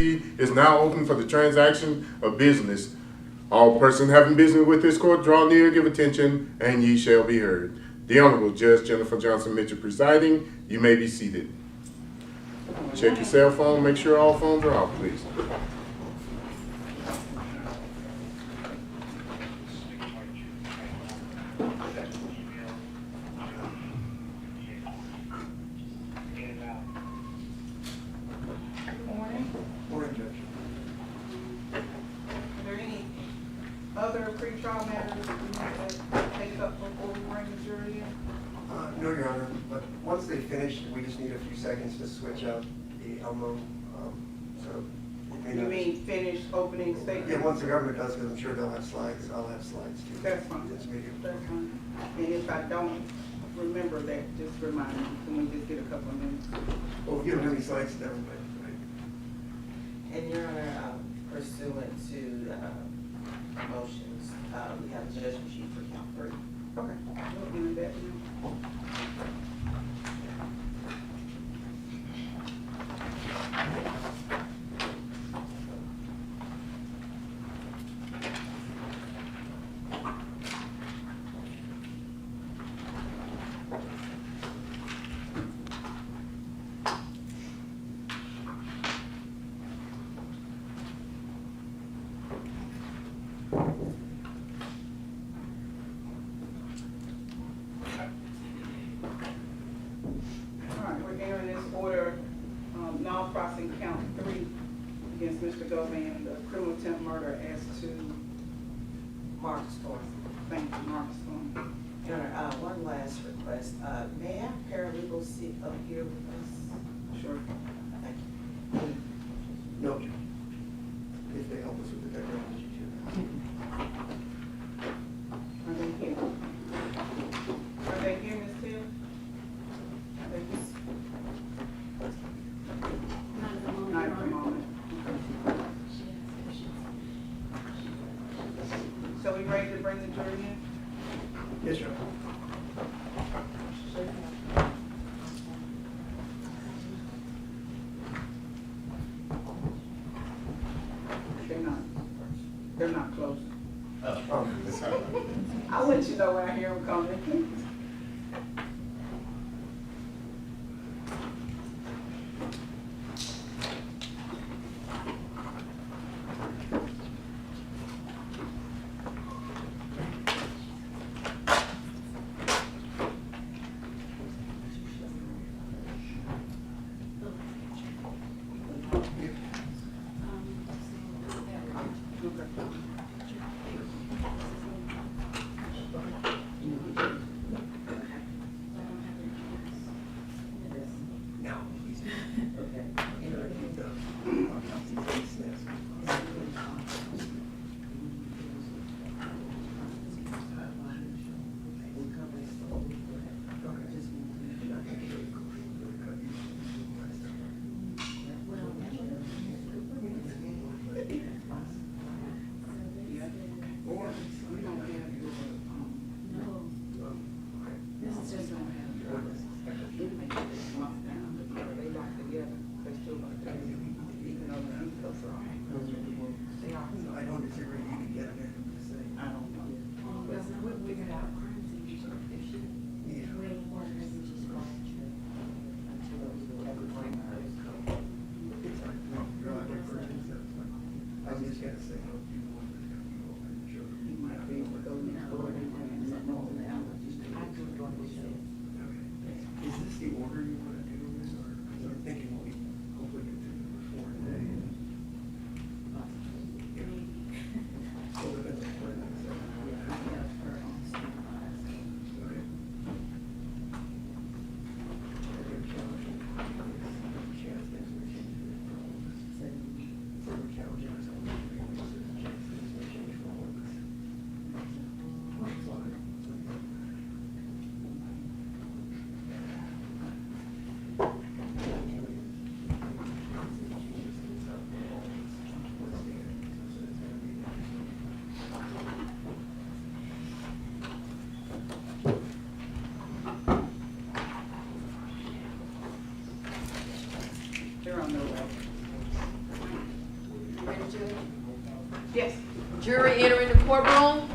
is now open for the transaction of business. All persons having business with this court, draw near, give attention, and ye shall be heard. The Honorable Judge Jennifer Johnson Mitchell presiding. You may be seated. Check your cell phone. Make sure all phones are off, please. Other pre-trial matters that we need to take up before we bring the jury in? No, Your Honor, but once they finish, we just need a few seconds to switch out the Elmo. So You mean finish opening statement? Yeah, once the government does, because I'm sure they'll have slides. I'll have slides too. That's fine. This meeting. That's fine. And if I don't remember that, just remind me. Can we just get a couple of minutes? Well, we give them any slides to everybody, right? And Your Honor, pursuant to motions, we have a judgment sheet for count 3. Okay. We'll do that now. Crossing count 3 against Mr. Govan, the criminal attempt murder as to Marcus Thorne. Thank you, Marcus Thorne. Your Honor, one last request. May our paralegal sit up here with us? Sure. Thank you. No, if they help us with the technology too. Are they here? Are they here, Ms. Till? Are they here? Not at the moment. So we ready to bring the jury in? Yes, Your Honor. They're not close. I'll let you know when I hear them coming. I don't disagree. You can get it there. I'm just saying. I don't know. We could have crime scene if she Yeah. waiting for her and she's going to It's fine. No, you're not going first. I was just gonna say, no, you want to go over and show them. You might be able to go next door and let know the allergies. I do go to show. Okay. Is this the order you want to do this, or, because I'm thinking we hopefully get through number 4 today. And, so that's a plan. Yes. Jury entering the courtroom.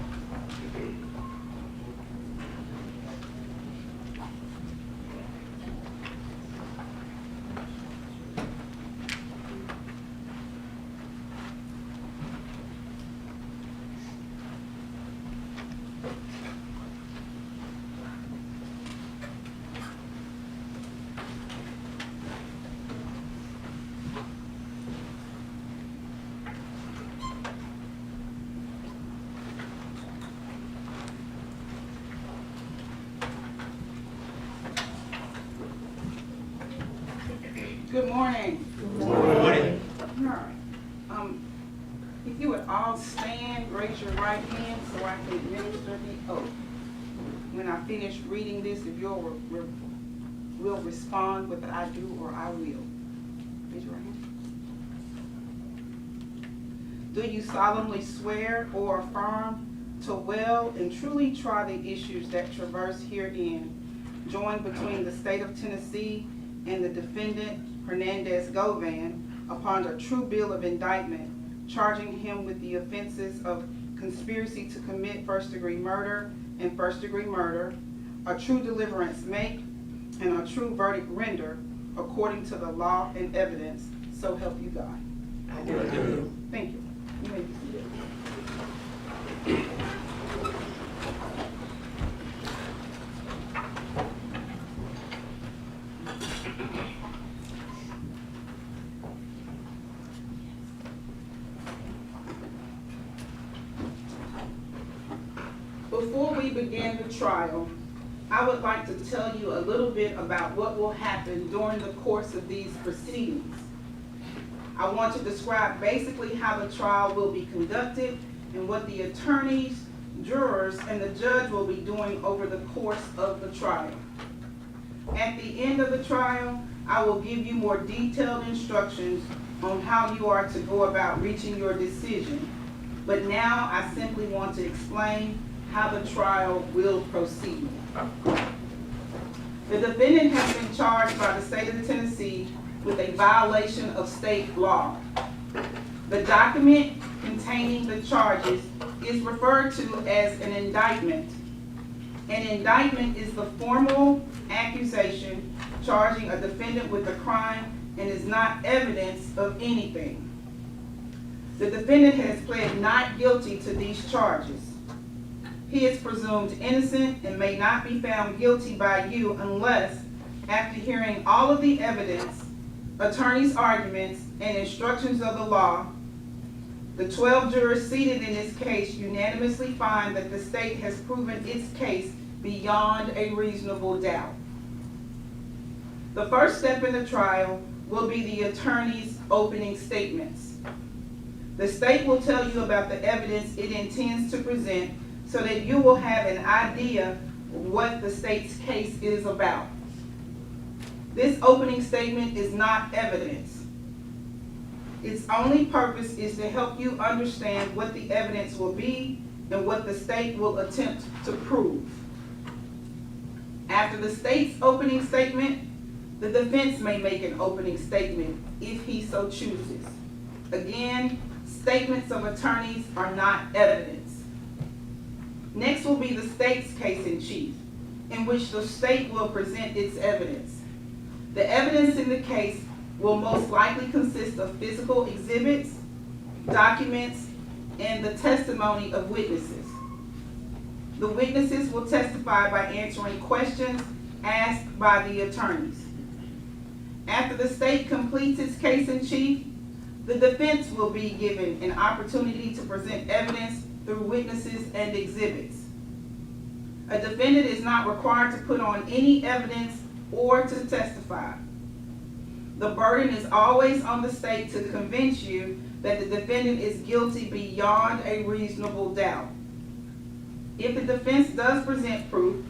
Good morning. Good morning. All right. If you would all stand, raise your right hand so I can administer the oath. When I finish reading this, if you will respond with I do or I will. Raise your right hand. Do you solemnly swear or affirm to well and truly try the issues that traverse herein, joined between the state of Tennessee and the defendant Hernandez Govan, upon a true bill of indictment, charging him with the offenses of conspiracy to commit first-degree murder and first-degree murder, a true deliverance make, and a true verdict render, according to the law and evidence, so help you God. I do. Thank you. You may be seated. Before we begin the trial, I would like to tell you a little bit about what will happen during the course of these proceedings. I want to describe basically how the trial will be conducted and what the attorneys, jurors, and the judge will be doing over the course of the trial. At the end of the trial, I will give you more detailed instructions on how you are to go about reaching your decision. But now I simply want to explain how the trial will proceed. The defendant has been charged by the state of Tennessee with a violation of state law. The document containing the charges is referred to as an indictment. An indictment is the formal accusation charging a defendant with a crime and is not evidence of anything. The defendant has pled not guilty to these charges. He is presumed innocent and may not be found guilty by you unless, after hearing all of the evidence, attorney's arguments, and instructions of the law, the 12 jurors seated in this case unanimously find that the state has proven its case beyond a reasonable doubt. The first step in the trial will be the attorney's opening statements. The state will tell you about the evidence it intends to present so that you will have an idea what the state's case is about. This opening statement is not evidence. Its only purpose is to help you understand what the evidence will be and what the state will attempt to prove. After the state's opening statement, the defense may make an opening statement if he so chooses. Again, statements of attorneys are not evidence. Next will be the state's case in chief, in which the state will present its evidence. The evidence in the case will most likely consist of physical exhibits, documents, and the testimony of witnesses. The witnesses will testify by answering questions asked by the attorneys. After the state completes its case in chief, the defense will be given an opportunity to present evidence through witnesses and exhibits. A defendant is not required to put on any evidence or to testify. The burden is always on the state to convince you that the defendant is guilty beyond a reasonable doubt. If the defense does present proof,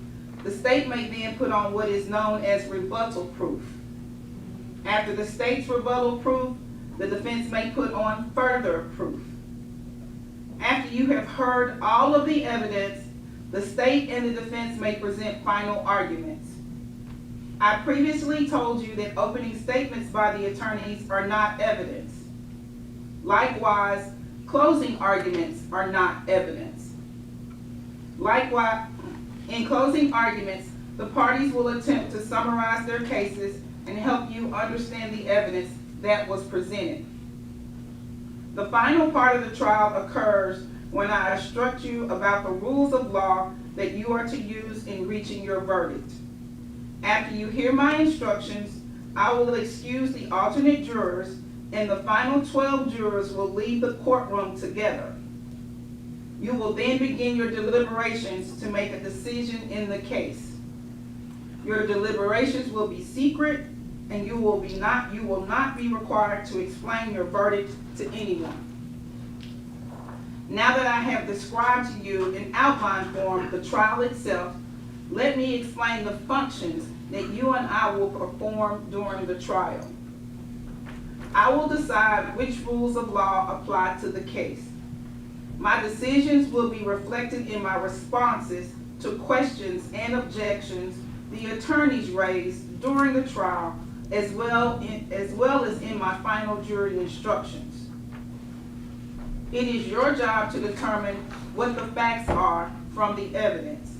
the state may then put on what is known as rebuttal proof. After the state's rebuttal proof, the defense may put on further proof. After you have heard all of the evidence, the state and the defense may present final arguments. I previously told you that opening statements by the attorneys are not evidence. Likewise, Closing arguments are not evidence. Likewise, in closing arguments, the parties will attempt to summarize their cases and help you understand the evidence that was presented. The final part of the trial occurs when I instruct you about the rules of law that you are to use in reaching your verdict. After you hear my instructions, I will excuse the alternate jurors, and the final 12 jurors will leave the courtroom together. You will then begin your deliberations to make a decision in the case. Your deliberations will be secret, and you will not be required to explain your verdict to anyone. Now that I have described to you in outline form the trial itself, let me explain the functions that you and I will perform during the trial. I will decide which rules of law apply to the case. My decisions will be reflected in my responses to questions and objections the attorneys raised during the trial, as well as in my final jury instructions. It is your job to determine what the facts are from the evidence.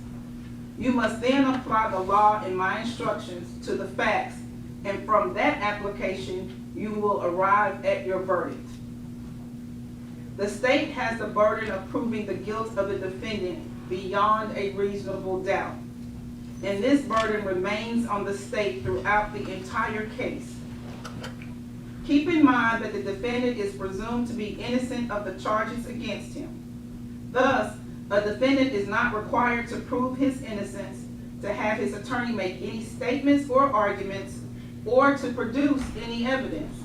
You must then apply the law in my instructions to the facts, and from that application, you will arrive at your verdict. The state has the burden of proving the guilt of the defendant beyond a reasonable doubt, and this burden remains on the state throughout the entire case. Keep in mind that the defendant is presumed to be innocent of the charges against him. Thus, a defendant is not required to prove his innocence, to have his attorney make any statements or arguments, or to produce any evidence.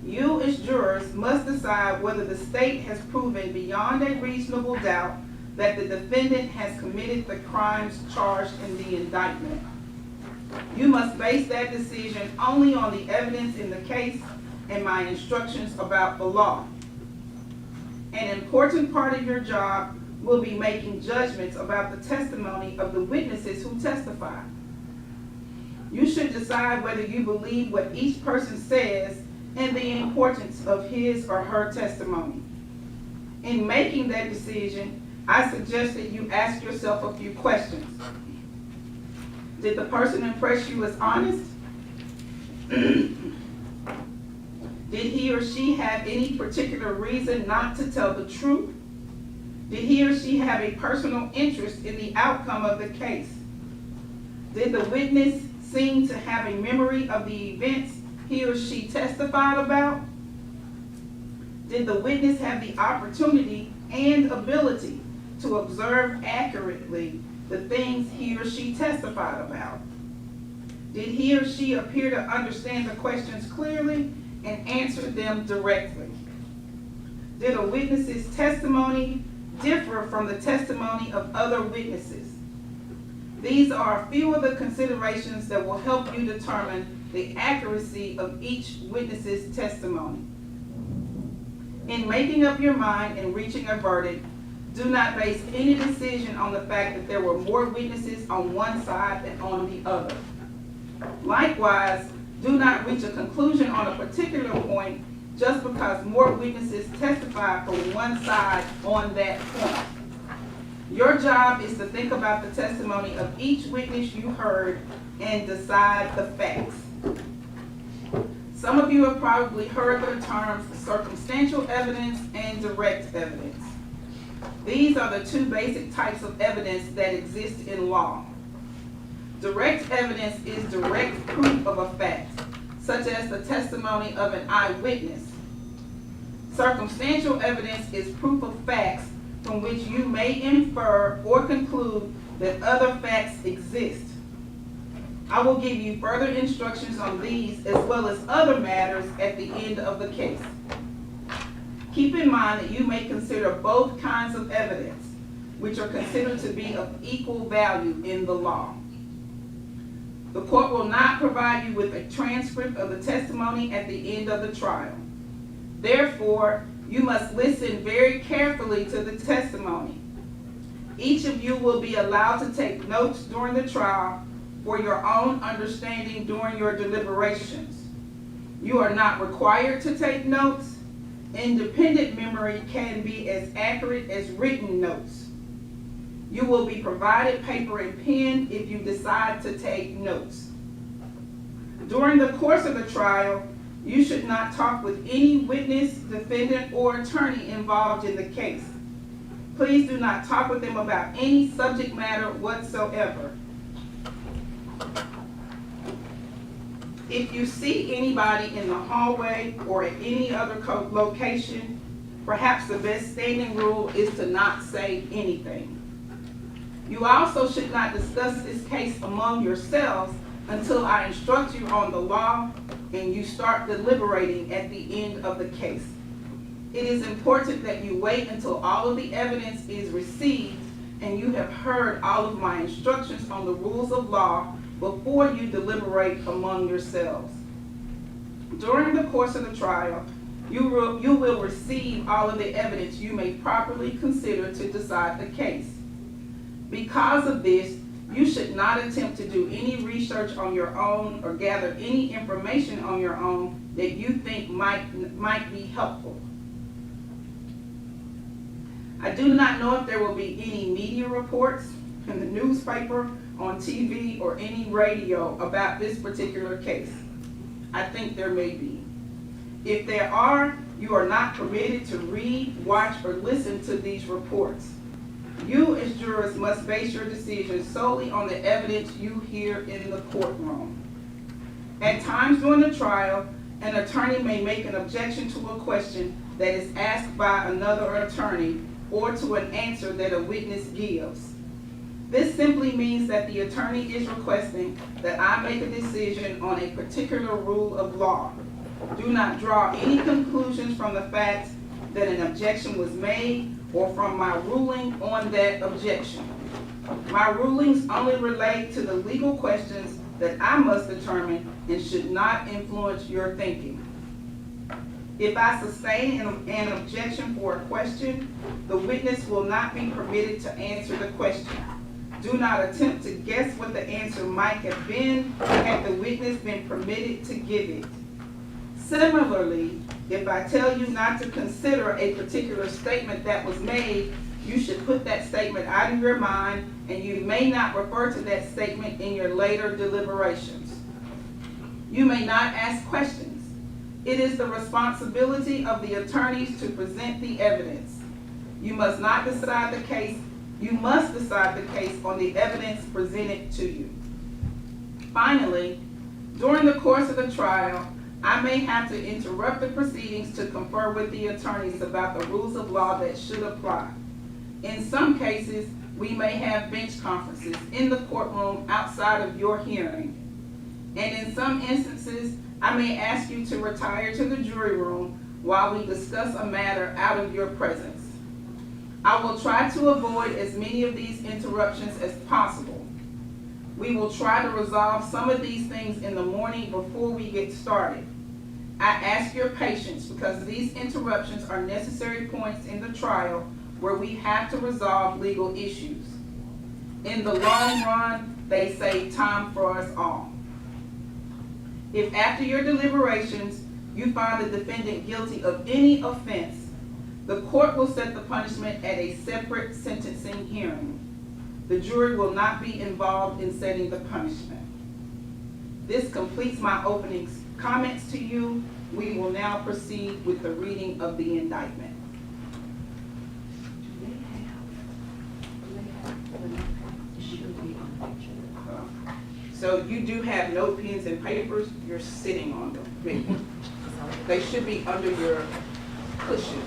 You as jurors must decide whether the state has proven beyond a reasonable doubt that the defendant has committed the crimes charged in the indictment. You must base that decision only on the evidence in the case and my instructions about the law. An important part of your job will be making judgments about the testimony of the witnesses who testify. You should decide whether you believe what each person says and the importance of his or her testimony. In making that decision, I suggest that you ask yourself a few questions. Did the person impress you as honest? Did he or she have any particular reason not to tell the truth? Did he or she have a personal interest in the outcome of the case? Did the witness seem to have a memory of the events he or she testified about? Did the witness have the opportunity and ability to observe accurately the things he or she testified about? Did he or she appear to understand the questions clearly and answer them directly? Did a witness's testimony differ from the testimony of other witnesses? These are a few of the considerations that will help you determine the accuracy of each witness's testimony. In making up your mind and reaching a verdict, do not base any decision on the fact that there were more witnesses on one side than on the other. Likewise, do not reach a conclusion on a particular point just because more witnesses testify from one side on that point. Your job is to think about the testimony of each witness you heard and decide the facts. Some of you have probably heard the terms circumstantial evidence and direct evidence. These are the two basic types of evidence that exist in law. Direct evidence is direct proof of a fact, such as the testimony of an eyewitness. Circumstantial evidence is proof of facts from which you may infer or conclude that other facts exist. I will give you further instructions on these as well as other matters at the end of the case. Keep in mind that you may consider both kinds of evidence, which are considered to be of equal value in the law. The court will not provide you with a transcript of the testimony at the end of the trial. Therefore, you must listen very carefully to the testimony. Each of you will be allowed to take notes during the trial for your own understanding during your deliberations. You are not required to take notes. Independent memory can be as accurate as written notes. You will be provided paper and pen if you decide to take notes. During the course of the trial, you should not talk with any witness, defendant, or attorney involved in the case. Please do not talk with them about any subject matter whatsoever. If you see anybody in the hallway or at any other location, perhaps the best standing rule is to not say anything. You also should not discuss this case among yourselves until I instruct you on the law and you start deliberating at the end of the case. It is important that you wait until all of the evidence is received and you have heard all of my instructions on the rules of law before you deliberate among yourselves. During the course of the trial, you will receive all of the evidence you may properly consider to decide the case. Because of this, you should not attempt to do any research on your own or gather any information on your own that you think might be helpful. I do not know if there will be any media reports in the newspaper, on TV, or any radio about this particular case. I think there may be. If there are, you are not permitted to read, watch, or listen to these reports. You as jurors must base your decisions solely on the evidence you hear in the courtroom. At times during the trial, an attorney may make an objection to a question that is asked by another attorney or to an answer that a witness gives. This simply means that the attorney is requesting that I make a decision on a particular rule of law. Do not draw any conclusions from the fact that an objection was made or from my ruling on that objection. My rulings only relate to the legal questions that I must determine and should not influence your thinking. If I sustain an objection for a question, the witness will not be permitted to answer the question. Do not attempt to guess what the answer might have been had the witness been permitted to give it. Similarly, if I tell you not to consider a particular statement that was made, you should put that statement out of your mind, and you may not refer to that statement in your later deliberations. You may not ask questions. It is the responsibility of the attorneys to present the evidence. You must not decide the case. You must decide the case on the evidence presented to you. Finally, during the course of the trial, I may have to interrupt the proceedings to confer with the attorneys about the rules of law that should apply. In some cases, we may have bench conferences in the courtroom outside of your hearing. And in some instances, I may ask you to retire to the jury room while we discuss a matter out of your presence. I will try to avoid as many of these interruptions as possible. We will try to resolve some of these things in the morning before we get started. I ask your patience because these interruptions are necessary points in the trial where we have to resolve legal issues. In the long run, they save time for us all. If after your deliberations, you find the defendant guilty of any offense, the court will set the punishment at a separate sentencing hearing. The jury will not be involved in setting the punishment. This completes my opening comments to you. We will now proceed with the reading of the indictment. So you do have note pens and papers. You're sitting on them. They should be under your cushion.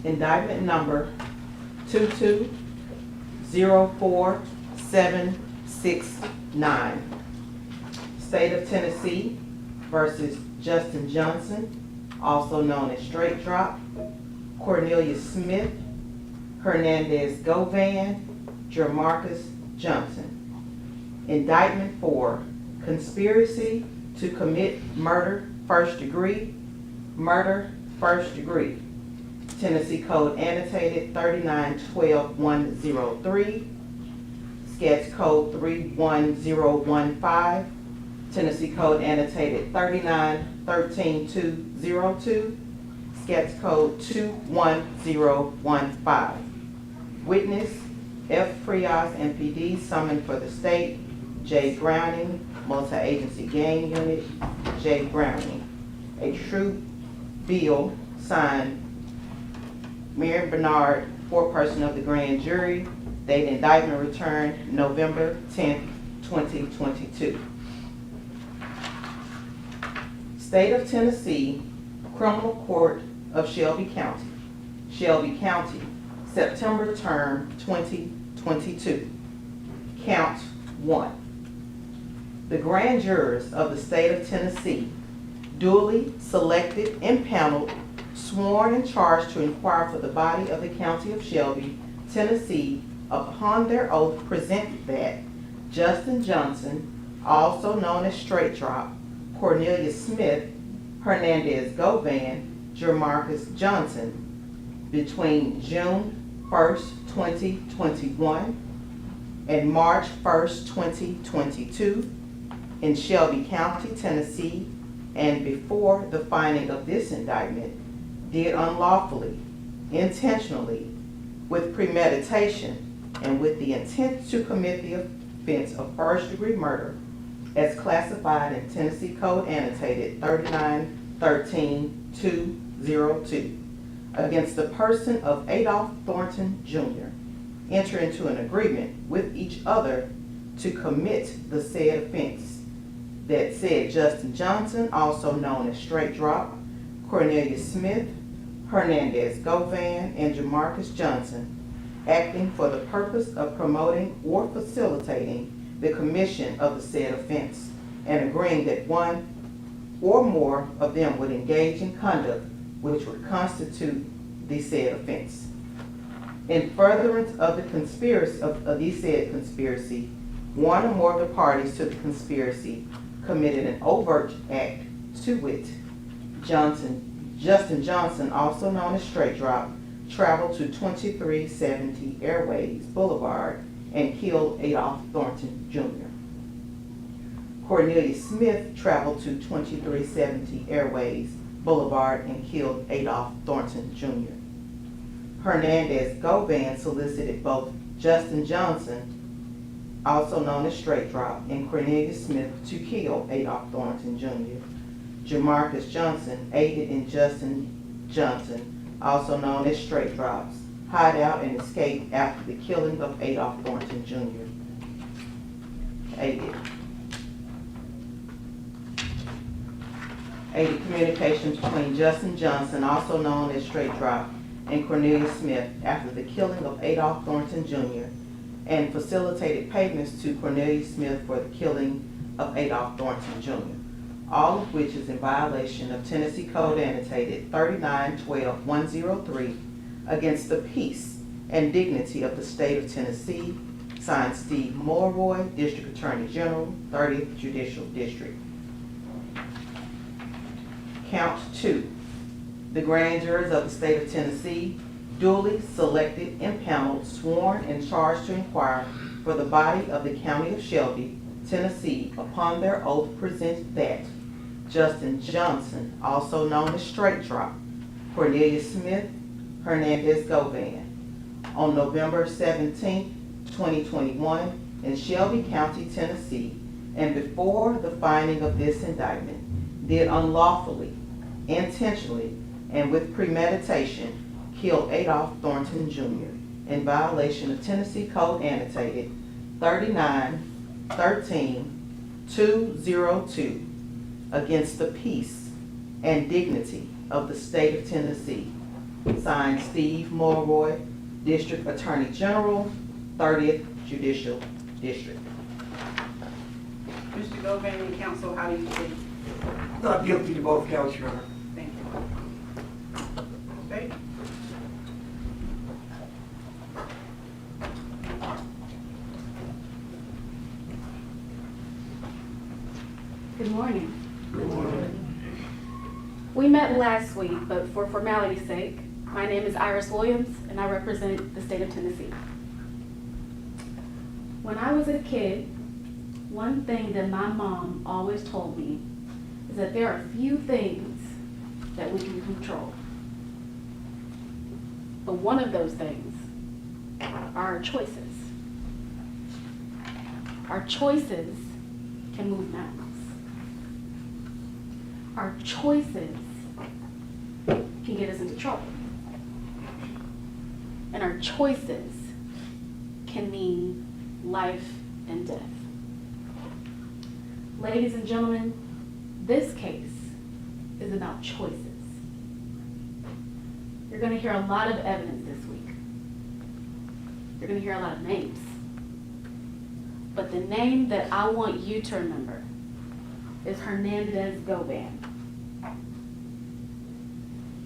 Indictment number 2204769. State of Tennessee versus Justin Johnson, also known as Straight Drop, Cornelius Smith Hernandez Govan, Jamarcus Johnson. Indictment for conspiracy to commit murder first degree, murder first degree. Tennessee Code annotated 3912103, Sketch Code 31015, Tennessee Code annotated 3913202, Sketch Code 21015. Witness F. Frias, MPD, summoned for the state. J. Browning, Multi-Agency Gang Unit, J. Browning. A true bill signed Mayor Bernard, foreperson of the grand jury, date indictment returned November 10th, 2022. State of Tennessee, Criminal Court of Shelby County. Shelby County, September term 2022. Count 1. The grand jurors of the state of Tennessee, duly selected, impaneled, sworn and charged to inquire for the body of the county of Shelby, Tennessee, upon their oath present that Justin Johnson, also known as Straight Drop, Cornelius Smith, Hernandez Govan, Jamarcus Johnson, between June 1st, 2021 and March 1st, 2022 in Shelby County, Tennessee, and before the finding of this indictment, did unlawfully, intentionally, with premeditation, and with the intent to commit the offense of first-degree murder as classified in Tennessee Code annotated 3913202 against the person of Adolph Thornton Jr., enter into an agreement with each other to commit the said offense, that said Justin Johnson, also known as Straight Drop, Cornelius Smith, Hernandez Govan, and Jamarcus Johnson, acting for the purpose of promoting or facilitating the commission of the said offense, and agreeing that one or more of them would engage in conduct which would constitute the said offense. In furtherance of the conspiracy of the said conspiracy, one or more of the parties to the conspiracy committed an overt act, to wit, Justin Johnson, also known as Straight Drop, traveled to 2370 Airways Boulevard and killed Adolph Thornton Jr. Cornelius Smith traveled to 2370 Airways Boulevard and killed Adolph Thornton Jr. Hernandez Govan solicited both Justin Johnson, also known as Straight Drop, and Cornelius Smith to kill Adolph Thornton Jr. Jamarcus Johnson aided in Justin Johnson, also known as Straight Drop's, hideout and escape after the killing of Adolph Thornton Jr. Aided communications between Justin Johnson, also known as Straight Drop, and Cornelius Smith after the killing of Adolph Thornton Jr., and facilitated payments to Cornelius Smith for the killing of Adolph Thornton Jr., all of which is in violation of Tennessee Code annotated 3912103 against the peace and dignity of the state of Tennessee, signed Steve Mulroy, District Attorney General, 30th Judicial District. Count 2. The grand jurors of the state of Tennessee, duly selected, impaneled, sworn, and charged to inquire for the body of the county of Shelby, Tennessee, upon their oath present that Justin Johnson, also known as Straight Drop, Cornelius Smith, Hernandez Govan, on November 17, 2021 in Shelby County, Tennessee, and before the finding of this indictment, did unlawfully, intentionally, and with premeditation kill Adolph Thornton Jr. in violation of Tennessee Code annotated 3913202 against the peace and dignity of the state of Tennessee. Signed Steve Mulroy, District Attorney General, 30th Judicial District. Mr. Govan and counsel, how do you plead? Not guilty to both counts, Your Honor. Thank you. Okay. Good morning. We met last week, but for formality's sake, my name is Iris Williams, and I represent the state of Tennessee. When I was a kid, one thing that my mom always told me is that there are few things that we can control. But one of those things are our choices. Our choices can move mountains. Our choices can get us into trouble. And our choices can mean life and death. Ladies and gentlemen, this case is about choices. You're going to hear a lot of evidence this week. You're going to hear a lot of names. But the name that I want you to remember is Hernandez Govan.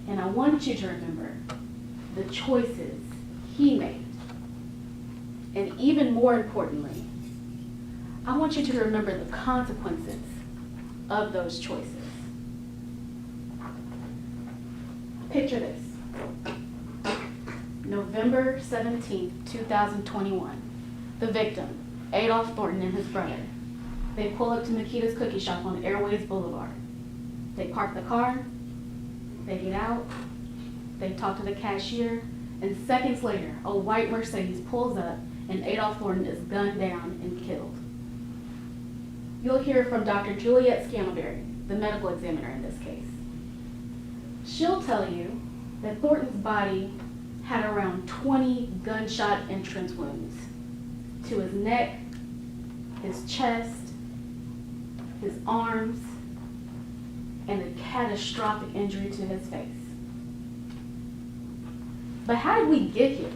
And I want you to remember the choices he made. And even more importantly, I want you to remember the consequences of those choices. Picture this. November 17th, 2021. The victim, Adolph Thornton, and his brother. They pull up to Makeda's cookie shop on Airways Boulevard. They park the car, they get out, they talk to the cashier, and seconds later, a white Mercedes pulls up and Adolph Thornton is gunned down and killed. You'll hear from Dr. Juliet Scantleberry, the medical examiner in this case. She'll tell you that Thornton's body had around 20 gunshot entrance wounds to his neck, his chest, his arms, and a catastrophic injury to his face. But how did we get here?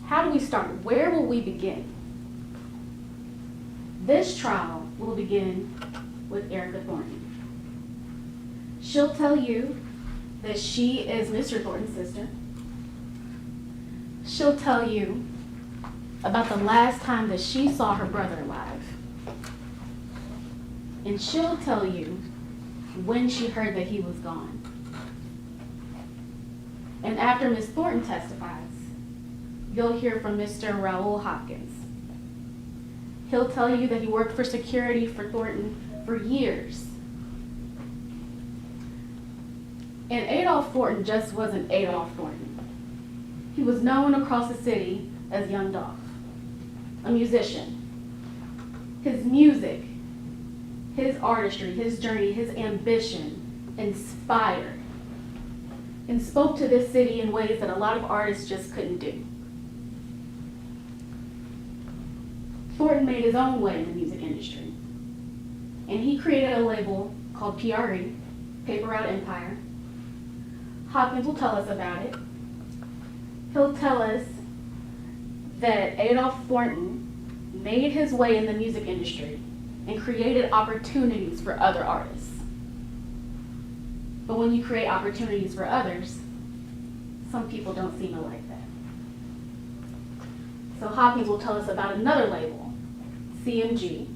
How do we start? Where will we begin? This trial will begin with Erica Thornton. She'll tell you that she is Mr. Thornton's sister. She'll tell you about the last time that she saw her brother alive. And she'll tell you when she heard that he was gone. And after Ms. Thornton testifies, you'll hear from Mr. Raul Hopkins. He'll tell you that he worked for security for Thornton for years. And Adolph Thornton just wasn't Adolph Thornton. He was known across the city as Young Dolph, a musician. His music, his artistry, his journey, his ambition inspired and spoke to this city in ways that a lot of artists just couldn't do. Thornton made his own way in the music industry, and he created a label called PRE, Paper Route Empire. Hopkins will tell us about it. He'll tell us that Adolph Thornton made his way in the music industry and created opportunities for other artists. But when you create opportunities for others, some people don't seem to like that. So Hopkins will tell us about another label, CMG,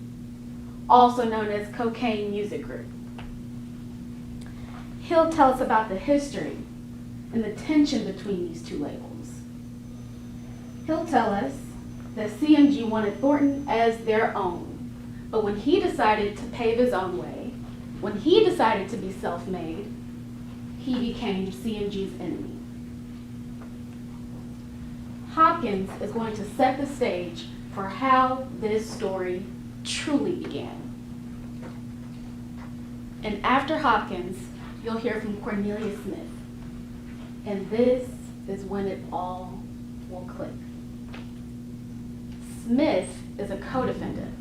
also known as Cocaine Music Group. He'll tell us about the history and the tension between these two labels. He'll tell us that CMG wanted Thornton as their own, but when he decided to pave his own way, when he decided to be self-made, he became CMG's enemy. Hopkins is going to set the stage for how this story truly began. And after Hopkins, you'll hear from Cornelius Smith. And this is when it all will click. Smith is a co-defendant.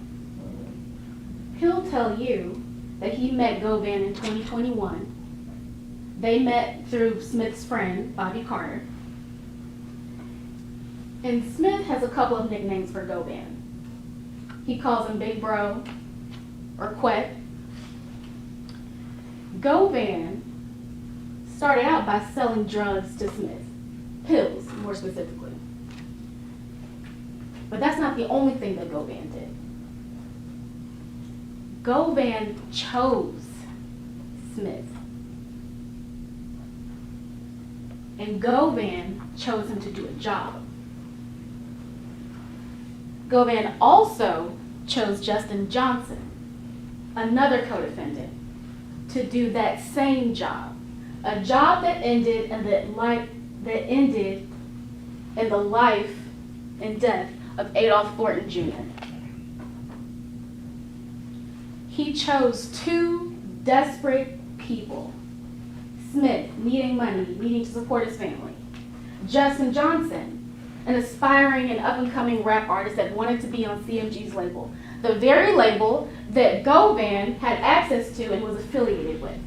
He'll tell you that he met Govan in 2021. They met through Smith's friend, Bobby Carter. And Smith has a couple of nicknames for Govan. He calls him Big Bro or Quet. Govan started out by selling drugs to Smith, pills more specifically. But that's not the only thing that Govan did. Govan chose Smith. And Govan chose him to do a job. Govan also chose Justin Johnson, another co-defendant, to do that same job. A job that ended in the life and death of Adolph Thornton Jr. He chose two desperate people. Smith, needing money, needing to support his family. Justin Johnson, an aspiring and up-and-coming rap artist that wanted to be on CMG's label, the very label that Govan had access to and was affiliated with.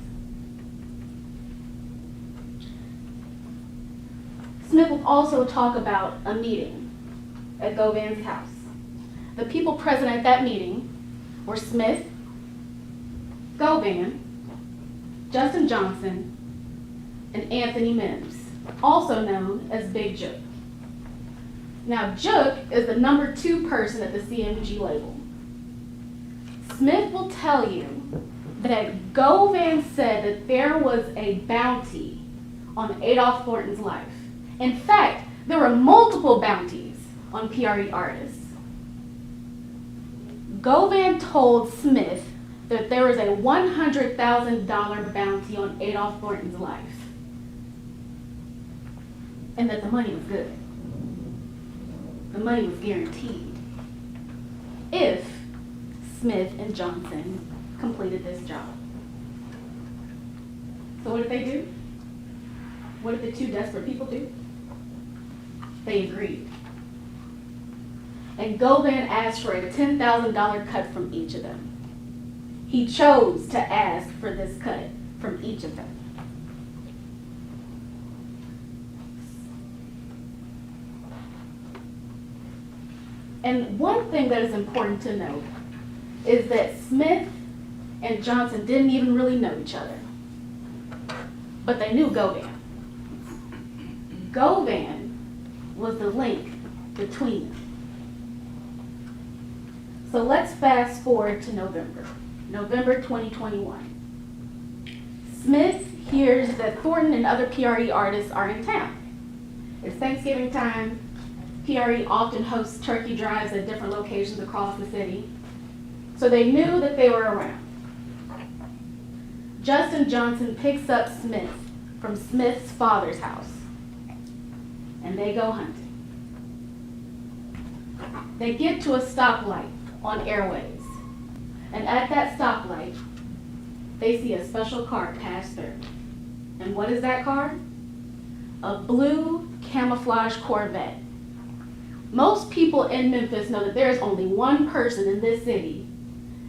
Smith will also talk about a meeting at Govan's house. The people present at that meeting were Smith, Govan, Justin Johnson, and Anthony Mims, also known as Big Jook. Now, Jook is the #2 person at the CMG label. Smith will tell you that Govan said that there was a bounty on Adolph Thornton's life. In fact, there were multiple bounties on PRE artists. Govan told Smith that there was a $100,000 bounty on Adolph Thornton's life, and that the money was good. The money was guaranteed if Smith and Johnson completed this job. So what did they do? What did the two desperate people do? They agreed. And Govan asked for a $10,000 cut from each of them. He chose to ask for this cut from each of them. And one thing that is important to note is that Smith and Johnson didn't even really know each other, but they knew Govan. Govan was the link between them. So let's fast forward to November 2021. Smith hears that Thornton and other PRE artists are in town. It's Thanksgiving time. PRE often hosts turkey drives at different locations across the city, so they knew that they were around. Justin Johnson picks up Smith from Smith's father's house, and they go hunting. They get to a stoplight on Airways, and at that stoplight, they see a special car pass through. And what is that car? A blue camouflage Corvette. Most people in Memphis know that there's only one person in this city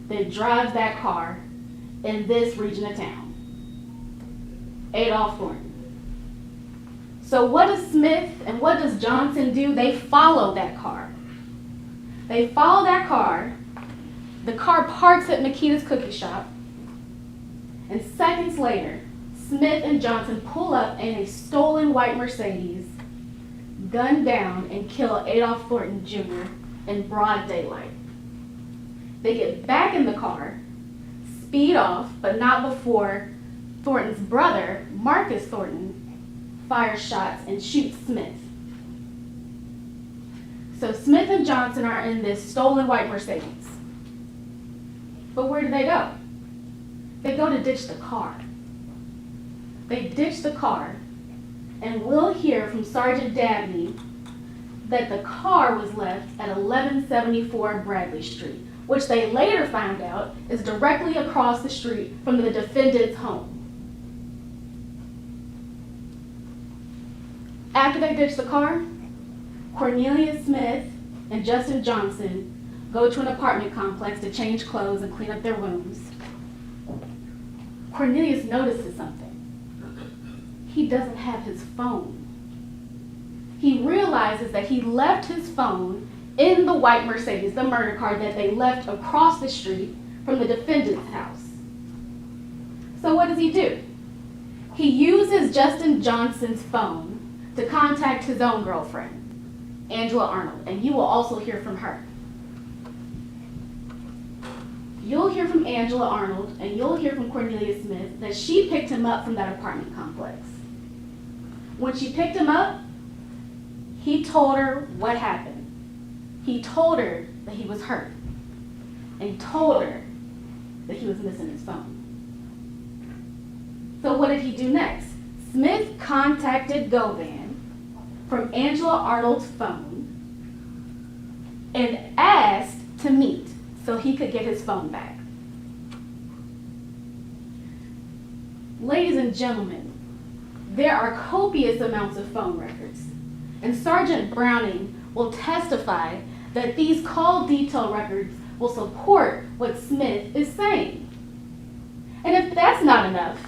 that drives that car in this region of town. Adolph Thornton. So what does Smith and what does Johnson do? They follow that car. They follow that car. The car parks at Makeda's cookie shop. And seconds later, Smith and Johnson pull up in a stolen white Mercedes, gun down, and kill Adolph Thornton Jr. in broad daylight. They get back in the car, speed off, but not before Thornton's brother, Marcus Thornton, fires shots and shoots Smith. So Smith and Johnson are in this stolen white Mercedes. But where do they go? They go to ditch the car. They ditch the car, and we'll hear from Sergeant Dabney that the car was left at 1174 Bradley Street, which they later found out is directly across the street from the defendant's home. After they ditch the car, Cornelius Smith and Justin Johnson go to an apartment complex to change clothes and clean up their rooms. Cornelius notices something. He doesn't have his phone. He realizes that he left his phone in the white Mercedes, the murder car that they left across the street from the defendant's house. So what does he do? He uses Justin Johnson's phone to contact his own girlfriend, Angela Arnold, and you will also hear from her. you'll hear from Angela Arnold and you'll hear from Cornelius Smith that she picked him up from that apartment complex. When she picked him up, he told her what happened. He told her that he was hurt. And he told her that he was missing his phone. So what did he do next? Smith contacted Govan from Angela Arnold's phone and asked to meet so he could get his phone back. Ladies and gentlemen, there are copious amounts of phone records, and Sergeant Browning will testify that these call detail records will support what Smith is saying. And if that's not enough,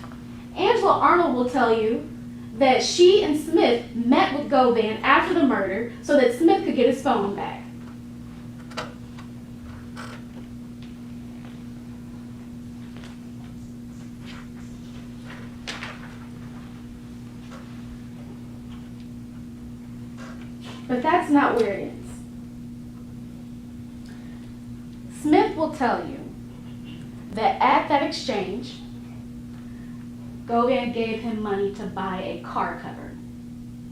Angela Arnold will tell you that she and Smith met with Govan after the murder so that Smith could get his phone back. But that's not where it ends. Smith will tell you that at that exchange, Govan gave him money to buy a car cover,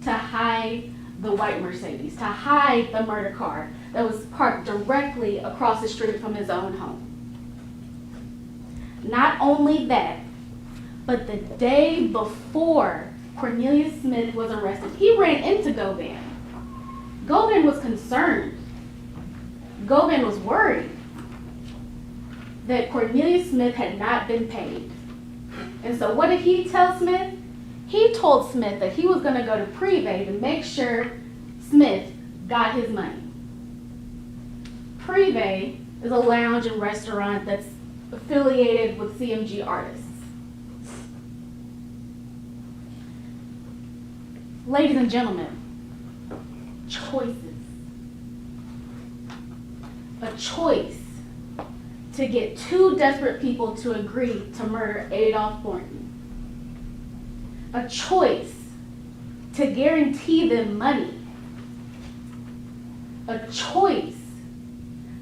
to hide the white Mercedes, to hide the murder car that was parked directly across the street from his own home. Not only that, but the day before Cornelius Smith was arrested, he ran into Govan. Govan was concerned. Govan was worried that Cornelius Smith had not been paid. And so what did he tell Smith? He told Smith that he was going to go to Privé to make sure Smith got his money. Privé is a lounge and restaurant that's affiliated with CMG artists. Ladies and gentlemen, choices. A choice to get two desperate people to agree to murder Adolph Thornton. A choice to guarantee them money. A choice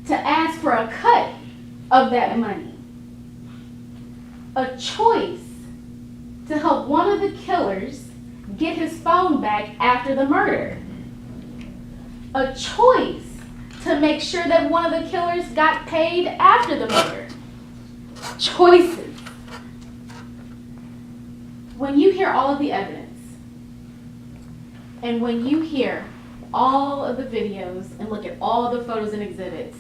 to ask for a cut of that money. A choice to help one of the killers get his phone back after the murder. A choice to make sure that one of the killers got paid after the murder. Choices. When you hear all of the evidence, and when you hear all of the videos and look at all the photos and exhibits,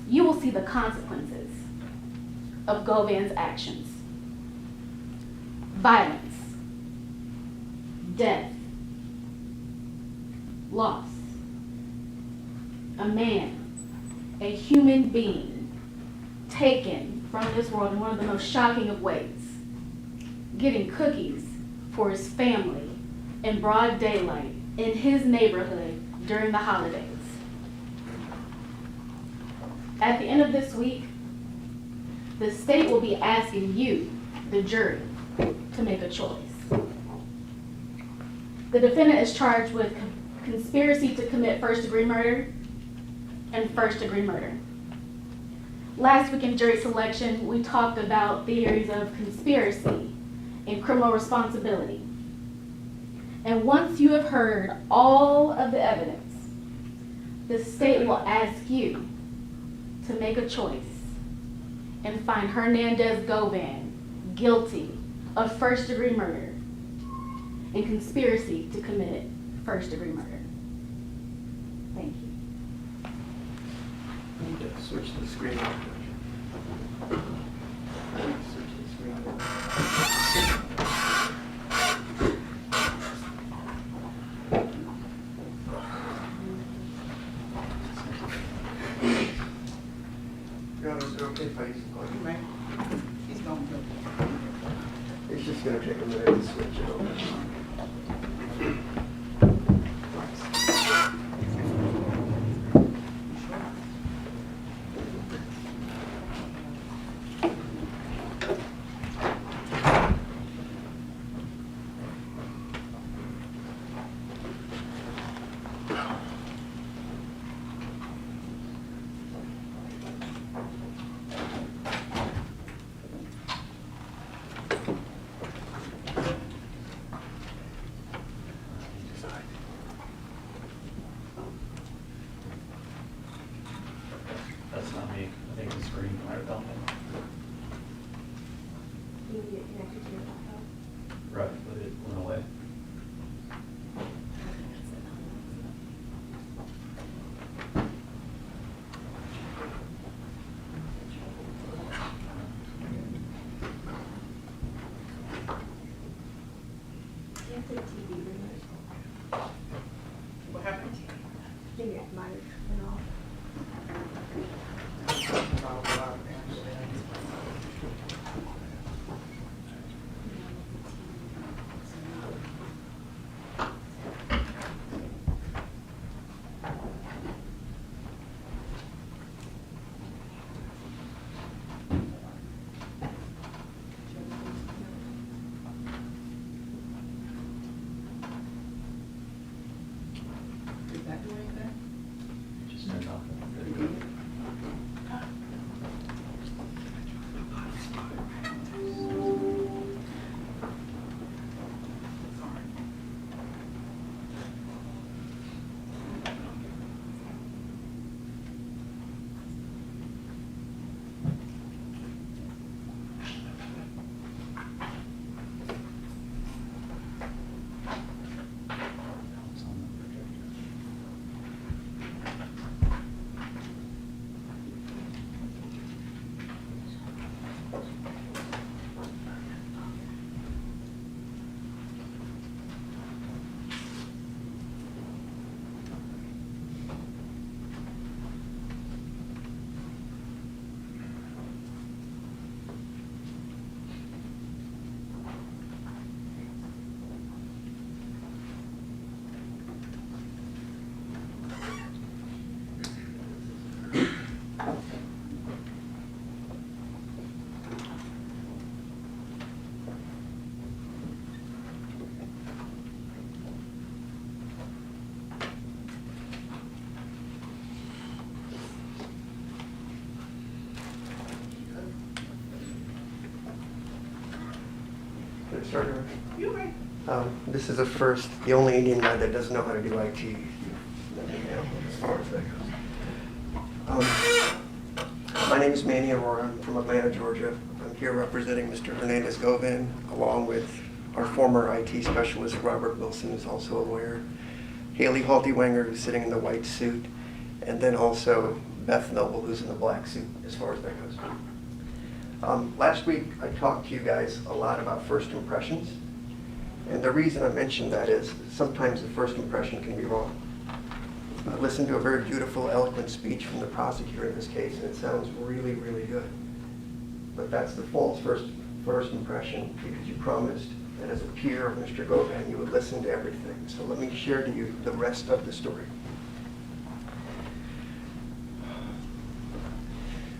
you will see the consequences of Govan's actions. Violence, death, loss. A man, a human being, taken from this world in one of the most shocking of ways, getting cookies for his family in broad daylight in his neighborhood during the holidays. At the end of this week, the state will be asking you, the jury, to make a choice. The defendant is charged with conspiracy to commit first-degree murder and first-degree murder. Last week in jury selection, we talked about theories of conspiracy and criminal responsibility. And once you have heard all of the evidence, the state will ask you to make a choice and find Hernandez Govan guilty of first-degree murder and conspiracy to commit first-degree murder. Thank you. Need to switch the screen. Switch the screen. Your Honor, is it okay if I use the plug? Right. He's going to. It's just gonna take a minute to switch it over. think it might have been off. Did that do anything? Just start talking. It's on the projector. Can I start over? You may. This is a first, the only Indian guy that doesn't know how to do IT. As far as that goes. My name is Manny Aurora. I'm from Atlanta, Georgia. I'm here representing Mr. Hernandez Govan, along with our former IT specialist, Robert Wilson, who's also a lawyer, Haley Halty-Wenger, who's sitting in the white suit, and then also Beth Noble, who's in the black suit, as far as that goes. Last week, I talked to you guys a lot about first impressions. And the reason I mentioned that is sometimes the first impression can be wrong. I listened to a very beautiful, eloquent speech from the prosecutor in this case, and it sounds really, really good. But that's the false first impression, because you promised that as a peer of Mr. Govan, you would listen to everything. So let me share to you the rest of the story.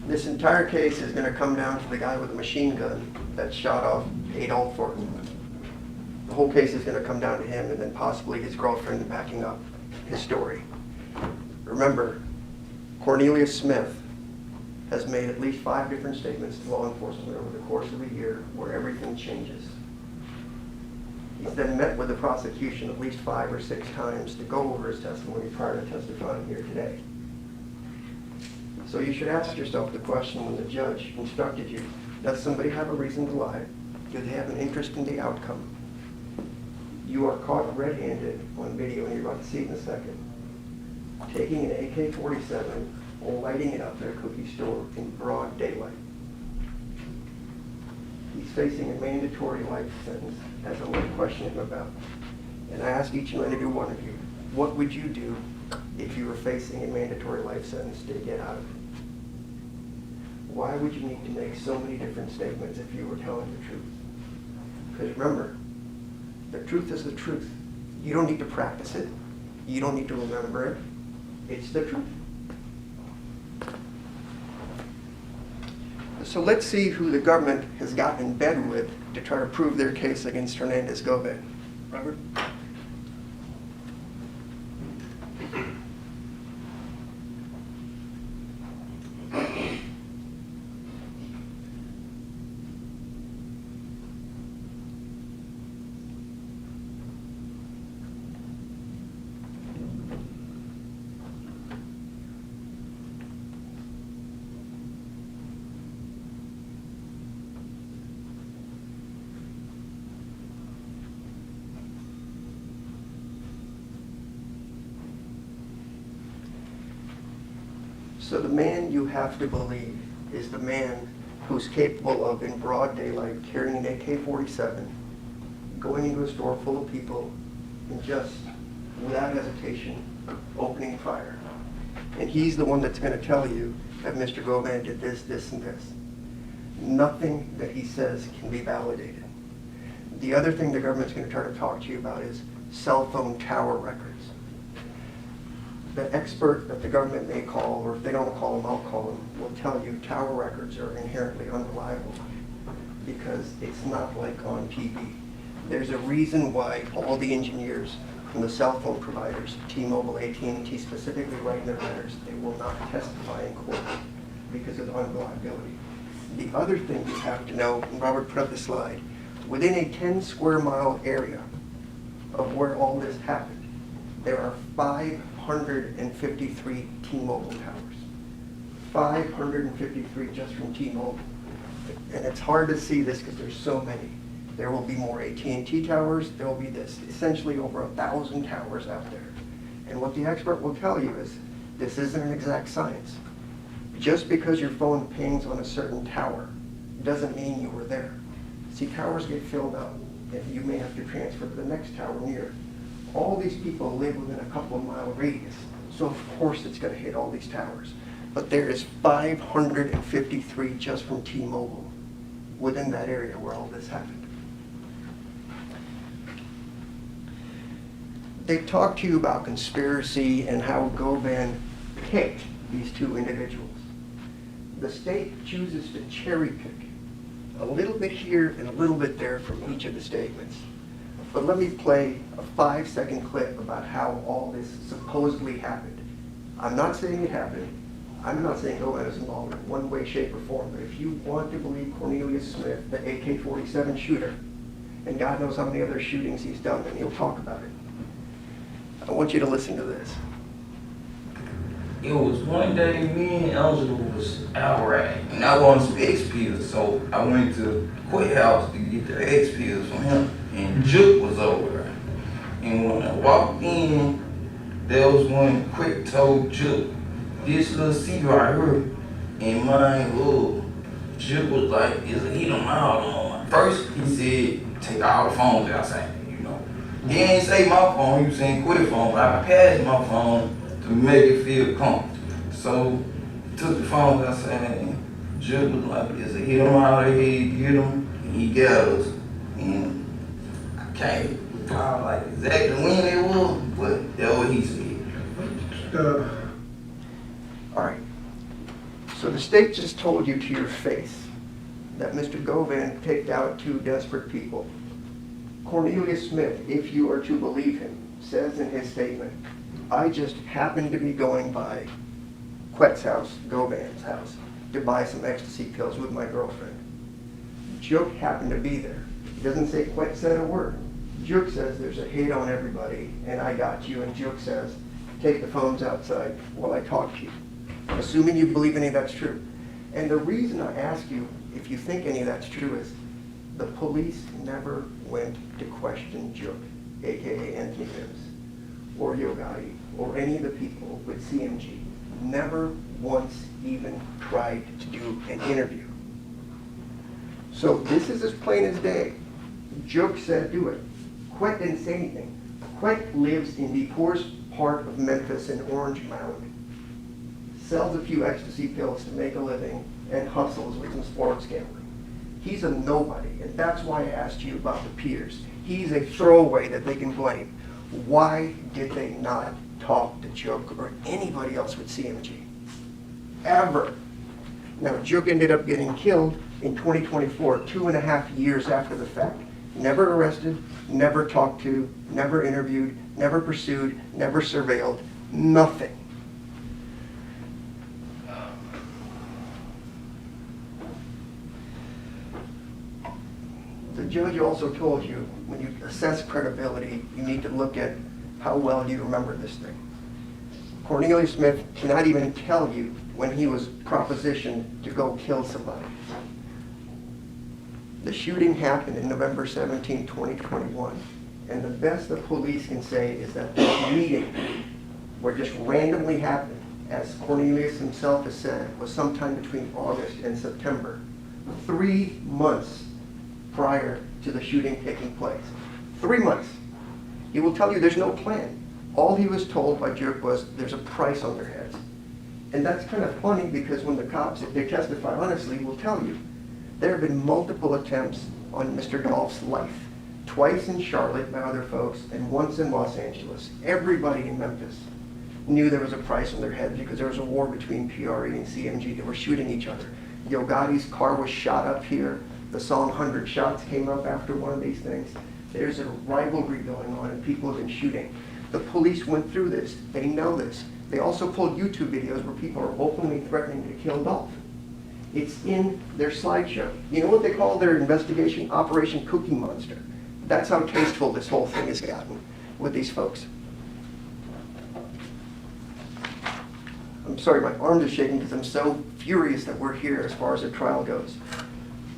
This entire case is going to come down to the guy with the machine gun that shot off Adolph Thornton. The whole case is going to come down to him and then possibly his girlfriend backing up his story. Remember, Cornelius Smith has made at least 5 different statements to law enforcement over the course of a year where everything changes. He's then met with the prosecution at least 5 or 6 times to go over his testimony prior to testifying here today. So you should ask yourself the question when the judge instructed you, does somebody have a reason to lie? Do they have an interest in the outcome? You are caught red-handed on video, and you're about to see it in a second, taking an AK-47 and lighting it up at a cookie store in broad daylight. He's facing a mandatory life sentence, as I'm going to question him about. And I ask each and every one of you, what would you do if you were facing a mandatory life sentence to get out of it? Why would you need to make so many different statements if you were telling the truth? Because remember, the truth is the truth. You don't need to practice it. You don't need to remember it. It's the truth. So let's see who the government has gotten in bed with to try to prove their case against Hernandez Govan. Robert? So the man you have to believe is the man who's capable of, in broad daylight, carrying an AK-47, going into a store full of people, and just, without hesitation, opening fire. he's the one that's gonna tell you that Mr. Govan did this, this, and this. Nothing that he says can be validated. The other thing the government's gonna try to talk to you about is cell phone tower records. The expert that the government may call, or if they don't call him, I'll call him, will tell you tower records are inherently unreliable because it's not like on TV. There's a reason why all the engineers from the cell phone providers, T-Mobile, AT&T specifically, write in their letters, they will not testify in court because of the unreliability. The other thing you have to know, and Robert put up the slide, within a 10 square mile area of where all this happened, there are 553 T-Mobile towers. 553 just from T-Mobile. And it's hard to see this because there's so many. There will be more AT&T towers, there will be this, essentially over 1,000 towers out there. And what the expert will tell you is, this isn't an exact science. Just because your phone pings on a certain tower doesn't mean you were there. See, towers get filled up, and you may have to transfer to the next tower near. All these people live within a couple of mile radius, so of course it's gonna hit all these towers. But there is 553 just from T-Mobile within that area where all this happened. They talked to you about conspiracy and how Govan picked these two individuals. The state chooses to cherry pick a little bit here and a little bit there from each of the statements. But let me play a 5-second clip about how all this supposedly happened. I'm not saying it happened. I'm not saying Govan is involved in one way, shape, or form. But if you want to believe Cornelius Smith, the AK-47 shooter, and God knows how many other shootings he's done, and he'll talk about it. I want you to listen to this. It was one day, me and Angela was out riding, and I wanted some X pills, so I went to Quay House to get the X pills from him, and Juke was over there. And when I walked in, there was one quick told Juke, this little seat right here, and mine, Juke was like, is he don't know. First, he said, take all the phones outside. He ain't say my phone, he was saying quit phone, but I passed my phone to make it feel comfortable. So, took the phone outside and Jude was like, is it hit him out of here, hit him, and he got us. And I can't recall like exactly when it was, but that's what he said. All right. So the state just told you to your face that Mr. Govan picked out two desperate people. Cornelius Smith, if you are to believe him, says in his statement, I just happened to be going by Quet's house, Govan's house, to buy some ecstasy pills with my girlfriend. Juke happened to be there. He doesn't say Quet said a word. Juke says there's a hit on everybody, and I got you, and Juke says, take the phones outside while I talk to you. Assuming you believe any of that's true. And the reason I ask you if you think any of that's true is, the police never went to question Juke, aka Anthony Mims, or Yogati, or any of the people with CMG. Never once even tried to do an interview. So this is as plain as day. Juke said do it. Quet didn't say anything. Quet lives in the poorest part of Memphis in Orange Mound, sells a few ecstasy pills to make a living, and hustles with some sports gambling. He's a nobody, and that's why I asked you about the peers. He's a throwaway that they can blame. Why did they not talk to Juke or anybody else with CMG? Ever. Now, Juke ended up getting killed in 2024, 2.5 years after the fact. Never arrested, never talked to, never interviewed, never pursued, never surveilled, nothing. The judge also told you, when you assess credibility, you need to look at how well you remember this thing. Cornelius Smith cannot even tell you when he was propositioned to go kill somebody. The shooting happened in November 17, 2021. And the best the police can say is that this meeting, where just randomly happened, as Cornelius himself has said, was sometime between August and September, 3 months prior to the shooting taking place. 3 months. He will tell you there's no plan. All he was told by Juke was there's a price on their heads. And that's kind of funny because when the cops, if they testify honestly, will tell you, there have been multiple attempts on Mr. Dolph's life. Twice in Charlotte by other folks, and once in Los Angeles. Everybody in Memphis knew there was a price on their head because there was a war between PRE and CMG. They were shooting each other. Yo Gotti's car was shot up here. The song 100 Shots came up after one of these things. There's a rivalry going on and people have been shooting. The police went through this. They know this. They also pulled YouTube videos where people are openly threatening to kill Dolph. It's in their slideshow. You know what they call their investigation? Operation Cookie Monster. That's how tasteful this whole thing has gotten with these folks. I'm sorry, my arms are shaking because I'm so furious that we're here as far as the trial goes.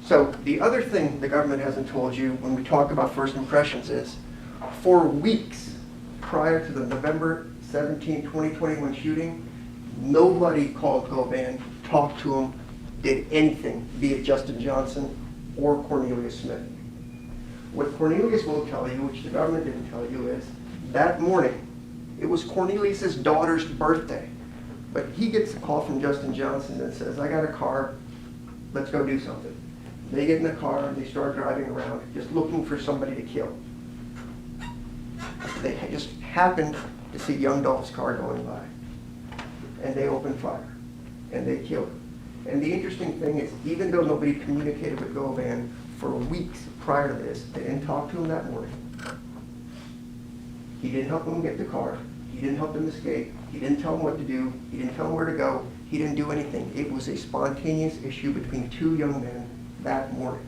So the other thing the government hasn't told you when we talk about first impressions is, for weeks prior to the November 17, 2021 shooting, nobody called Govan, talked to him, did anything, be it Justin Johnson or Cornelius Smith. What Cornelius will tell you, which the government didn't tell you, is that morning, it was Cornelius's daughter's birthday. But he gets a call from Justin Johnson that says, I got a car, let's go do something. They get in the car and they start driving around, just looking for somebody to kill. They just happened to see Young Dolph's car going by. And they open fire. And they kill him. And the interesting thing is, even though nobody communicated with Govan for weeks prior to this, they didn't talk to him that morning. He didn't help him get the car. He didn't help him escape. He didn't tell him what to do. He didn't tell him where to go. He didn't do anything. It was a spontaneous issue between two young men that morning.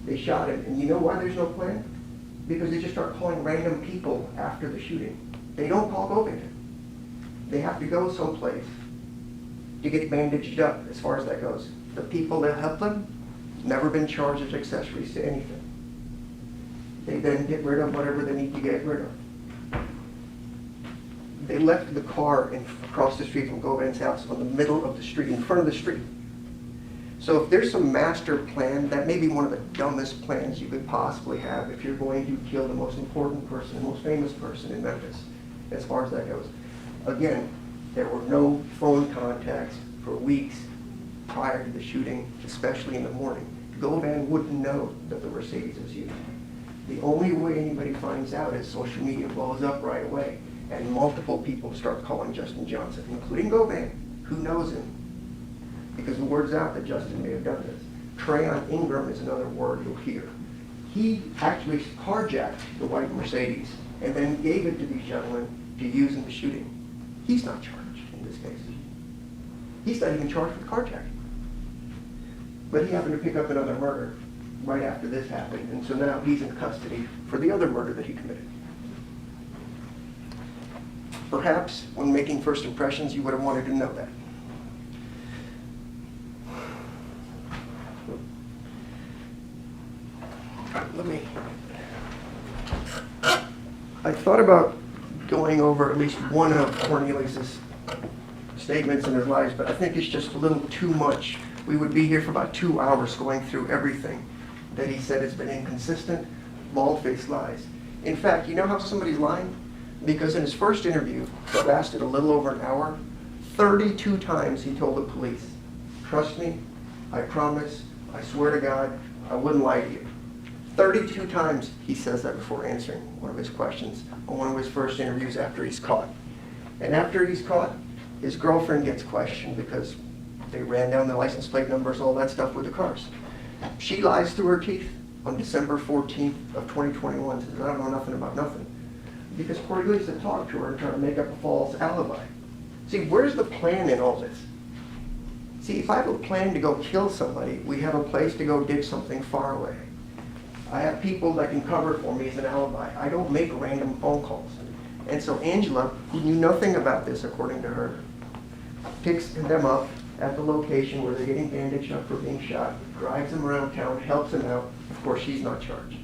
They shot him. And you know why there's no plan? Because they just start calling random people after the shooting. They don't call Govan. They have to go someplace to get bandaged up as far as that goes. The people that help them, never been charged as accessories to anything. They then get rid of whatever they need to get rid of. They left the car across the street from Govan's house on the middle of the street, in front of the street. So if there's some master plan, that may be one of the dumbest plans you could possibly have if you're going to kill the most important person, the most famous person in Memphis, as far as that goes. Again, there were no phone contacts for weeks prior to the shooting, especially in the morning. Govan wouldn't know that the Mercedes was used. The only way anybody finds out is social media blows up right away, and multiple people start calling Justin Johnson, including Govan, who knows him, because the word's out that Justin may have done this. Trayon Ingram is another word you'll hear. He actually carjacked the white Mercedes and then gave it to these gentlemen to use in the shooting. He's not charged in this case. He's not even charged with carjacking. But he happened to pick up another murder right after this happened, and so now he's in custody for the other murder that he committed. Perhaps when making first impressions, you would have wanted to know that. I thought about going over at least one of Cornelius's statements in his lives, but I think it's just a little too much. We would be here for about 2 hours going through everything that he said has been inconsistent, bald-faced lies. In fact, you know how somebody's lying? Because in his first interview, that lasted a little over an hour, 32 times he told the police, trust me, I promise, I swear to God, I wouldn't lie to you. 32 times he says that before answering one of his questions on one of his first interviews after he's caught. And after he's caught, his girlfriend gets questioned because they ran down the license plate numbers, all that stuff with the cars. She lies through her teeth on December 14th of 2021, says, I don't know nothing about nothing. Because Cornelius had talked to her and tried to make up a false alibi. See, where's the plan in all this? See, if I have a plan to go kill somebody, we have a place to go dig something far away. I have people that can cover for me as an alibi. I don't make random phone calls. And so Angela, who knew nothing about this, according to her, picks them up at the location where they're getting bandaged up for being shot, drives them around town, helps them out. Of course, she's not charged.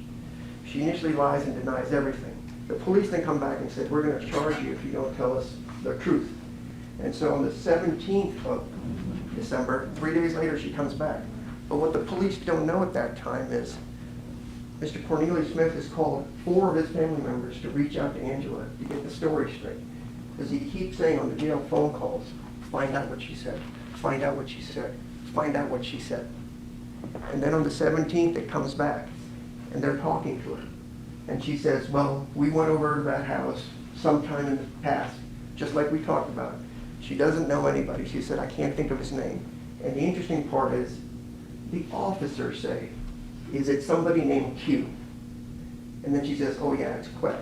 She initially lies and denies everything. The police then come back and said, we're going to charge you if you don't tell us the truth. And so on the 17th of December, 3 days later, she comes back. But what the police don't know at that time is Mr. Cornelius Smith has called 4 of his family members to reach out to Angela to get the story straight. Because he keeps saying on the jail phone calls, find out what she said, find out what she said, find out what she said. And then on the 17th, it comes back, and they're talking to her. And she says, well, we went over to that house sometime in the past, just like we talked about. She doesn't know anybody. She said, I can't think of his name. And the interesting part is, the officers say, is it somebody named Q? And then she says, oh yeah, it's Quet.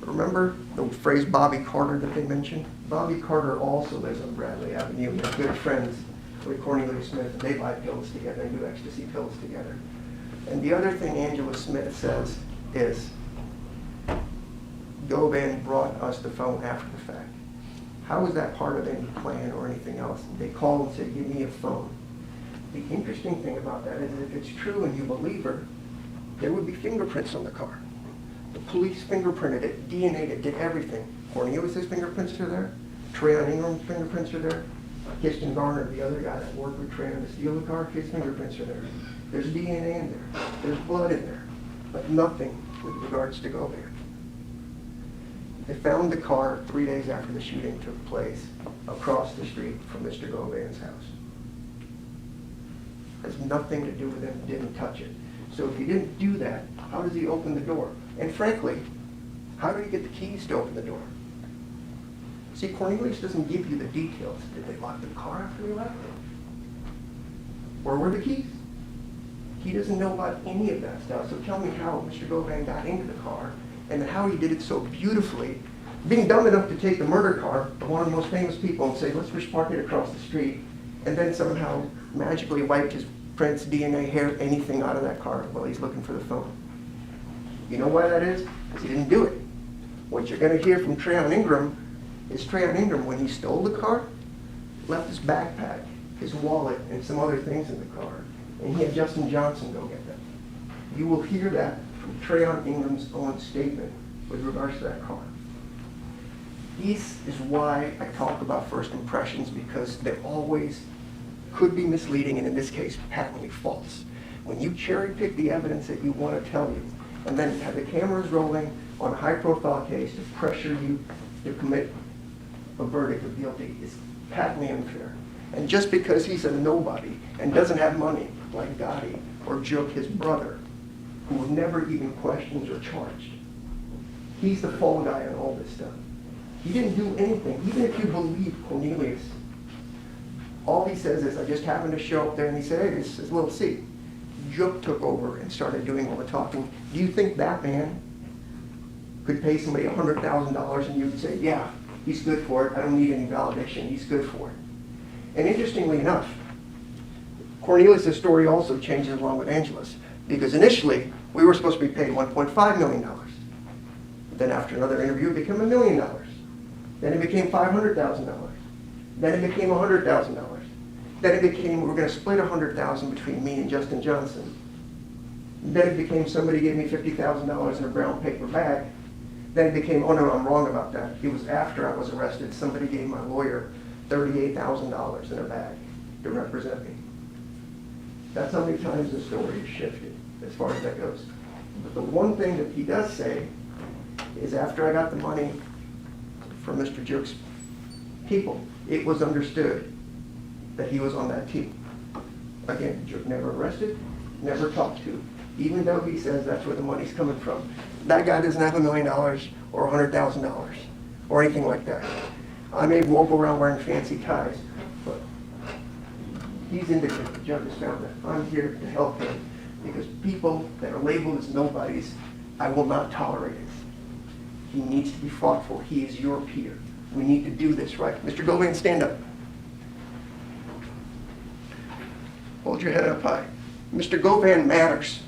Remember the phrase Bobby Carter that they mentioned? Bobby Carter also lives on Bradley Avenue. They're good friends with Cornelius Smith. They buy pills together and do ecstasy pills together. And the other thing Angela Smith says is, Govan brought us the phone after the fact. How was that part of any plan or anything else? They called and said, give me a phone. The interesting thing about that is if it's true and you believe her, there would be fingerprints on the car. The police fingerprinted it, DNA'd it, did everything. Cornelius' fingerprints are there. Treon Ingram's fingerprints are there. Kirsten Garner, the other guy that worked with Treon to steal the car, his fingerprints are there. There's DNA in there. There's blood in there. But nothing with regards to Govan. They found the car 3 days after the shooting took place across the street from Mr. Govan's house. Has nothing to do with him, didn't touch it. So if he didn't do that, how does he open the door? And frankly, how did he get the keys to open the door? See, Cornelius doesn't give you the details. Did they lock the car after they left? Where were the keys? He doesn't know about any of that stuff. So tell me how Mr. Govan got into the car and how he did it so beautifully, being dumb enough to take the murder car of one of the most famous people and say, let's just park it across the street, and then somehow magically wiped his prints, DNA, hair, anything out of that car while he's looking for the phone. You know why that is? Because he didn't do it. What you're going to hear from Treon Ingram is Treon Ingram, when he stole the car, left his backpack, his wallet, and some other things in the car, and he had Justin Johnson go get them. You will hear that from Treon Ingram's own statement with regards to that car. This is why I talk about first impressions, because they always could be misleading, and in this case, patently false. When you cherry pick the evidence that you want to tell you, and then have the cameras rolling on a high-profile case to pressure you to commit a verdict of guilty, is patently unfair. And just because he's a nobody and doesn't have money, like Gotti or Jook, his brother, who was never even questioned or charged, he's the fall guy on all this stuff. He didn't do anything. Even if you believe Cornelius, all he says is, I just happened to show up there, and he said, hey, this is a little seat. Jook took over and started doing all the talking. Do you think that man could pay somebody $100,000 and you would say, yeah, he's good for it, I don't need any validation, he's good for it? And interestingly enough, Cornelius' story also changes along with Angela's, because initially we were supposed to be paid $1.5 million. Then after another interview, it became $1 million. Then it became $500,000. Then it became $100,000. Then it became, we're going to split $100,000 between me and Justin Johnson. Then it became, somebody gave me $50,000 in a brown paper bag. Then it became, oh no, I'm wrong about that. It was after I was arrested, somebody gave my lawyer $38,000 in a bag to represent me. That's how many times the story has shifted as far as that goes. But the one thing that he does say is, after I got the money from Mr. Jook's people, it was understood that he was on that team. Again, Jook never arrested, never talked to, even though he says that's where the money's coming from. That guy doesn't have $1 million or $100,000 or anything like that. I may walk around wearing fancy ties, but he's indictment. The judge has found that. I'm here to help him, because people that are labeled as nobodies, I will not tolerate it. He needs to be fought for. He is your peer. We need to do this right. Mr. Govan, stand up. Hold your head up high. Mr. Govan matters.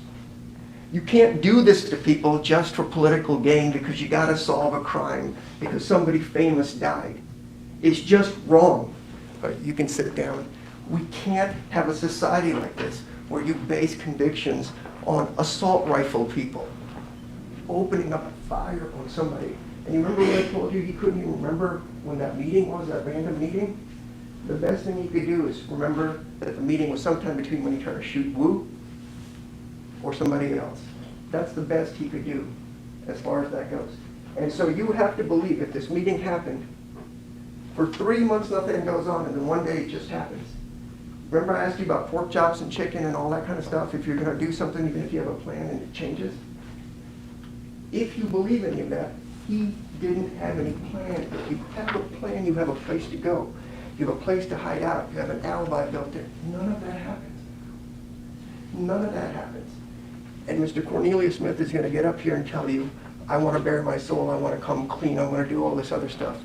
You can't do this to people just for political gain, because you got to solve a crime because somebody famous died. It's just wrong. But you can sit down. We can't have a society like this where you base convictions on assault rifle people opening up a fire on somebody. And you remember when I told you he couldn't even remember when that meeting was, that random meeting? The best thing he could do is remember that the meeting was sometime between when he tried to shoot Wu or somebody else. That's the best he could do as far as that goes. And so you have to believe if this meeting happened For 3 months, nothing goes on, and then one day it just happens. Remember I asked you about pork chops and chicken and all that kind of stuff? If you're gonna do something, even if you have a plan and it changes? If you believe any of that, he didn't have any plan. If you have a plan, you have a place to go. You have a place to hide out. You have an alibi built in. None of that happens. None of that happens. And Mr. Cornelius Smith is gonna get up here and tell you, I wanna bare my soul, I wanna come clean, I wanna do all this other stuff.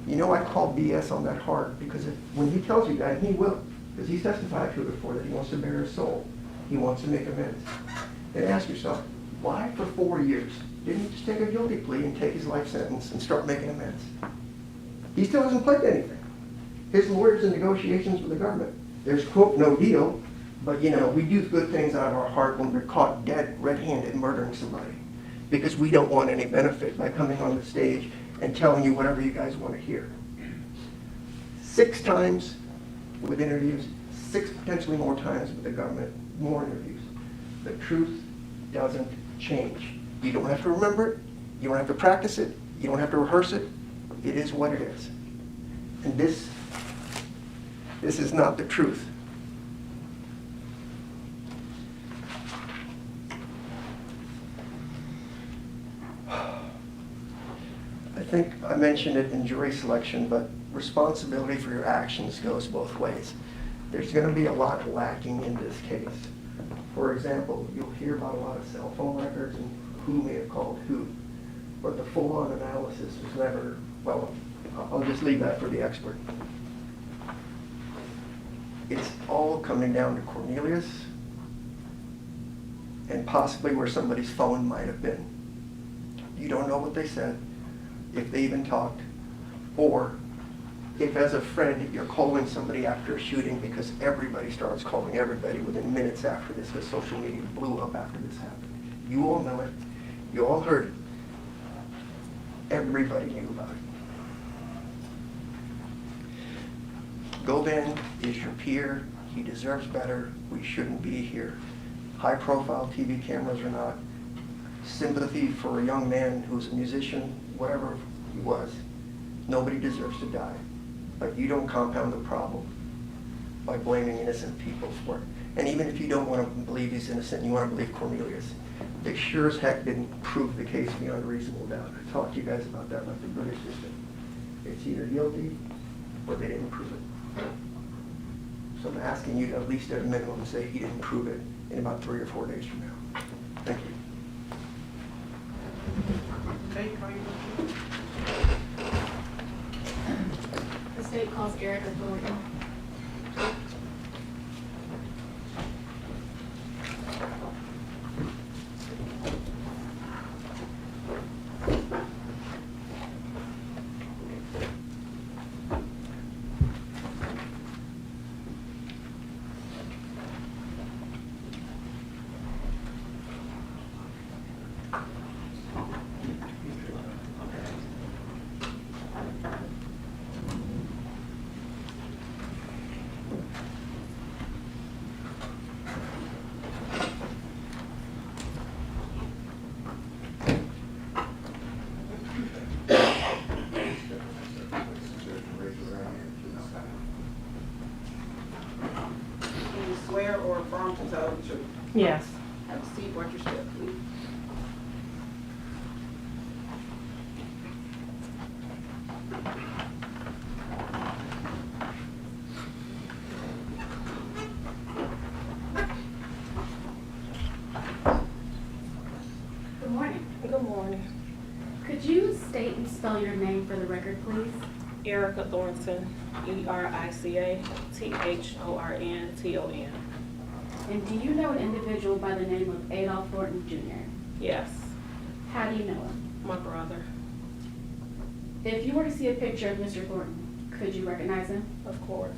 You know, I call BS on that hard, because when he tells you that, and he will, because he's testified to it before, that he wants to bare his soul, he wants to make amends. Then ask yourself, why for 4 years didn't he just take a guilty plea and take his life sentence and start making amends? He still hasn't pledged anything. His lawyers in negotiations with the government, there's quote, no deal, but you know, we do good things out of our heart when we're caught dead, red-handed murdering somebody, because we don't want any benefit by coming on the stage and telling you whatever you guys want to hear. 6 times with interviews, 6 potentially more times with the government, more interviews. The truth doesn't change. You don't have to remember it, you don't have to practice it, you don't have to rehearse it. It is what it is. And this is not the truth. I think I mentioned it in jury selection, but responsibility for your actions goes both ways. There's going to be a lot lacking in this case. For example, you'll hear about a lot of cell phone records and who may have called who, but the full-on analysis was never, well, I'll just leave that for the expert. It's all coming down to Cornelius and possibly where somebody's phone might have been. You don't know what they said, if they even talked, or if as a friend you're calling somebody after a shooting, because everybody starts calling everybody within minutes after this, because social media blew up after this happened. You all know it. You all heard it. Everybody knew about it. Govan is your peer. He deserves better. We shouldn't be here. High-profile TV cameras or not, sympathy for a young man who's a musician, whatever he was. Nobody deserves to die. But you don't compound the problem by blaming innocent people for it. And even if you don't want to believe he's innocent, you want to believe Cornelius, they sure as heck didn't prove the case beyond reasonable doubt. I talked to you guys about that, like the British system. It's either guilty or they didn't prove it. So I'm asking you to at least at a minimum say he didn't prove it in about 3 or 4 days from now. Thank you. Okay, call your vote. The state calls Erica Thornton. Can you swear or affirm to tell the truth? Yes. Have a seat, watch your step, please. Good morning. Good morning. Could you state and spell your name for the record, please? Erica Thornton, ERICATHORNTON. And do you know an individual by the name of Adolph Thornton Jr.? Yes, How do you know him? my brother, If you were to see a picture of Mr. Thornton, could you recognize him? of course.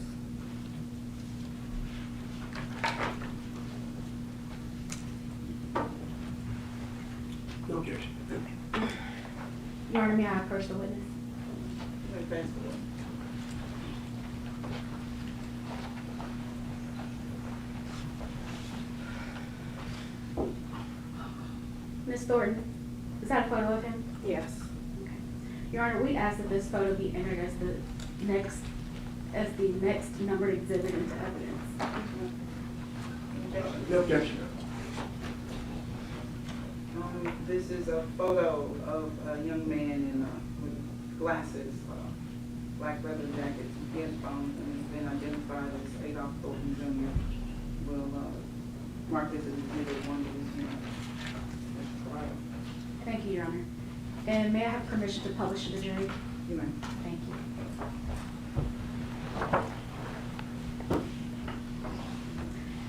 No objection. Your Honor, may I approach the witness? Advance the vote. Ms. Thornton, is that a photo of him? Yes, Okay. Your Honor, we ask that this photo be entered as the next, as the next numbered exhibit into evidence. No objection. This is a photo of a young man in, with glasses, black leather jacket, headphones, and has been identified as Adolph Thornton Jr. Will mark this as exhibit 1 of this trial. Thank you, Your Honor. And may I have permission to publish to the jury? You may. Thank you.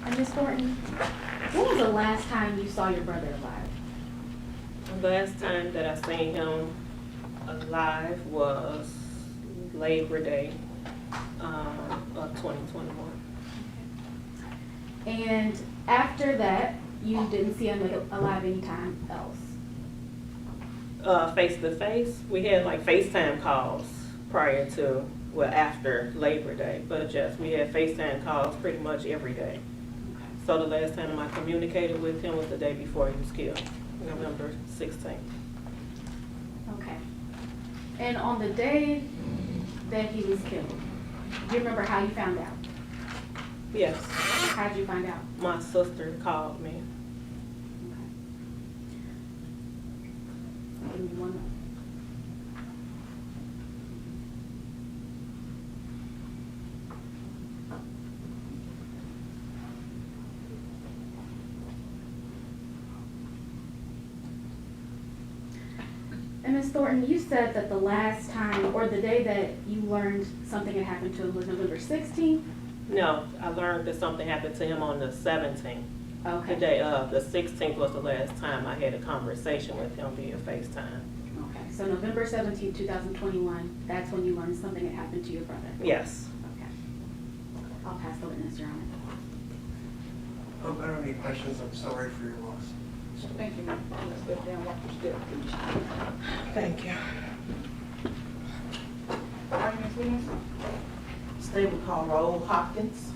And Ms. Thornton, when was the last time you saw your brother alive? The last time that I seen him alive was Labor Day of 2021. And after that, you didn't see him alive anytime else? Face to face, we had like FaceTime calls prior to, well, after Labor Day, but just, we had FaceTime calls pretty much every day. So the last time I communicated with him was the day before he was killed, November 16th. Okay. And on the day that he was killed, do you remember how you found out? Yes, How did you find out? my sister called me. Give me 1 moment. And Ms. Thornton, you said that the last time, or the day that you learned something had happened to him was November 16th? No, I learned that something happened to him on the 17th. Okay. The day of, the 16th was the last time I had a conversation with him via FaceTime. Okay, so November 17th, 2021, that's when you learned something had happened to your brother? Yes. Okay. I'll pass the witness, Your Honor. I don't have any questions. I'm sorry for your loss. Thank you, ma'am. Let's step down, walk your step, please. Thank you. All right, Ms. Williams? State will call roll. Hopkins.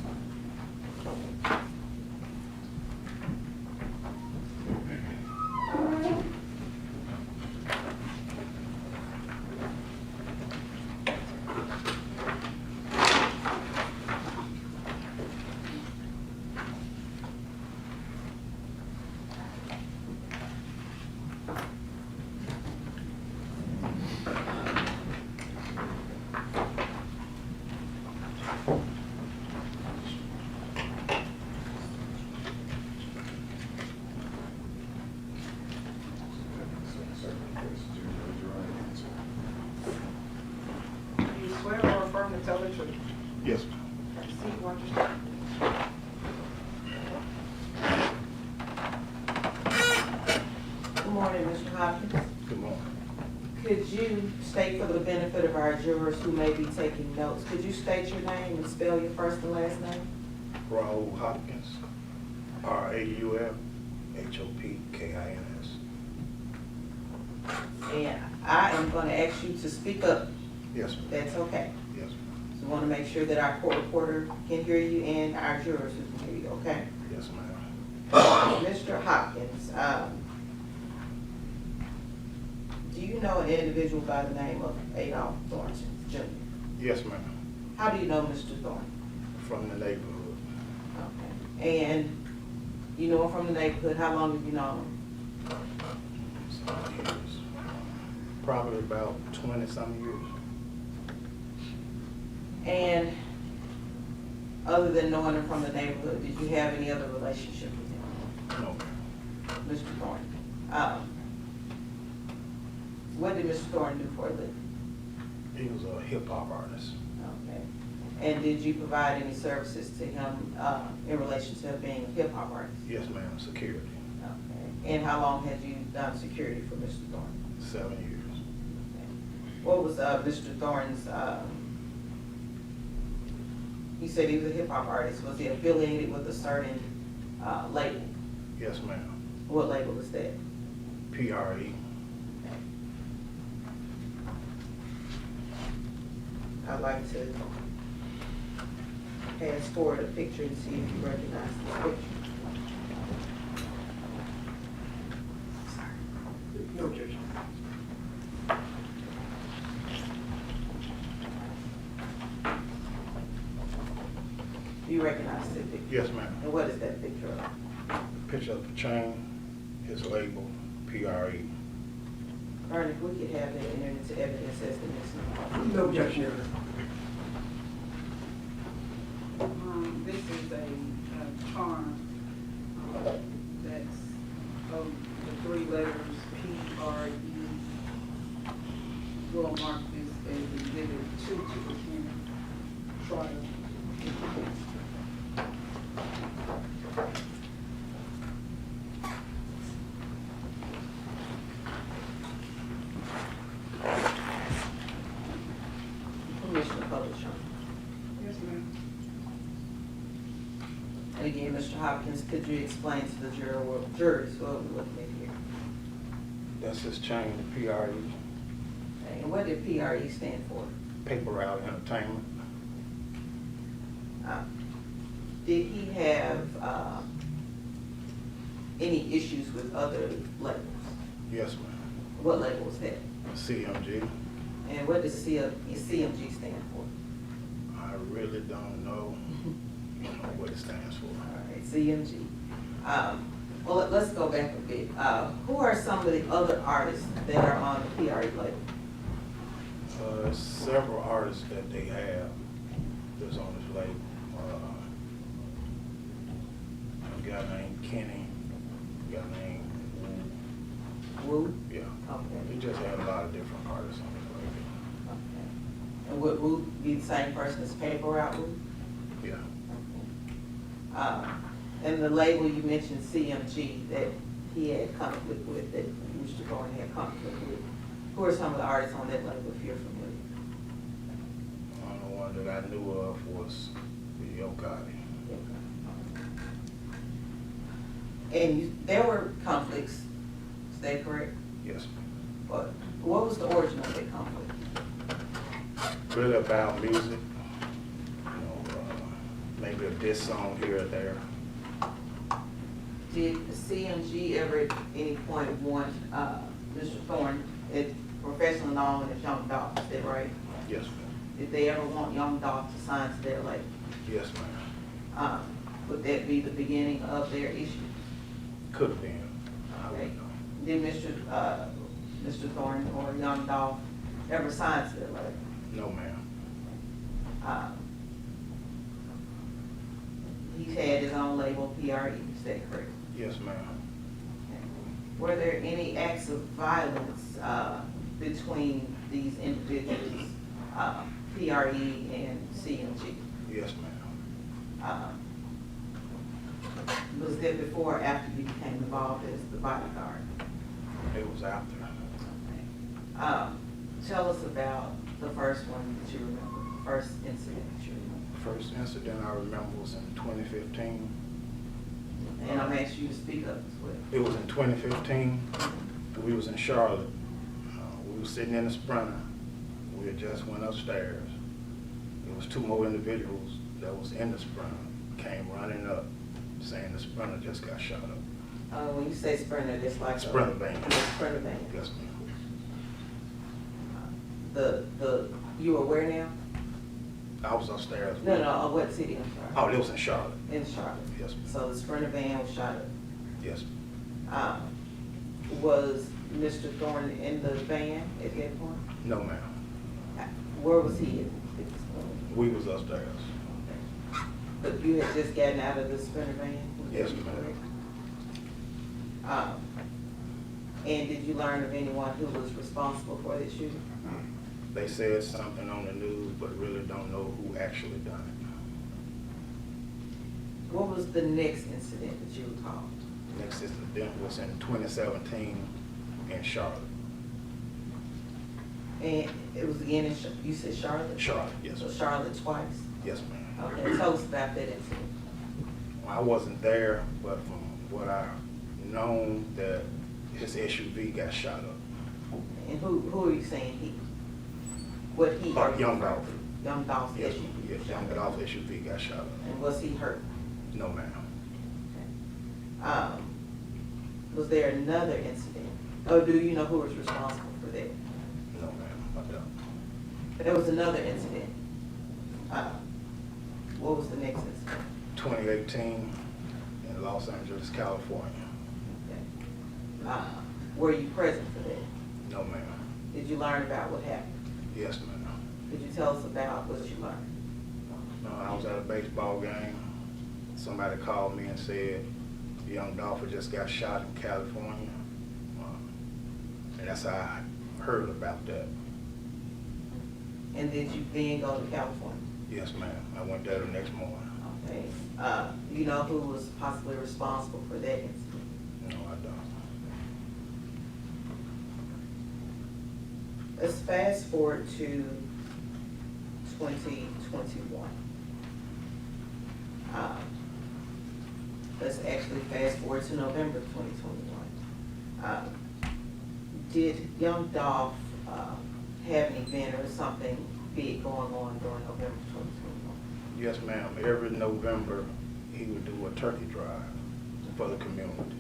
Do you swear or affirm to tell the truth? Yes. Proceed, watch your step. Good morning, Mr. Hopkins. Good morning. Could you state for the benefit of our jurors who may be taking notes, could you state your name and spell your first and last name? Raul Hopkins, RAUF HOPKINS. And I am going to ask you to speak up. Yes, ma'am. That's okay. Yes, ma'am. So we want to make sure that our court reporter can hear you and our jurors who can hear you, okay? Yes, ma'am. Mr. Hopkins, do you know an individual by the name of Adolph Thornton Jr.? Yes, ma'am. How do you know Mr. Thornton? From the neighborhood. Okay. And you know him from the neighborhood, how long have you known him? Some years. Probably about 20-some years. And other than knowing him from the neighborhood, did you have any other relationship with him? No, ma'am. Mr. Thornton? What did Mr. Thornton do for a living? He was a hip-hop artist. Okay. And did you provide any services to him in relation to being a hip-hop artist? Yes, ma'am. Security. Okay. And how long had you done security for Mr. Thornton? 7 years. Okay. What was Mr. Thornton's, you said he was a hip-hop artist. Was he affiliated with a certain label? Yes, ma'am. What label is that? PRE. I'd like to pass forward a picture and see if you recognize this picture. No objection. You recognize the picture? Yes, ma'am. And what is that picture of? Picture of the chain, his label, PRE. Ernie, if we could have that entered into evidence as the next. No objection, Your Honor. This is a charm, that's, the three letters PRE. We'll mark this as exhibit 2 to the trial. Permission to publish, Ernie. Yes, ma'am. And again, Mr. Hopkins, could you explain to the juries what we're looking at here? That's his chain, the PRE, And what did PRE stand for? Paper Route Entertainment. Did he have any issues with other labels? Yes, ma'am. What label was that? CMG. And what does CMG stand for? I really don't know what it stands for. All right, CMG. Well, let's go back a bit. Who are some of the other artists that are on the PRE label? Several artists that they have that's on this label. A guy named Kenny, a guy named Wu? Yeah. Okay. They just had a lot of different artists on this label. Okay. And would Wu be the same person as Paper Route Wu? Yeah. And the label you mentioned, CMG, that he had conflict with, that Mr. Govan had conflict with. Who are some of the artists on that label, if you're familiar? The only one that I knew of was the Gotti. And there were conflicts, is that correct? Yes. But what was the origin of that conflict? Really about music, maybe a diss song here or there. Did CMG ever at any point want Mr. Thorne, professionally known as Young Dolph, is that right? Yes, ma'am. Did they ever want Young Dolph to sign to their label? Yes, ma'am. Would that be the beginning of their issue? Could have been. I Okay. don't know. Did Mr. Thorne or Young Dolph ever sign to their label? No, ma'am. He's had his own label, PRE, is that correct? Yes, ma'am. Were there any acts of violence between these individuals, PRE and CMG? Yes, ma'am. Was that before or after you became involved as the bodyguard? It was after. Tell us about the first one that you remember, first incident that you remember. First incident I remember was in 2015. And I'm asking you to speak up as well. It was in 2015. We was in Charlotte. We were sitting in the Sprinter. We had just went upstairs. There was two more individuals that was in the Sprinter, came running up saying the Sprinter just got shot up. When you say Sprinter, it's like Sprinter van. Sprinter van. Yes, ma'am. You were where now? I was upstairs. No, what city, I'm sorry? Oh, it was in Charlotte. In Charlotte. Yes, ma'am. So the Sprinter van was shot up. Yes. Was Mr. Thorne in the van at that point? No, ma'am. Where was he at? We was upstairs. But you had just gotten out of the Sprinter van? Yes, ma'am. And did you learn of anyone who was responsible for this shooting? They said something on the news, but really don't know who actually done it. What was the next incident that you recall? Next incident was in 2017 in Charlotte. And it was again in, you said Charlotte? Charlotte, yes. So Charlotte twice? Yes, ma'am. Okay, tell us about that incident. I wasn't there, but from what I known, that his SUV got shot up. And who are you saying he? What he? Young Dolph. Young Dolph's Yes, SUV? yes, Young Dolph SUV got shot up. And was he hurt? No, ma'am. Was there another incident? Oh, do you know who was responsible for that? No, ma'am, I don't. There was another incident. What was the next incident? 2018 in Los Angeles, California. Were you present for that? No, ma'am. Did you learn about what happened? Yes, ma'am. Could you tell us about what you learned? I was at a baseball game. Somebody called me and said, Young Dolph just got shot in California. And that's how I heard about that. And did you then go to California? Yes, ma'am. I went there the next morning. Okay. You know who was possibly responsible for that incident? No, I don't. Let's fast forward to 2021. Let's actually fast forward to November 2021. Did Young Dolph have an event or something big going on during November 2021? Yes, ma'am. Every November, he would do a turkey drive for the community.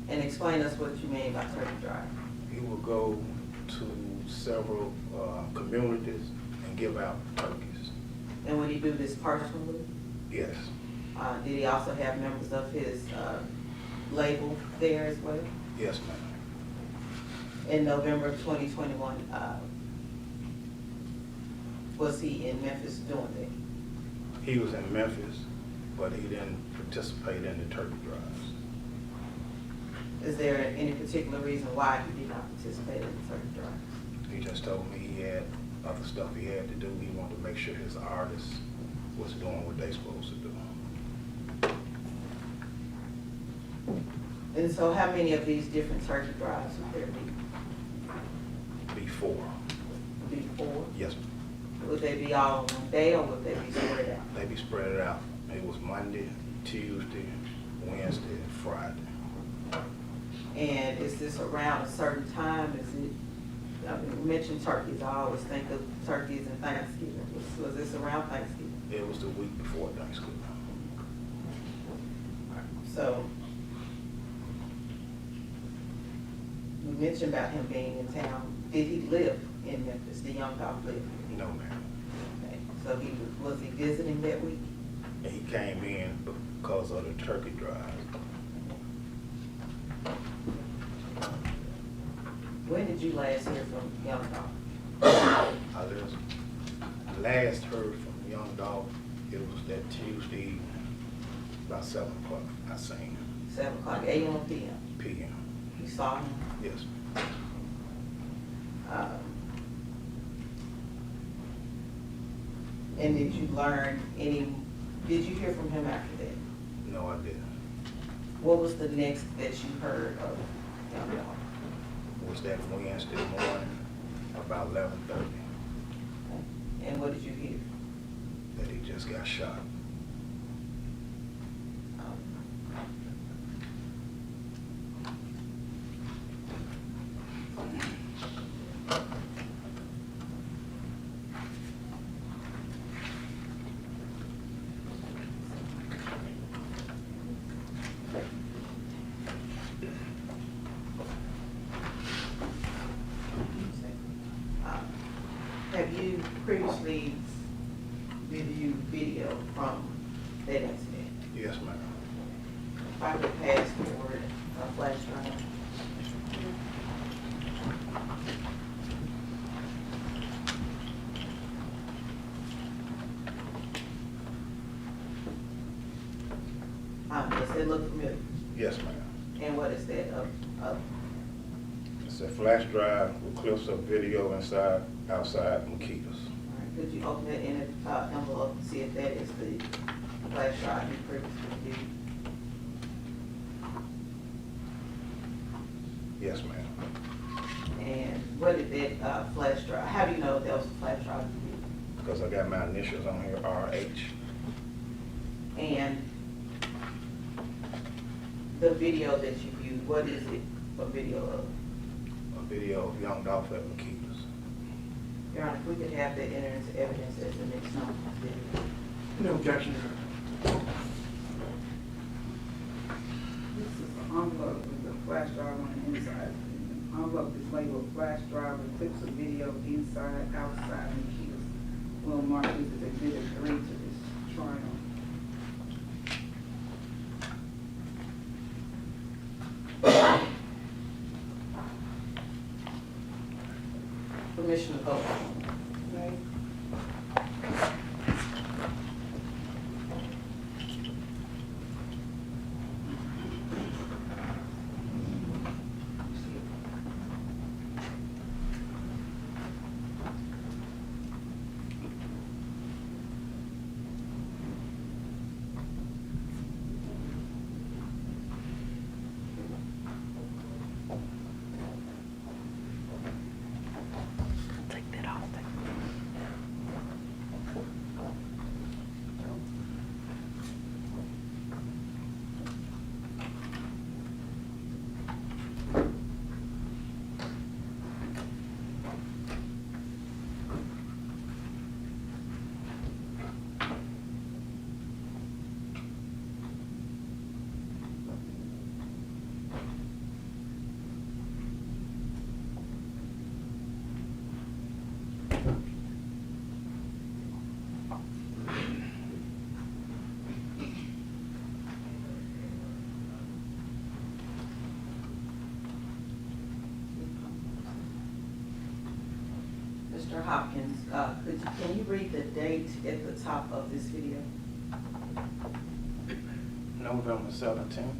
And explain us what you mean by turkey drive. He would go to several communities and give out turkeys. And would he do this personally? Yes. Did he also have members of his label there as well? Yes, ma'am. In November of 2021, was he in Memphis doing that? He was in Memphis, but he didn't participate in the turkey drives. Is there any particular reason why he did not participate in the turkey drives? He just told me he had other stuff he had to do. He wanted to make sure his artists was doing what they supposed to do. And so how many of these different turkey drives would there be? Before. Before? Yes, ma'am. Would they be all on one day or would they be spread out? They be spread out. It was Monday, Tuesday, Wednesday, and Friday. And is this around a certain time? Is it, I mean, we mentioned turkeys. I always think of turkeys and Thanksgiving. Was this around Thanksgiving? It was the week before Thanksgiving. So, we mentioned about him being in town. Did he live in Memphis? Did Young Dolph live here? No, ma'am. Okay. So was he visiting that week? And he came in because of the turkey drive. When did you last hear from Young Dolph? I last heard from Young Dolph, it was that Tuesday evening, about 7 o'clock, I seen him. 7 o'clock, a.m. or p.m.? PM. You saw him? Yes. And did you learn did you hear from him after that? No, I didn't. What was the next that you heard of Young Dolph? Was that Wednesday morning, about 11:30, And what did you hear? that he just got shot. Have you previously reviewed video from that incident? Yes, ma'am. If I could pass forward a flash drive. Does it look familiar? Yes, ma'am. And what is that of? It's a flash drive with clips of video outside Makeda's. All right, could you open it in an envelope and see if that is the flash drive you previously reviewed? Yes, ma'am. And what did that flash drive, how do you know that was a flash drive? Because I got my initials on here, RH. And the video that you viewed, what is it a video of? A video of Young Dolph at Makeda's. Your Honor, if we could have that enter into evidence as the next time. No objection. This is an envelope with a flash drive on the inside. The envelope is labeled flash drive with clips of video inside, outside, and keys. We'll mark this as exhibit 3 to this trial. Commissioner Govan. Mr. Hopkins, can you read the date at the top of this video? November 17th.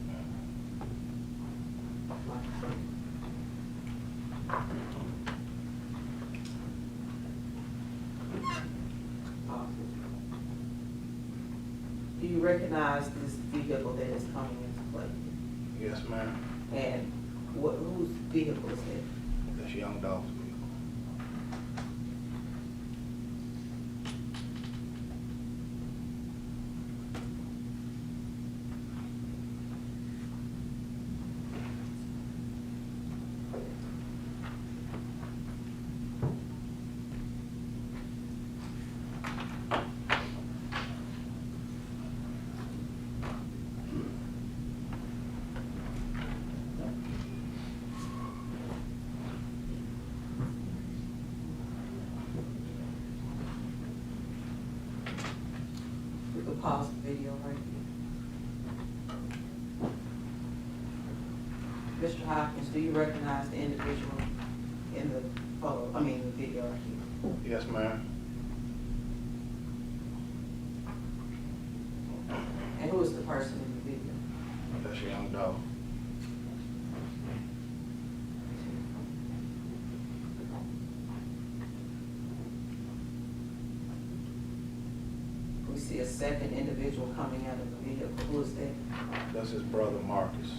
Do you recognize this vehicle that is coming into play? Yes, ma'am. And whose vehicle is it? That's Young Dolph. We could pause the video right here. Mr. Hopkins, do you recognize the individual in the photo, the video right here? Yes, ma'am. And who is the person in the video? That's Young Dolph. We see a second individual coming out of the vehicle. Who is that? That's his brother Marcus.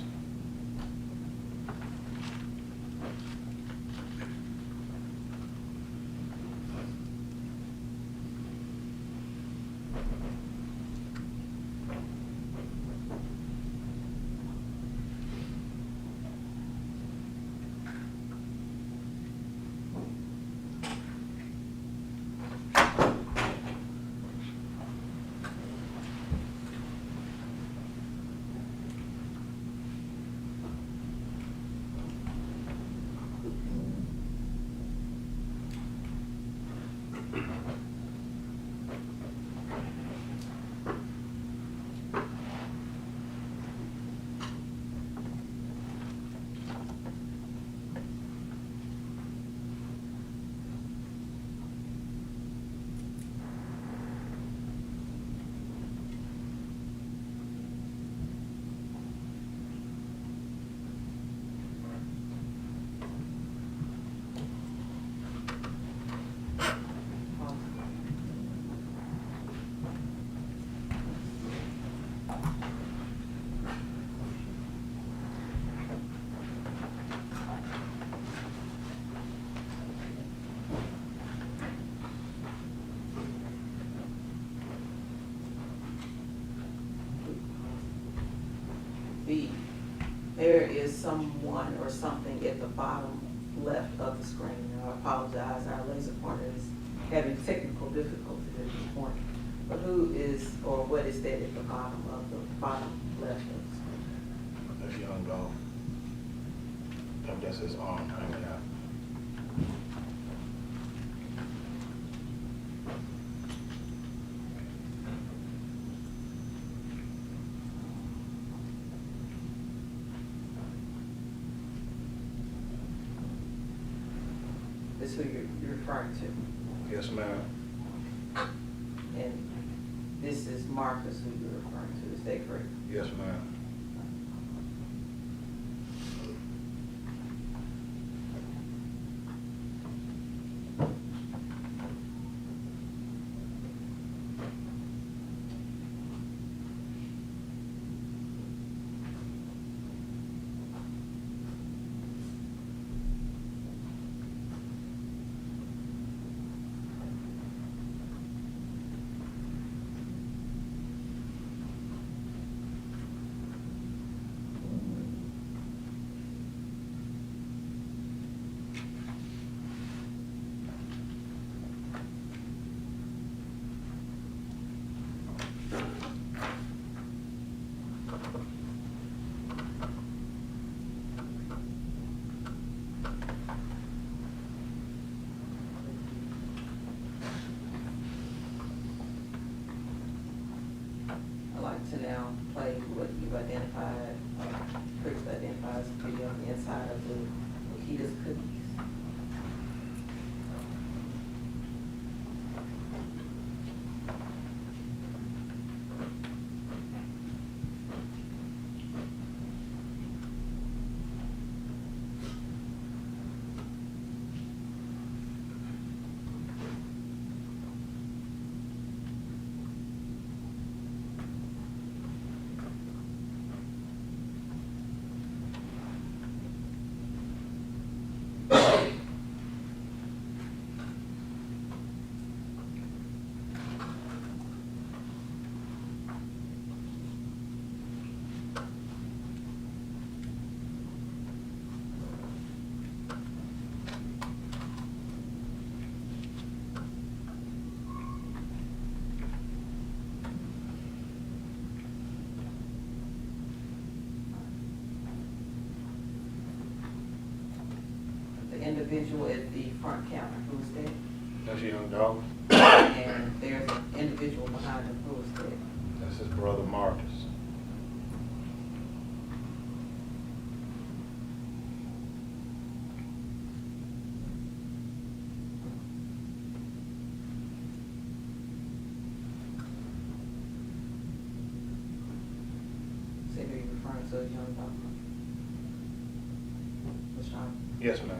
There is someone or something at the bottom left of the screen. Now, I apologize, our laser pointer is having technical difficulties at this point. But who is, or what is that at the bottom left of the screen? That's Young Dolph. I think that's his arm hanging out. This who you're referring to? Yes, ma'am. And this is Marcus who you're referring to, is that correct? Yes, ma'am. I'd like to now play what you've identified, previously identified as a video on the inside of the Makeda's cookies. The individual at the front counter, who's that? That's Young Dolph. And there's an individual behind him, who is that? That's his brother Marcus. Say who you're referring to as Young Dolph? Mr. Sean? Yes, ma'am.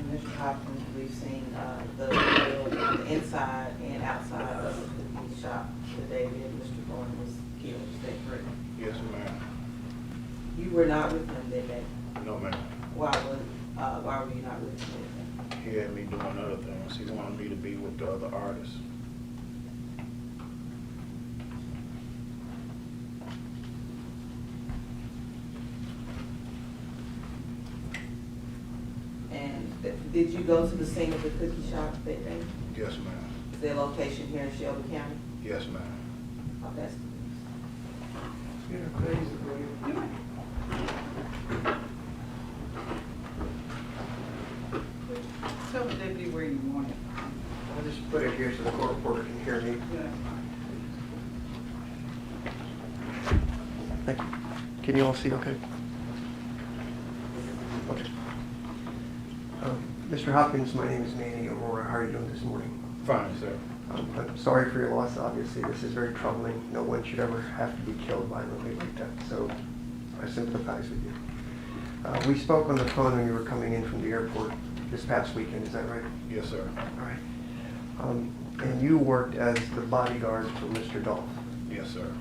And Mr. Hopkins, we've seen the video on the inside and outside of the cookie shop the day that Mr. Govan was killed, is that correct? Yes, ma'am. You were not with him that day. No, ma'am. Why were you not with him that day? He had me doing other things. He wanted me to be with the other artists. And did you go to the scene of the cookie shop that day? Yes, ma'am. Is there a location here in Shelby County? Yes, ma'am. Oh, that's You're crazy, boy. Tell the deputy where you want it. I'll just put it here so the court reporter can hear me. Yeah. Thank you. Can you all see okay? Okay. Mr. Hopkins, my name is Manny Aurora. How are you doing this morning? Fine, sir. I'm sorry for your loss, obviously. This is very troubling. No one should ever have to be killed violently like that, so I sympathize with you. We spoke on the phone when you were coming in from the airport this past weekend, is that right? Yes, sir. All right. And you worked as the bodyguard for Mr. Dolph. Yes, sir.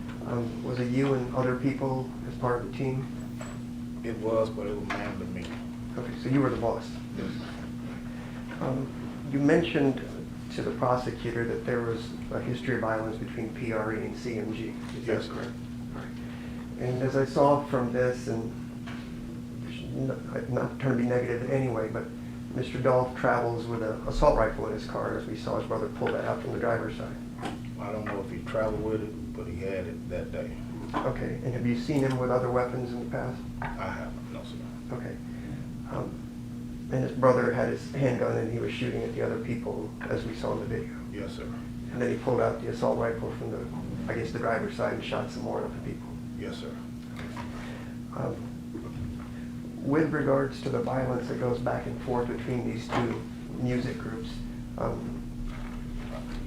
Was it you and other people as part of the team? It was, but it was mainly me. Okay, so you were the boss. Yes. You mentioned to the prosecutor that there was a history of violence between PRE and CMG. Is that Yes, sir. correct? All right. And as I saw from this, and not trying to be negative anyway, but Mr. Dolph travels with an assault rifle in his car, as we saw his brother pull that out from the driver's side. I don't know if he traveled with it, but he had it that day. Okay, and have you seen him with other weapons in the past? I haven't, no, sir. Okay. And his brother had his handgun and he was shooting at the other people, as we saw in the video. Yes, sir. And then he pulled out the assault rifle from the, I guess, the driver's side and shot some more of the people. Yes, sir. With regards to the violence that goes back and forth between these two music groups,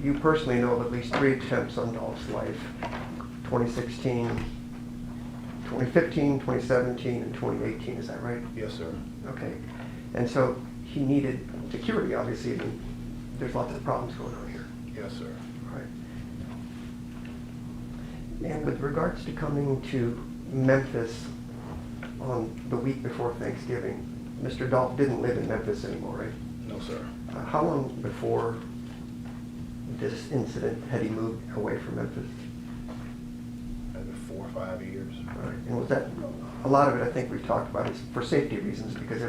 you personally know of at least 3 attempts on Dolph's life: 2016, 2015, 2017, and 2018. Is that right? Yes, sir. Okay. And so he needed security, obviously. I mean, there's lots of problems going on here. Yes, sir. All right. And with regards to coming to Memphis on the week before Thanksgiving, Mr. Dolph didn't live in Memphis anymore, right? No, sir. How long before this incident had he moved away from Memphis? Maybe 4 or 5 years. All right. And was that, a lot of it I think we've talked about is for safety reasons, because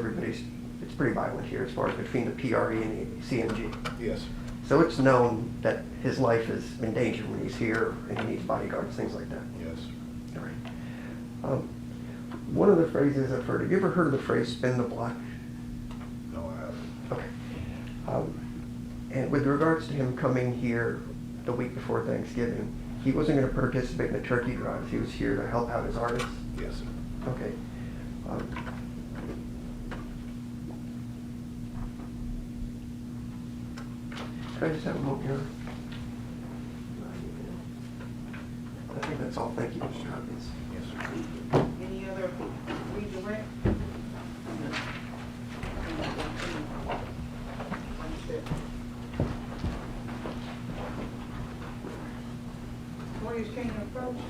it's pretty violent here as far as between the PRE and the CMG. Yes. So it's known that his life is in danger when he's here and he needs bodyguards, things like that. Yes. All right. One of the phrases I've heard, have you ever heard of the phrase spin the block? No, I haven't. Okay. And with regards to him coming here the week before Thanksgiving, he wasn't going to participate in the turkey drives. He was here to help out his artists. Yes, sir. Okay. Can I just have a moment here? I think that's all. Thank you, Mr. Hopkins. Yes, sir. Any other redirect? Lawyers can approach.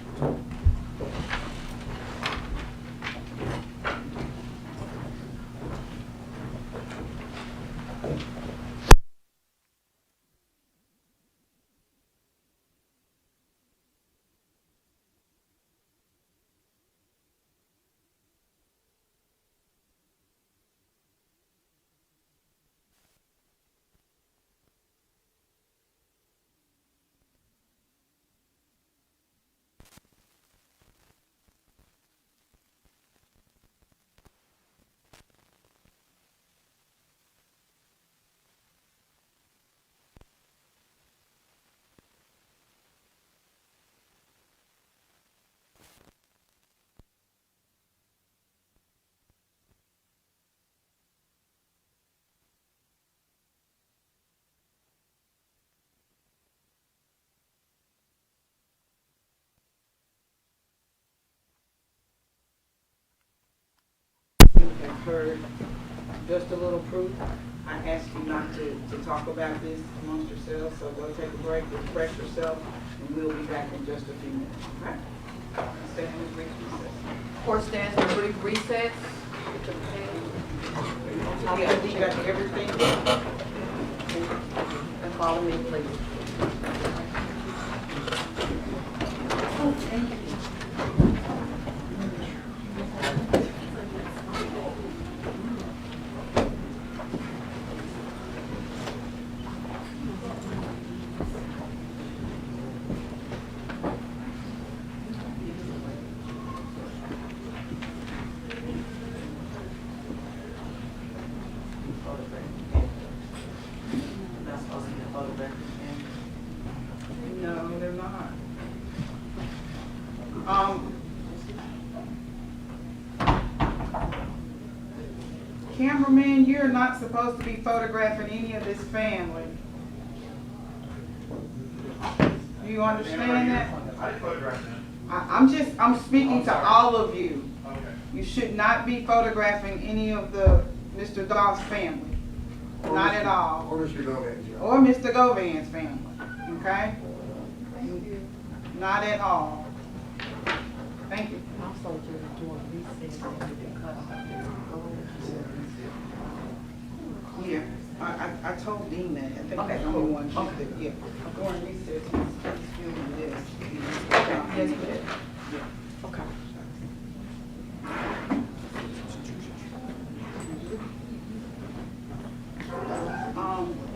You have heard just a little proof. I ask you not to talk about this amongst yourselves, so go take a break, refresh yourself, and we'll be back in just a few minutes, okay? Stand in brief recess. Court stands for brief recess. Yeah, you got everything? And follow me, please. Cameraman, you're not supposed to be photographing any of this family. Do you understand that? I'm speaking to all of you. You should not be photographing any of Mr. Dolph's family. Not at all. Or Mr. Gomez. Or Mr. Govan's family, okay? Not at all. Thank you. Also, just doing recess and the cut off. Yeah, I told Dean that. I think Okay, that's the only cool. one she Okay. did, yeah. During recess, he's filming this. Yes, ma'am. Yeah. Okay.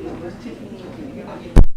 Yeah, let's Tiffany, you're gonna get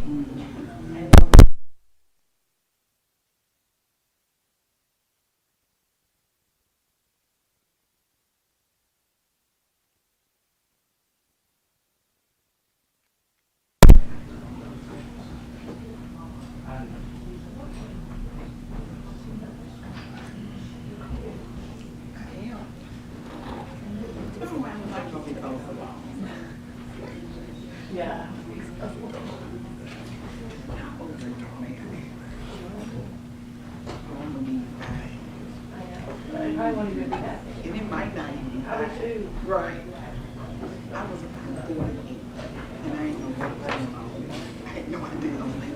Yeah. I probably won't even be that. And it might not even be I would fine. too. Right. I was about 40, and I ain't know what was going on. I had no idea. I was like,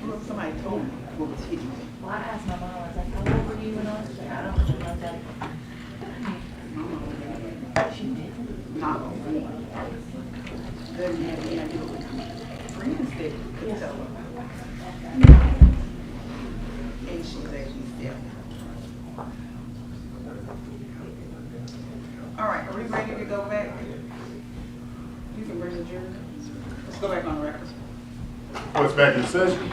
well, somebody told me what was hitting me. Well, I asked my mom, I was like, how old were you when I was there? I don't know about that. She didn't. Not on me. Doesn't have any idea what friends that could tell her. And she's actually still. All right, are we ready to go back? You can bring the jury. Let's go back on the record. What's back in session?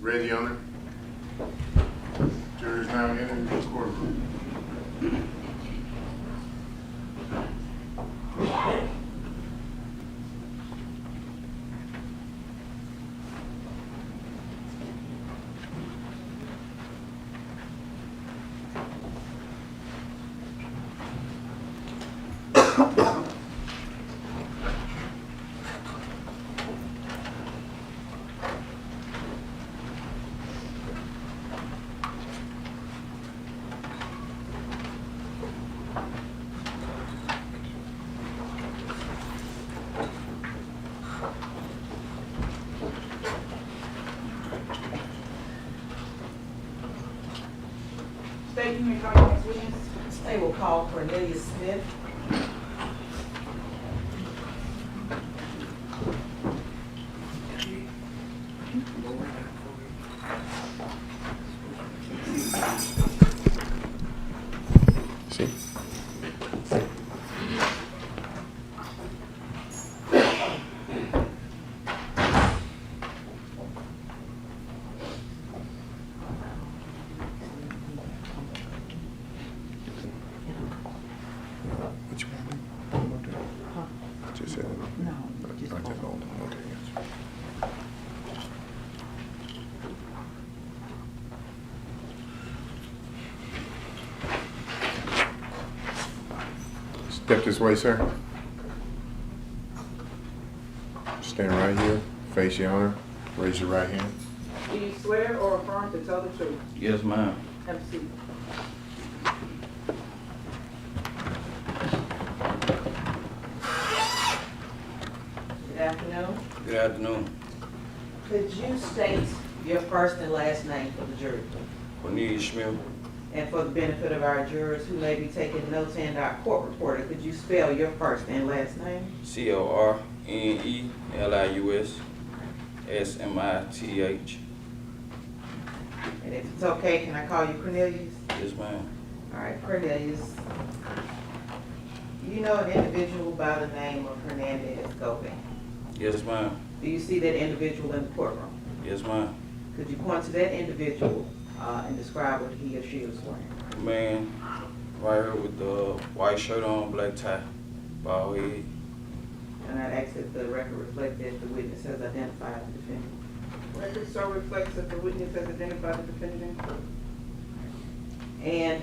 Ready on it? Jury's now entering the courtroom. State, you may call your next witness. State will call Cornelius Smith. See? What you want to do? Just said it. No, I just hold on. Okay, yes. Step this way, sir. Stand right here. Face your honor. Raise your right hand. Do you swear or affirm to tell the truth? Yes, ma'am. Have a seat. Good afternoon. Good afternoon. Could you state your first and last name for the jury? Cornelius Smith. And for the benefit of our jurors who may be taking notes and our court reporter, could you spell your first and last name? Cornelius. And if it's okay, can I call you Cornelius? Yes, ma'am. All right, Cornelius. You know an individual by the name of Hernandez Govan. Yes, ma'am. Do you see that individual in the courtroom? Yes, ma'am. Could you point to that individual and describe what he or she was wearing? Man, right here with the white shirt on, black tie, bald head. And I'd ask that the record reflect that the witness has identified the defendant. Record so reflects that the witness has identified the defendant. And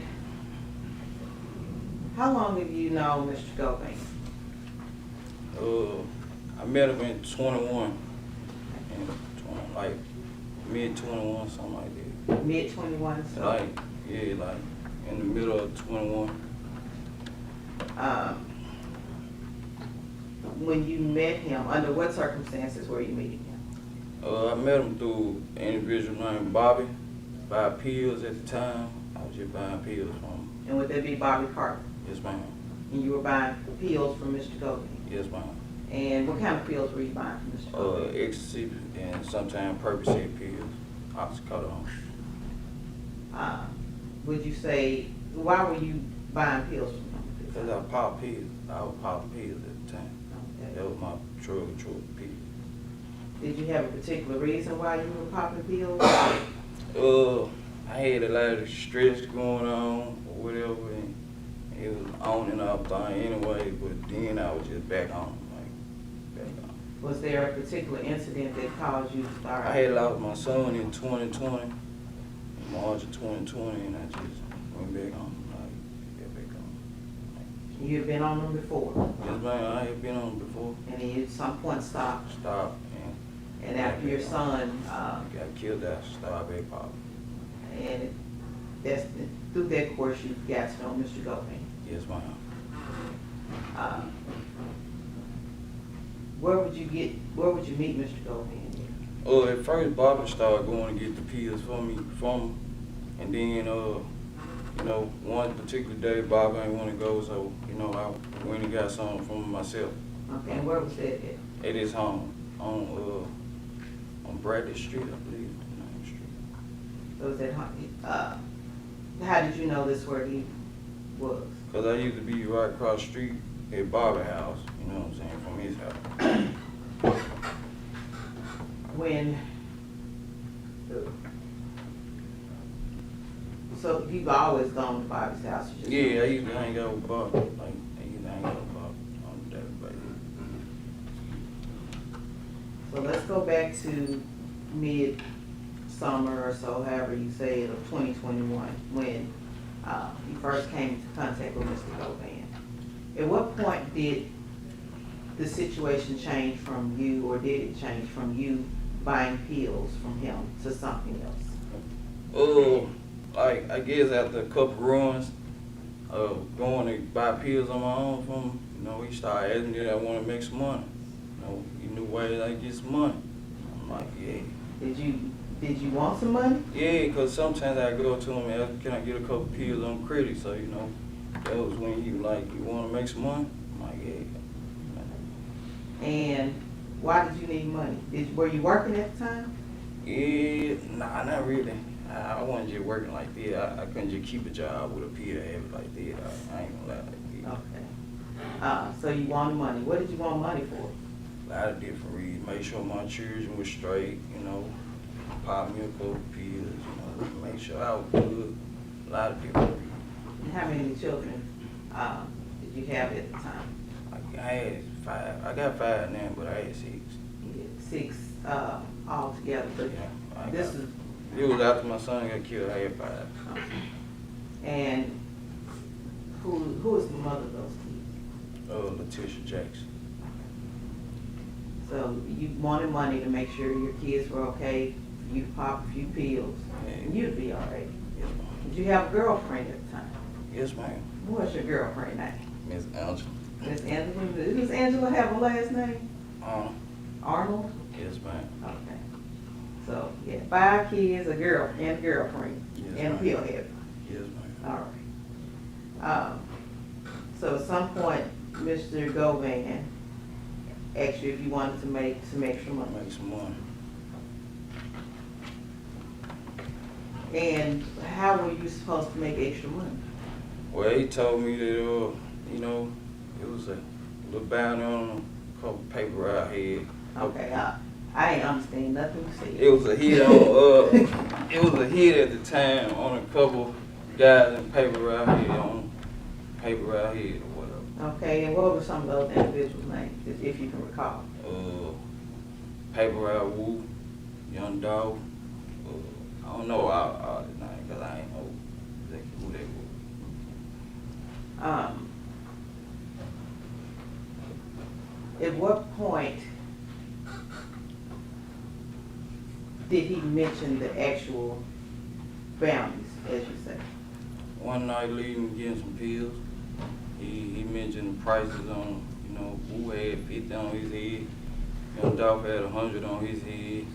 how long have you known Mr. Govan? I met him in 21, and like mid-21, something like that. Mid-21, so Like, yeah, like in the middle of 21. when you met him, under what circumstances were you meeting him? I met him through an individual named Bobby, buy pills at the time. I was just buying pills from him. And would that be Bobby Carter? Yes, ma'am. And you were buying pills from Mr. Govan? Yes, ma'am. And what kind of pills were you buying from Mr. Govan? Ecstasy and sometimes Percocet pills, oxycodone. Would you say, why were you buying pills from him? Because I popped pills. I was popping pills at the time. Okay. That was my drug of choice, pills. Did you have a particular reason why you were popping pills? I had a lot of stress going on or whatever, and it was on and off thing anyway, but then I was just back on, back on. Was there a particular incident that caused you to start? I had lost my son in 2020, in March of 2020, and I just went back on, got back on. You had been on them before? Yes, man, I had been on before. And you at some point stopped? Stopped, And after your son, got killed, I started back popping. and that's, through that course, you got to know Mr. Govan. Yes, ma'am. Where would you meet Mr. Govan? At first, Bobby started going to get the pills from him, and then, one particular day, Bobby ain't want to go, so, I went and got something from him myself. Okay, and where was that at? At his home, on Bradley Street, I believe, the name street. So was that, how did you know this where he was? Because I used to be right across the street at Bobby's house, you know what I'm saying, from his house. So you've always gone to Bobby's house? You just Yeah, I used to hang out with Bobby, I used to hang out with Bobby on a daily basis. So let's go back to mid-summer or so, however you say it, of 2021, when you first came into contact with Mr. Govan. At what point did the situation change from you, or did it change from you buying pills from him to something else? I guess after a couple runs of going to buy pills on my own from him, he started asking me that I want to make some money. He knew ways I get some money. I'm like, yeah. Did you want some money? Yeah, cause sometimes I go to him and ask, can I get a couple pills on credit? So, you know, that was when he was like, you wanna make some money? I'm like, yeah. And why did you need money? Were you working at the time? Yeah, nah, not really. I wasn't just working like that. I couldn't just keep a job with a pill habit like that. I ain't gonna lie like that. Okay. So you wanted money. What did you want money for? A lot of different reasons. Make sure my children were straight, you know, pop me a couple pills, you know, make sure I was good. A lot of different reasons. And how many children did you have at the time? I had 5. I got 5 now, but I had 6. You had 6 altogether. But Yeah, this is. It was after my son got killed. I had 5. Okay. And who is the mother of those kids? Letitia Jackson. So you wanted money to make sure your kids were okay, you to pop a few pills, and you'd be all right. Yes, ma'am. Did you have a girlfriend at the time? Yes, ma'am. What's your girlfriend name? Miss Angela. Miss Angela. Does Angela have a last name? Arnold? Yes, ma'am. Okay. So, yeah, 5 kids, a girl, and a girlfriend, Yes, and a ma'am. pill head. Yes, ma'am. All right. So at some point, Mr. Govan asked you if you wanted to make some extra money. Make some money. And how were you supposed to make extra money? Well, he told me that, you know, it was a little bounty on a couple paper out here. Okay, I ain't understand nothing you said. It was a hit on, it was a hit at the time on a couple guys in paper out here, on paper out here or whatever. Okay, and what were some of those individuals' names, if you can recall? Paper out Woo, Young Dolph. I don't know all the names because I ain't know exactly who they were. At what point did he mention the actual bounties, as you say? One night leaving getting some pills, he mentioned the prices on, you know, Woo had 50 on his head, Young Dolph had 100 on his head,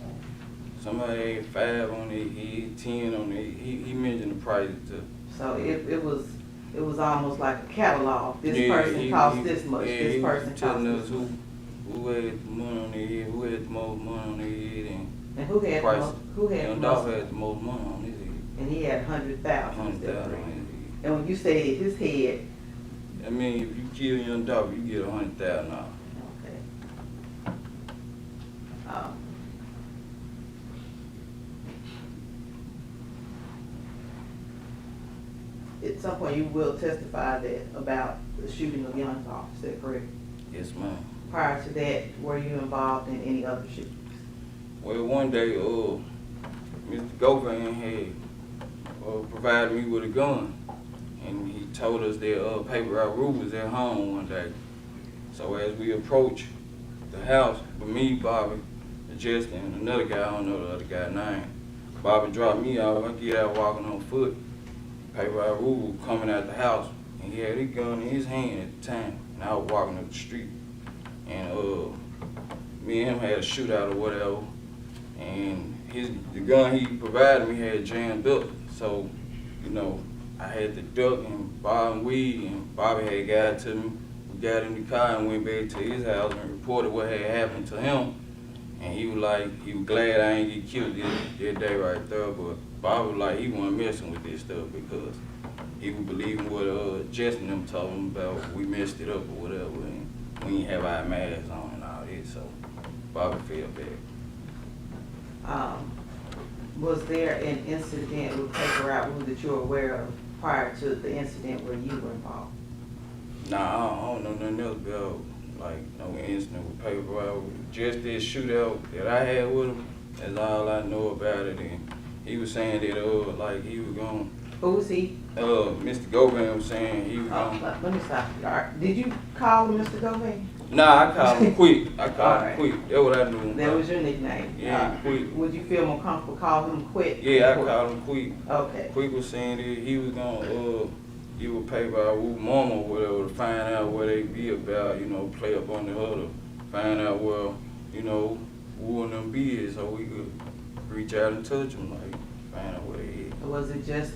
somebody had 5 on their head, 10 on their head. He mentioned the prices too. So it was almost like a catalog. This person costs this much. This person costs telling this us much. who had the money on their head, who had the most money on their head, And who had price. the most? Who had Young the Dolph most? had the most money on his head. And he had 100,000. 100,000 on his head. And when you say his head, I mean, if you kill Young Dolph, you get $100,000. okay. At some point, you will testify that about the shooting of Young Dolph. Is that correct? Yes, ma'am. Prior to that, were you involved in any other shootings? Well, one day, Mr. Govan had provided me with a gun, and he told us that Paper Out Rue was at home one day. So as we approached the house, with me, Bobby, Justin, and another guy, I don't know the other guy's name, Bobby dropped me off. I get out walking on foot. Paper Out Rue coming out the house, and he had his gun in his hand at the time, and I was walking up the street. And me and him had a shootout or whatever, and the gun he provided me had jammed up. So, you know, I had to duck and Bob and weed, and Bobby had got to me. We got in the car and went back to his house and reported what had happened to him. And he was glad I ain't get killed that day right there. But Bobby was like, he wasn't messing with this stuff because he was believing what Justin them told him about. We messed it up or whatever, and we didn't have our masks on and all that. So Bobby fell back. Was there an incident with Paper Out Rue that you're aware of prior to the incident where you were involved? Nah, I don't know nothing else about, like, no incident with Paper Out Rue. Just this shootout that I had with him, that's all I know about it. And he was saying that, like, he was going. Who was he? Mr. Govan was saying he was going. Let me stop you. All right. Did you call him Mr. Govan? Nah, I called him Quick. I called All him right. Quick. That's what I knew him That by. was your nickname. Yeah, Quick. Would you feel more comfortable calling him Quick? Yeah, I called him Quick. Okay. Quick was saying that he was gonna give a Paper Out Rue mama or whatever to find out what they be about, you know, play up on the other, find out where, you know, Woo and them be is so we could reach out and touch them, like, find out where they at. Was it just,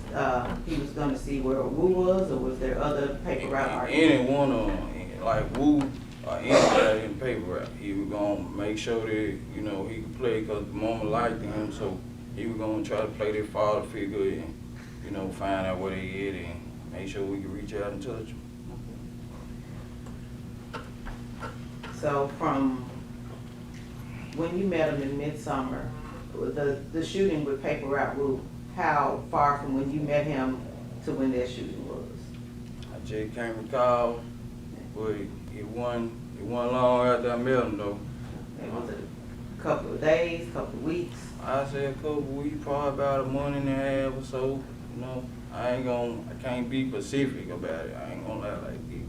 he was gonna see where Wu was, or was there other paper route artists? Any one of them, like Wu, or anybody in paper route, he was gonna make sure that, you know, he could play, cause the mama liked him, so he was gonna try to play that father figure and, you know, find out where they at and make sure we could reach out and touch them. So from when you met him in midsummer, the shooting with paper route Wu, how far from when you met him to when that shooting was? I just can't recall, but it wasn't long after I met him though. And was it a couple of days, couple of weeks? I say a couple of weeks, probably about a month and a half or so, you know. I can't be specific about it. I ain't gonna lie like that.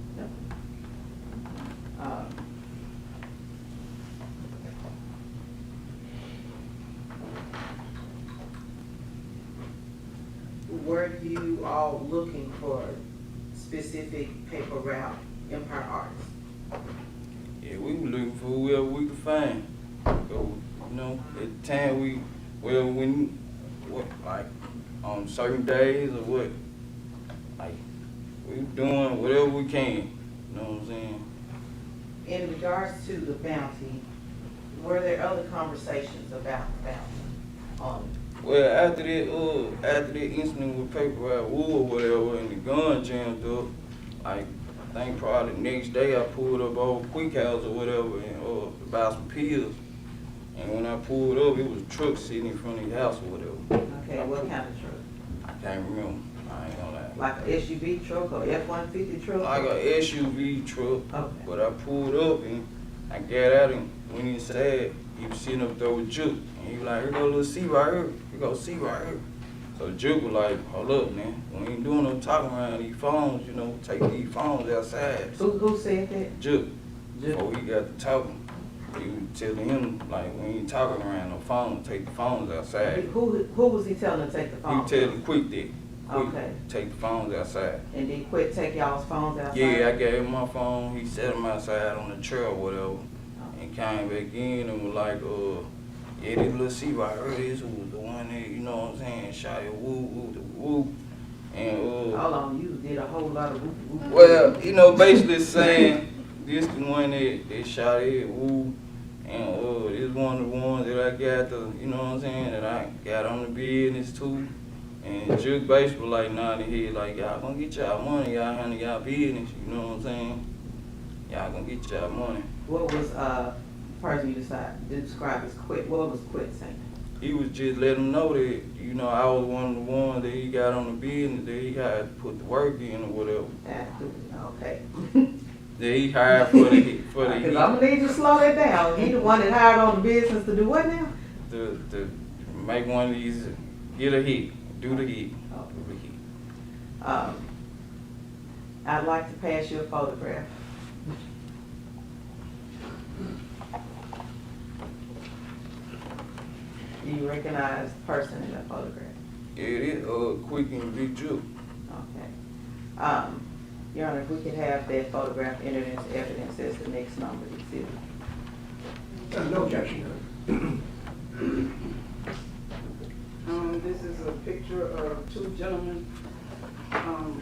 Were you all looking for specific paper route empire artists? Yeah, we were looking for whoever we could find. So, you know, at the time like on certain days or what, like we were doing whatever we can. You know what I'm saying? In regards to the bounty, were there other conversations about the bounty? Well, after that incident with paper route Wu or whatever, and the gun jammed up, like I think probably the next day I pulled up old Quick House or whatever and buy some pills. And when I pulled up, it was a truck sitting in front of the house or whatever. Okay, what kind of truck? I can't remember. I ain't gonna lie. Like an SUV truck or F-150 truck? Like an SUV truck. Okay. But I pulled up and I got out and went inside. He was sitting up there with Juke. And he was like, here go a little C right here. Here go C right here. So Juke was like, hold up, man. We ain't doing no talking around these phones, you know. Take these phones outside. Who said that? Juke. Before we got to talking. He was telling him, like, we ain't talking around no phone, take the phones outside. Who was he telling to take the He phone? was telling Quick that. Quick, Okay. take the phones outside. And did Quit take y'all's phones outside? Yeah, I gave him my phone. He set them outside on the chair or whatever. And came back in and was like, yeah, this little C right here, this was the one that, you know what I'm saying, shot it, woo. And, Hold on, you did a whole lot of whoop. well, you know, basically saying, this the one that shot it, woo. And this one of the ones that I got the, you know what I'm saying, that I got on the business too. And Juke basically like nodding his head like, y'all gonna get y'all money, y'all handle y'all business, you know what I'm saying? Y'all gonna get y'all money. What was person you described as Quit? What was Quit saying? He was just letting them know that, you know, I was one of the ones that he got on the business, that he had to put the work in or whatever. Okay. That he hired for the Because I'm gonna need you to slow that down. He the one that hired on the business to do what now? To make one of these, get a hit, do the hit. Oh. Do the hit. I'd like to pass you a photograph. Do you recognize the person in that photograph? Yeah, it is Quick and Big Juke. Okay. Your Honor, if we could have that photograph entered into evidence as the next number of the exhibit. No objection. This is a picture of two gentlemen,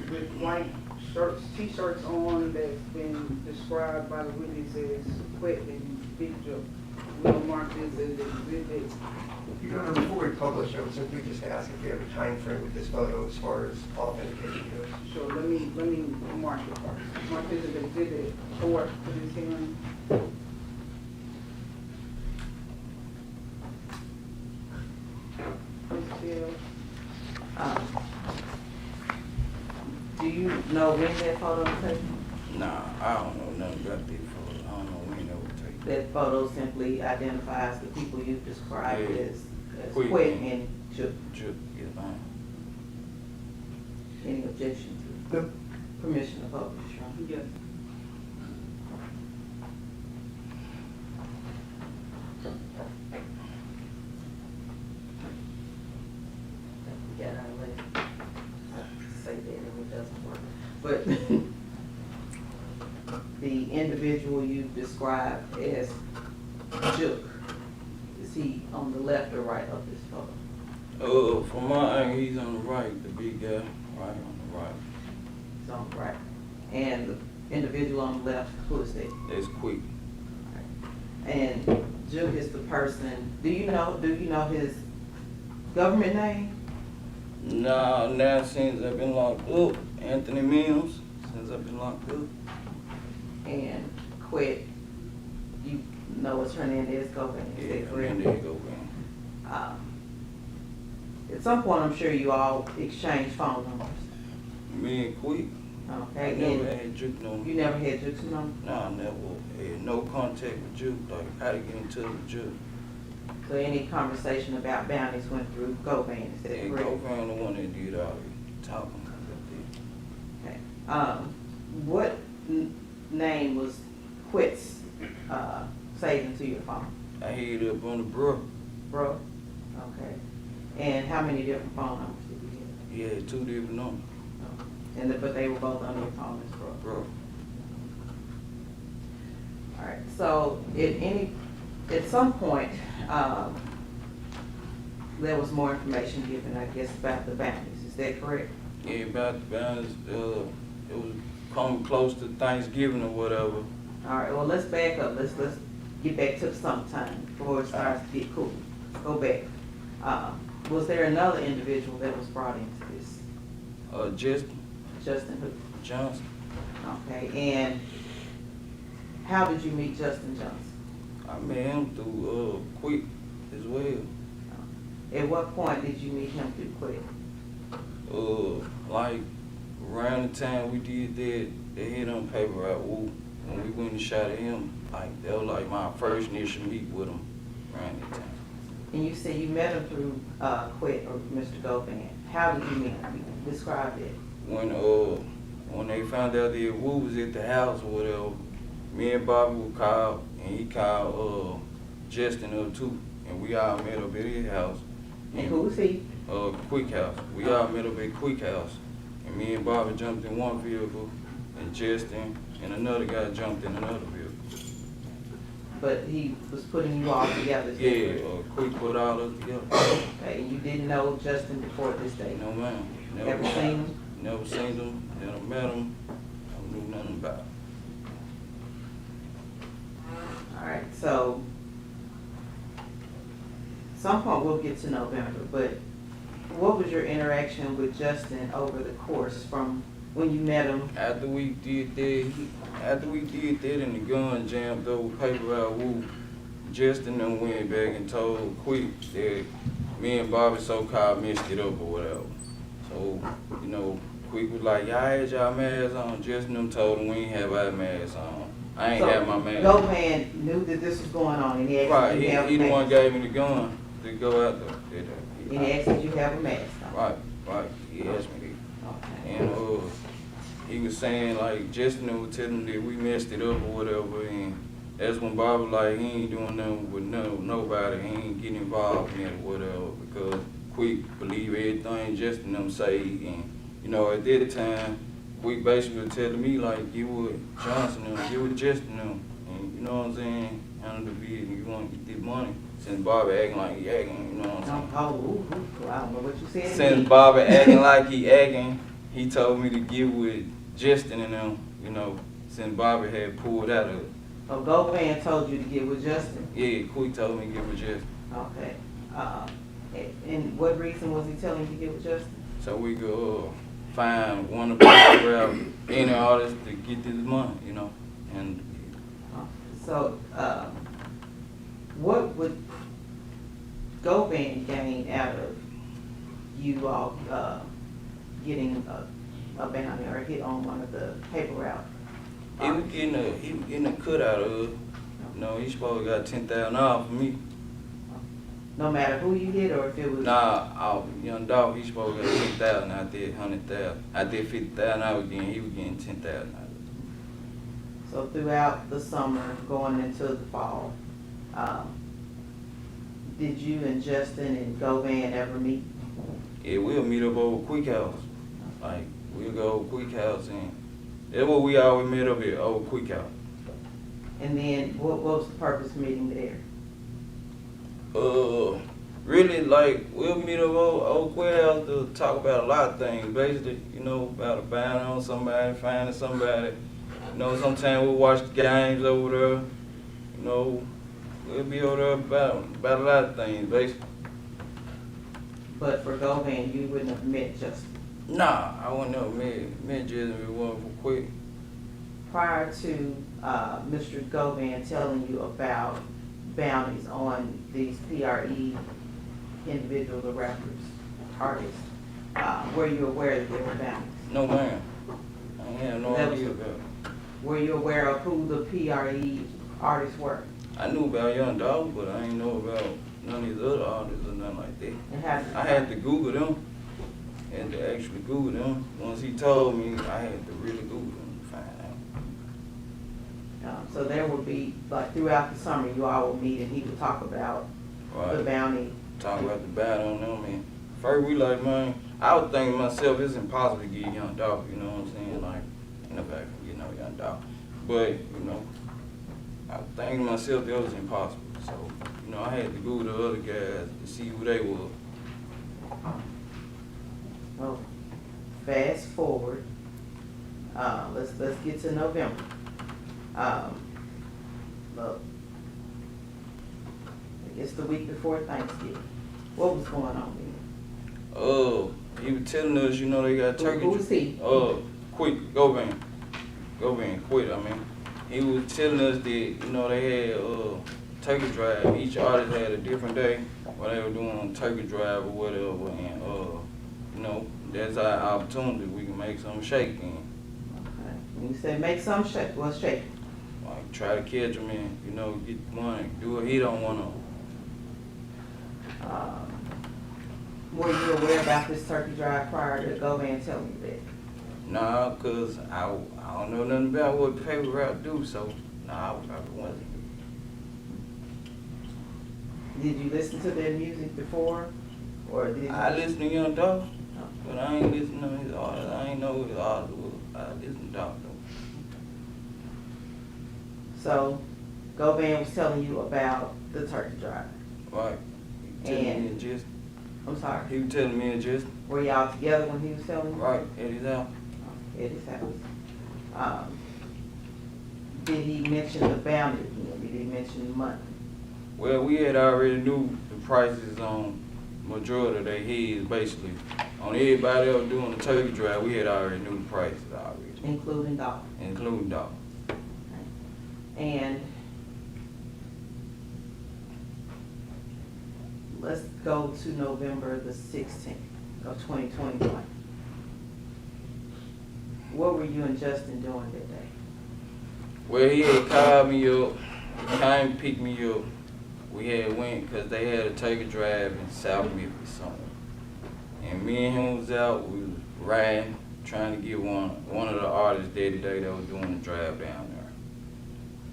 with white shirts, t-shirts on that's been described by the witness as Quit and Big Joe. We'll mark this as exhibit. Your Honor, before we publish, I would simply just ask if you have a time frame with this photo as far as authentication goes. Sure, let me mark it first. Mark this as exhibit 4 for this hearing. Do you know when that photo was taken? Nah, I don't know nothing about this photo. I don't know when it was taken. That photo simply identifies the people you described Yeah. as Quit Quit and and Juke. Juke, yes, ma'am. Any objection to No. permission to publish, Your Honor? Yes. Yeah, I would say that and it doesn't work. But the individual you described as Juke, is he on the left or right of this photo? From my angle, he's on the right, the big guy, right on the right. It's on the right. And the individual on the left, who is that? That's quick. And Juke is the person, do you know his government name? Nah, now since I've been locked up, Anthony Mills, since I've been locked up. And Quet, you know it's Hernandez Govan, is that correct? Hernandez Govan. At some point, I'm sure you all exchange phone numbers. Me and Quick, Okay, I never and had Juke number. you never had Juke's number? Nah, I never had no contact with Juke, like how to get in touch with Juke. So any conversation about bounties went through Govan, is that And correct? Govan the one that did all the talking. Okay. What name was Quet's saved into your phone? I hid up on the bro. Bro? Okay. And how many different phone numbers did you have? He had 2 different numbers. But they were both on your phone as bro? Bro. All right, so at some point, there was more information given, I guess, about the bounties, is that correct? Yeah, about the balance, it was coming close to Thanksgiving or whatever. All right, well, let's back up, let's get back to sometime before it starts to get cool. Go back. Was there another individual that was brought into this? Justin who? Johnson. Okay, and how did you meet Justin Johnson? I met him through Quick as well. At what point did you meet him through Quick? Like around the time we did that, they hit on paper out Woo. When we went and shot at him, like that was like my first initial meet with him around that time. And you said you met him through Quick or Mr. Govan. How did you meet him? Describe it. When they found out that Woo was at the house or whatever, me and Bobby were called, and he called Justin up too, and we all met up at his house. And who was he? Quick House. We all met up at Quick House, and me and Bobby jumped in one vehicle, and Justin and another guy jumped in another vehicle. But he was putting you all together. is that Yeah, correct? Quick put all us together. Okay, and you didn't know Justin before this day? No man. Never seen him? Never seen him, never met him, I knew nothing about him. All right, so some point we'll get to November, but what was your interaction with Justin over the course from when you met him? After we did that and the gun jammed over paper out Woo, Justin then went back and told Quick that me and Bobby so-called messed it up or whatever. So, Quick was like, y'all had y'all masks on. Justin them told him we ain't have our masks on. I ain't have my mask. Govan knew that this was going on and he asked Right, you to have he a the one mask. gave me the gun to go out there. And he asked that you have a mask on. Right, he asked me Okay. that. And he was saying like Justin was telling him that we messed it up or whatever, and that's when Bob was like, he ain't doing nothing with nobody, he ain't getting involved in it or whatever, because Quick believe everything Justin them say, and at that time, Quick basically was telling me like, get with Johnson them, get with Justin them, and you know what I'm saying, handle the bid, and you want to get this money. Since Bobby acting like he acting, you know what I'm saying. I don't know what you said. Since Bobby acting like he acting, he told me to get with Justin and them, since Bobby had pulled out of it. Oh, Govan told you to get with Justin? Yeah, Quick told me to get with Justin. Okay. And what reason was he telling you to get with Justin? So we could find one of the people around any artist to get this money, and So, what would Govan gain out of you all getting a bounty or a hit on one of the paper route? he was getting a cut out of it. He supposed to got $10,000 for me. No matter who you hit or if it was? Nah, Young Dolph, he supposed to got 10,000 out there, 100,000. Out there 50,000 I was getting, he was getting 10,000 out of it. So throughout the summer, going into the fall, did you and Justin and Govan ever meet? Yeah, we'll meet up over Quick House. Like, we'll go over Quick House, and that's what we always met up at, over Quick House. And then what was the purpose of meeting there? really, like, we'll meet up old courthouse to talk about a lot of things, basically, you know, about a bounty on somebody, finding somebody. You know, sometimes we'll watch the games over there. You know, we'll be over there about a lot of things, basically. But for Govan, you wouldn't have met Justin. Nah, I wouldn't have met Justin if it wasn't for quick. Prior to Mr. Govan telling you about bounties on these PRE individuals or rappers, artists, were you aware that there were bounties? No, ma'am. I had no idea about it. Were you aware of who the PRE artists were? I knew about Young Dolph, but I didn't know about none of these other artists or nothing like that. I had to Google them. Had to actually Google them. Once he told me, I had to really Google them to find out. So there would be, like throughout the summer, you all would meet and he would talk about the bounty. Talk about the bounty on them, and first we like, man, I was thinking to myself, it's impossible to get Young Dolph, you know what I'm saying? Like, ain't nobody can get no Young Dolph. But, you know, I was thinking to myself that was impossible. So, you know, I had to Google the other guys to see who they were. Well, fast forward, let's get to November. Look, I guess the week before Thanksgiving. What was going on then? He was telling us, you know, they got turkey. Who was he? Govan, quit. I mean, he was telling us that, you know, they had turkey drive. Each artist had a different day where they were doing turkey drive or whatever, and you know, that's our opportunity. We can make something shake in. Okay. When you say make some shake, what's shaking? Like try to catch him and, you know, get money, do what he don't want to. Were you aware about this turkey drive prior to Govan telling you that? Nah, cause I don't know nothing about what paper route do, so nah, I probably wasn't. Did you listen to their music before, or did you? I listen to Young Dolph, but I ain't listen to his artists. I ain't know who his artists was. I listen to Dolph though. So, Govan was telling you about the turkey drive. Right. He was telling me and just. I'm sorry. He was telling me and just. Were y'all together when he was telling you? Right, at his house. At his house. Did he mention the bounty again? Did he mention the money? Well, we had already knew the prices on majority of their heads, basically. On everybody else doing the turkey drive, we had already knew the prices already. Including Dolph. Including Dolph. And let's go to November the 16th of 2021. What were you and Justin doing that day? Well, he had called me up, he came to pick me up. We had went, cause they had a turkey drive in South Memphis somewhere. And me and him was out, we was riding, trying to get one of the artists there today that was doing the drive down there.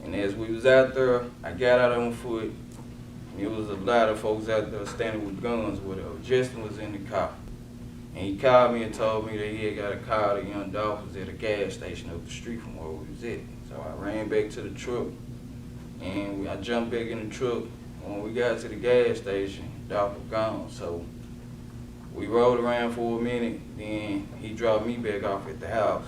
And as we was out there, I got out on foot. There was a lot of folks out there standing with guns or whatever. Justin was in the car. And he called me and told me that he had got a call that Young Dolph was at a gas station up the street from where we was at. So I ran back to the truck, and I jumped back in the truck. When we got to the gas station, Dolph was gone. So we rode around for a minute, then he dropped me back off at the house.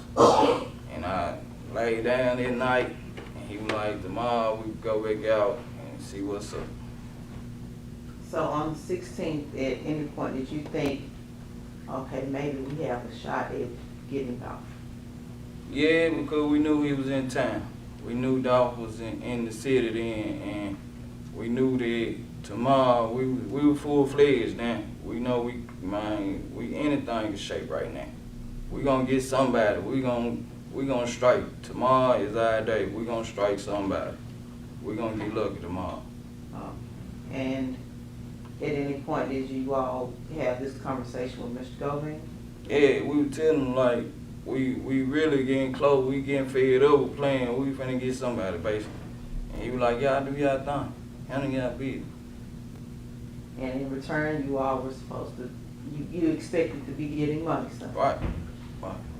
And I laid down that night, and he was like, tomorrow we can go back out and see what's up. So on the 16th, at any point did you think, okay, maybe we have a shot at getting Dolph? Yeah, because we knew he was in town. We knew Dolph was in the city then, and we knew that tomorrow we were full-fledged now. We know we anything is shape right now. We gonna get somebody. We gonna strike. Tomorrow is our day. We gonna strike somebody. We gonna get lucky tomorrow. And at any point did you all have this conversation with Mr. Govan? Yeah, we were telling him like we really getting close. We getting fed up with playing. We finna get somebody basically. And he was like, y'all do y'all thing. Handle y'all business. And in return, you all were supposed to, you expected to be getting money stuff. Right.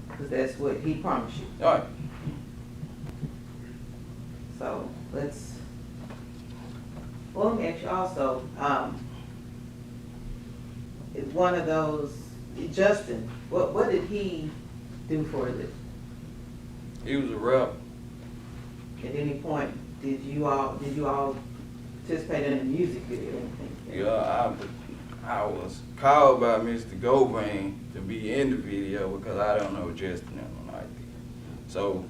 Because that's what he promised you. Right. So let me ask you also, one of those, Justin, what did he do for a living? He was a rapper. At any point, did you all participate in a music video or anything? Yeah, I was called by Mr. Govan to be in the video because I don't know Justin and like that. So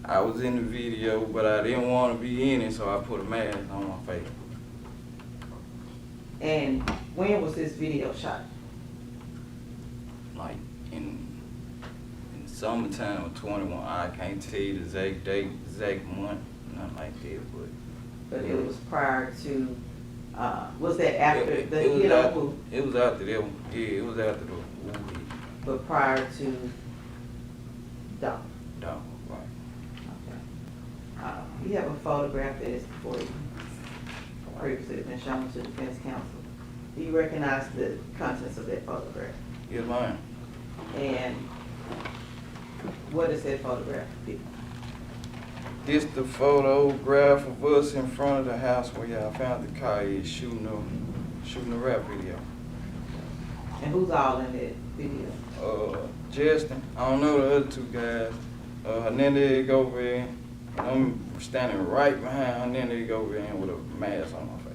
I was in the video, but I didn't want to be in it, so I put a mask on my face. And when was this video shot? Like in summertime of 21. I can't tell you the exact date, exact month, nothing like that, But it was prior to, was that after it the was hit after, on who? it was after that one. Yeah, it was after the movie. But prior to Dolph. Dog, right. Okay. You have a photograph that is before you, previously been shown to defense counsel. Do you recognize the contents of that photograph? Yes, ma'am. And what is that photograph? This the photograph of us in front of the house where y'all found the car is shooting a rap video. And who's all in that video? Justin, I don't know the other two guys. Hernandez Govan, I'm standing right behind Hernandez Govan with a mask on my face.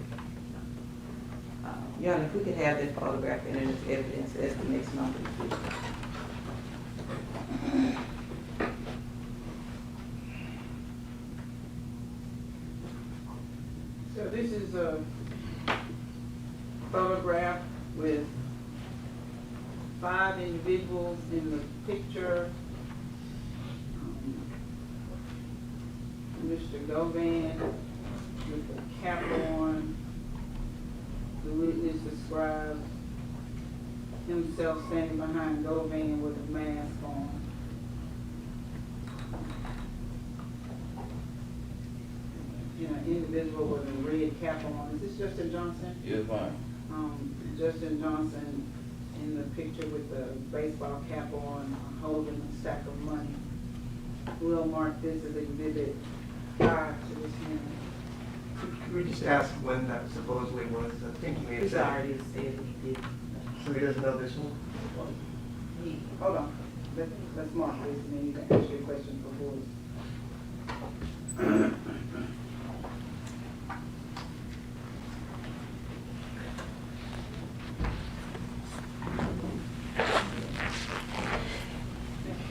Your Honor, if we could have that photograph and its evidence as the next number. So this is a photograph with 5 individuals in the picture. Mr. Govan with a cap on. The witness describes himself standing behind Govan with a mask on. An individual with a red cap on. Is this Justin Johnson? Yes, ma'am. Justin Johnson in the picture with the baseball cap on, holding a stack of money. We'll mark this as exhibit 5 to this hearing. Could we just ask when that supposedly was? I think he may have He's said. already said he did. So he doesn't know this one? Hold on. Let's mark this and then you can ask your question before.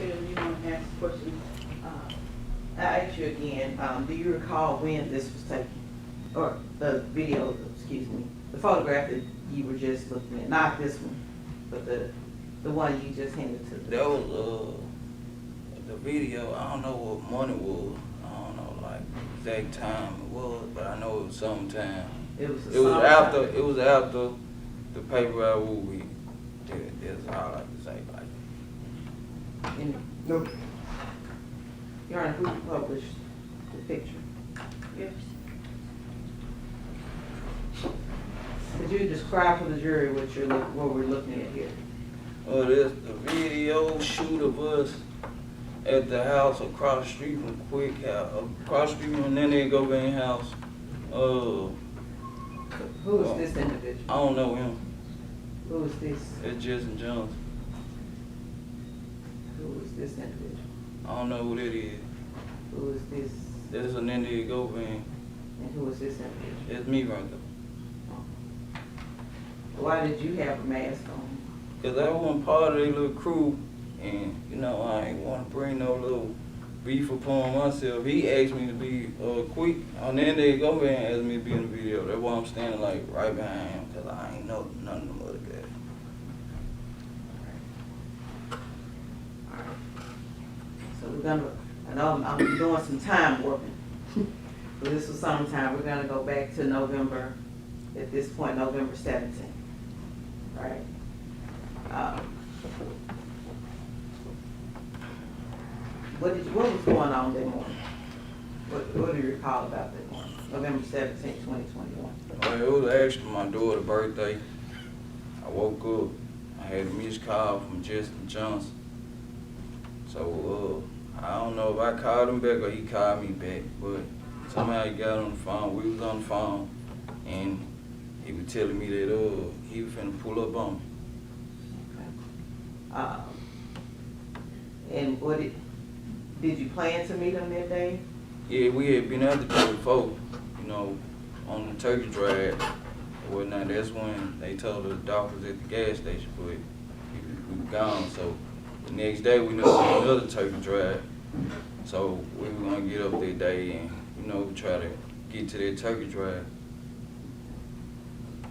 You want to ask questions? I ask you again, do you recall when this was taken? Or the video, excuse me, the photograph that you were just looking at, not this one, but the one you just handed to the. That was the video. I don't know what month it was. I don't know like exact time it was, but I know it was sometime. It was after the paper I movie. That's all I can say. Like No. Your Honor, who published the picture? Yes. Could you describe for the jury what we're looking at here? There's the video shoot of us at the house across the street from Quick House, across the street from Hernandez Govan house. Who is this individual? I don't know him. Who is this? It's Justin Johnson. Who is this individual? I don't know who that is. Who is this? That's Hernandez Govan. And who is this individual? That's me right there. Why did you have a mask on? Cause I wasn't part of their little crew, and you know I ain't want to bring no little beef upon myself. He asked me to be quick, and then they go over and asked me to be in the video. That's why I'm standing like right behind him, cause I ain't know none of them other guys. So we're gonna, I know I'm doing some time warping. So this was summertime, we're gonna go back to November, at this point, November 17th. Right? What was going on that morning? What do you recall about that morning? November 17th, 2021. Well, it was actually my daughter's birthday. I woke up, I had a missed call from Justin Johnson. So I don't know if I called him back or he called me back, but somehow he got on the phone. We was on the phone, and he was telling me that he was finna pull up on me. And did you plan to meet him that day? Yeah, we had been out the day before, you know, on the turkey drive or whatnot. That's when they told us the dog was at the gas station, but we were gone. So the next day we knew another turkey drive. So we were gonna get up that day and, you know, try to get to that turkey drive.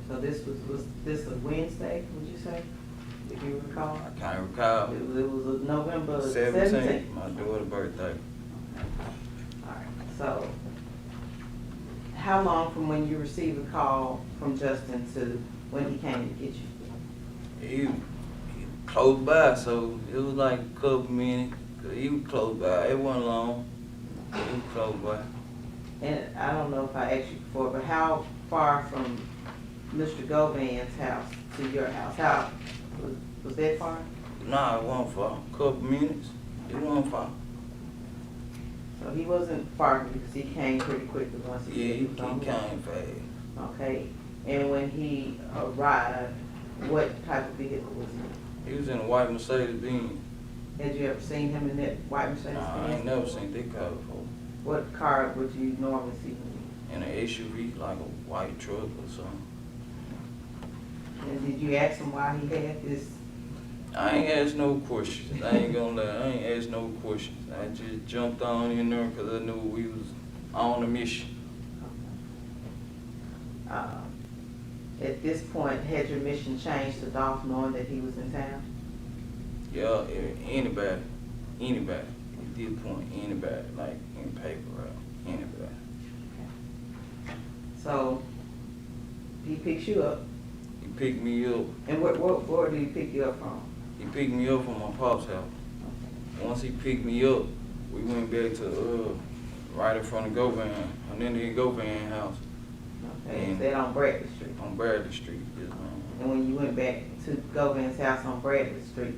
So this was this a Wednesday, would you say, if you recall? I can't recall. It was a November 17th, 17th. my daughter's birthday. All right, so how long from when you received a call from Justin to when he came to get you? He close by, so it was like a couple minutes. 'Cause he was close by. It wasn't long. He was close by. And I don't know if I asked you before, but how far from Mr. Govan's house to your house? How, was that far? Nah, it wasn't far. Couple minutes. It wasn't far. So he wasn't far because he came pretty quickly once Yeah, he he was on. came fast. Okay, and when he arrived, what type of vehicle was he? He was in a white Mercedes Benz. Had you ever seen him in that white Mercedes Nah, I Benz? ain't never seen that car before. What car would you normally see him In an SUV, like a white truck or something. in? And did you ask him why he had this? I ain't asked no questions. I ain't gonna lie. I ain't asked no questions. I just jumped on in there because I knew we was on a mission. At this point, had your mission changed to Dolph knowing that he was in town? Yeah, anybody. At this point, anybody, like in paper, right? Anybody. So, he picks you up, He picked me up. and where did he pick you up from? He picked me up from my pop's house. Once he picked me up, we went back to right in front of Govan, Hernandez Govan house Okay, And- is that on Bradley Street? on Bradley Street. Yes, ma'am. And when you went back to Govan's house on Bradley Street,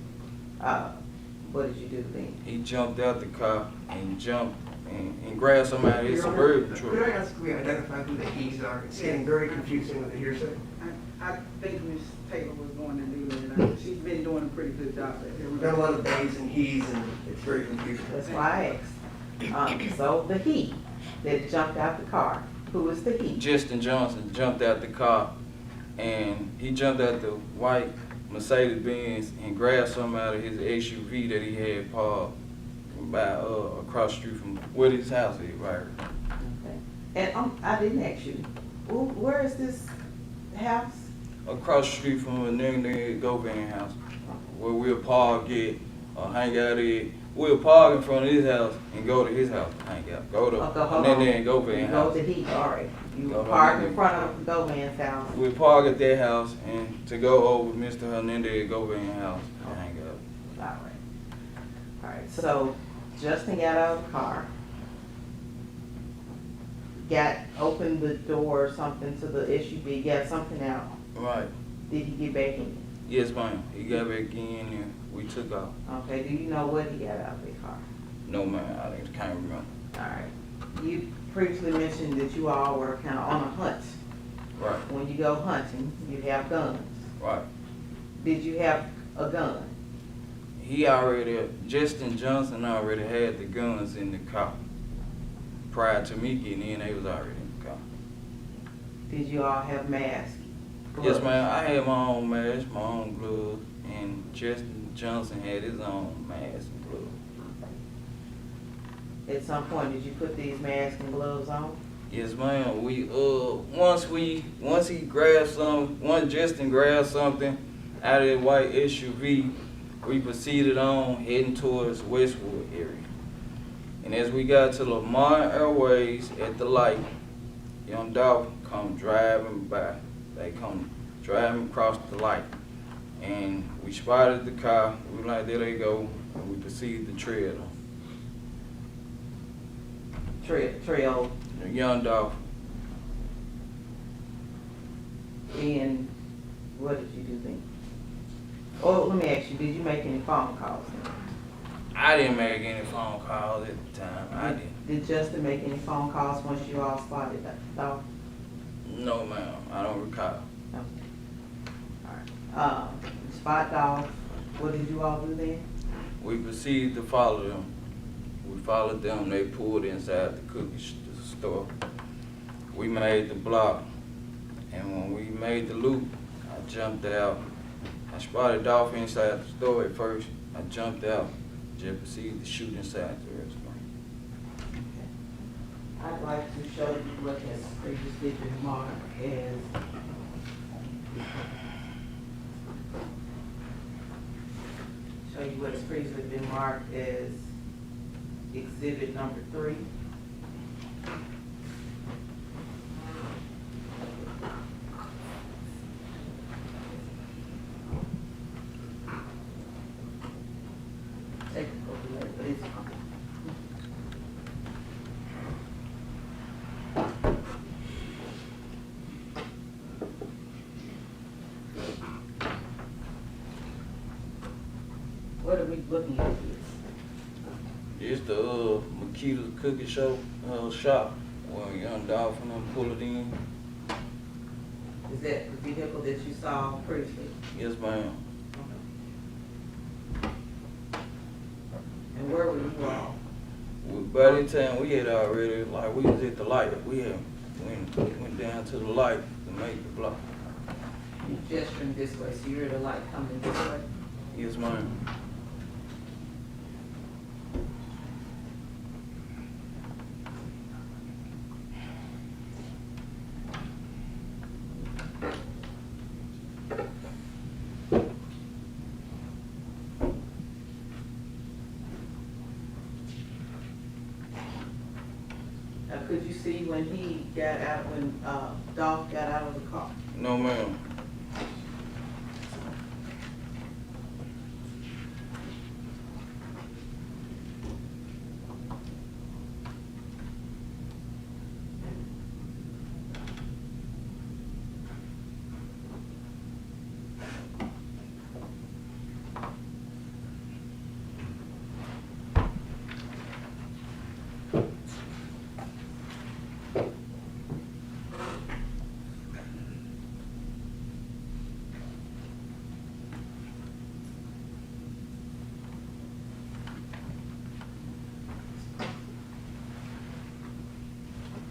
what did you do then? He jumped out the car and jumped and grabbed somebody in his Suburban Could I truck. ask, we identify who the he's are? It's getting very confusing with the hearsay. I think Ms. Taylor was going to do that. She's been doing a pretty good job at it. We've got a lot of theys and he's, and it's very confusing. That's why I asked. So the he that jumped out the car, who is the he? Justin Johnson jumped out the car and he jumped out the white Mercedes Benz and grabbed something out of his SUV that he had parked by across the street from where his house is, right? Okay. And I didn't ask you, where is this house? Across the street from a nigga Govan house, where we'll park it or hang out at. We'll park in front of his house and go to his house, hang out. Go to Okay, hold Hernandez on. Govan You house. go to he, all right. You Go to park in Hernandez. front of Govan's house. We'll park at their house and to go over Mr. Hernandez Govan house and hang out. All right. All right, so Justin got out of the car, opened the door or something to the SUV, got something out. Right. Did he get back in? Yes, ma'am. He got back in and we took off. Okay, do you know what he got out of the car? No, ma'am. I can't remember. All right. You previously mentioned that you all were kind of on a hunt. Right. When you go hunting, you have guns. Right. Did you have a gun? Justin Johnson already had the guns in the car. Prior to me getting in, they was already in the car. Did you all have masks? Yes, Gloves? ma'am. I had my own mask, my own gloves, and Justin Johnson had his own mask and gloves. At some point, did you put these masks and gloves on? Yes, ma'am. Once Justin grabbed something out of the white SUV, we proceeded on heading towards Westwood area. And as we got to Lamar Airways at the light, Young Dolph come driving by. They come driving across the light. And we spotted the car. We were like, there they go. And we proceeded to trail them. Trail. Young Dolph. And what did you do then? Oh, let me ask you, did you make any phone calls then? I didn't make any phone calls at the time. I didn't. Did Justin make any phone calls once you all spotted that dog? No, ma'am. I don't recall. No. All right. Spot Dolph, What did you all do then? We proceeded to follow them. We followed them, they pulled inside the store. We made the block, and when we made the loop, I jumped out. I spotted Dolph inside the store at first. I jumped out, just proceeded to shoot inside the restaurant. I'd like to show you what has previously been marked as exhibit number 3. Take it over there, please. What are we looking at here? It's the Makeda's cookie shop where Young Dolph and them pull it in. Is that the vehicle that you saw previously? Yes, ma'am. And where were you all? By the time we had already, like, we was at the light. We had went down to the light to make the block. You gesturing this way, so you're at a light coming this way? Yes, ma'am. Could you see when he got out, when Dolph got out of the car? No, ma'am.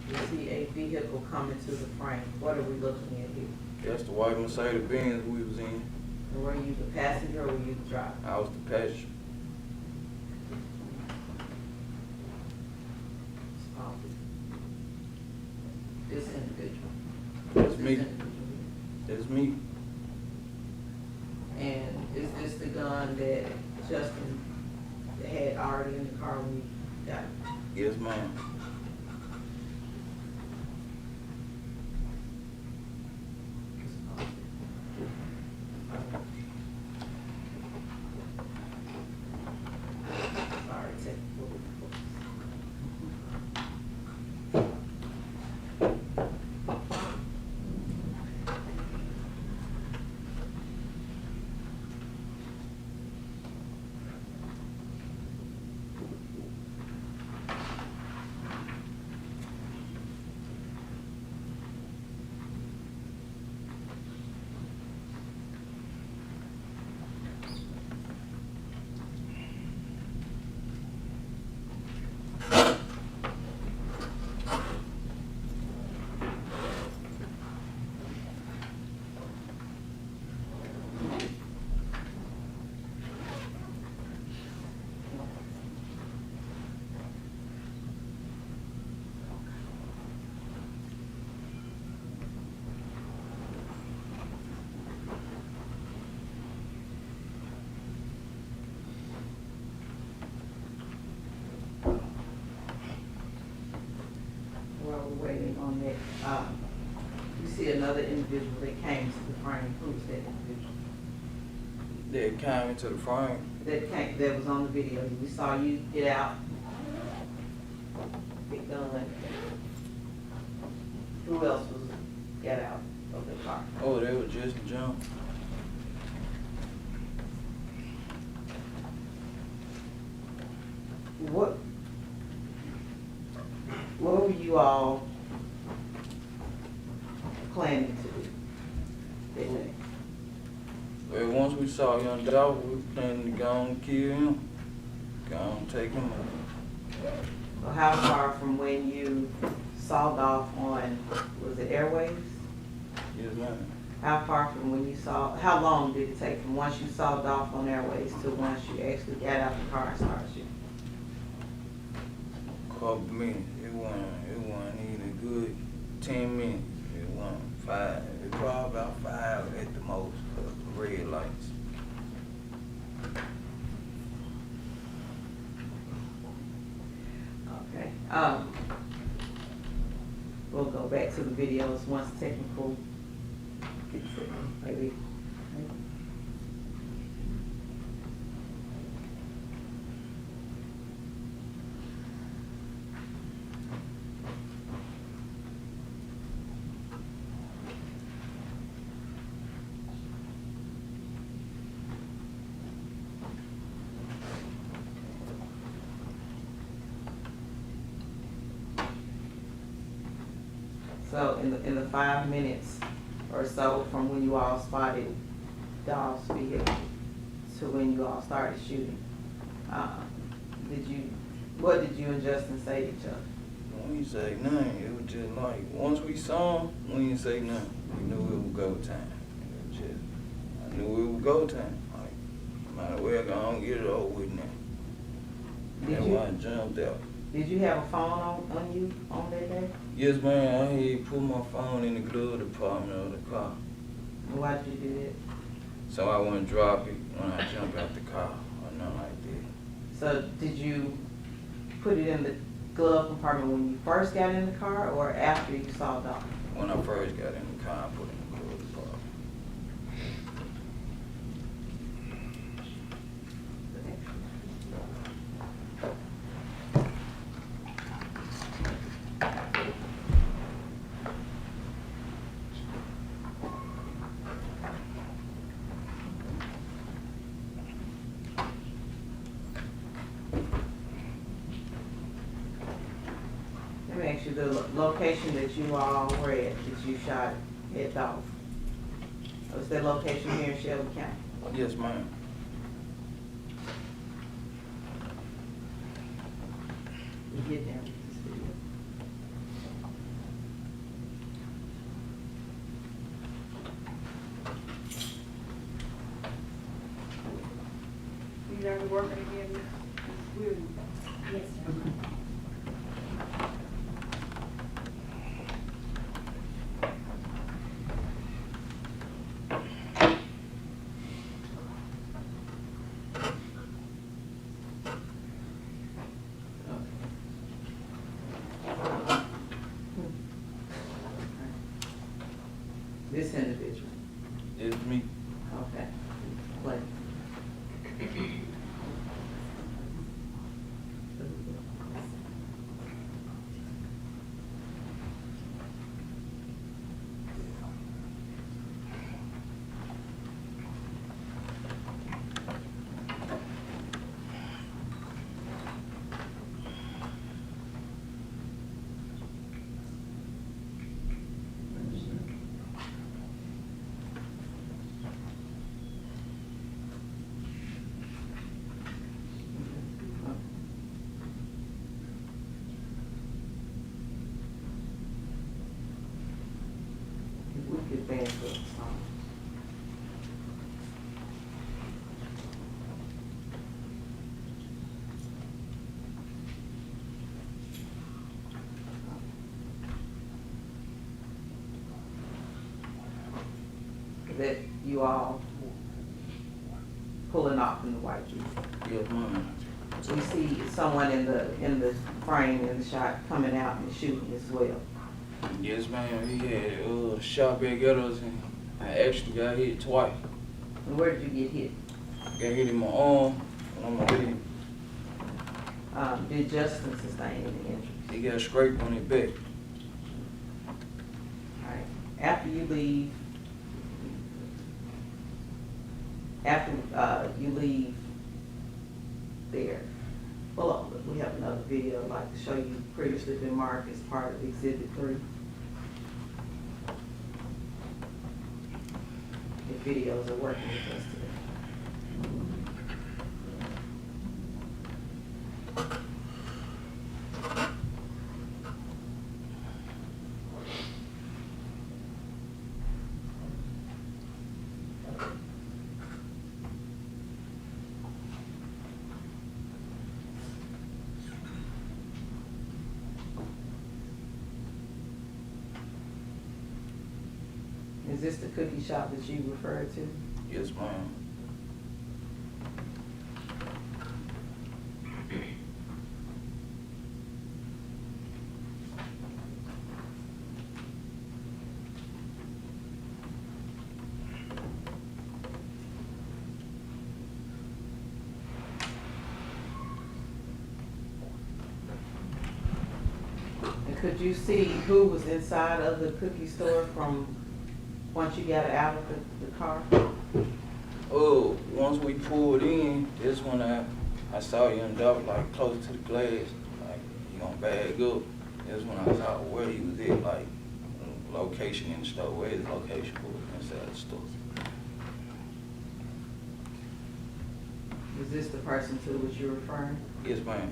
You see a vehicle coming to the frame. What are we looking at here? That's the white Mercedes-Benz we was in. And were you the passenger or were you the driver? I was the passenger. This individual. That's This me. individual. That's me. And is this the gun that Justin had already in the car when you got it? Yes, ma'am. Sorry, technical. While we're waiting on that, you see another individual that came to the frame. Who's that individual? They came into the frame. That was on the video. We saw you get out. Big gun. Who else was get out of the car? Oh, they were just jump. What were you all planning to do that day? Well, once we saw Young Dolph, we were planning to go and kill him. Go and take him out. So how far from when you sawed off on, was it Airways? Yes, ma'am. How far from when you saw, how long did it take from once you sawed off on Airways to once you actually got out the car and started shooting? Couple minutes. It wasn't even a good 10 minutes. It wasn't 5. It probably about 5 at the most, 'cause the red lights. Okay. We'll go back to the videos once technical gets it, maybe. So in the 5 minutes or so from when you all spotted Dolph's vehicle to when you all started shooting, what did you and Justin say to each other? We didn't say nothing. It was just like, once we saw him, we didn't say nothing. We knew it was go time. It was just, I knew it was go time. Like, might as well go on get it over with now. That's why I jumped out. Did you have a phone on you on that day? Yes, man. I had put my phone in the glove compartment of the car. And why did you do that? So I wouldn't drop it when I jump out the car or nothing like that. So did you put it in the glove compartment when you first got in the car or after you saw Dolph? When I first got in the car, I put it in the glove compartment. Let me ask you, the location that you all were at, that you shot at Dolph, was that location here in Shelby County? Yes, ma'am. You get down with this video. You never working again, Ms. Williams? Yes, sir. This individual, It's me. okay, play. We could advance the song. That you all pulling off in the white Jeep. Yes, ma'am. We see someone in the frame in the shot coming out and shooting as well. Yes, ma'am. He had shot back at us, and I actually got hit twice. And where did you get hit? Got hit in my arm and on my leg. Did Justin sustain any injuries? He got scraped on his back. Alright, after you leave there, pull up, we have another video I'd like to show you, previously been marked as part of Exhibit 3. If videos are working with us today. Is this the cookie shop that you referred to? Yes, ma'am. And could you see who was inside of the cookie store from once you got out of the car? Once we pulled in, this when I saw Young Dolph like close to the glass, like he gonna bag up. That's when I saw where he was at, like location in the store, where his location was inside the store. Is this the person to which you're referring? Yes, ma'am.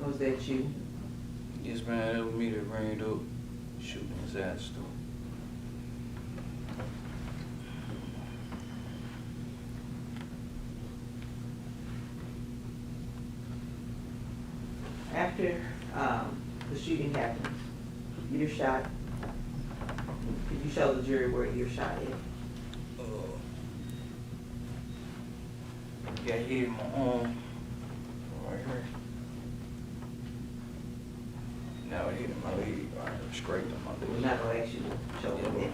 Was that you? Yes, man, that was me that ran up, shooting inside the store. After the shooting happened, you're shot. Could you show the jury where you're shot at? Got hit in my arm, right here. Now it hit in my leg, right, scraped on my We're leg. not gonna ask you to show them Yeah.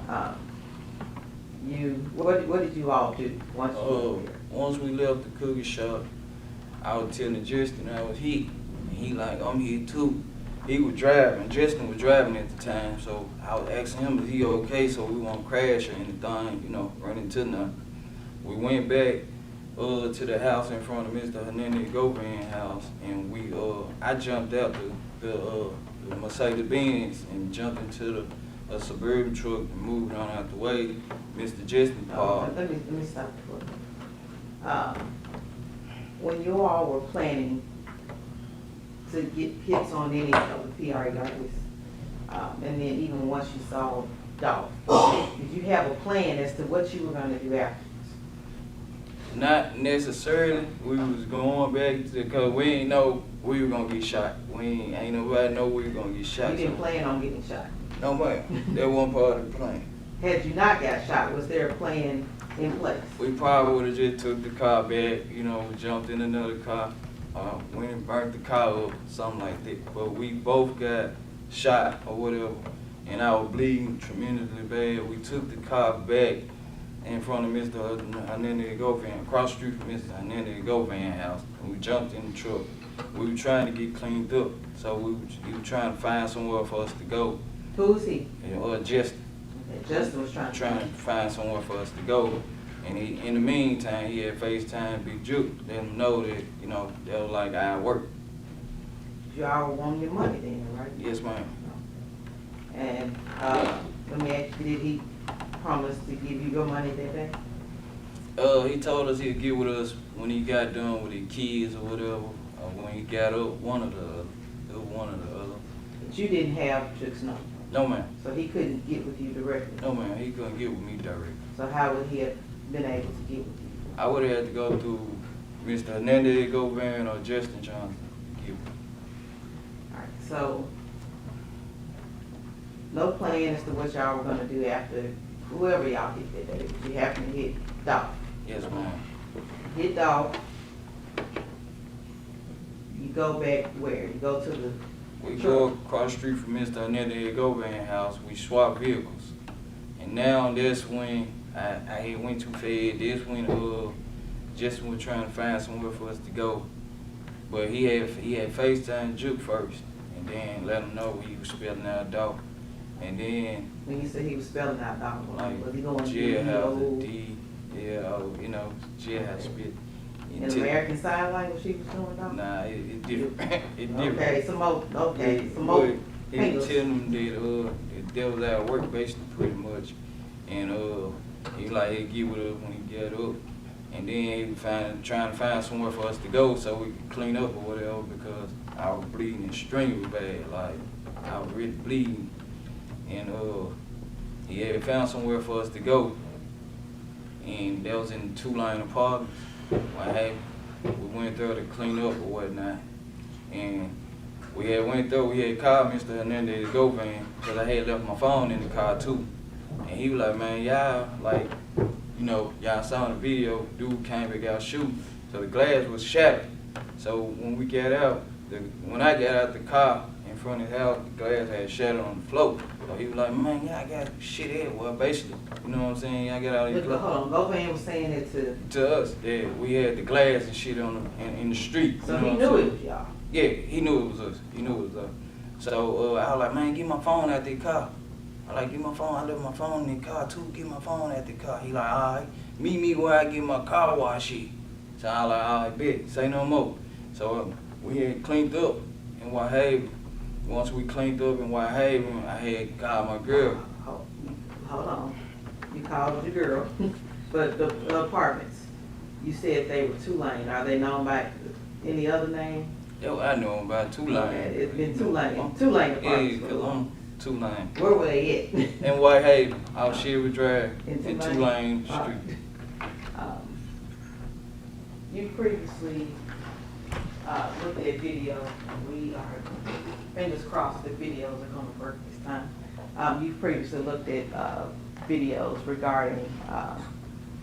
that. What did you all do once you were there? Once we left the cookie shop, I was telling Justin I was hit. And he like, I'm hit too. He was driving, Justin was driving at the time, so I was asking him, is he okay, so we won't crash or anything, you know, run into nothing. We went back to the house in front of Mr. Hernandez Govan house, and I jumped out the Mercedes Benz and jumped into a Suburban truck and moved on out the way. Mr. Justin parked. Let me stop for a minute. When you all were planning to get hits on any of the PRA artists, and then even once you saw Dolph, did you have a plan as to what you were going to do afterwards? Not necessarily. We was going back because we ain't know we were gonna get shot. Ain't nobody know we were gonna get shot. You didn't plan on getting shot? No, ma'am. That wasn't part of the plan. Had you not got shot, was there a plan in place? We probably would have just took the car back, you know, jumped in another car, went and burnt the car up, something like that. But we both got shot or whatever, and I was bleeding tremendously bad. We took the car back in front of Mr. Hernandez Govan, across the street from Mr. Hernandez Govan house, and we jumped in the truck. We were trying to get cleaned up, so we were trying to find somewhere for us to go. Who's he? Justin. Justin was trying to find somewhere for us to go. And in the meantime, he had FaceTime Big Juke, let him know that, you know, that was like our work. You all want your money then, right? Yes, ma'am. And let me ask you, did he promise to give you your money that day? He told us he'd get with us when he got done with his kids or whatever, or when he got up, one or the other. But you didn't have Juke's number? No, ma'am. So he couldn't get with you directly? No, ma'am, he couldn't get with me directly. So how would he have been able to get with you? I would have had to go through Mr. Hernandez Govan or Justin Johnson to get with me. All right, so no plan as to what y'all were gonna do after whoever y'all hit that day. You happened to hit Dolph. Yes, ma'am. Hit Dolph. You go back where? You go to the We truck? go across the street from Mr. Hernandez Govan house, we swap vehicles. And now that's when I went too fast. That's when Justin was trying to find somewhere for us to go. But he had FaceTime Juke first, and then let him know he was spelling out Dolph. And then When you said he was spelling out Dolph, like was he going jailhouse, to you know, jailhouse spit. in American Sign Language he was doing Dolph? Nah, it different. It different. Okay, some more. But he fingers. was telling them that was our work basically pretty much. And he like he'd get with us when he got up. And then he was trying to find somewhere for us to go so we could clean up or whatever, because I was bleeding extremely bad. Like I was really bleeding. And He had found somewhere for us to go, and that was in 2-line apartments. We went there to clean up or whatnot, and we had called Mr. Hernandez Govan, because I had left my phone in the car too. And he was like, man, y'all, like, you know, y'all saw in the video, dude came back out shooting, so the glass was shattered. So when we got out, when I got out the car in front of his house, the glass had shattered on the floor. So he was like, man, y'all got shit everywhere, basically. You know what I'm saying? Y'all got all these Hold on, Govan was saying it to us. Yeah, we had the glass and shit on in the street. so you know he what knew I'm it saying? was y'all. Yeah, he knew it was us. He knew it was us. So I was like, man, get my phone out the car. I like, get my phone. I left my phone in the car too. Get my phone out the car. He like, all right, meet me where I get my car wash shit. So I like, all right, bet. Say no more. So we had cleaned up in White Haven. Once we cleaned up in White Haven, I had called my girl. Hold on. You called your girl, but the apartments, you said they were 2-lane. Are they known by any other name? Yo, I know him by 2-line. It's been 2-lane apartments. Yeah, because I'm 2-line. Where were they at? In White Haven, out Sherwood Drive, in 2-lane? 2-lane street. You previously looked at video. We are, fingers crossed, the videos are going to work this time. You previously looked at videos regarding,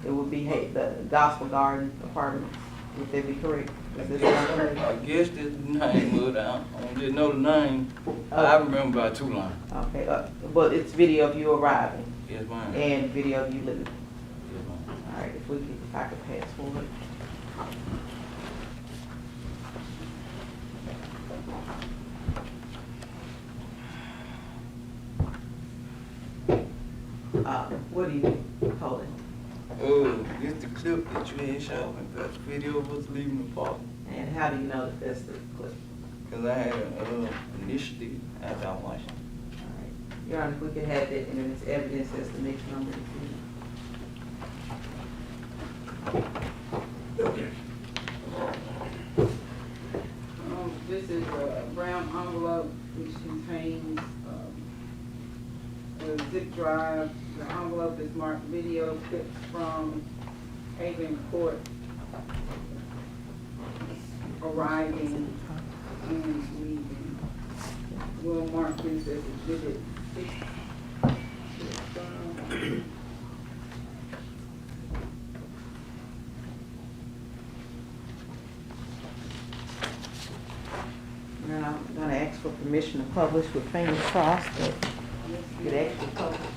it would be the Gospel Garden Apartments. Would that be correct? Is this correct? I guess that's the name, but I don't just know the name. I remember by 2-line. Okay, but it's video of you arriving Yes, ma'am. and video of you leaving. Yes, ma'am. All right, if I could pass forward. What are you holding? Oh, it's the clip that you had showing. That's the video of us leaving the park. And how do you know that that's the clip? Because I had an initiative after I watched it. All right. Your Honor, if we could have that and it's evidence as the next number. Okay. This is a brown envelope which contains the zip drive. The envelope is marked video clips from Haven Court arriving and leaving. We'll mark this as exhibit 6. And I'm going to ask for permission to publish with fingers crossed that it actually publishes.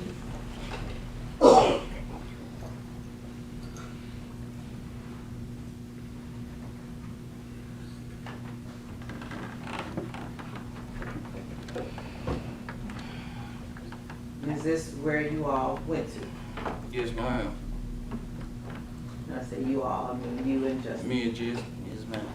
Is this where you all went to? Yes, ma'am. When I say you all, I mean you and Justin. Me and Jess. Yes, ma'am.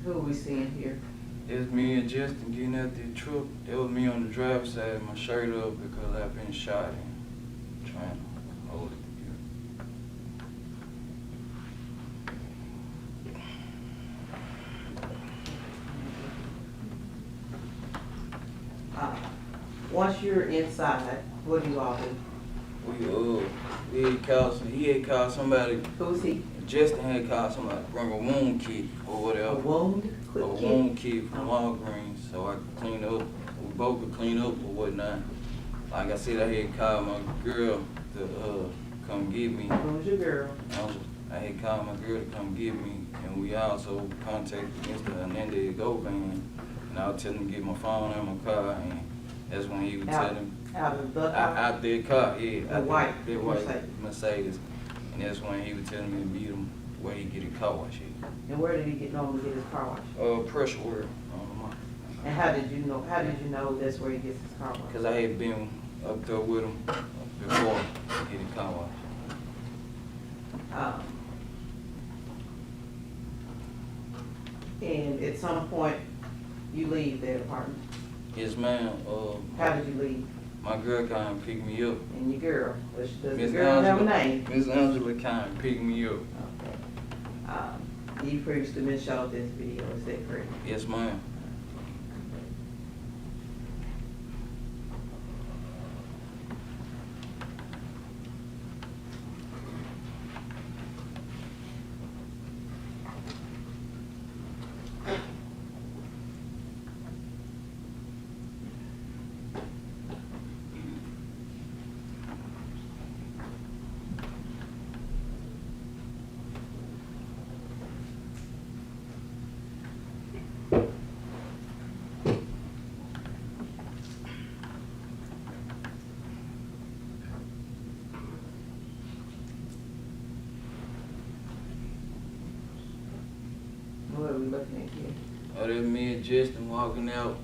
Who are we seeing here? It's me and Justin getting out the truck. That was me on the driver's side, my shirt up because I've been shot and trying to hold it together. Once you're inside, what do you all do? He had called somebody. Who's he? Justin had called somebody to bring a wound kit or whatever. A wound kit from Walgreens, so I could clean up. We both could clean up or whatnot. Like I said, I had called my girl to come get me. Who's your girl? I had called my girl to come get me, and we also contacted Mr. Hernandez Govan, and I was telling him to get my phone out of my car, and that's when he was telling me. Out of the car? Out their car, yeah. The white Mercedes. And that's when he was telling me to meet him where he get his car wash at. And where did he normally get his car wash? Pressure word. And how did you know that's where he gets his car wash? Because I had been up there with him before he get his car wash. And at some point, you leave that apartment? Yes, ma'am. How did you leave? My girl kind of picked me up. And your girl? Does Miss the girl have a name? Miss Angela kind of picked me up. Okay. You previously been shot this video, is that correct? Yes, ma'am. What are we looking at here? Oh, that's me and Justin walking out.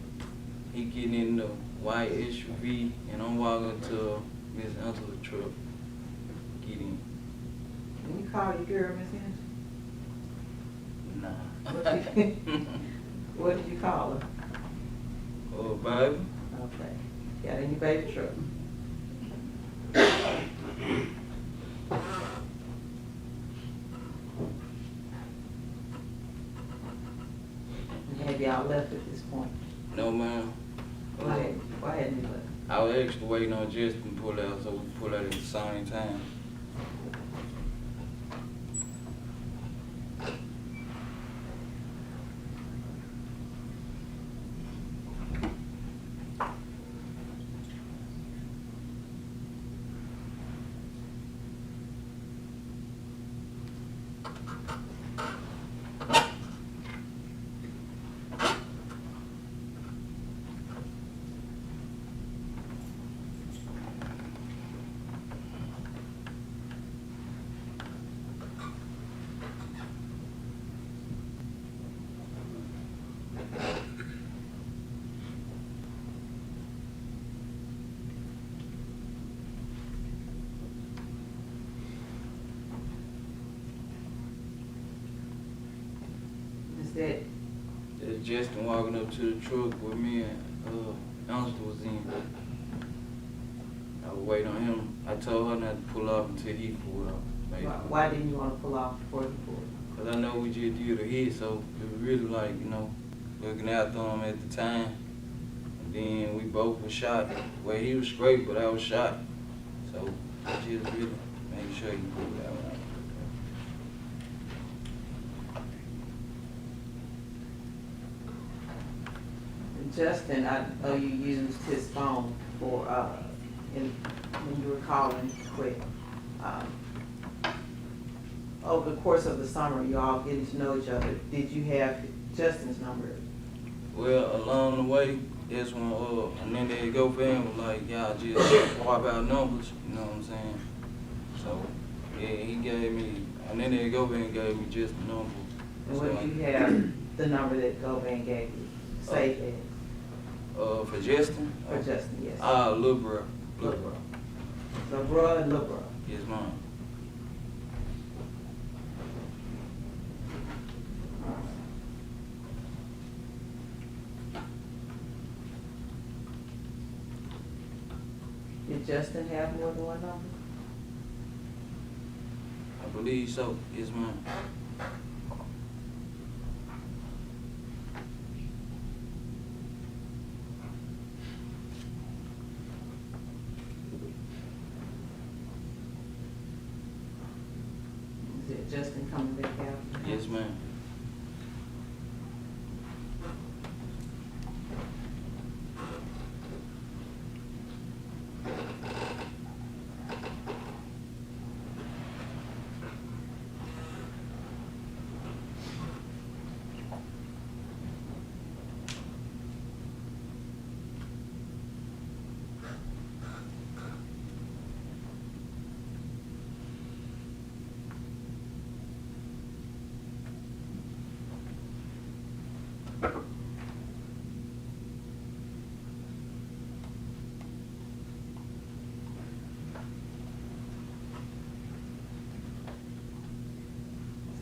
He getting in the white SUV, and I'm walking to Miss Angela's truck. Getting. Can you call your girl, Miss Angela? Nah. What did you call her? Oh, baby. Okay. Got any baby truck? Have y'all left at this point? No, ma'am. Why hadn't you left? I was actually waiting on Justin to pull out, so we could pull out at the same time. That's Justin walking up to the truck with me and Angela was in. I was waiting on him. I told her not to pull off until he pulled off. Why didn't you want to pull off before you pulled? Because I know we just did a hit, so it was really like, looking after him at the time. And then we both were shot. Well, he was straight, but I was shot. So just really making sure he pulled out. Justin, I know you used his phone for, when you were calling quick. Over the course of the summer, you all getting to know each other. Did you have Justin's number? Well, along the way, that's when Hernandez Govan was like, y'all just swap out numbers, you know what I'm saying? So, yeah, he gave me, Hernandez Govan gave me just the number. And what did you have the number that Govan gave you? Saved as? For Justin? For Justin, yes. Lil' bro. Lil' bro. Lil' bro and Lil' bro. Yes, ma'am. Did Justin have more than one number? I believe so, yes, ma'am. Is it Justin coming back out? Yes, ma'am.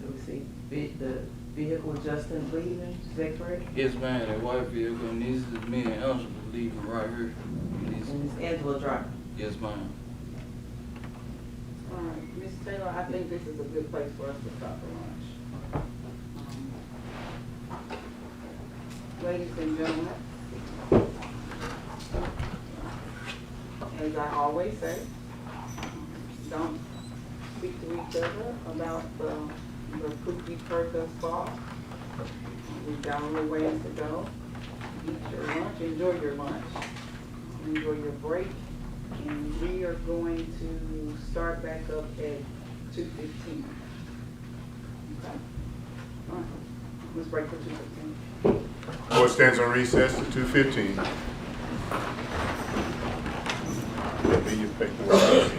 So we see the vehicle Justin leaving, is that correct? Yes, ma'am, that white vehicle, and this is me and Angela leaving right here. This- And it's Angela driving. Yes, ma'am. All right, Ms. Taylor, I think this is a good place for us to stop for lunch. Ladies and gentlemen, as I always say, don't speak to each other about the proof you've heard thus far. We've got a little ways to go. Eat your lunch, enjoy your lunch, enjoy your break, and we are going to start back up at 2:15. Okay? All right, let's break for 2:15. Court stands on recess to 2:15. That'll be your paperwork.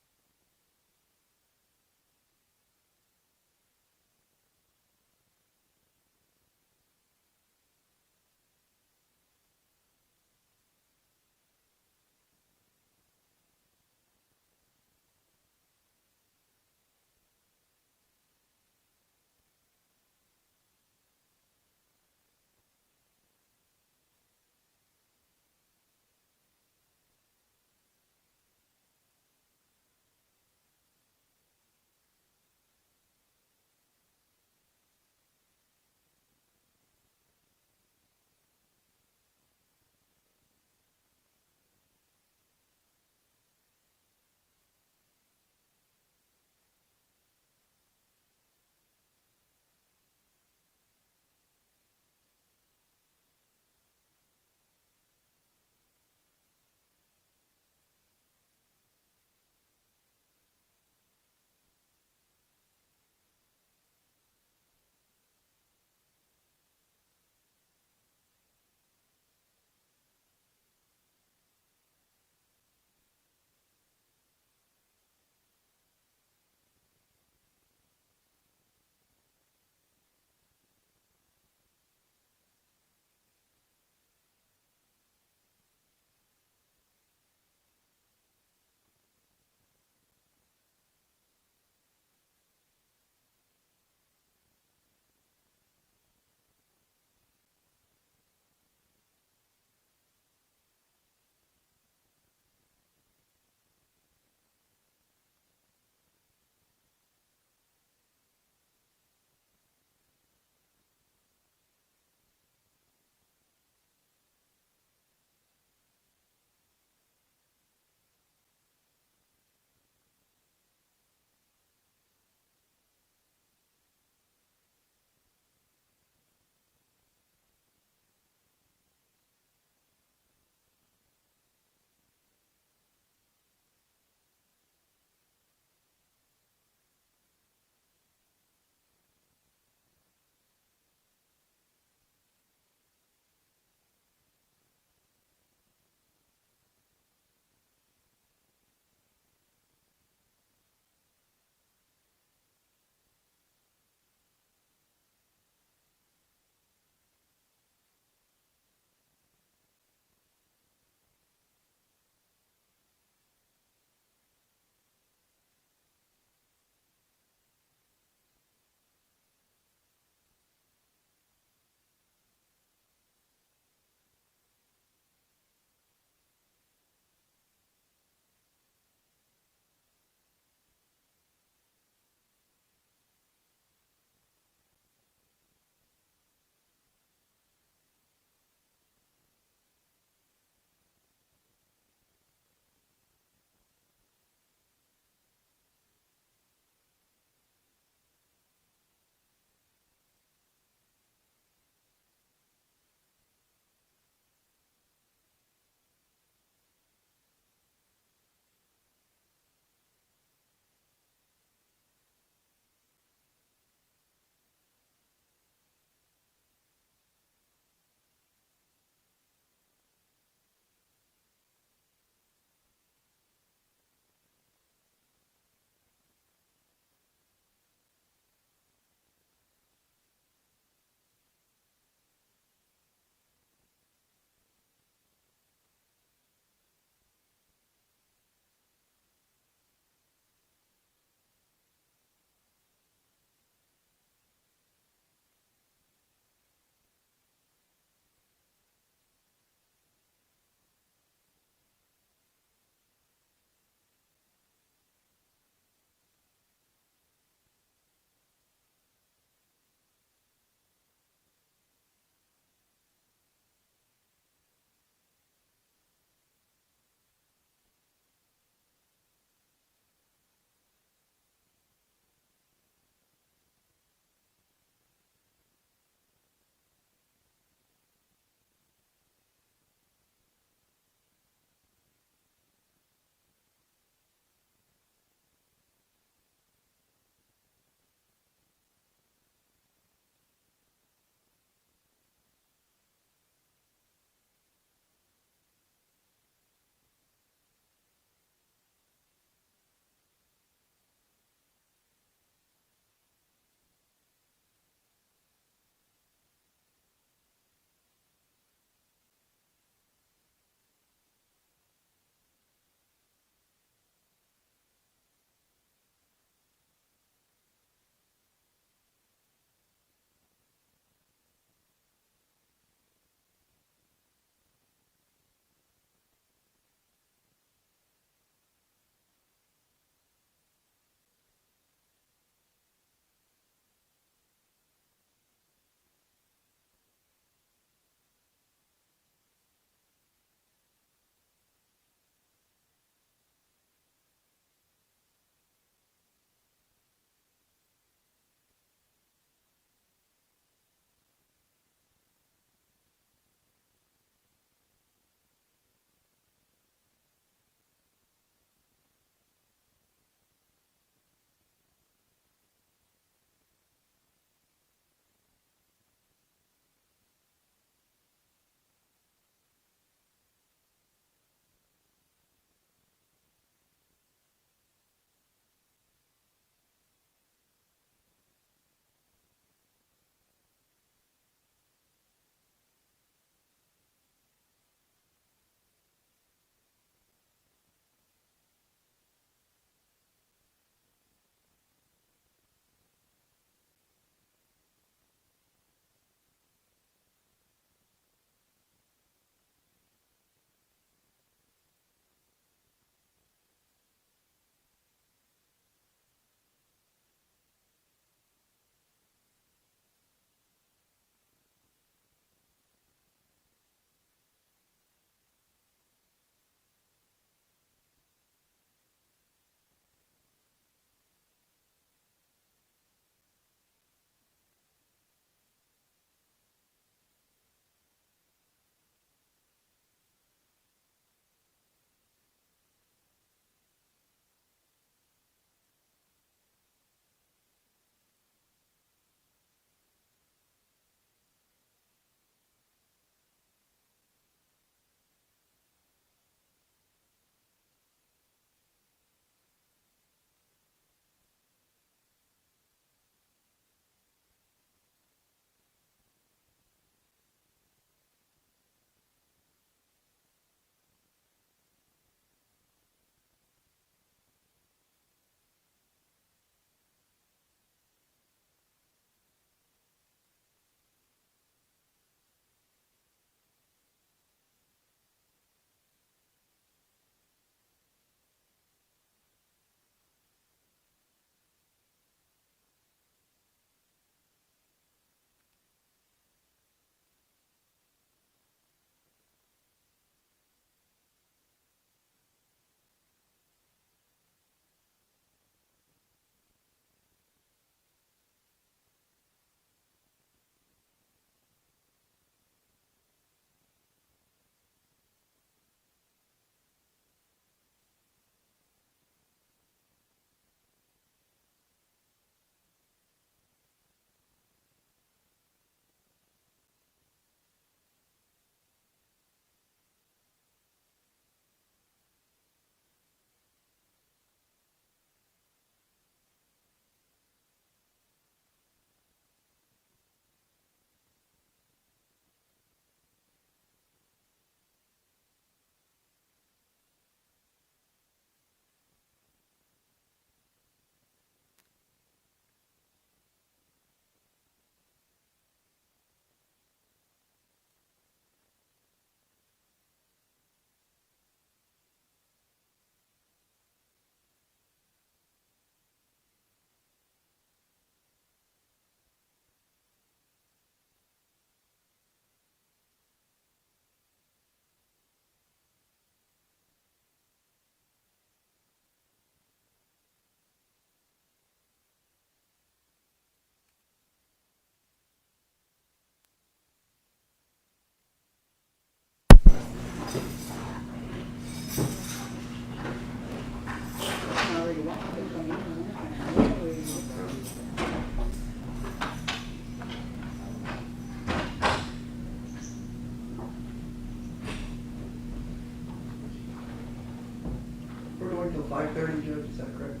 5:30, Judge, is that correct?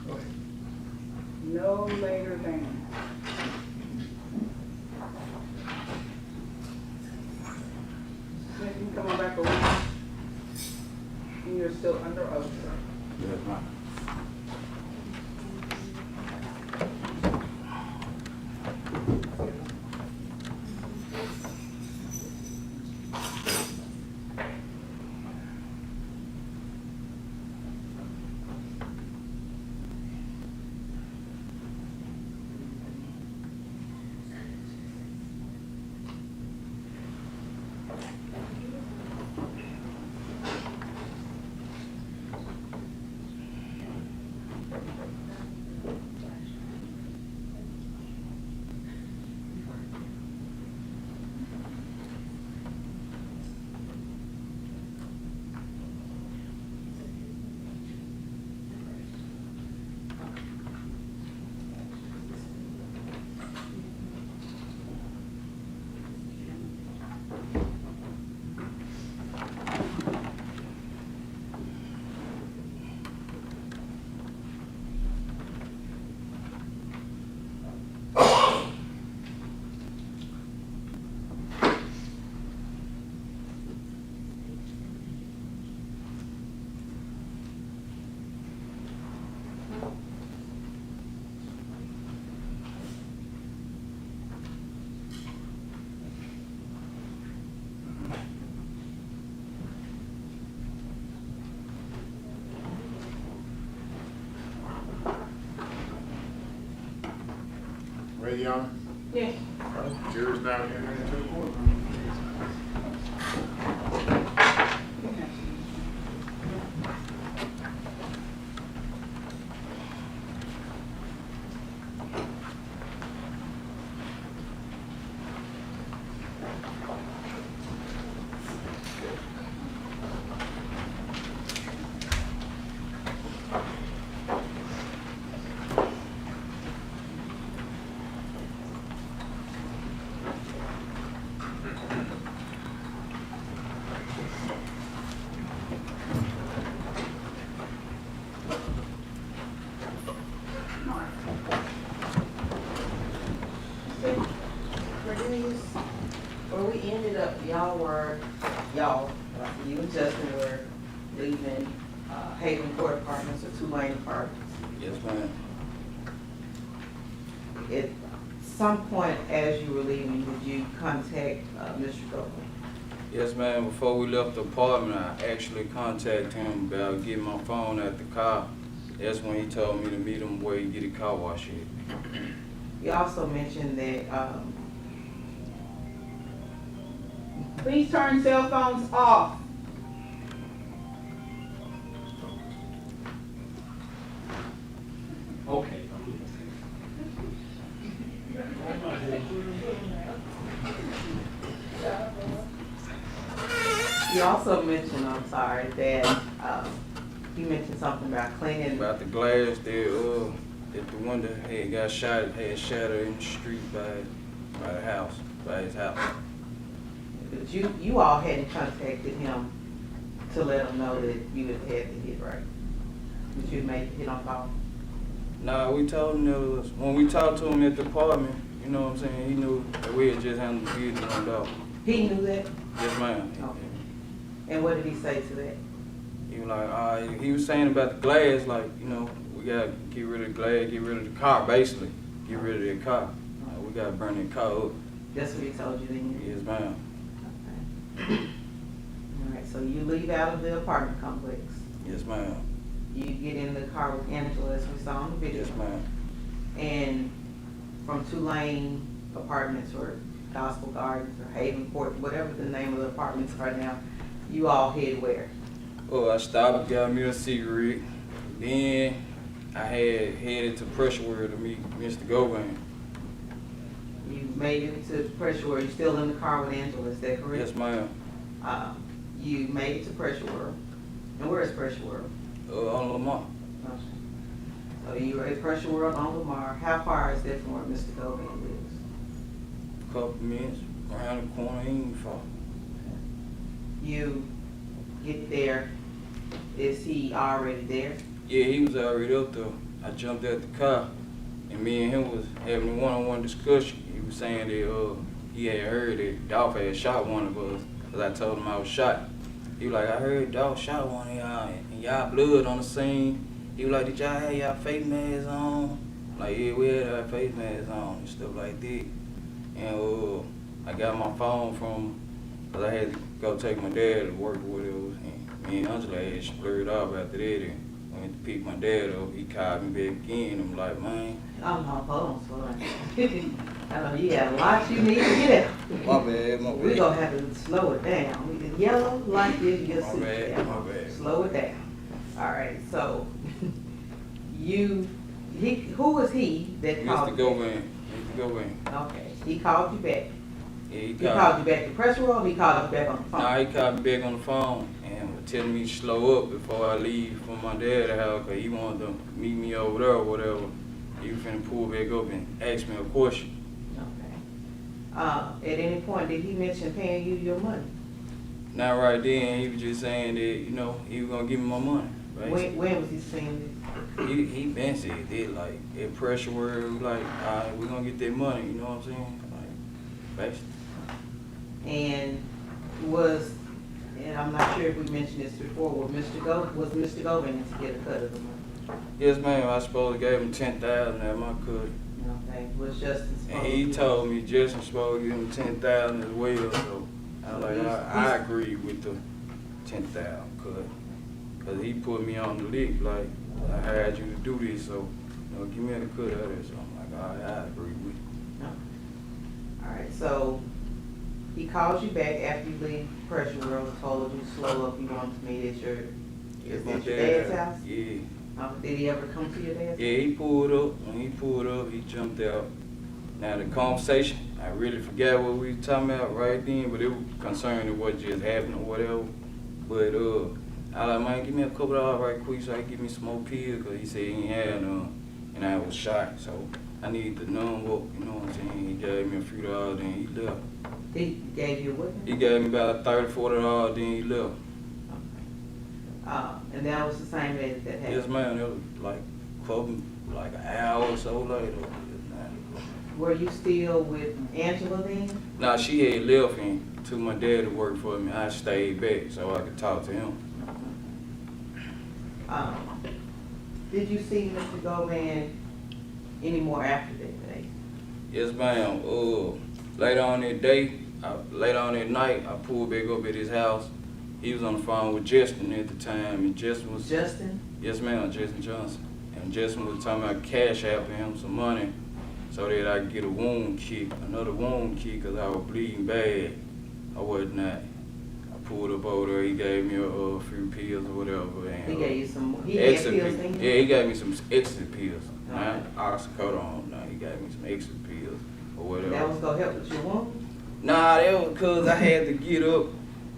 Go ahead. No later than. Smith, you come on back over. And you're still under oath, sir. Yes, ma'am. Ready, Your Honor? Yes. Jurors now entering into the courtroom. Cornelius, where we ended up, you and Justin were leaving Haven Court Apartments or Tulane Apartments. Yes, ma'am. At some point as you were leaving, did you contact Mr. Govan? Yes, ma'am. Before we left the apartment, I actually contacted him about getting my phone at the car. That's when he told me to meet him where he get a car wash at. You also mentioned that Please turn cell phones off. Okay. you also mentioned, I'm sorry, that you mentioned something about cleaning. About the glass there, at the window, had shattered in the street by the house, by his house. But you all hadn't contacted him to let him know that you had had the hit, right? That you had made the hit on call? Nah, we told him that was, when we talked to him at the apartment, you know what I'm saying, he knew that we had just handled the business on dog. He knew that? Yes, ma'am. Okay. And what did he say to that? He was like, he was saying about the glass, like, you know, we gotta get rid of the glass, get rid of the car, basically. Get rid of the car. We gotta burn that car up. That's what he told you then? Yes, ma'am. Okay. All right, so you leave out of the apartment complex. Yes, ma'am. You get in the car with Angela, as we saw on the video. Yes, ma'am. And from Tulane Apartments or Gospel Gardens or Haven Court, whatever the name of the apartments are now, you all head where? Oh, I stopped and got me a cigarette. Then I had headed to Pressure Ward to meet Mr. Govan. You made it to Pressure Ward. You're still in the car with Angela, is that correct? Yes, ma'am. You made it to Pressure Ward. And where is Pressure Ward? On Lamar. Okay. So you were at Pressure Ward on Lamar. How far is that from where Mr. Govan lives? A couple minutes, around the corner, he ain't far. You get there, Is he already there? Yeah, he was already up there. I jumped out the car, and me and him was having a one-on-one discussion. He was saying that he had heard that Dolph had shot one of us, because I told him I was shot. He was like, I heard Dolph shot one of y'all, and y'all blood on the scene. He was like, did y'all have y'all face masks on? I'm like, yeah, we had our face masks on and stuff like that. And I got my phone from, because I had to go take my dad to work or whatever. And me and Angela had splurred off after that. And went to pick my dad up. He called me back again. I'm like, man. Oh, no, hold on, slow down. I know you got a lot you need to get out. My bad. We're going to have to slow it down. We can yellow like this, your My suit bad, down. my bad. Slow it down. All right, so who was he that called Mr. you Govan. Mr. Govan. back? Okay, he called you back. Yeah, He called you back to press roll, or he called you back on the phone? Nah, he called me back on the phone and was telling me to slow up before I leave from my dad's house, because he wanted to meet me over there or whatever. He was finna pull back up and ask me a question. Okay. At any point, did he mention paying you your money? Not right then, he was just saying that, you know, he was gonna give me my money. When was he saying He been said that, like, that pressure word, like, all right, we're gonna get that money, you know what I'm saying? Like, basically. this? And I'm not sure if we mentioned this before, was Mr. Govan to get a cut of the money? Yes, ma'am, I supposed to give him 10,000 at my cut. Okay, was Justin supposed And he to? told me Justin supposed to give him 10,000 as well, so I was like, I agree with the 10,000 cut. Cause he put me on the lick, like, I hired you to do this, so, you know, give me a cut of it. So I'm like, all right, I agree with you. All right, so he called you back after you leave pressure world and told you to slow up, you wanted to meet at your dad's house? Yeah. Did he ever come to your dad's house? Yeah, he pulled up. When he pulled up, he jumped out. Now the conversation, I really forgot what we were talking about right then, but it was concerning what just happened or whatever. But I was like, man, give me a couple of hours right quick so I can give me some more pills, because he said he ain't had none, and I was shot, so I needed to numb up, you know what I'm saying? He gave me a few dollars, then he left. He gave you what? He gave me about $30, $40, then he left. And that was the same day that happened? Yes, ma'am, it was like an hour or so later. Were you still with Angela then? Nah, she had left and took my dad to work for me. I stayed back so I could talk to him. Did you see Mr. Govan anymore after that day? Yes, ma'am. Later on that night, I pulled back up at his house. He was on the phone with Justin at the time, and Justin was... Justin? Yes, ma'am, Justin Johnson. And Justin was talking about cash out for him some money so that I could get another wound kick, because I was bleeding bad or whatnot. I pulled up over there, he gave me a few pills or whatever. And, He gave you some, he had pills in Yeah, he gave me some extra pills. Okay. Not oxycodone, no, he gave me some extra pills or whatever. That was gonna help with your wound? Nah, that was because I had to get up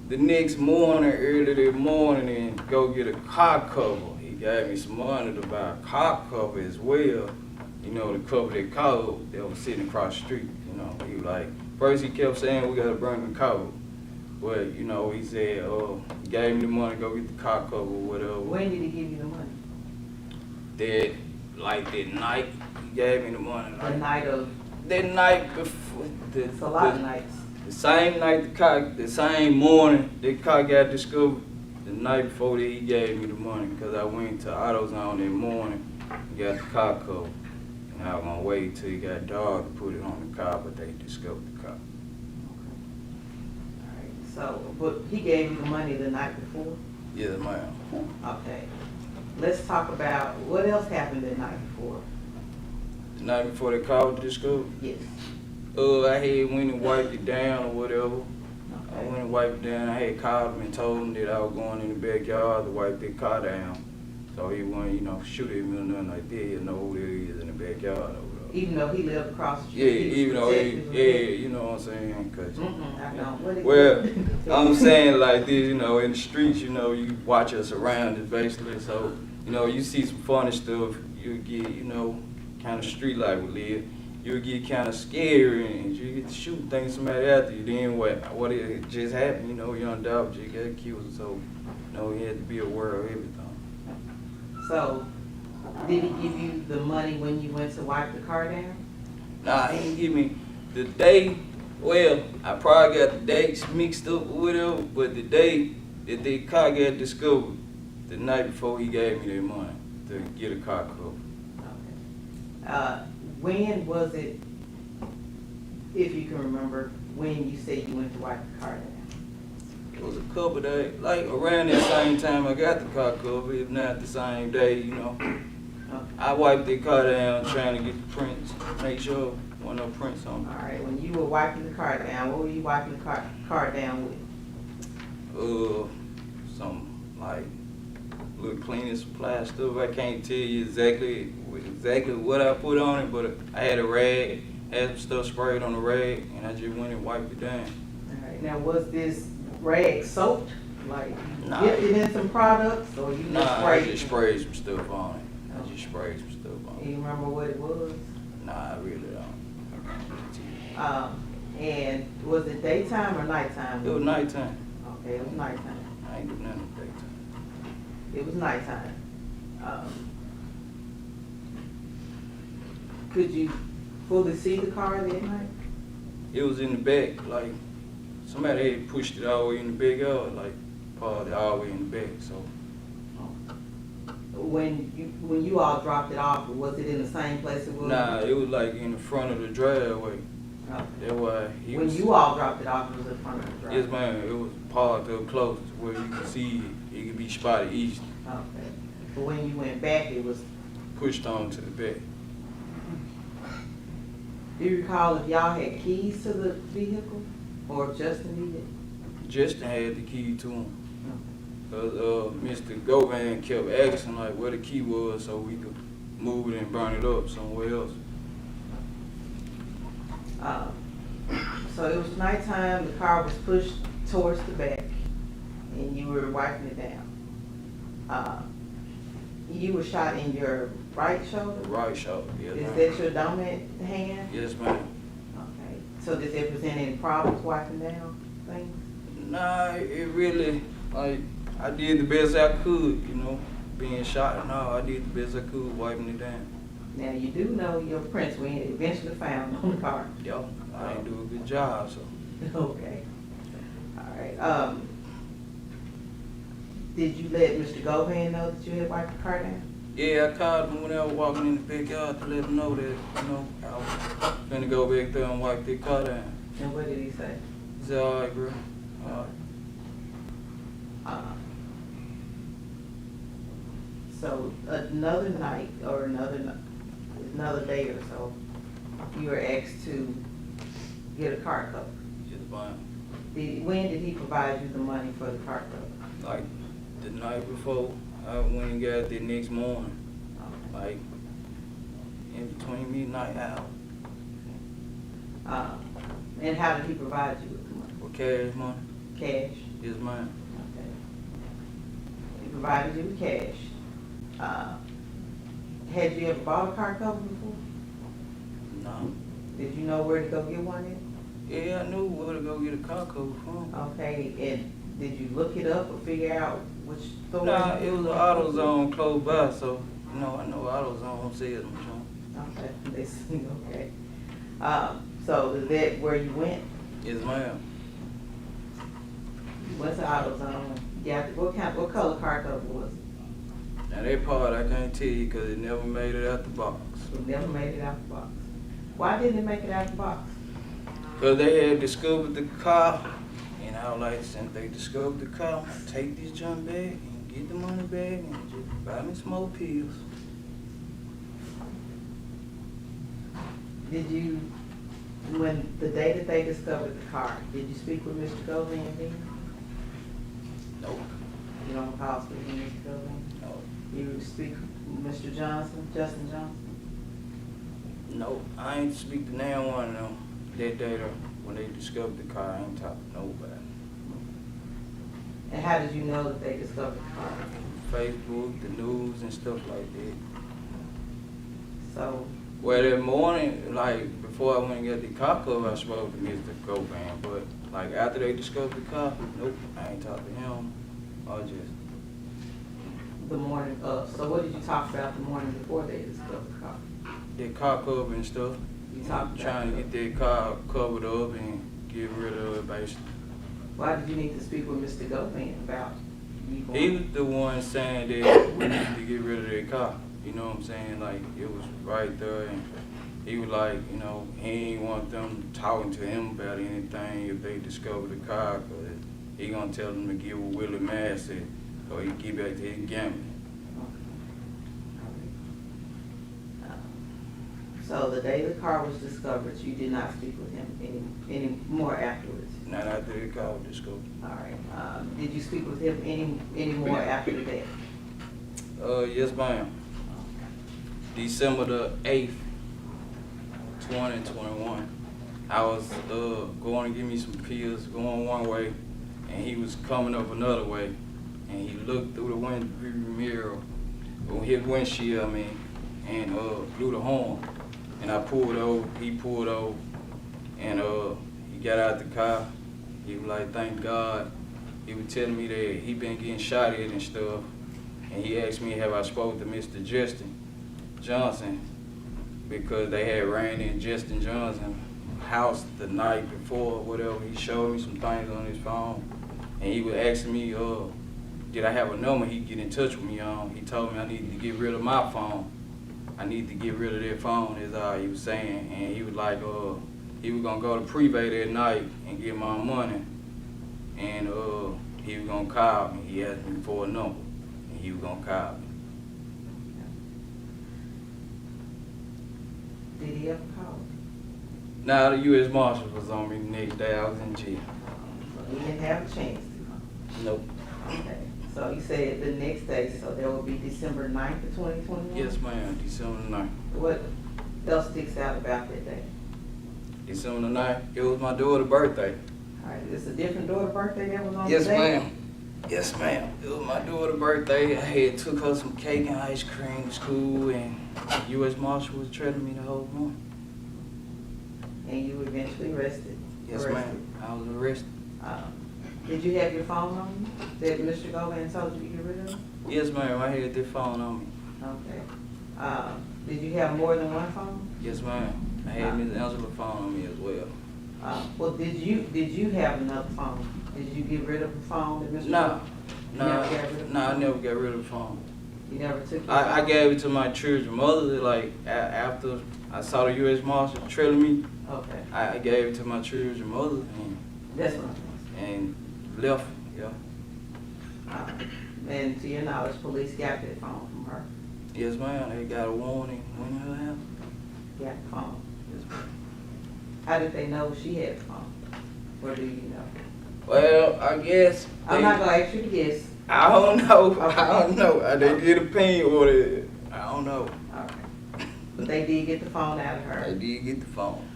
the next morning, early that morning, and go get a car cover. He gave me some money to buy a car cover as well, you know, to cover that car that was sitting across the street, you know. He was like, first he kept saying we gotta bring the cover. But, you know, he said, he gave me the money to go get the car cover or whatever. When did he give you the money? That night, he gave me the money. The night of? That night before. It's a lot of nights. The same night the same morning the car got discovered, the night before that he gave me the money, because I went to AutoZone that morning and got the car covered. And I was gonna wait till he got dark to put it on the car, but they discovered the car. So, but he gave you the money the night before? Yes, ma'am. Okay. Let's talk about what else happened the night before. The night before the car was discovered? Yes. I had went and wiped it down or whatever. Okay. I went and wiped it down. I had called him and told him that I was going in the backyard to wipe that car down. So he wouldn't, you know, shoot at me or nothing like that. He'll know who there is in the backyard over there. Even though he lived across the street? Yeah, even though you know what I'm saying? Cause, I don't. well, I'm saying like this, you know, in the streets, you know, you watch your surroundings basically. So, you know, you see some funny stuff, you get, you know, kind of street life we live. you would get kind of scary and you get to shoot, think somebody after you. Then what it just happened, you know, Young Dolph just got killed, so you know, he had to be aware of everything. So, did he give you the money when you went to wipe the car down? Nah, he didn't give me the day. Well, I probably got the dates mixed up with him, but the day that the car got discovered, the night before he gave me that money to get a car covered. Okay. When was it, if you can remember, when you said you went to wipe the car down? It was a couple days, like around that same time I got the car covered, if not the same day, you know. Okay. I wiped the car down trying to get the prints, make sure there wasn't no prints on All right, when you were wiping the car down, what were you wiping the car down with? it. Some like little cleaning supply stuff. I can't tell you exactly what I put on it, but I had a rag, had some stuff sprayed on the rag, and I just went and wiped it down. All right, now was this rag soaked? Like you Nah. dipped it in some products, or you just Nah, I sprayed just it? sprayed some stuff on it. I just sprayed some stuff on Do you remember what it was? it. Nah, I really don't. And was it daytime or nighttime? It was nighttime. Okay, it was nighttime. I ain't do nothing in the daytime. It was nighttime. Could you fully see the car that night? It was in the back, like somebody had pushed it all the way in the backyard, like parked it all the way in the back. So When you all dropped it off, was it in the same place it was? nah, it was like in the front of the driveway. Okay. That's why he When was. you all dropped it off, it was in front of the driveway? Yes, ma'am. It was parked up close to where you could see it. It could be spotted easy. Okay. But when you went back, it was, Pushed on to the back. do you recall if y'all had keys to the vehicle? Or if Justin needed? Justin had the key to him. Mr. Govan kept asking like where the key was so we could move it and burn it up somewhere else. So it was nighttime, the car was pushed towards the back, and you were wiping it down. You were shot in your right shoulder? Right shoulder, yes, Is ma'am. that your dominant hand? Yes, ma'am. Okay. So did that present any problems wiping down things? Nah, it really, like, I did the best I could, you know, being shot and all. I did the best I could wiping it down. Now, you do know your prints were eventually found on the car. Yo, I didn't do a good job, so. Okay. All right. Did you let Mr. Govan know that you had wiped the car down? Yeah, I called him when I was walking in the backyard to let him know that, you know, I was gonna go back there and wipe the car down. And what did he say? He said, all right, bro. All right. So another night or another day or so, you were asked to get a car cover. Just fine. When did he provide you the money for the car cover? Like the night before, I went and got it the next morning, like in between midnight hour. And how did he provide you with the money? For cash money, Cash? yes, ma'am. Okay. He provided you with cash. Had you ever bought a car cover before? No. Did you know where to go get one in? Yeah, I knew where to go get a car cover from. Okay, and did you look it up or figure out which store? Nah, it was an AutoZone close by, so you know I know AutoZone sells them. Okay, they see, okay. So is that where you went? Yes, ma'am. You went to AutoZone. Yeah, what color car cover was it? Now that part I can't tell you because it never made it out the box. It never made it out the box. Why didn't it make it out the box? Because they had discovered the car, and I was like, since they discovered the car, I'm gonna take this junk back and get the money back and just buy me some more pills. Did you, when the day that they discovered the car, did you speak with Mr. Govan then? Nope. You don't recall speaking with Mr. Govan? No. You speak with Mr. Justin Johnson? No, I ain't speak to no one of them that day though. When they discovered the car, I ain't talk to nobody. And how did you know that they discovered the car? Facebook, the news and stuff like that. So Well, that morning, like, before I went and got the car cover, I spoke to Mr. Govan, but, like, after they discovered the car, nope, I ain't talked to him. I just, The morning of, so what did you talk about the morning before they discovered the car? the car cover and stuff. You talked about Trying to get that car covered up and get rid of it, basically. Why did you need to speak with Mr. Govan about you going? He was the one saying that we need to get rid of that car. You know what I'm saying? Like, it was right there, and he was like, you know, he ain't want them talking to him about anything if they discover the car, because he gonna tell them to give what Willie Mass said, or he get back to his gambling. So the day the car was discovered, you did not speak with him any more afterwards? Not after the car was discovered. All right. Did you speak with him any more after that? Yes, ma'am. December the 8th, 2021. I was going to give me some pills, going one way, and he was coming up another way, and he looked through the rearview mirror, or his windshield, I mean, and blew the horn. And I pulled over, he pulled over, and he got out the car. He was like, thank God. He was telling me that he been getting shot at and stuff, and he asked me have I spoke to Mr. Justin Johnson, because they had ran in Justin Johnson's house the night before, whatever. He showed me some things on his phone, and he was asking me, did I have a number he'd get in touch with me on. He told me I needed to get rid of my phone. I need to get rid of that phone, is all he was saying. And he was like, he was gonna go to Privé that night and get my money, and he was gonna call me. He asked me for a number, and he was gonna call me. Did he ever call? Now the U.S. Marshal was on me the next day. I was in jail. So he didn't have a chance to. Nope. Okay. So you said the next day, so there will be December 9th of 2021? Yes, ma'am. December the 9th. What else sticks out about that day? December the 9th. It was my daughter's birthday. All right, it's a different daughter's birthday that was on Yes, today? ma'am. Yes, ma'am. It was my daughter's birthday. I had took her some cake and ice cream to school, and U.S. Marshal was trailing me the whole morning. And you were eventually arrested? Yes, ma'am. I was arrested. Did you have your phone on you that Mr. Govan told you to get rid of? Yes, ma'am. I had that phone on me. Okay. Did you have more than one phone? Yes, ma'am. I had Ms. Angela's phone on me as well. Well, did you have another phone? Did you get rid of the phone that Mr. No. You never got rid of the No, I phone? never got rid of the phone. You never took your I phone? gave it to my children's mother, like, after I saw the U.S. Marshal trailing me. Okay. I gave it to my children's mother That's what I'm and left, yeah. And to your knowledge, police got that phone from her. Yes, ma'am. They got a warning when her house. Got the phone. Yes, ma'am. How did they know she had the phone? Or do you know? Well, I guess. I'm not gonna ask you to guess. I don't know. Okay. I don't know. They did a pin order. I don't know. All right. But they did get the phone out of her. They did get the phone.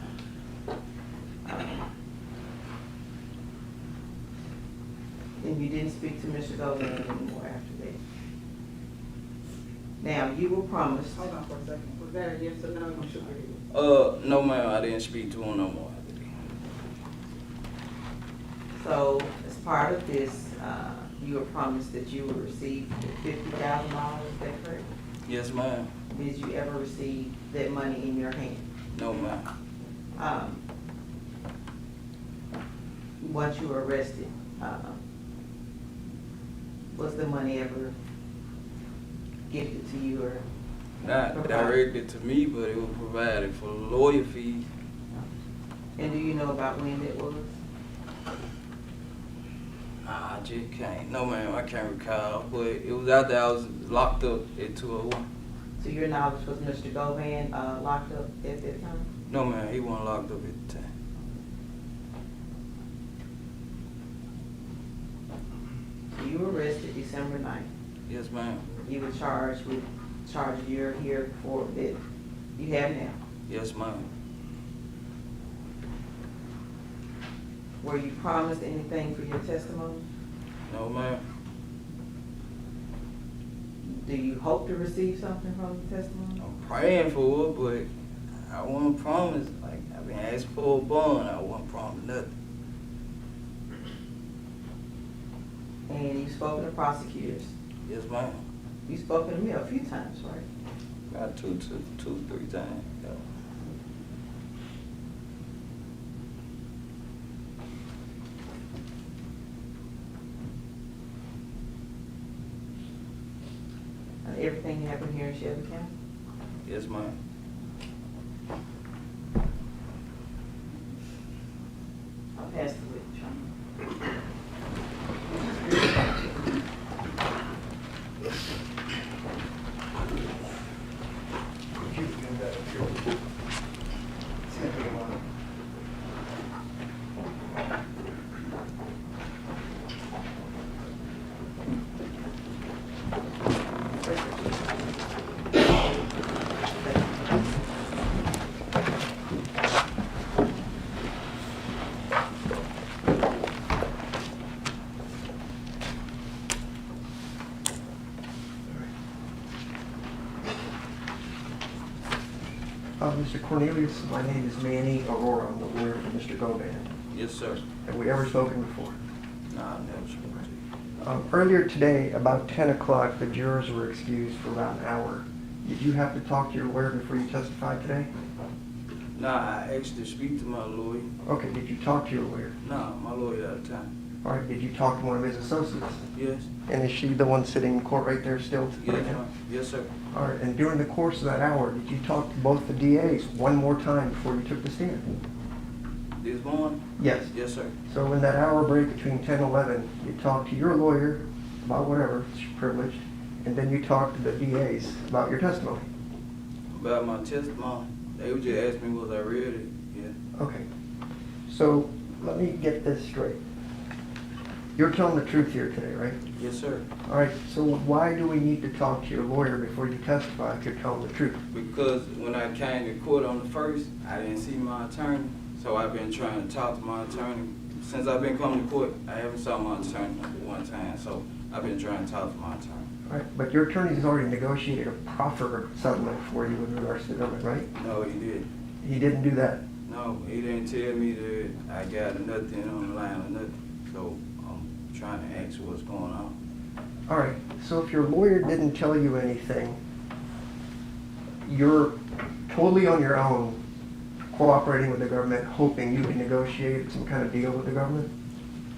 And you didn't speak to Mr. Govan anymore after that. Now, you were promised. Hold on for a second. Was that a yes or no? You shook your head. No, ma'am. I didn't speak to him no more. So, as part of this, you were promised that you would receive $50,000, is that correct? Yes, ma'am. Did you ever receive that money in your hand? No, ma'am. Once you were arrested, was the money ever gifted to you or? Not provided? directed to me, but it was provided for lawyer fees. And do you know about when it was? Nah, I just can't. No, ma'am, I can't recall. But it was after I was locked up at 201. To your knowledge, was Mr. Govan locked up at that time? No, ma'am, he wasn't locked up at the time. You were arrested December 9th. Yes, ma'am. You were charged with charges you're here for that you have now. Yes, ma'am. Were you promised anything for your testimony? No, ma'am. Do you hope to receive something from the testimony? I'm praying for it, I wasn't promised, like, I've been asked for a bond, I wasn't promised nothing. And you've spoken to prosecutors. Yes, ma'am. You've spoken to me a few times, right? About two, 3 times. Yeah. And everything happened here in Shelby County? Yes, ma'am. I'll pass the witness, Sean. Mr. Cornelius, my name is Manny Aurora. I'm the lawyer for Mr. Govan. Yes, sir. Have we ever spoken before? Nah, I never spoke to you. Earlier today, about 10 o'clock, the jurors were excused for about an hour. Did you have to talk to your lawyer before you testified today? Nah, I asked to speak to my lawyer. Okay, did you talk to your lawyer? Nah, my lawyer out of time. All right, did you talk to one of his associates? Yes. And is she the one sitting in court right there still? Yes, right now? ma'am. Yes, sir. All right, and during the course of that hour, did you talk to both the DAs one more time before you took the stand? This morning? Yes. Yes, sir. So in that hour break between 10 and 11, you talked to your lawyer about whatever, it's privileged, and then you talked to the DAs about your testimony. About my testimony. They would just ask me was I ready. Yeah. Okay. So let me get this straight. You're telling the truth here today, right? Yes, sir. All right, so why do we need to talk to your lawyer before you testify if you're telling the truth? Because when I came to court on the first, I didn't see my attorney. So I've been trying to talk to my attorney. Since I've been coming to court, I haven't saw my attorney one time. So I've been trying to talk to my attorney. All right, but your attorney has already negotiated a proffer settlement for you with regards to the government, right? No, he didn't. He didn't do that. No, he didn't tell me that I got nothing on the line or nothing. So I'm trying to ask what's going on. All right, so if your lawyer didn't tell you anything, you're totally on your own, cooperating with the government, hoping you can negotiate some kind of deal with the government?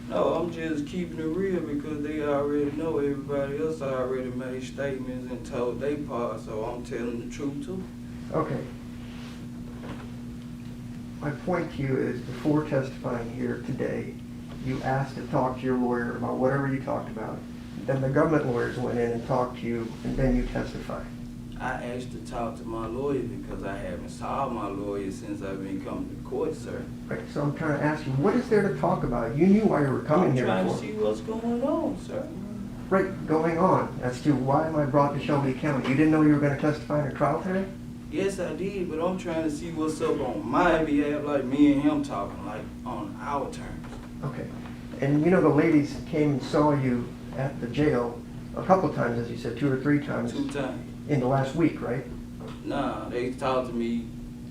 No, I'm just keeping it real because they already know everybody else already made statements and told their part, so I'm telling the truth too. Okay. My point to you is, before testifying here today, you asked to talk to your lawyer about whatever you talked about. Then the government lawyers went in and talked to you, and then you testified. I asked to talk to my lawyer because I haven't saw my lawyer since I've been coming to court, sir. Right, so I'm trying to ask you, what is there to talk about? You knew why you were coming here I'm trying before. to see what's going on, sir. Right, going on as to why am I brought to Shelby County? You didn't know you were going to testify in a trial today? Yes, I did, but I'm trying to see what's up on my behalf, like me and him talking, like on our terms. Okay. And you know the ladies came and saw you at the jail a couple times, as you said, 2 or 3 times. 2 times. In the last week, right? Nah, they talked to me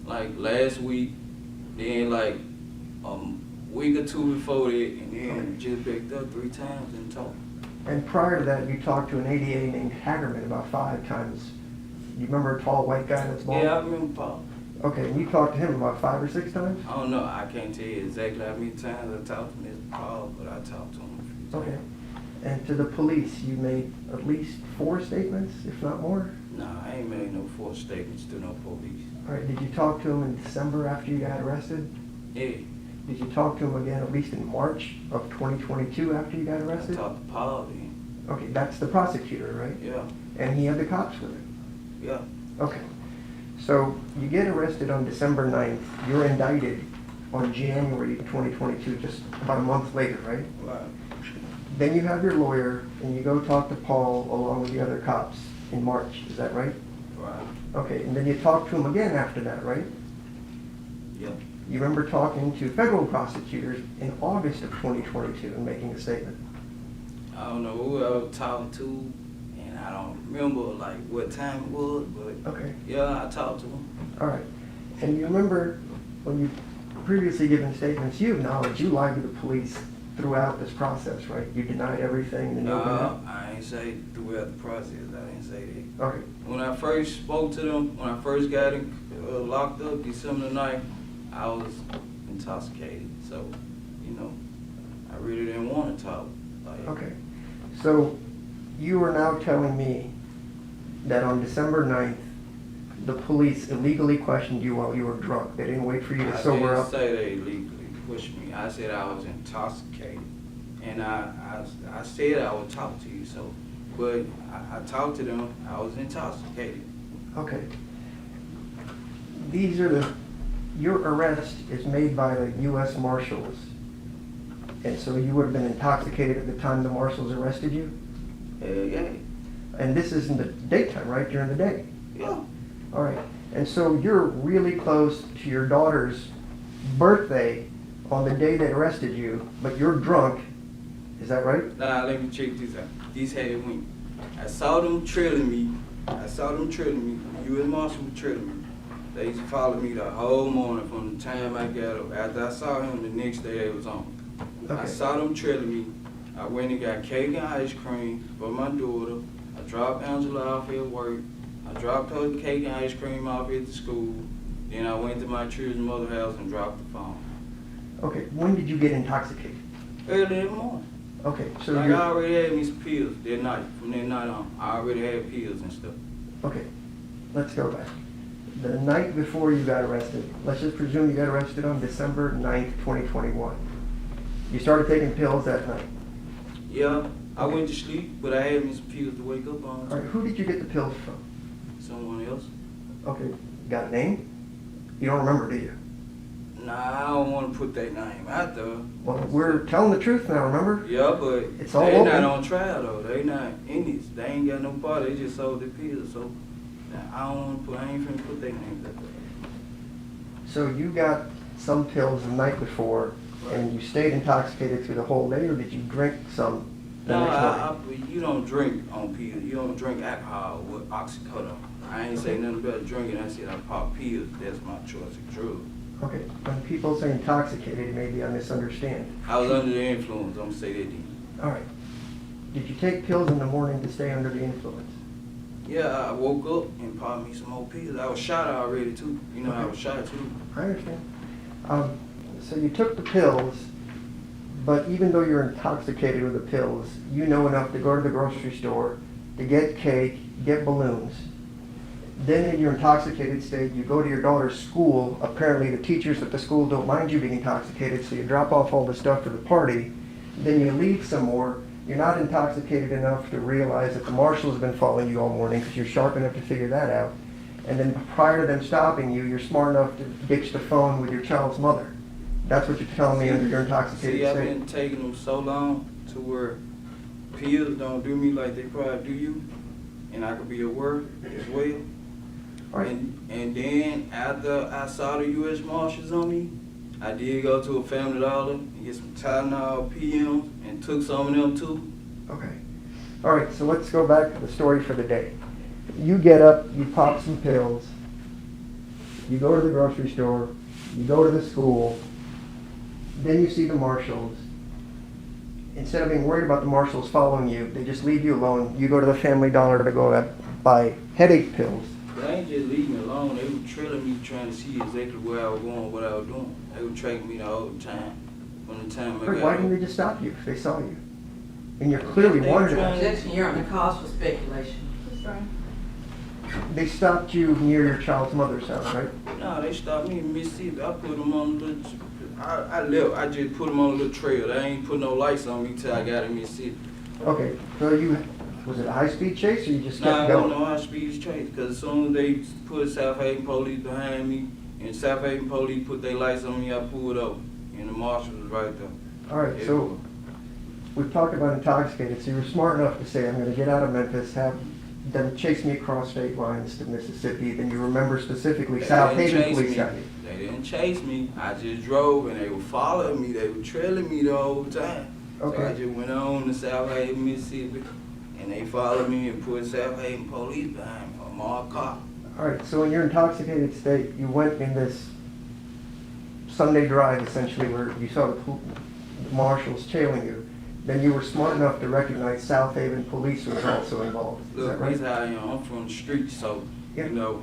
like last week, then like week or 2 before that, and then just picked up 3 times and talked. And prior to that, you talked to an ADA named Hagerman about 5 times. You remember a tall white guy that's bald? Yeah, I remember Paul. Okay, and you talked to him about 5 or 6 times? I don't know, I can't tell you exactly how many times I talked to Mr. Paul, but I talked to him a few times. Okay. And to the police, you made at least 4 statements, if not more? Nah, I ain't made no false statements to no police. All right, did you talk to him in December after you got arrested? Yeah. Did you talk to him again at least in March of 2022 after you got I arrested? talked to Paul then. Okay, that's the prosecutor, right? Yeah. And he had the cops with him? Yeah. Okay. So you get arrested on December 9th. You're indicted on January 2022, just about a month later, right? Right. Then you have your lawyer and you go talk to Paul along with the other cops in March. Is that right? Right. Okay, and then you talk to him again after that, right? Yeah. You remember talking to federal prosecutors in August of 2022 and making a statement. I don't know who I was talking to, and I don't remember like what time it was, but Okay. yeah, I talked to him. All right. And you remember when you previously given statements, you acknowledged you lied to the police throughout this process, right? You denied everything. And No, I ain't say throughout the process. I didn't say that. Okay. When I first spoke to them, when I first got locked up December the 9th, I was intoxicated. So, you know, I really didn't want to talk. Like, Okay. So you are now telling me that on December 9th, the police illegally questioned you while you were drunk. They didn't wait for you to sober I up. didn't say they illegally pushed me. I said I was intoxicated. And I said I would talk to you, so, but I talked to them, I was intoxicated. Okay. These are your arrest is made by the U.S. Marshals. And so you would have been intoxicated at the time the Marshals arrested you? Yeah. And this is in the daytime, right? During the day? Yeah. All right. And so you're really close to your daughter's birthday on the day they arrested you, but you're drunk. Is that right? Nah, let me check this out. This how it went. I saw them trailing me. U.S. Marshal was trailing me. They used to follow me the whole morning from the time I got up. After I saw him, the next day they was on me. Okay. I saw them trailing me. I went and got cake and ice cream for my daughter. I dropped Angela off at work. I dropped her cake and ice cream off at the school. Then I went to my children's mother's house and dropped the phone. Okay. When did you get intoxicated? Early in the morning. Okay. So Like I you're, already had me some pills that night. From that night on, I already had pills and stuff. okay. Let's go back. The night before you got arrested, let's just presume you got arrested on December 9th, 2021. You started taking pills that night. Yeah, I went to sleep, but I had me some pills to wake up on. All right. Who did you get the pills from? Someone else. Okay. Got a name? You don't remember, do you? Nah, I don't want to put that name out there. Well, we're telling the truth now, remember? Yeah, but It's all they open. not on trial though. They not in this. They ain't got no part. They just sold the pills. So I don't want to put. I ain't finna put their names out there. So you got some pills the night before, and you stayed intoxicated through the whole day, or did you drink some the No, next morning? you don't drink on pills. You don't drink alcohol with oxycodone. I ain't say nothing about drinking. I said I pop pills. That's my choice of drug. Okay, when people say intoxicated, maybe I misunderstand. I was under the influence. I'm gonna say that then. All right. Did you take pills in the morning to stay under the influence? Yeah, I woke up and popped me some more pills. I was shot already too. You know, I was shot too. I understand. So you took the pills, but even though you're intoxicated with the pills, you know enough to go to the grocery store, to get cake, get balloons. Then in your intoxicated state, you go to your daughter's school. Apparently the teachers at the school don't mind you being intoxicated, so you drop off all the stuff for the party. Then you leave some more. You're not intoxicated enough to realize that the marshals have been following you all morning because you're sharp enough to figure that out. And then prior to them stopping you, you're smart enough to ditch the phone with your child's mother. That's what you're telling me under your intoxicated See, I've state. been taking them so long to where pills don't do me like they probably do you, and I could be aware as well. All right. And then after I saw the U.S. Marshals on me, I did go to a Family Dollar and get some Tylenol PMs and took some of them too. Okay. All right, so let's go back to the story for the day. You get up, you pop some pills, you go to the grocery store, you go to the school, then you see the marshals. Instead of being worried about the marshals following you, they just leave you alone. You go to the Family Dollar to go buy headache pills. They ain't just leave me alone. They were trailing me trying to see exactly where I was going, what I was doing. They were tracking me the whole time. From the time I got Why didn't up. they just stop you if they saw you? And you're clearly They wanted. trying- Objection, you're on the cause for speculation. They stopped you near your child's mother's house, right? No, they stopped me in Mississippi. I put them on the, I left. I just put them on a little trail. They ain't put no lights on me till I got in Mississippi. Okay, so was it a high-speed chase or you just Nah, I kept don't going? know how speed chase, because as soon as they put South Haven police behind me, and South Haven police put their lights on me, I pulled over, and the marshal was right there. All right, so we've talked about intoxicated, so you were smart enough to say, I'm going to get out of Memphis, have them chase me across state lines to Mississippi, then you remember specifically South Haven police got you. They didn't chase me. I just drove, and they were following me. They were trailing me the whole time. Okay. So I just went on to South Haven, Mississippi, and they followed me and put South Haven police behind me, a marked car. All right, so in your intoxicated state, you went in this Sunday drive essentially where you saw the marshals tailing you. Then you were smart enough to recognize South Haven police was also involved. Is Look, that right? this how I am. I'm from the street, so Yeah. you know,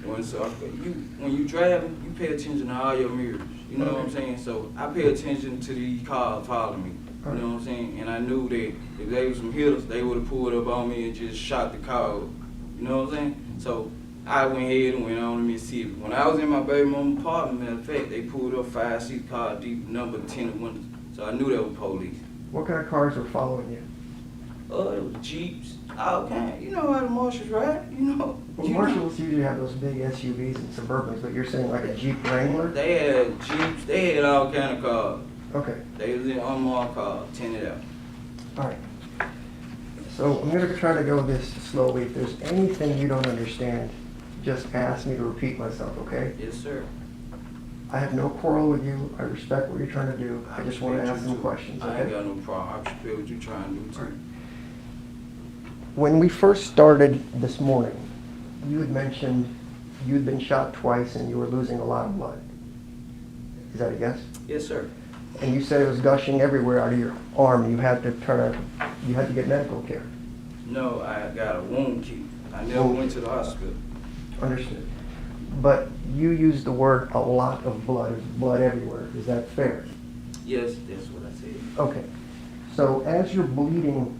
when you driving, you pay attention to all your mirrors. You know what I'm saying? So I pay attention to these cars following me. You know what I'm saying? And I knew that if they was some hitters, they would have pulled up on me and just shot the car up. You know what I'm saying? So I went ahead and went on to Mississippi. When I was in my baby mama's apartment, matter of fact, they pulled up 5-seat car deep, number 10 windows. So I knew that was police. What kind of cars were following you? It was Jeeps, all kind. You know how the marshals ride, you know. Well, You marshals usually have those big SUVs and Suburbans, but you're saying like a Jeep Wrangler? They had Jeeps, they had all kind of cars. Okay, They was in unmarked cars, tinted out. all right. So I'm gonna try to go this slowly. If there's anything you don't understand, just ask me to repeat myself, okay? Yes, sir. I have no quarrel with you. I respect what you're trying to do. I just want to ask some questions, I ain't okay? got no problem. I respect what you trying to do too. When we first started this morning, you had mentioned you'd been shot twice and you were losing a lot of blood. Is that a yes? Yes, sir. And you said it was gushing everywhere out of your arm. You had to get medical care. No, I got a wound kit. I never went to the hospital. Understood. But you used the word a lot of blood everywhere. Is that fair? Yes, that's what I said. Okay. So as you're bleeding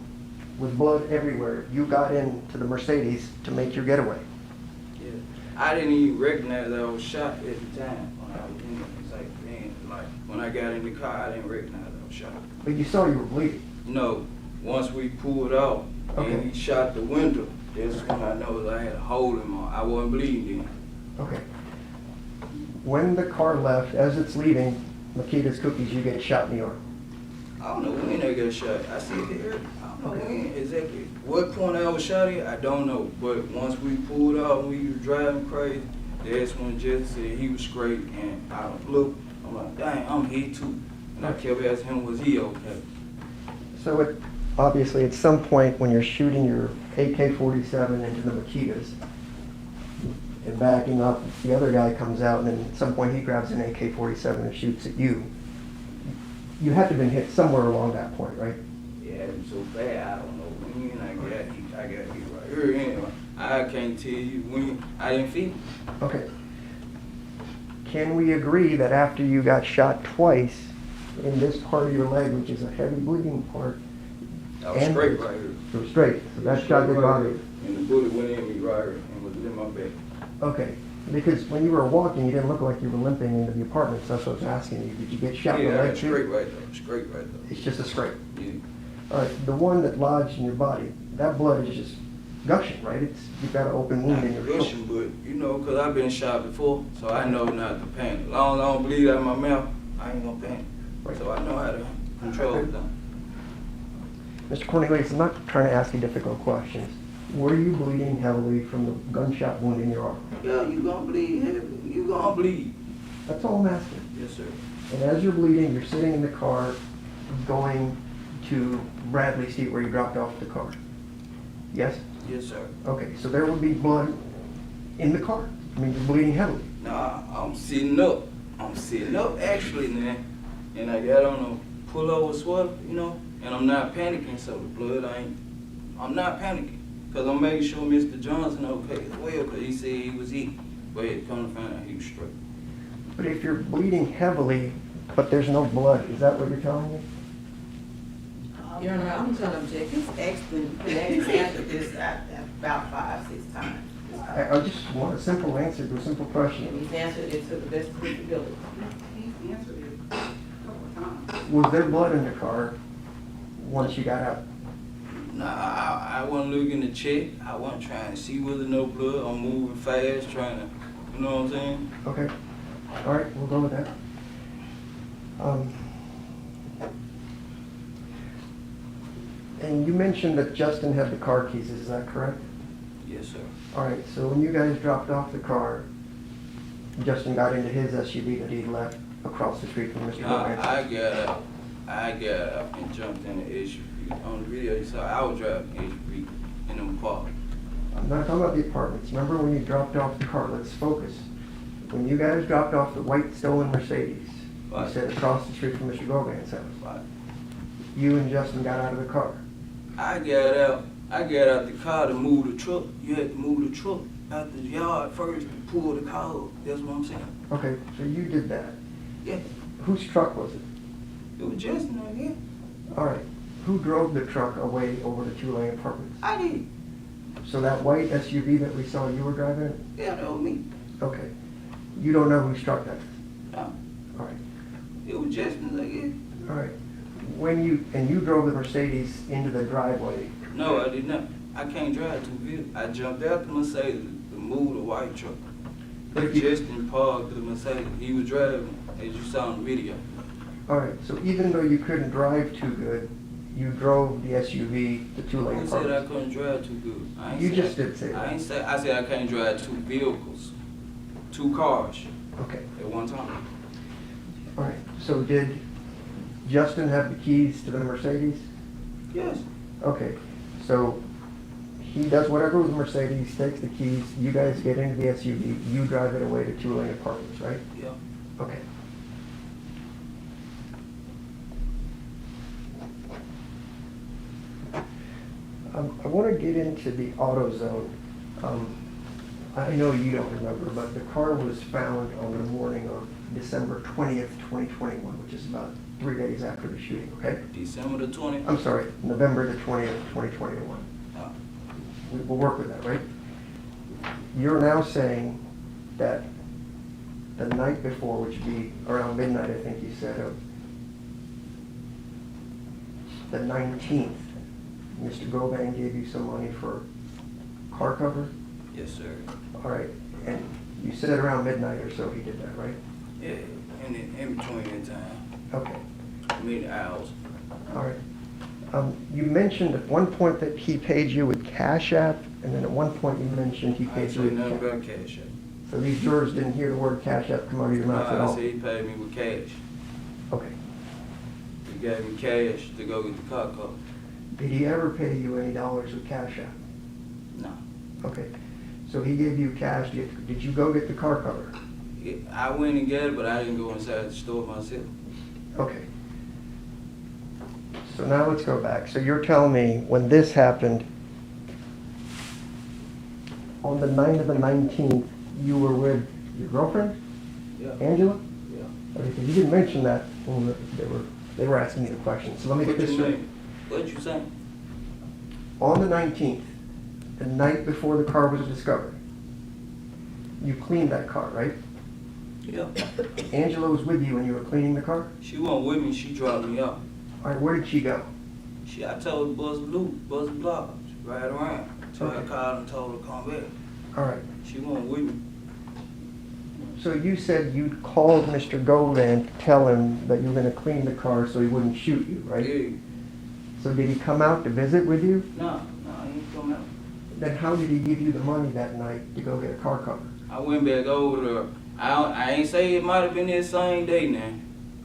with blood everywhere, you got into the Mercedes to make your getaway. Yeah. I didn't even recognize that I was shot at the time when I was in it. It's like, man, like when I got in the car, I didn't recognize I was shot. But you saw you were bleeding. No, once we pulled out Okay. and he shot the window, that's when I know I had a hole in my, I wasn't bleeding then. Okay. When the car left, as it's leaving Makeda's Cookies, you get shot in the arm. I don't know when I got shot. I see it here. I don't know when exactly. What point I was shot at, I don't know. But once we pulled out, we was driving crazy. That's when Jesse said he was straight, and I looked. I'm like, dang, I'm here too. And I kept asking him, was he okay? So obviously at some point when you're shooting your AK-47 into the Makedas and backing up, the other guy comes out and then at some point he grabs an AK-47 and shoots at you. You have to have been hit somewhere along that point, right? Yeah, it was so bad. I don't know when I got hit right here. Anyway, I can't tell you when. I didn't feel it. Okay. Can we agree that after you got shot twice in this part of your leg, which is a heavy bleeding part, I was straight right here. you were straight, so that shot didn't bother you? And the bullet went in me right here and was in my back. Okay, because when you were walking, you didn't look like you were limping into the apartment, so that's what I was asking you. Did you get shot in the Yeah, leg straight too? right there. Straight right there. It's just a scrape. Yeah. All right, the one that lodged in your body, that blood is just gushing, right? You've got an open wound in your Russian, shoulder. but you know, cause I've been shot before, so I know not to panic. As long as I don't bleed out of my mouth, I ain't gonna panic. Right. So I know how to control it. Mr. Cornelius, I'm not trying to ask you difficult questions. Were you bleeding heavily from the gunshot wound in your arm? Yeah, you gonna bleed heavy. You gonna bleed. That's all I'm asking. Yes, sir. And as you're bleeding, you're sitting in the car going to Bradley Street where you dropped off the car. Yes? Yes, sir. Okay, so there would be blood in the car. I mean, you're bleeding heavily. Nah, I'm sitting up. I'm sitting up actually, man. And I got on a pullover sweater, you know, and I'm not panicking, so the blood I'm not panicking. Cause I'm making sure Mr. Johnson okay as well, cause he said he was hit. But it come to find out he was straight. But if you're bleeding heavily, but there's no blood, is that what you're telling me? Your Honor, I'm gonna object. He's answered this about 5-6 times. I just want a simple answer to a simple And question. he's answered it to the best of his ability. He's answered it a couple of times. Was there blood in the car once you got out? Nah, I wasn't looking to check. I wasn't trying to see whether no blood. I'm moving fast, trying to, you know what I'm saying? Okay. All right, we'll go with that. And you mentioned that Justin had the car keys, is that correct? Yes, sir. All right, so when you guys dropped off the car, Justin got into his SUV that he left across the street from Mr. Nah, Govan. I got up and jumped in the SUV. On the video, you saw I was driving the SUV in them park. I'm not talking about the apartments. Remember when you dropped off the car? Let's focus. When you guys dropped off the white stolen Mercedes, you Right. said across the street from Mr. Govan's house, Right. you and Justin got out of the car. I got out the car to move the truck. You had to move the truck out the yard first to pull the car up. That's what I'm saying. Okay, so you did that. Yeah. Whose truck was it? It was Justin right here. All right. Who drove the truck away over to Tulane Apartments? I did. So that white SUV that we saw you were driving it? Yeah, that was me. Okay. You don't know whose truck that is? No. All right. It was Justin like here. All right. When you drove the Mercedes into the driveway. No, I did not. I can't drive two vehicles. I jumped out the Mercedes to move the white truck. But if you- Justin parked the Mercedes. He was driving, as you saw in the video. All right. So even though you couldn't drive too good, you drove the SUV to Tulane Who said I Apartments. couldn't drive too good? I ain't You say- just did say that. I ain't say. I said I can't drive two vehicles, two cars Okay. at one time. All right. So did Justin have the keys to the Mercedes? Yes. Okay. So he does whatever with the Mercedes, takes the keys, you guys get into the SUV, you drive it away to Tulane Apartments, right? Yeah. Okay. I want to get into the AutoZone. I know you don't remember, but the car was found on the morning of December 20th, 2021, which is about 3 days after the shooting, okay? December the 20th. I'm sorry, November the 20th, 2021. We'll work with that, right? You're now saying that the night before, which would be around midnight, I think you said, of the 19th, Mr. Govan gave you some money for car cover? Yes, sir. All right, and you said around midnight or so he did that, right? Yeah, in between that time. Okay, Many hours. all right. You mentioned at one point that he paid you with Cash App, and then at one point you mentioned he I ain't paid you say with nothing cash. about cash. So these jurors didn't hear the word Cash App come out of your No, mouth at I all? said he paid me with cash. Okay. He gave me cash to go get the car covered. Did he ever pay you any dollars with Cash App? No. Okay. So he gave you cash. Did you go get the car cover? I went and got it, but I didn't go inside the store myself. Okay. So now let's go back. So you're telling me when this happened, on the night of the 19th, you were with your girlfriend, Yeah. Angela? Yeah. Okay, because you didn't mention that when they were asking me the question. So let me get What this you straight. mean? What you saying? On the 19th, the night before the car was discovered, you cleaned that car, right? Yeah. Angela was with you when you were cleaning the car? She wasn't with me. She dropped me off. All right, where did she go? I told her buzz loop, buzz block, right around. So I Okay. called and told her to come back. All right. She wasn't with me. So you said you called Mr. Govan to tell him that you were going to clean the car so he wouldn't shoot you, right? Yeah. So did he come out to visit with you? No, he ain't come out. Then how did he give you the money that night to go get a car cover? I went back over there. I ain't say it might have been that same day now.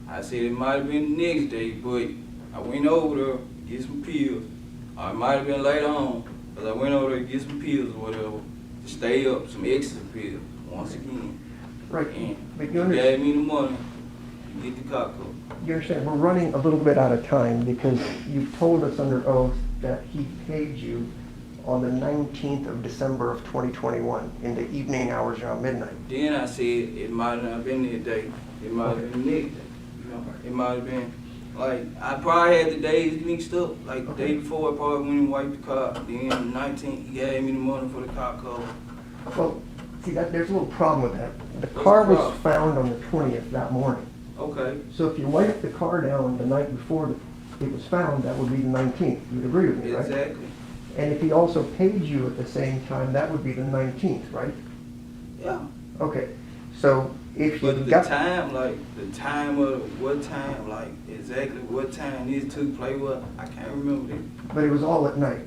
I said it might have been the next day, but I went over there to get some pills. Or it might have been later on, because I went over there to get some pills or whatever, to stay up, some extra pills, once again. Right, And but he you understand, gave me the money to get the car covered. you understand, we're running a little bit out of time because you told us under oath that he paid you on the 19th of December of 2021 in the evening hours around midnight. Then I said it might not have been that day. It might have been the next day. You know, it might have been like I probably had the days mixed up. Like the day before, I probably went and wiped the car. Then on the 19th, he gave me the money for the car cover. Well, see, there's a little problem with that. The What's car the was problem? found on the 20th that morning. Okay. So if you wiped the car down the night before it was found, that would be the 19th. You'd agree with me, right? Exactly. And if he also paid you at the same time, that would be the 19th, right? Yeah. Okay, so if you But the got... time, like the time of what time, like exactly what time this took place, what I can't remember it. But it was all at night.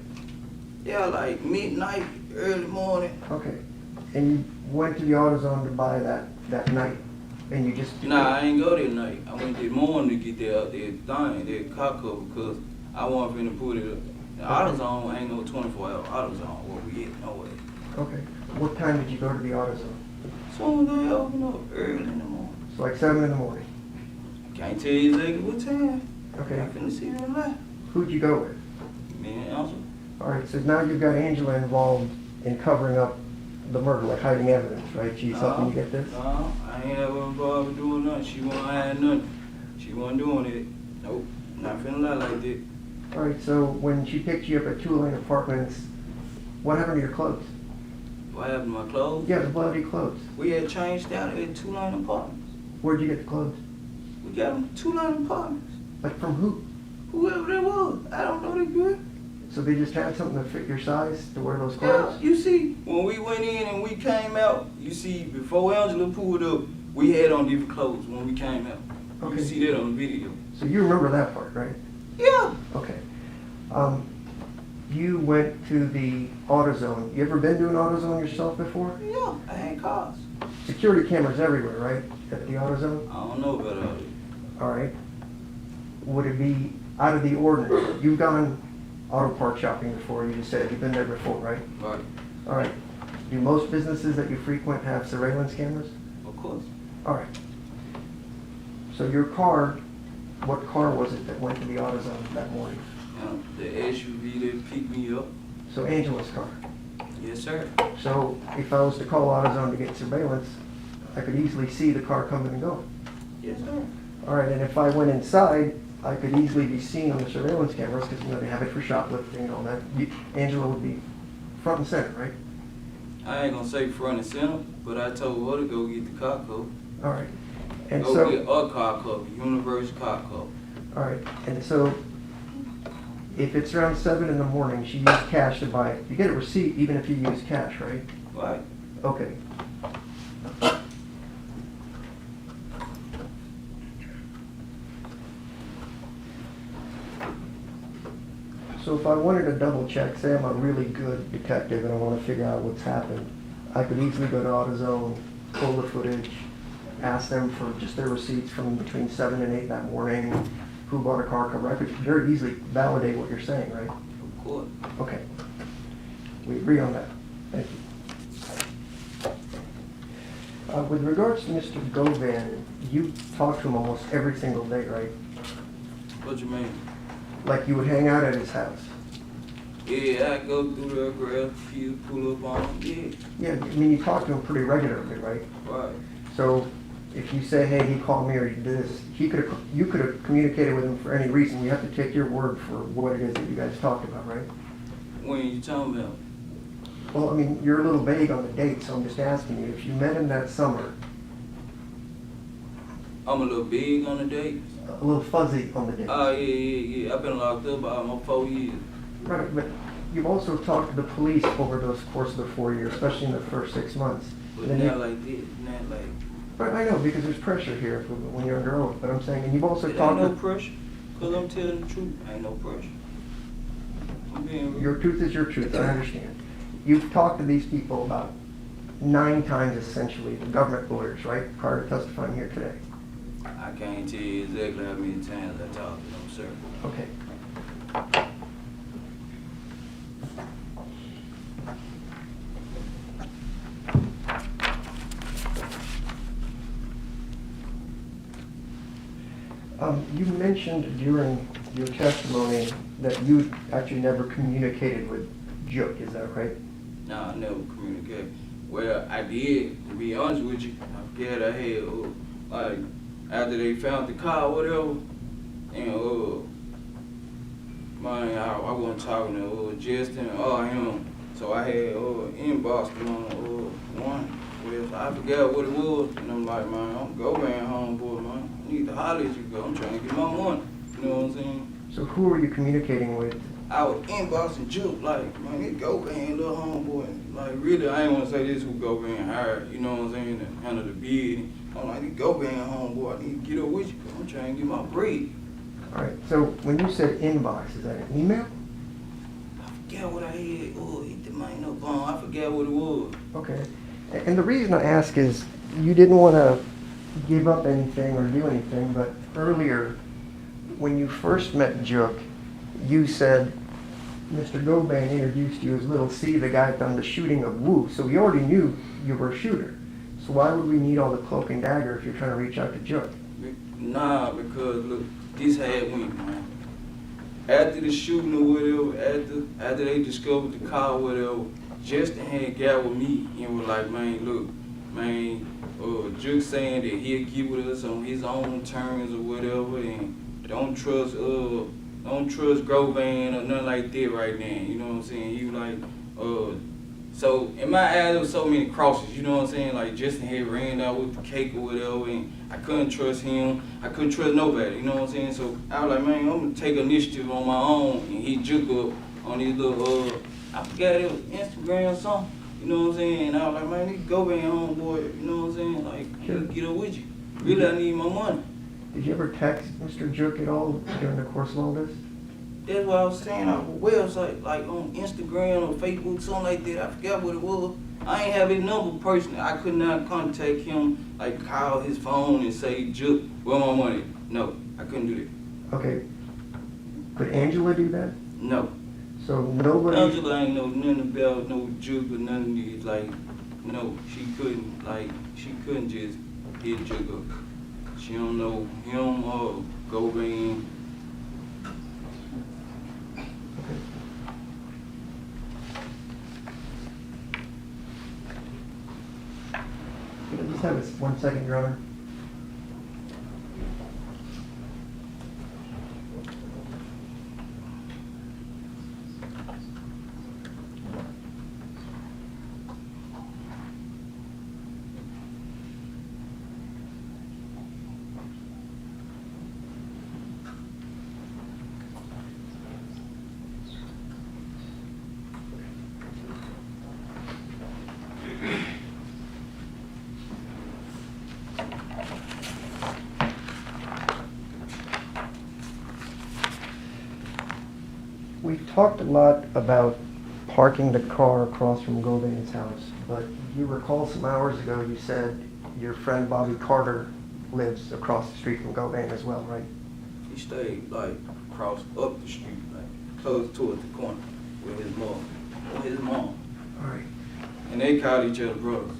Yeah, like midnight, early morning. Okay. And you went to the AutoZone to buy that night, and you just... Nah, I ain't go that night. I went that morning to get that thing, that car cover, because I wasn't finna put it The AutoZone ain't no 24-hour AutoZone where we at, no way. Okay. What time did you go to the AutoZone? Soon as they open up early in the morning. So like 7 in the morning. Can't tell you exactly what time. Okay. I finna see that light. Who'd you go with? Me and Elsa. All right, so now you've got Angela involved in covering up the murder, like hiding evidence, right? She's helping you get this? No, I ain't ever involved in doing nothing. She wasn't hiding nothing. She wasn't doing it. Nope, not finna lie like that. All right, so when she picked you up at Two Lane Apartments, what happened to your clothes? What happened to my clothes? Yeah, the bloody clothes. We had changed out at Two Lane Apartments. Where'd you get the clothes? We got them Two Lane Apartments. Like from who? Whoever they was. I don't know that good. So they just had something to fit your size to wear those Yeah, clothes? you see, when we went in and we came out, you see, before Angela pulled up, we had on different clothes when we came out. Okay. You see that on the video. So you remember that part, right? Yeah. Okay. You went to the AutoZone. You ever been to an AutoZone yourself before? Yeah, I had cars. Security cameras everywhere, right? At the AutoZone? I don't know about all that. All right. Would it be out of the ordinary? You've gone auto part shopping before, you just said. You've been there before, right? Right. All right. Do most businesses that you frequent have surveillance cameras? Of course. All right. So your car, what car was it that went to the AutoZone that morning? The SUV that picked me up. So Angela's car. Yes, sir. So if I was to call AutoZone to get surveillance, I could easily see the car coming and going. Yes, sir. All right, and if I went inside, I could easily be seen on the surveillance cameras because they have it for shoplifting and all that. Angela would be front and center, right? I ain't gonna say front and center, but I told her to go get the car code. All right. And Go so, get a car code, universal car code. all right, and so if it's around 7 in the morning, she used cash to buy it. You get a receipt even if you use cash, right? Right. Okay. So if I wanted to double check, say I'm a really good detective and I want to figure out what's happened, I could easily go to AutoZone, pull the footage, ask them for just their receipts from between 7 and 8 that morning, who bought a car cover. I could very easily validate what you're saying, right? Of course. Okay. We agree on that. Thank you. With regards to Mr. Govan, you talk to him almost every single day, right? What you mean? Like you would hang out at his house. Yeah, I go through there, grab a few, pull up on him. Yeah, I mean, you talk to him pretty regularly, right? Right. So if you say, hey, he called me or he did this, you could have communicated with him for any reason. You have to take your word for what it is that you guys talked about, right? When you talking about? Well, I mean, you're a little vague on the date, so I'm just asking you, if you met him that summer, I'm a little big on the date. a little fuzzy on the date. Yeah. I've been locked up almost 4 years. Right, but you've also talked to the police over the course of the 4 years, especially in the first 6 months. But And then not you- like this, not like. But I know, because there's pressure here when you're under oath, but I'm saying, and you've also It ain't talked no to... pressure, cause I'm telling the truth, ain't no pressure. I'm being real. Your truth is your truth, I understand. You've talked to these people about 9 times essentially, the government lawyers, right, prior to testifying here today. I can't tell you exactly how many times I talked to them, sir. Okay. You mentioned during your testimony that you actually never communicated with Jook, is that right? No, I never communicated. Well, I did, to be honest with you. I forget I had, like, after they found the car or whatever, and, man, I wasn't talking to Justin or him, so I had inboxed him on one. Well, I forgot what it was, and I'm like, man, I'm going home, boy, man. I need to holler at you, girl. I'm trying to get my money. You know what I'm saying? So who were you communicating with? I was inboxing Juke, like, man, this Govan, little homeboy. Like, really, I ain't want to say this who Govan hired, you know what I'm saying, to handle the bid. I'm like, this Govan homeboy, I need to get up with you, because I'm trying to get my bread. All right, so when you said inbox, is that an email? I forget what I had. Hit the man up on. I forget what it was. Okay. And the reason I ask is you didn't want to give up anything or do anything, but earlier when you first met Jook, you said Mr. Govan introduced you as Little C, the guy that done the shooting of Wu, so we already knew you were a shooter. So why would we need all the cloak and dagger if you're trying to reach out to Jook? Nah, because look, this had went, man. After the shooting or whatever, after they discovered the car or whatever, Justin had got with me and was like, man, look, man, Juke saying that he'll get with us on his own terms or whatever, and don't trust Govan or nothing like that right now. You know what I'm saying? He was like, so in my eyes, there was so many crosses. You know what I'm saying? Like Justin had ran out with the cake or whatever, and I couldn't trust him. I couldn't trust nobody. You know what I'm saying? So I was like, man, I'm gonna take initiative on my own and hit Juke up on these little, I forgot it was Instagram or something. You know what I'm saying? And I was like, man, this Govan homeboy. You know what I'm saying? Like, he'll get up with you. Really, I need my money. Did you ever text Mr. Jook at all during the course of all this? That's what I was saying on a website, like on Instagram or Facebook, something like that. I forgot what it was. I ain't have his number personally. I could not contact him, like call his phone and say, Jook, where my money? No, I couldn't do that. Okay. Could Angela do that? No. So nobody... Angela ain't know nothing about no Jook or none of these. Like, no, she couldn't just hit Jook up. She don't know him or Govan. Can I just have 1 second, Your Honor? We talked a lot about parking the car across from Govan's house, but you recall some hours ago you said your friend Bobby Carter lives across the street from Govan as well, right? He stayed like across up the street, like close towards the corner with his mom. All right. And they called each other brothers.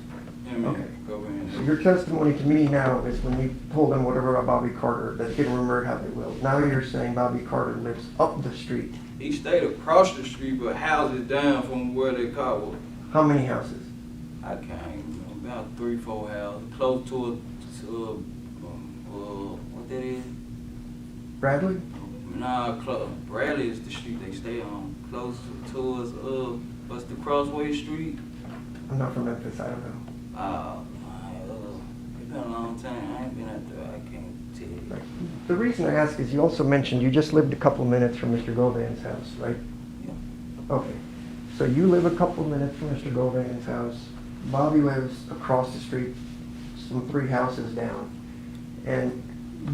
Him Okay. and Govan. So your testimony to me now is when you told them whatever about Bobby Carter, that he didn't remember how they will. Now you're saying Bobby Carter lives up the street. He stayed across the street, but houses down from where they caught was. How many houses? I can't remember, about 3, 4 houses, close to what that is? Bradley? Nah, Bradley is the street they stay on. Close towards, what's the Crossway Street? I'm not from Memphis, I don't know. It's been a long time. I ain't been out there. I can't tell you. Right. The reason I ask is you also mentioned you just lived a couple minutes from Mr. Govan's house, right? Yeah. Okay. So you live a couple minutes from Mr. Govan's house. Bobby lives across the street, some 3 houses down. And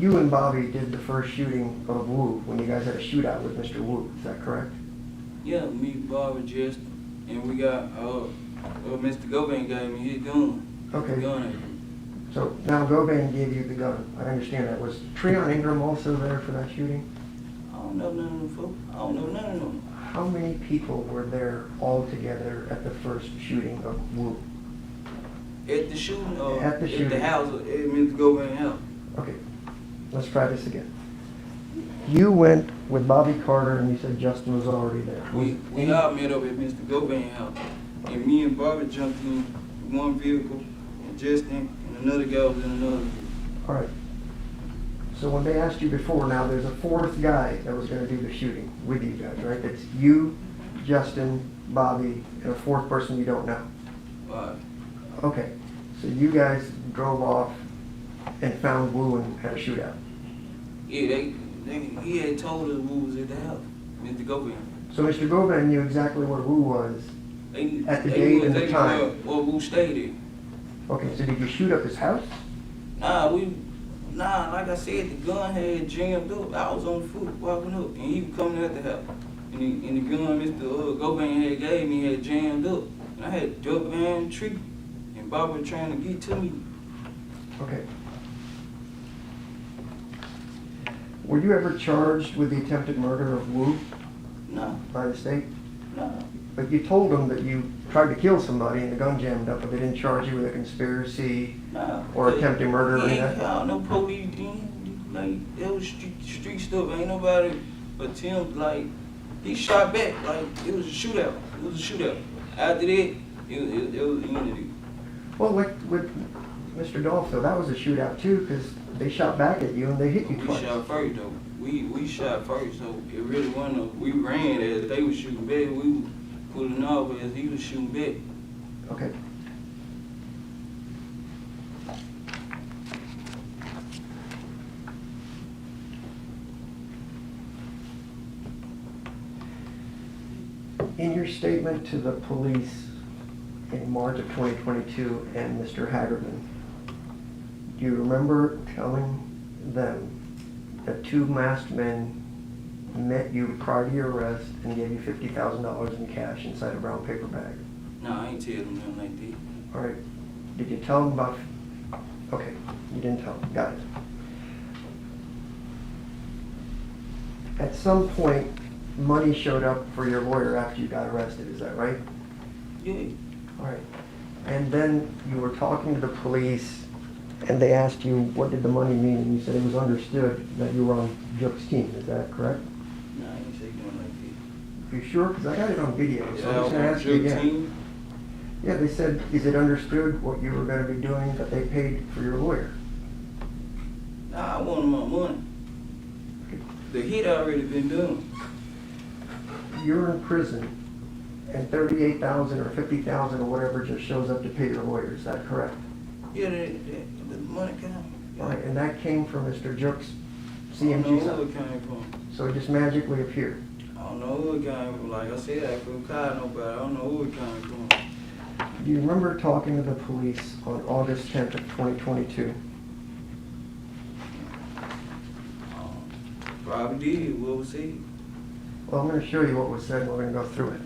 you and Bobby did the first shooting of Wu when you guys had a shootout with Mr. Wu. Is that correct? Yeah, me, Bob, and Justin, and we got, Mr. Govan gave me his gun. Okay. Gun. So now Govan gave you the gun. I understand that. Was Treon Ingram also there for that shooting? I don't know none of them folks. I don't know none of them. How many people were there all together at the first shooting of Wu? At the shooting, At the shooting. At the house, at Mr. Govan's house. Okay, let's try this again. You went with Bobby Carter and you said Justin was already there. We all met up at Mr. Govan's house. And me and Bobby jumped in one vehicle, and Justin and another guy was in another vehicle. All right. So when they asked you before, now there's a 4th guy that was going to do the shooting with you guys, right? That's you, Justin, Bobby, and a 4th person you don't know. Right. Okay. So you guys drove off and found Wu and had a shootout. Yeah, he had told us Wu was at the house, Mr. Govan. So Mr. Govan knew exactly where Wu was at the They date knew and the exactly time. where Wu stayed at. Okay, so did you shoot up his house? Nah, like I said, the gun had jammed up. I was on foot walking up, and he was coming at the house. And the gun Mr. Govan had gave me had jammed up. And I had to duck behind the tree. And Bob was trying to get to me. Okay. Were you ever charged with the attempted murder of Wu? No, by the state? no. But you told them that you tried to kill somebody and the gun jammed up, but they didn't charge you with a conspiracy No. or attempted murder or He ain't anything? called no police. Like, that was street stuff. Ain't nobody attempt, like, he shot back. Like, it was a shootout. It was a shootout. After that, it was the end of it. Well, with Mr. Dolph, though, that was a shootout too, because they shot back at you and they hit you We twice. shot first, though. We shot first, so it really wasn't we ran as they was shooting back. We were pulling off as he was shooting back. Okay. In your statement to the police in March of 2022 and Mr. Hagerman, do you remember telling them that two masked men met you prior to your arrest and gave you $50,000 in cash inside a brown paper bag? No, I ain't telling them nothing like that. All right. Did you tell them about... Okay, you didn't tell them. Got it. At some point, money showed up for your lawyer after you got arrested. Is that right? Yeah. All right. And then you were talking to the police, and they asked you, what did the money mean? And you said it was understood that you were on Jook's team. Is that correct? No, I ain't say nothing like that. You sure? Because I got it on video, so I'm just going to Yeah, ask you Jook again. team. Yeah, they said, is it understood what you were going to be doing that they paid for your lawyer? Nah, I wanted my money. The hit already been done. You're in prison, and $38,000 or $50,000 or whatever just shows up to pay your lawyer. Is that correct? Yeah, the money came. All right, and that came from Mr. Jook's I don't know CMG who side. it came from. So it just magically appeared. I don't know who it came from. Like I said, I couldn't call nobody. I don't know who it came from. Do you remember talking to the police on August 10th of 2022? Probably did. What was he? Well, I'm going to show you what was said, and we're going to go through it.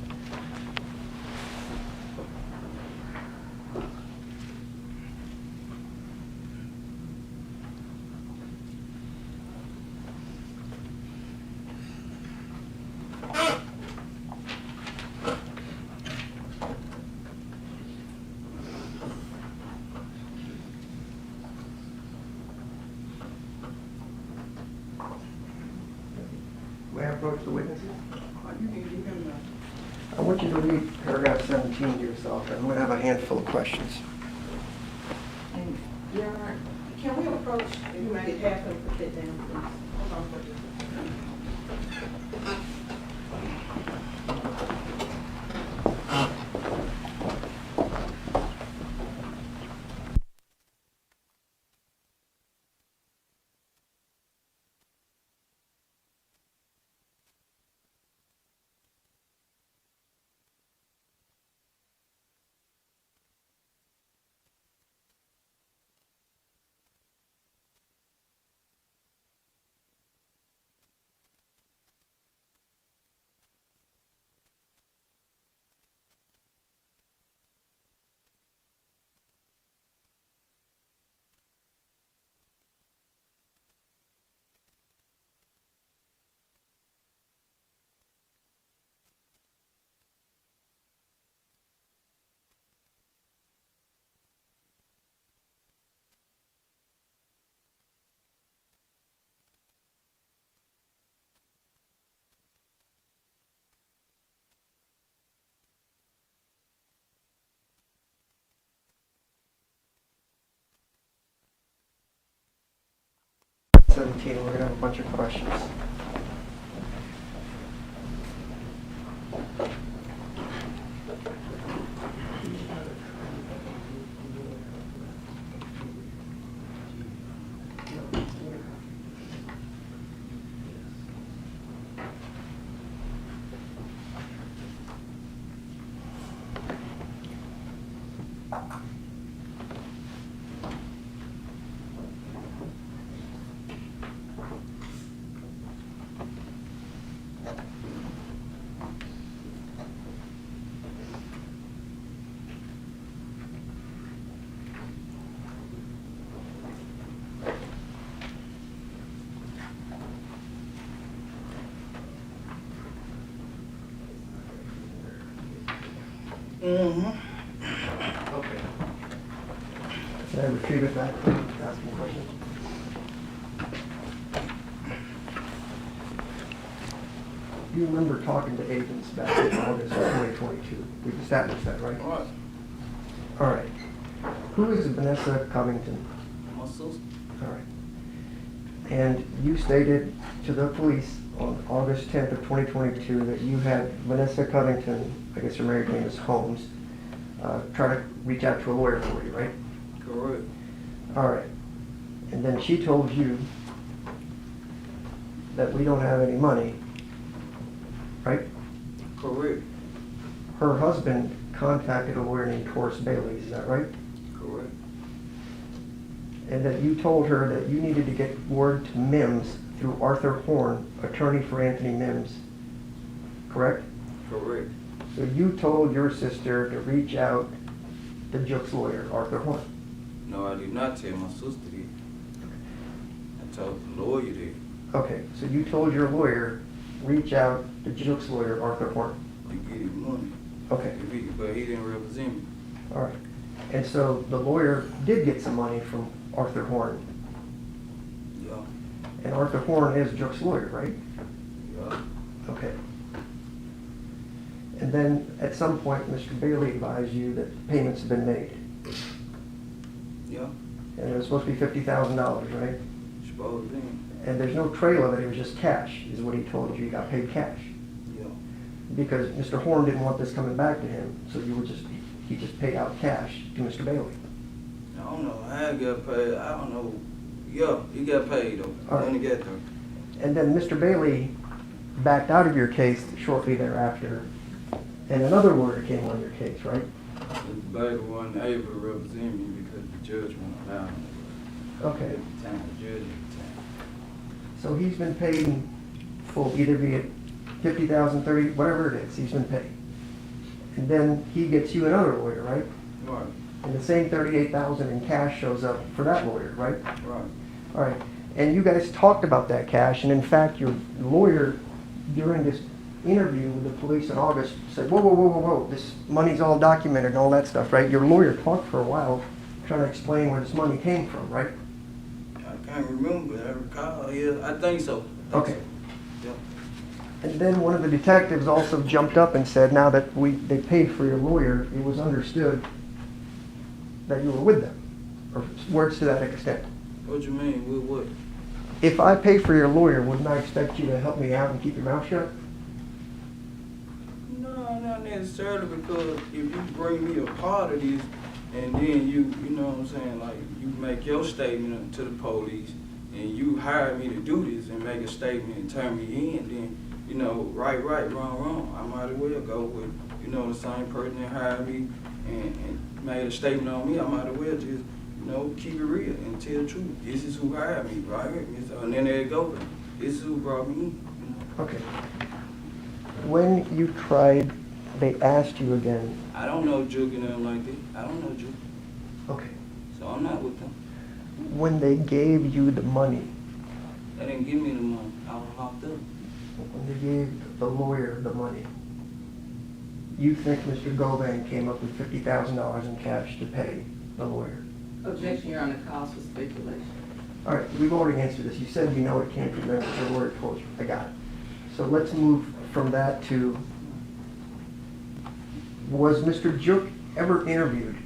May I approach the witnesses? I want you to read paragraph 17 to yourself, and I'm going to have a handful of questions. And Your Honor, can we approach, if you might have them put that down, please? Hold on for just a second. We're going to have a bunch of questions. Mm-hmm. Okay. Can I retrieve it back to ask you a question? You remember talking to agents back in August of 2022. We've established that, right? All right. All right. Who is Vanessa Covington? My sister. All right. And you stated to the police on August 10th of 2022 that you had Vanessa Covington, I guess her married name is Holmes, try to reach out to a lawyer for you, right? Correct. All right. And then she told you that we don't have any money, right? Correct. Her husband contacted a lawyer named Taurus Bailey, is that right? Correct. And that you told her that you needed to get word to Mims through Arthur Horn, attorney for Anthony Mims, correct? Correct. So you told your sister to reach out to Jook's lawyer, Arthur Horn. No, I did not tell my sister did. I told the lawyer did. Okay, so you told your lawyer, reach out to Jook's lawyer, Arthur Horn. To get his money. Okay, But he didn't represent me. all right. And so the lawyer did get some money from Arthur Horn. Yeah. And Arthur Horn is Jook's lawyer, right? Yeah. Okay. And then at some point, Mr. Bailey advised you that payments have been made. Yeah. And it was supposed to be $50,000, right? Supposed to be. And there's no trail of it, it was just cash, is what he told you. You got paid cash. Yeah. Because Mr. Horn didn't want this coming back to him, so he just paid out cash to Mr. Bailey. I don't know how I got paid. I don't know. Yeah, he got paid though. All right. When he got there. And then Mr. Bailey backed out of your case shortly thereafter, and another lawyer came on your case, right? The baby wasn't able to represent me because the judge won't allow him. Okay. At the time, the judge at the time. So he's been paid full, either be it 50,000, 30, whatever it is, he's been paid. And then he gets you another lawyer, right? Right. And the same 38,000 in cash shows up for that lawyer, right? Right. All right. And you guys talked about that cash, and in fact, your lawyer, during this interview with the police in August, said, whoa, whoa, whoa, whoa, whoa, this money's all documented and all that stuff, right? Your lawyer talked for a while trying to explain where this money came from, right? I can't remember. I recall. Yeah, I think so. Okay. Yeah. And then one of the detectives also jumped up and said, now that they paid for your lawyer, it was understood that you were with them, or words to that extent. What you mean? With what? If I pay for your lawyer, wouldn't I expect you to help me out and keep your mouth shut? No, not necessarily, because if you bring me a part of this, and then you know what I'm saying, like you make your statement to the police, and you hire me to do this and make a statement and turn me in, then you know, right, wrong. I might as well go with, you know, the same person that hired me and made a statement on me. I might as well just, you know, keep it real and tell the truth. This is who hired me, right? And then there you go. This is who brought me in. You know? Okay. When you tried, they asked you again. I don't know Juke and them like that. I don't know Juke. Okay. So I'm not with them. When they gave you the money, They didn't give me the money. I was locked up. when they gave the lawyer the money, you think Mr. Govan came up with $50,000 in cash to pay the lawyer? Objection, Your Honor, calls for speculation. All right, we've already answered this. You said you know it came from them, but your lawyer told you. I got it. So let's move from that to, was Mr. Juke ever interviewed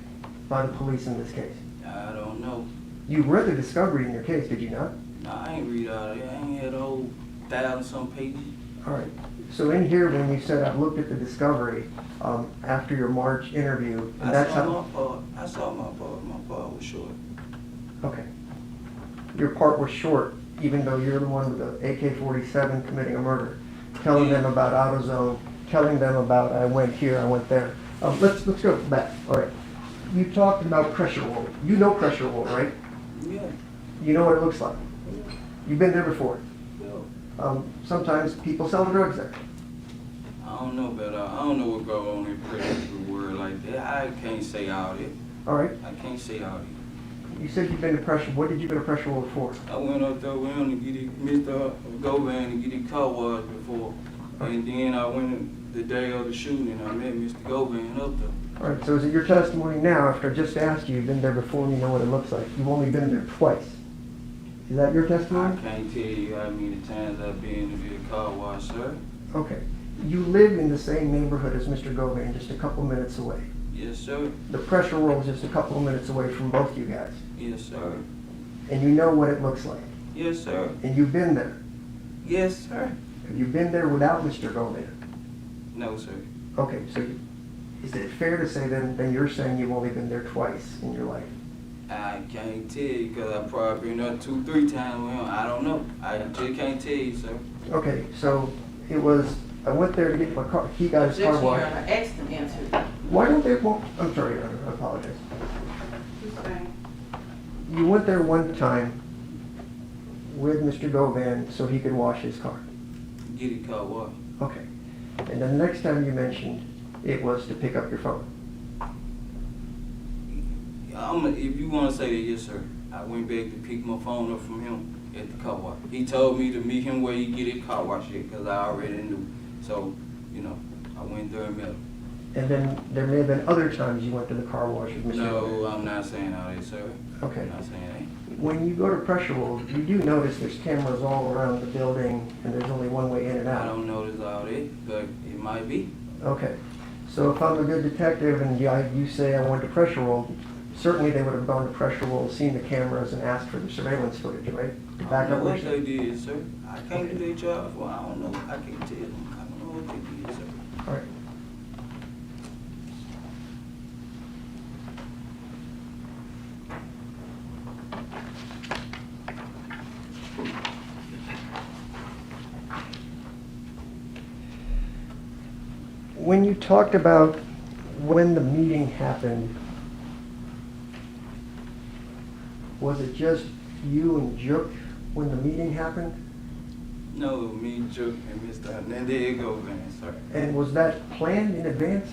by the police in this case? I don't know. You read the discovery in your case, did you not? Nah, I ain't read all that. I ain't had the whole 1,000-some pages. All right. So in here, when you said I looked at the discovery after your March interview, and that's I saw how. my part. I saw my part. My part was short. Okay. Your part was short, even though you're the one with the AK-47 committing a murder, telling them about AutoZone, telling them about I went here, I went there. Let's go back. All right. You talked about pressure wool. You know pressure wool, right? Yeah. You know what it looks like. You've been there before. Yeah. Sometimes people sell drugs there. I don't know about I don't know what go on in prison word like that. I can't say all that. All right. I can't say all that. You said you've been to pressure. What did you go to pressure wool for? I went up there with him to get it, Mr. Govan to get his car washed before. And then I went the day of the shooting and I met Mr. Govan up there. All right, so is it your testimony now, after I just asked you, you've been there before and you know what it looks like? You've only been there twice. Is that your I testimony? can't tell you how many times I've been to be a car wash, sir. Okay. You live in the same neighborhood as Mr. Govan, just a couple minutes away. Yes, sir. The pressure roll is just a couple of minutes away from both you guys. Yes, sir. And you know what it looks like. Yes, sir. And you've been there. Yes, sir. Have you been there without Mr. Govan? No, sir. Okay, so is it fair to say then you're saying you've only been there twice in your life? I can't tell you because I probably been there 2-3 times with him. I don't know. I just can't tell you, sir. Okay, so it was, I went there to get my car, he got his car Objection, Your washed. Honor. Ask them answer. Why don't they, well, I'm sorry, Your Honor, I apologize. You went there one time with Mr. Govan so he could wash his car. Get it car washed. Okay. And then the next time you mentioned it was to pick up your phone. If you want to say that, yes, sir. I went back to pick my phone up from him at the car wash. He told me to meet him where he get his car wash at because I already knew. So, you know, I went there and met him. And then there may have been other times you went to the car wash with Mr. No, Govan. I'm not saying all that, sir. Okay. I'm not saying that. When you go to pressure roll, you do notice there's cameras all around the building and there's only one way in and I out. don't notice all that, but it might be. Okay. So if I'm a good detective and you say I went to pressure roll, certainly they would have gone to pressure roll, seen the cameras and asked for the surveillance footage, right? To I back don't up know what what you're they saying. did, sir. I can't do their job. Well, I don't know. I can't tell them. I don't know what they did, sir. All right. When you talked about when the meeting happened, was it just you and Jook when the meeting happened? No, me, Joe, and Mr. Hernandez Govan, sir. And was that planned in advance?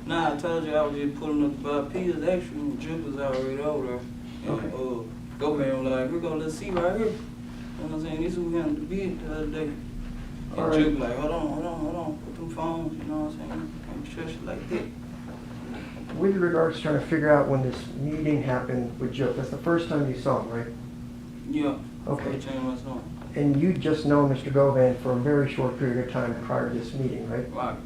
Nah, I told you I was just pulling up about Peter's actually, and Joe was already over there. And, Okay. Govan was like, we're gonna let's see right here. You know what I'm saying? This is what we had to be the other day. And All right. Joe was like, hold on, put them phones, you know what I'm saying? Can't trust you like that. With regards to trying to figure out when this meeting happened with Jook, that's the first time you saw him, right? Yeah. Okay. First time I saw him. And you just know Mr. Govan for a very short period of time prior to this meeting, right? Right.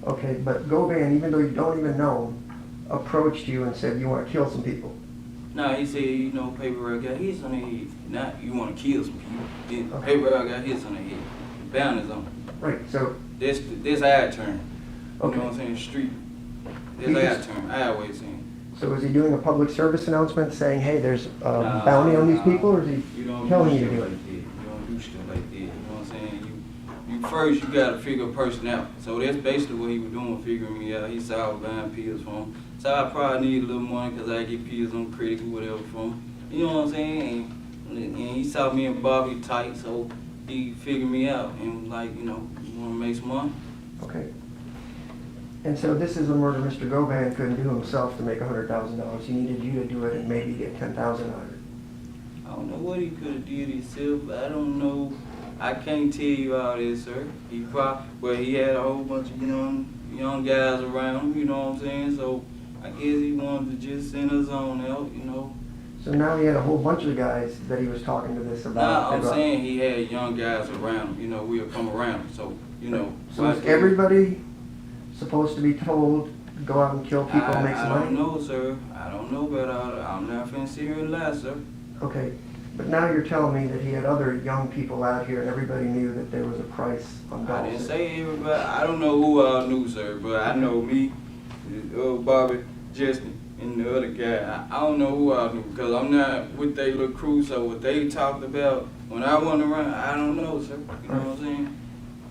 Okay, but Govan, even though you don't even know him, approached you and said you want to kill some people. Nah, he said, you know, paper got hits on the head. Not you want to kill some people. Yeah, Okay. paper got hits on the head. Bound is on. Right, so, This our turn. You Okay. know what I'm saying? Street. He This our just- turn. I always seen. so is he doing a public service announcement saying, hey, there's a Nah, bounty on these nah. people, or is he You don't telling do you to stuff do it? like that. You don't do stuff like that. You know what I'm saying? You first you gotta figure a person out. So that's basically what he was doing, figuring me out. He saw I was buying pills from him. So I probably need a little money because I get pills on credit or whatever from him. You know what I'm saying? And he saw me and Bobby tight, so he figured me out and was like, you know, you wanna make some money? Okay. And so this is a murder Mr. Govan couldn't do himself to make $100,000. He needed you to do it and maybe get $10,000 out of it. I don't know what he could have did himself, but I don't know. I can't tell you all this, sir. He probably, well, he had a whole bunch of young guys around him, you know what I'm saying? So I guess he wanted to just send us on out, you know. So now he had a whole bunch of guys that he was talking to this about. Nah, I'm saying he had young guys around him, you know, we'll come around him, so, you know. So is everybody supposed to be told, go out and kill people and make some I don't money? know, sir. I don't know about all that. I'm not finna sit here and lie, sir. Okay, but now you're telling me that he had other young people out here and everybody knew that there was a price on I didn't dogs. say everybody. I don't know who I knew, sir, but I know me, Bobby, Justin, and the other guy. I don't know who I knew because I'm not with they little crew. So what they talked about when I went around, I don't know, sir. You know what I'm saying?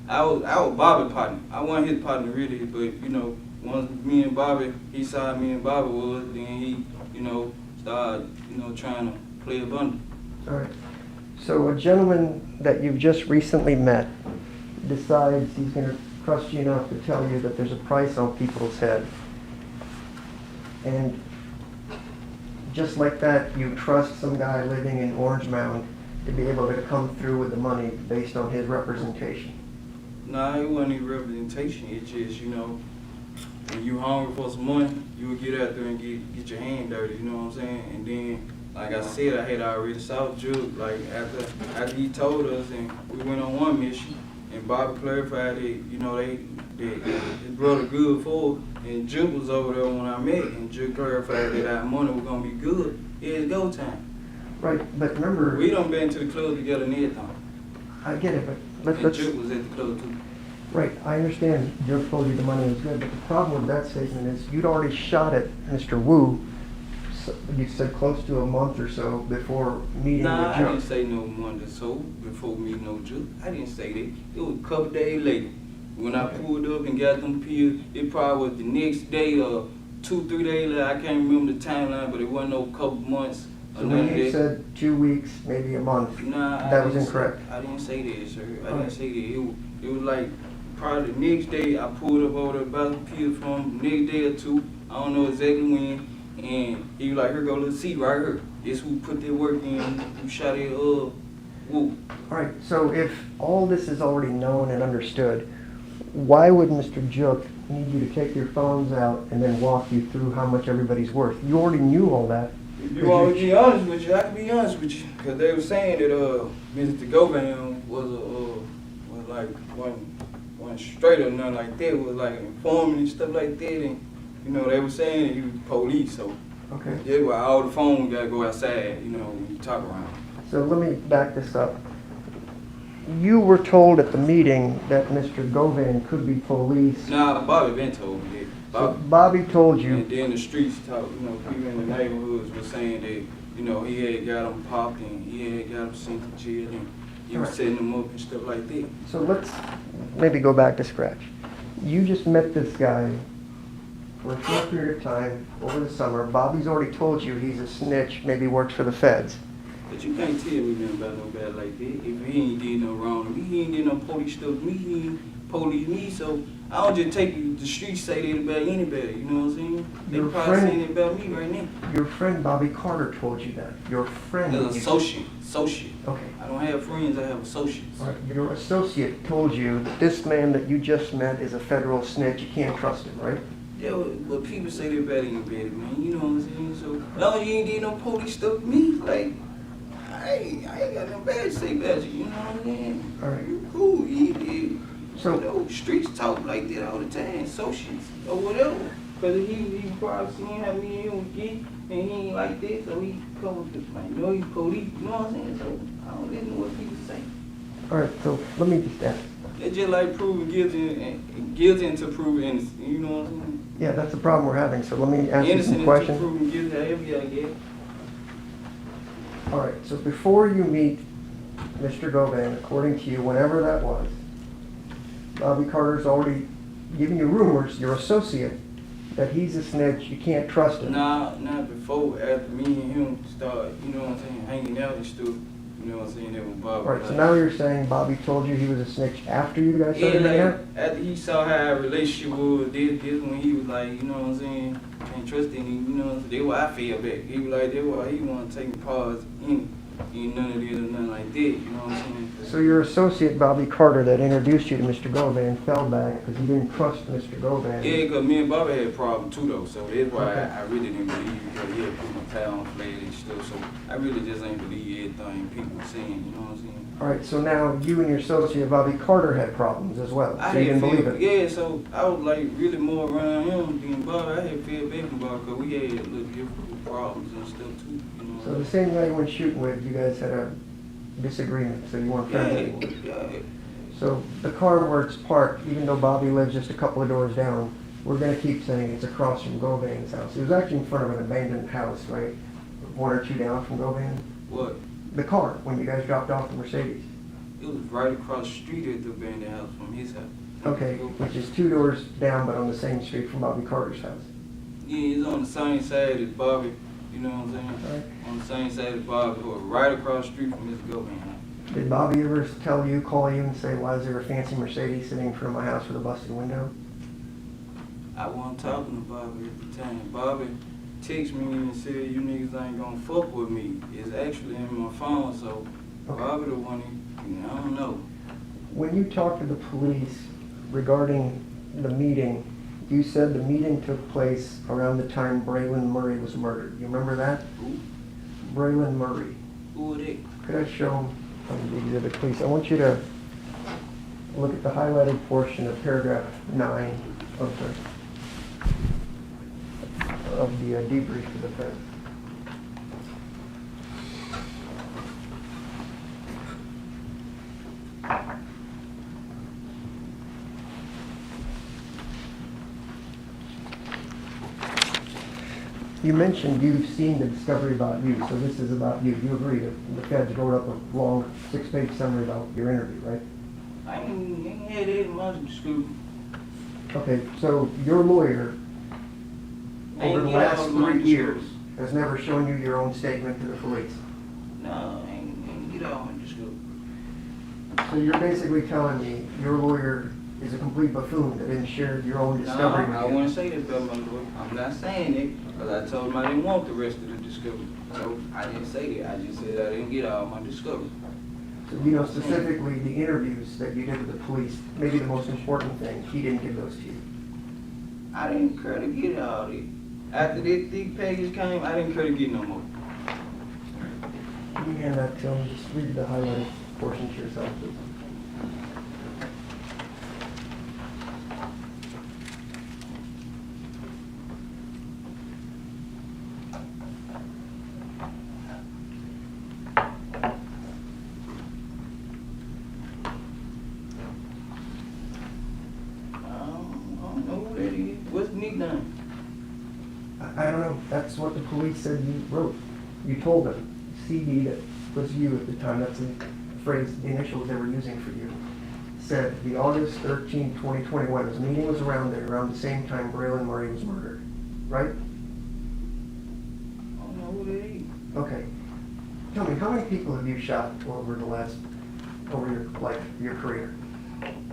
I was Bobby partner. I wasn't his partner really, but you know, once me and Bobby, he saw me and Bobby was, then he, you know, started, you know, trying to play a bundle. All right. So a gentleman that you've just recently met decides he's going to trust you enough to tell you that there's a price on people's head. And just like that, you trust some guy living in Orange Mound to be able to come through with the money based on his representation. Nah, it wasn't even representation. It just, you know, when you hungry for some money, you would get out there and get your hand dirty, you know what I'm saying? And then, like I said, I had already saw Juke, like after he told us, and we went on one mission, and Bobby clarified that, you know, his brother good for it, and Juke was over there when I met, and Juke clarified that our money was gonna be good. It's go time. Right, but remember, We done been to the club together and everything. I get it, but And let's, Juke was at the club too. right, I understand Joe told you the money was good, but the problem with that statement is you'd already shot at Mr. Wu, you said close to a month or so before meeting Nah, with I Joe. didn't say no month or so before meeting no Juke. I didn't say that. It was a couple days later. When I pulled up and got them pills, it probably was the next day or 2-3 days later. I can't remember the timeline, but it wasn't no couple months. So when you said 2 weeks, maybe a month, Nah, that was incorrect. I didn't say that, sir. I Alright. didn't say that. It was like probably the next day I pulled up over there, bought the pills from him, next day or two. I don't know exactly when. And he was like, here go little seat right here. This who put that work in, who shot it Woo. All right, so if all this is already known and understood, why would Mr. Jook need you to take your phones out and then walk you through how much everybody's worth? You already knew all that. If you want to be honest with you, I can be honest with you. Because they were saying that Mr. Govan was like one straight or nothing like that, was like informing and stuff like that. And, you know, they were saying that he was police, so Okay. that's why all the phones got to go outside, you know, when you talk around. So let me back this up. You were told at the meeting that Mr. Govan could be police. Nah, Bobby been told me that. So Bobby told you. And then the streets talk, you know, people in the neighborhoods were saying that, you know, he had got him popped and he had got him sent to jail and he was setting them up and stuff like that. So let's maybe go back to scratch. You just met this guy for a short period of time over the summer. Bobby's already told you he's a snitch, maybe works for the feds. But you can't tell me nothing about nobody like that. If he ain't did no wrong to me, he ain't did no police stuff to me, he ain't police me, so I don't just take you to the street say that about anybody, you know what I'm saying? They Your probably friend- saying it about me right now. Your friend Bobby Carter told you that. Your friend. As associate. Okay. I don't have friends, I have associates. All right. Your associate told you that this man that you just met is a federal snitch. You can't trust him, right? Yeah, but people say that about anybody, man, you know what I'm saying? So, no, you ain't did no police stuff to me, like, I ain't got no bad to say about you, you know what I'm saying? All right. You cool, you did. So- You know, streets talk like that all the time, associates or whatever. Cause he probably seen how me and him would get, and he ain't like that, so he come with the, like, no, you police, you know what I'm saying? So, I don't listen to what people say. All right. So let me just ask. It's just like proving guilty until proven innocent, you know what I'm saying? Yeah, that's the problem we're having. So let me ask you Innocent some until questions. proven guilty, however you gotta get. All right. So before you meet Mr. Govan, according to you, whenever that was, Bobby Carter's already giving you rumors, your associate, that he's a snitch. You can't trust him. Nah, not before, after me and him start, you know what I'm saying, hanging out and stuff, you know what I'm saying, that was Bobby. All right. So like- now you're saying Bobby told you he was a snitch after you guys Yeah, started hanging out? like, after he saw how our relationship was, this when he was like, you know what I'm saying, can't trust any, you know what I'm saying, that's why I feel back. He was like, that's why he wanna take me pause in it. Ain't none of this or nothing like that, you know what I'm saying? So your associate Bobby Carter that introduced you to Mr. Govan fell back because he didn't trust Mr. Govan. Yeah, cause me and Bobby had a problem too though, so that's why Okay. I really didn't believe because he had put my towel on flag and stuff, so I really just ain't believe everything people were saying, you know what I'm saying? All right, so now you and your associate Bobby Carter had problems as well, I so you had didn't believe it. yeah, so I was like really more around him than Bobby. I had feel bad for Bobby because we had little different problems and stuff too, you know. So the same guy you went shooting with, you guys had a disagreement, so you weren't friends anymore. yeah. So the car where it's parked, even though Bobby lives just a couple of doors down, we're gonna keep saying it's across from Govan's house. It was actually in front of an abandoned house, right? One or two down from Govan. What? The car, when you guys dropped off the Mercedes. It was right across the street at the abandoned house from his house. Okay, which is 2 doors down, but on the same street from Bobby Carter's house. Yeah, it's on the same side as Bobby, you know what I'm saying? Right. On the same side as Bobby, or right across the street from his Govan house. Did Bobby ever tell you, call you and say, why is there a fancy Mercedes sitting in front of my house with a busted window? I wasn't talking to Bobby at the time. Bobby texted me and said, you niggas ain't gonna fuck with me. It's actually in my phone, so Okay. Bobby the one, I don't know. When you talked to the police regarding the meeting, you said the meeting took place around the time Braylon Murray was murdered. You remember that? Who? Braylon Murray. Who are they? Could I show him on the exhibit, please? I want you to look at the highlighted portion of paragraph 9 of the debrief to the defense. You mentioned you've seen the discovery about you, so this is about you. You agree that the feds wrote up a long 6-page summary about your interview, right? I ain't had that much in school. Okay, so your lawyer, over the Ain't get last all my 3 years, discovery. has never shown you your own statement to the police. No, ain't get all my discovery. So you're basically telling me your lawyer is a complete buffoon that didn't share your own discovery No, I with you? wouldn't say that about my lawyer. I'm not saying it, because I told him I didn't want the rest of the discovery. So I didn't say that. I just said I didn't get all my discovery. So you know specifically the interviews that you did with the police, maybe the most important thing, he didn't give those to you. I didn't care to get all that. After that thick package came, I didn't care to get no more. Can you hand that to him? Just read the highlighted portion to yourself, please. I don't know who that is. What's the nickname? I don't know. That's what the police said you wrote. You told them. CD, that was you at the time, that's the phrase, the initials they were using for you, said the August 13, 2021, his meeting was around there, around the same time Braylon Murray was murdered, right? I don't know who that is. Okay. Tell me, how many people have you shot over your life, your career?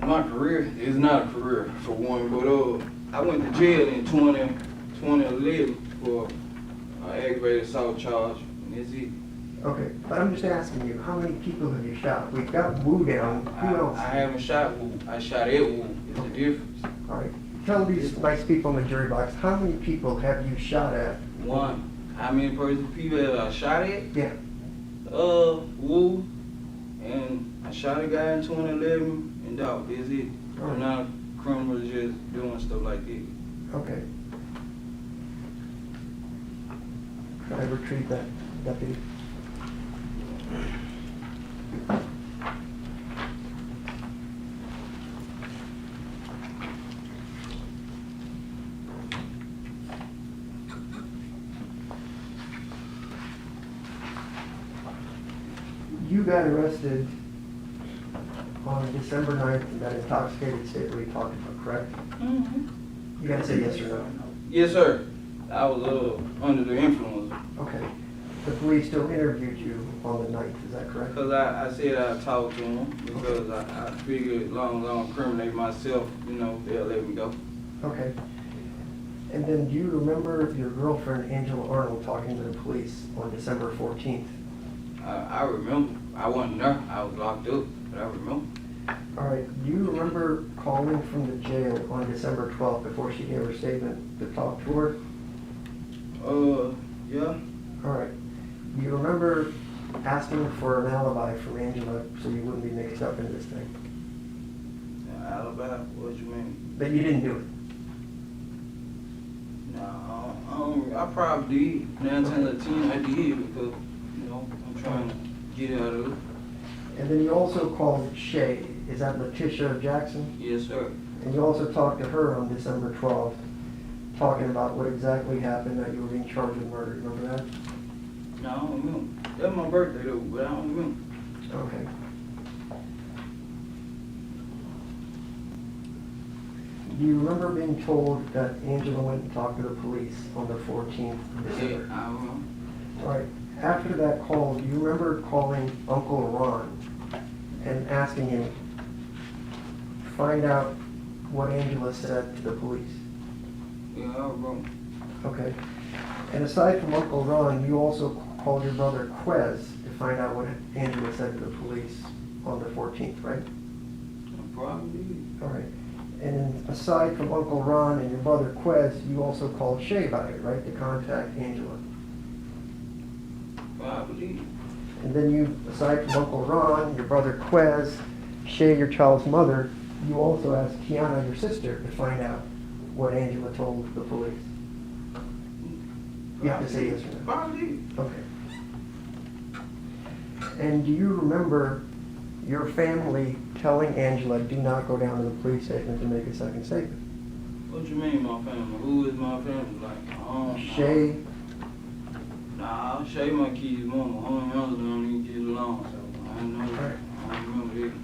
My career is not a career, for one, but I went to jail in 2011 for aggravated assault charge, and that's it. Okay, but I'm just asking you, how many people have you shot? We've got Wu down, who else? I haven't shot Wu. I shot at Wu. It's a difference. All right, tell these nice people in the jury box, how many people have you shot at? One. How many people have I shot at? Yeah, Wu, and I shot a guy in 2011, and Dolph. That's it. All right. I'm not a criminal, just doing stuff like that. okay. Can I retrieve that, deputy? You got arrested on December 9th in that intoxicated state we talked about, correct? Mm-hmm. You gotta say yes or no. Yes, sir. I was under the influence. Okay. The police still interviewed you on the 9th, is that correct? Because I said I talked to him because I figured long incriminate myself, they'll let me go. Okay. And then do you remember your girlfriend Angela Arnold talking to the police on December 14th? I remember. I wasn't there. I was locked up, but I remember. All right. Do you remember calling from the jail on December 12th before she gave her statement to talk to her? Yeah. All right. Do you remember asking for an alibi from Angela so you wouldn't be mixed up in this thing? Alibi? What you mean? That you didn't do it? No, I probably did. 9 times out of 10 I did because, I'm trying to get out of it. And then you also called Shay. Is that Letitia Jackson? Yes, sir. And you also talked to her on December 12th, talking about what exactly happened, that you were being charged with murder. Remember that? No, I don't remember. That was my birthday though, but I don't remember. Okay. Do you remember being told that Angela went and talked to the police on the 14th of December? Yeah, I don't remember. All right. After that call, do you remember calling Uncle Ron and asking him to find out what Angela said to the police? Yeah, I remember. Okay. And aside from Uncle Ron, you also called your brother Quez to find out what Angela said to the police on the 14th, right? I probably did. All right. And aside from Uncle Ron and your brother Quez, you also called Shay about it, right, to contact Angela? I believe. And then you, aside from Uncle Ron, your brother Quez, Shay, your child's mother, you also asked Kiana, your sister, to find out what Angela told the police. You have to say yes or no. I believe. Okay. And do you remember your family telling Angela, do not go down to the police station to make a second statement? What you mean, my family? Who is my family? Like, Shay, Nah, Shay my kid's mama. Her and others don't even get along, so I don't know. Right. I don't remember that.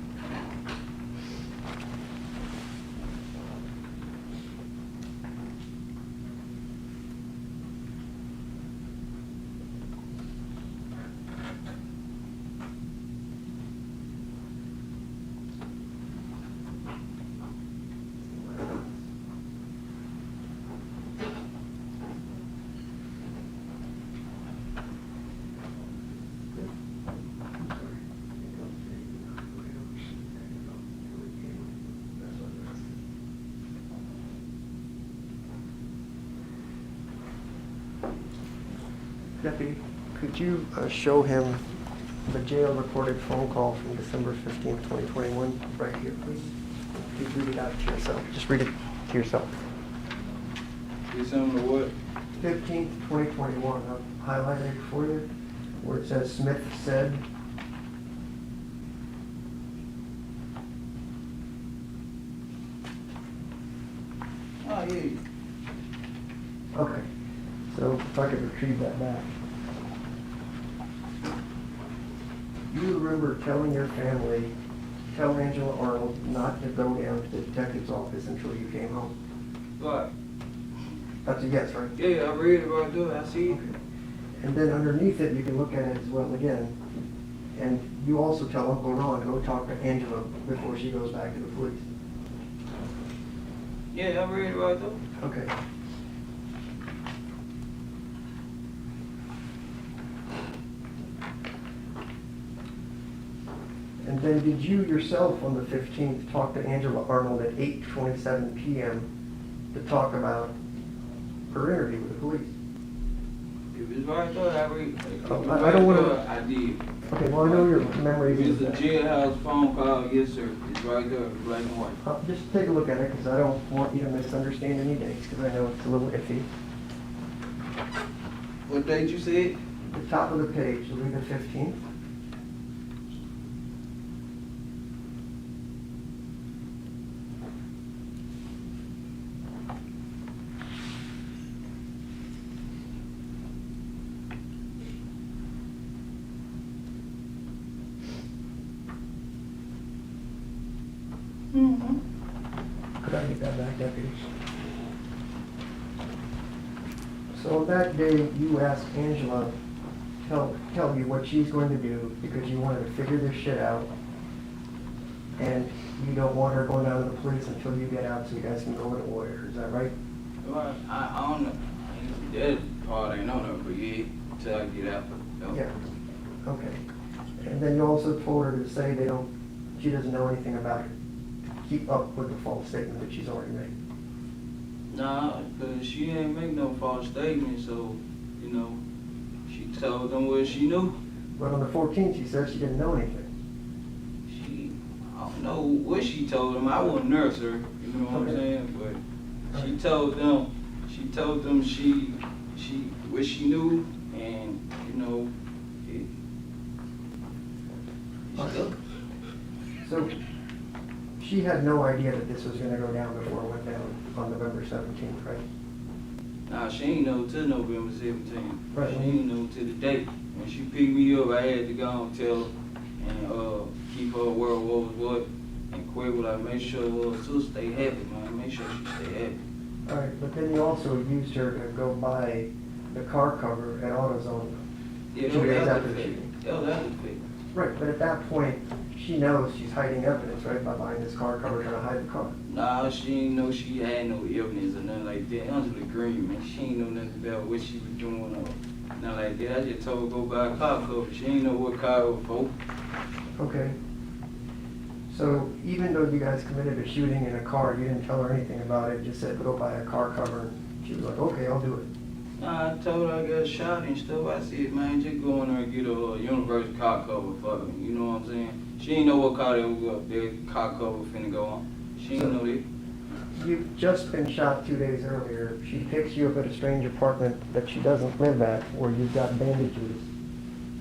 Deputy, could you show him the jail recorded phone call from December 15th, 2021, right here, please? Please read it out to yourself. Just read it to yourself. December what? 15th, 2021, I've highlighted it for you, where it says Smith said. Oh, yeah. Okay, so if I could retrieve that back. You remember telling your family, tell Angela Arnold not to go down to the detective's office until you came home? What? That's a yes, right? Yeah, I read it right there. I see it. Okay. And then underneath it, you can look at it as well again. And you also tell Uncle Ron, go talk to Angela before she goes back to the police. Yeah, I read it right there. Okay. And then did you yourself on the 15th talk to Angela Arnold at 8:27 p.m. to talk about her interview with the police? If it's right there, I read it. If Oh, it's I right don't wanna- there, I did. Okay, well, I know your memory If is it's a that. jailhouse phone call, yes, sir. It's right there, black and white. Just take a look at it, because I don't want you to misunderstand any dates, because I know it's a little iffy. What date you said? The top of the page, will be the 15th. Could I get that back, Deputy? So that day, you asked Angela, tell you what she's going to do because you wanted to figure this shit out. And you don't want her going down to the police until you get out so you guys can go with a lawyer. Is that right? Well, I don't know. That part ain't on there, but yeah, until I get out. No. Yeah. Okay. And then you also told her to say she doesn't know anything about it. Keep up with the false statement that she's already made. Nah, because she ain't make no false statement, so, you know, she told them what she knew. But on the 14th, she said she didn't know anything. I don't know what she told them. I wasn't there, sir. You know what I'm saying? But she told them she what she knew, and you know, So she had no idea that this was going to go down before it went down on November 17th, right? Nah, she ain't know till November 17th. Right. She ain't know till the date. When she picked me up, I had to go and tell her and keep her aware of what was what, and quit with her, make sure her sister stay happy, man. Make sure she stay happy. All right, but then you also used her to go buy the car cover at AutoZone Yeah, 2 days that after was the fake. shooting. Yeah, that was fake. Right, but at that point, she knows she's hiding evidence, right, by buying this car cover trying to hide the car. Nah, she ain't know she had no evidence or nothing like that. Angela Green, man, she ain't know nothing about what she was doing or nothing like that. I just told her go buy a car cover. She ain't know what car it was for. Okay. So even though you guys committed a shooting in a car, you didn't tell her anything about it, just said go buy a car cover. She was like, okay, I'll do it. Nah, I told her I got shot and stuff. I said, man, just go in there and get a universal car cover for me. You know what I'm saying? She didn't know what car that car cover finna go on. She didn't know that. You've just been shot 2 days earlier. She picks you up at a strange apartment that she doesn't live at where you've got bandages.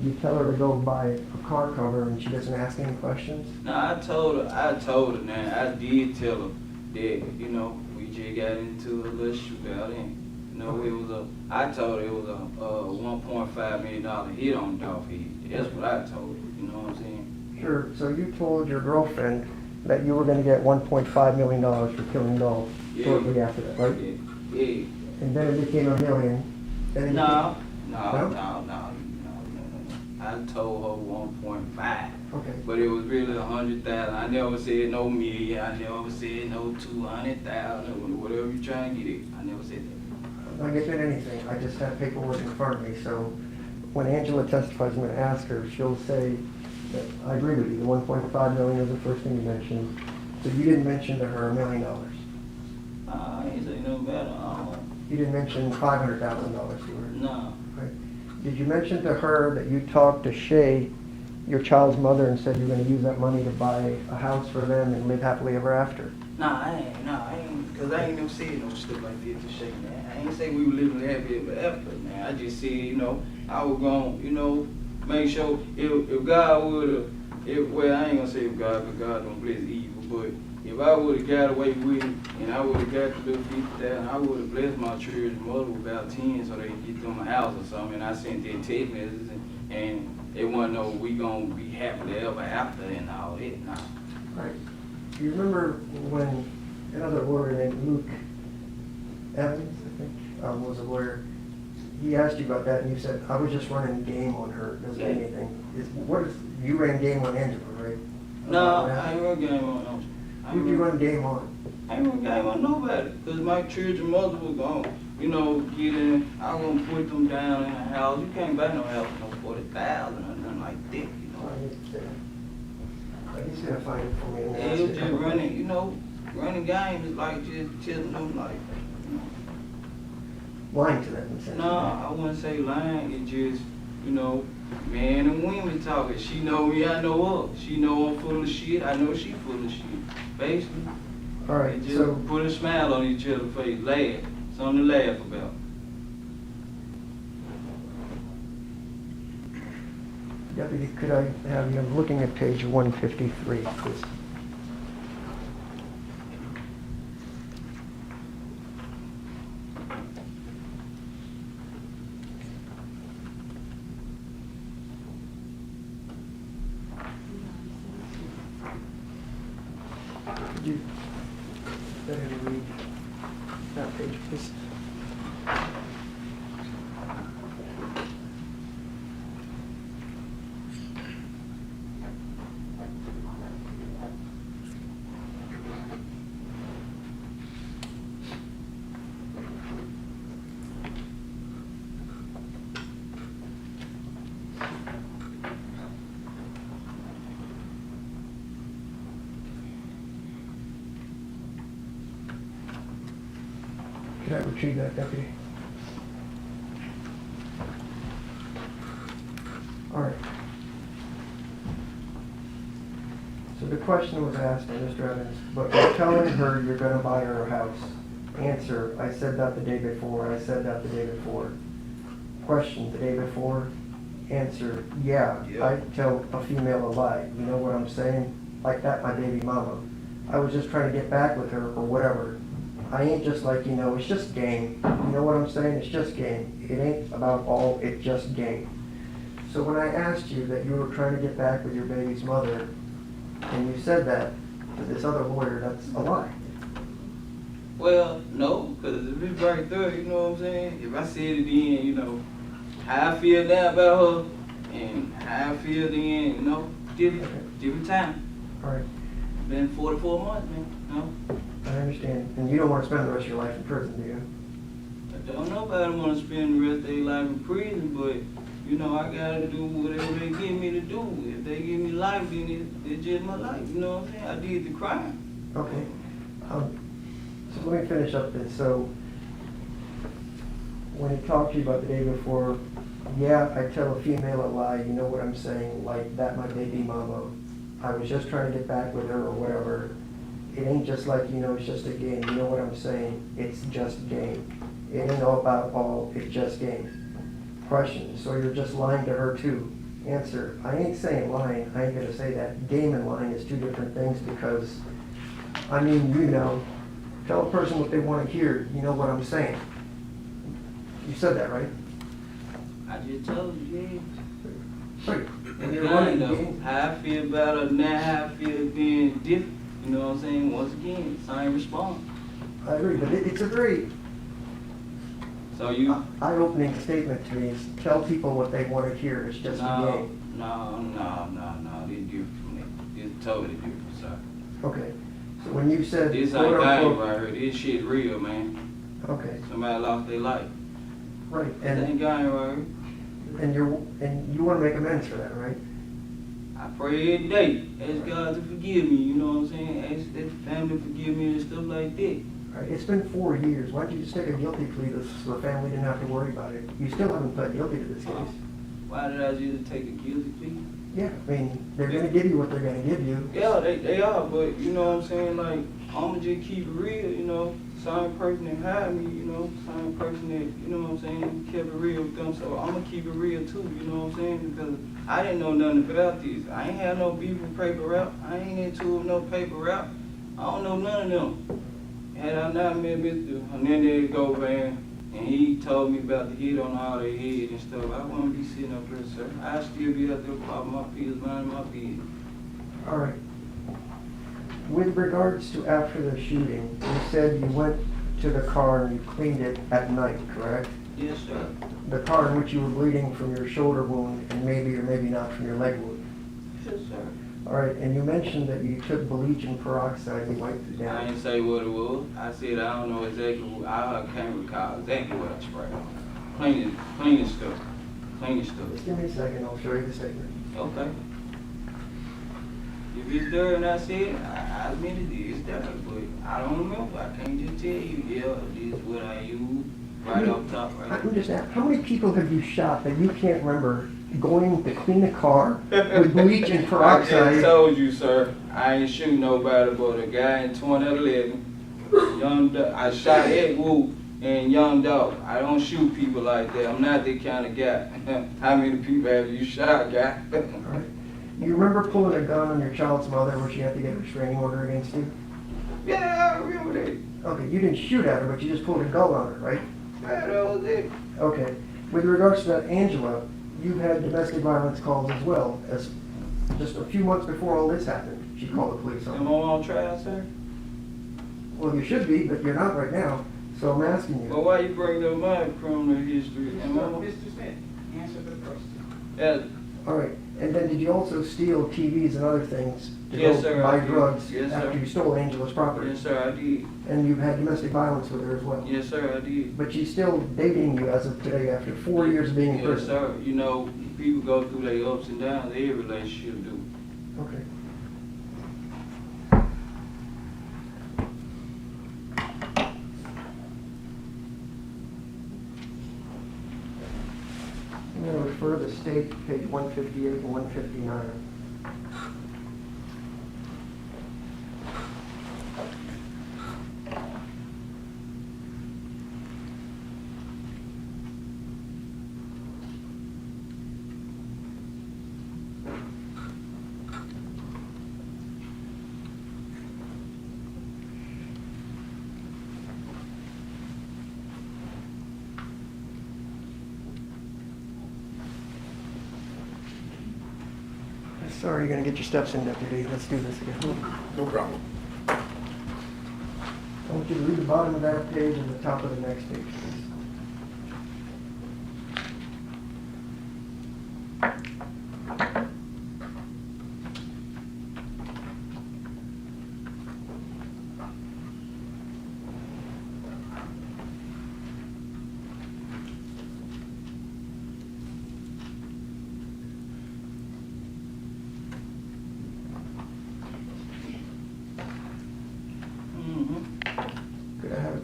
You tell her to go buy a car cover and she doesn't ask any questions? Nah, I told her, man, I did tell her that, you know, we just got into a little shootout and, you know, I told her it was a $1.5 million hit on Dolph head. That's what I told her, you know what I'm saying? Sure, so you told your girlfriend that you were gonna get $1.5 million for killing Dolph shortly after that, right? Yeah. And then it became $1 million. Then it No. I told her 1.5. Okay. But it was really 100,000. I never said no million. I never said no 200,000. Whatever you trying to get it, I never said that. I'm not getting anything. I just have paperwork in front of me. So when Angela testifies, I'm going to ask her. She'll say that I agree with you. The 1.5 million was the first thing you mentioned. So you didn't mention to her $1 million. I ain't say no better. You didn't mention $500,000 to her. No. Right. Did you mention to her that you talked to Shay, your child's mother, and said you were going to use that money to buy a house for them and live happily ever after? Nah, I ain't, because I ain't never said no stuff like that to Shay, man. I ain't say we were living happy ever after, man. I just said, you know, I was going, you know, make sure if God would have, well, I ain't gonna say if God, because God don't bless evil, but if I would have got away with it, and I would have got the little 50,000, I would have blessed my children's mother with about 10 so they could get them a house or something, and I sent their text messages, and they want to know we gonna be happily ever after and all that. Nah. Right. Do you remember when another lawyer named Luke Evans, I think, was a lawyer, he asked you about that and you said, I was just running game on her, doesn't mean anything. You ran game on Angela, right? No, I ain't run game on them. Who did you run game on? I ain't run game on nobody, because my children's mother was gonna, you know, get in, I was gonna put them down in a house. You can't buy no house for no 40,000 or nothing like that, you know. He's gonna find it for me. Yeah, it was just running, you know, running games is like just telling them like, you know. Lying to them, essentially. No, I wouldn't say lying, it just, you know, man and women talking. She know me, I know her. She know I'm full of shit, I know she full of shit. Basically. All right, Just so put a smile on each other's face, laugh, something to laugh about. Deputy, could I have you looking at page 153, please? Could you go ahead and read that page, please? Could I retrieve that, Deputy? All right. So the question was asked by Mr. Evans, but you're telling her you're gonna buy her a house. Answer, I said that the day before, I said that the day before. Question, the day before? Answer, yeah, I tell a female a lie. You know what I'm saying? Like that, my baby mama. I was just trying to get back with her or whatever. I ain't just like, you know, it's just game. You know what I'm saying? It's just game. It ain't about all, it's just game. So when I asked you that you were trying to get back with your baby's mother, and you said that to this other lawyer, that's a lie. Well, no, because if it's right there, you know what I'm saying? If I said it then, you know, how I feel now about her, and how I feel then, you know, different time. All right. Been 44 months, man, you know? I understand. And you don't want to spend the rest of your life in prison, do you? I don't nobody want to spend the rest of their life in prison, but, you know, I gotta do whatever they give me to do. If they give me life, then it's just my life, you know what I'm saying? I did the crime. Okay. So let me finish up this. So when he talked to you about the day before, yeah, I tell a female a lie, you know what I'm saying, like that my baby mama. I was just trying to get back with her or whatever. It ain't just like, you know, it's just a game. You know what I'm saying? It's just game. It ain't all about all, it's just game. Question, so you're just lying to her too? Answer, I ain't saying lying, I ain't gonna say that. Game and lying is two different things because, I mean, you know, tell a person what they want to hear, you know what I'm saying. You said that, right? I just told you, Right. yeah. And you're running the Though, game. how I feel about her now, how I feel being different, you know what I'm saying? Once again, same response. I agree, but it's a very So you, eye-opening statement to me. Is tell people what they want to hear, it's just a game. no, this different from that. It's totally different, sir. Okay, so when you said This quote ain't game unquote, right here, this shit real, man. okay, Somebody lost their life. right, This ain't and game right here. and you want to make amends for that, right? I pray every day, ask God to forgive me, you know what I'm saying? Ask that the family forgive me and stuff like that. All right, it's been 4 years. Why don't you just take a guilty plea so the family didn't have to worry about it? You still haven't pled guilty to this case. Why did I just take a guilty plea? Yeah, I mean, they're gonna give you what they're gonna give you. Yeah, they are, but you know what I'm saying? Like, I'ma just keep it real, you know? Same person that hired me, you know? Same person that, you know what I'm saying, kept it real with them. So I'ma keep it real too, you know what I'm saying? Because I didn't know nothing about this. I ain't had no beef with paper route. I ain't into no paper route. I don't know none of them. Had I not met Mr. Hernandez Govan, and he told me about the hit on all their head and stuff, I wouldn't be sitting up here, sir. I'd still be out there popping my pills, minding my business. All right. With regards to after the shooting, you said you went to the car and you cleaned it at night, correct? Yes, sir. The car in which you were bleeding from your shoulder wound and maybe or maybe not from your leg wound. Yes, sir. All right, and you mentioned that you took bleach and peroxide and you wiped it I down. ain't say what it was. I said I don't know exactly what, I can't recall exactly what I sprayed on. Cleaning stuff. Cleaning stuff. Just give me a second, I'll show you the statement. Okay. If it's there and I said, I admit it is there, but I don't remember. I can't just tell you, yeah, this is what I use right off top right I'm there. just asking, how many people have you shot that you can't remember going to clean a car with bleach and I peroxide? just told you, sir, I ain't shoot nobody but a guy in 2011. Young Dolph. I shot Ed Wood and Young Dolph. I don't shoot people like that. I'm not that kind of guy. How many people have you shot, guy? All right. You remember pulling a gun on your child's mother where she had to get a restraining order against you? Yeah, I remember that. Okay, you didn't shoot at her, but you just pulled a gun on her, right? Yeah, that was it. Okay. With regards to that Angela, you had domestic violence calls as well, as just a few months before all this happened. She called the police on Am I you. on trial, sir? Well, you should be, but you're not right now. So I'm asking Well, you. why you bring up my criminal history? Am I on? Mr. Smith, answer the question. Yeah, All right. And then did you also steal TVs and other things to Yes, go sir, buy I did. drugs Yes, after sir. you stole Angela's property? yes, sir, I did. And you've had domestic violence with her as well? Yes, sir, I did. But she's still dating you as of today after 4 years of being in Yes, prison? sir. You know, people go through their ups and downs. Every relationship do. Okay. I'm going to refer the state to page 158 and 159. Sorry, you're going to get your steps in, Deputy. Let's do this again. No problem. I want you to read the bottom of that page and the top of the next page, please.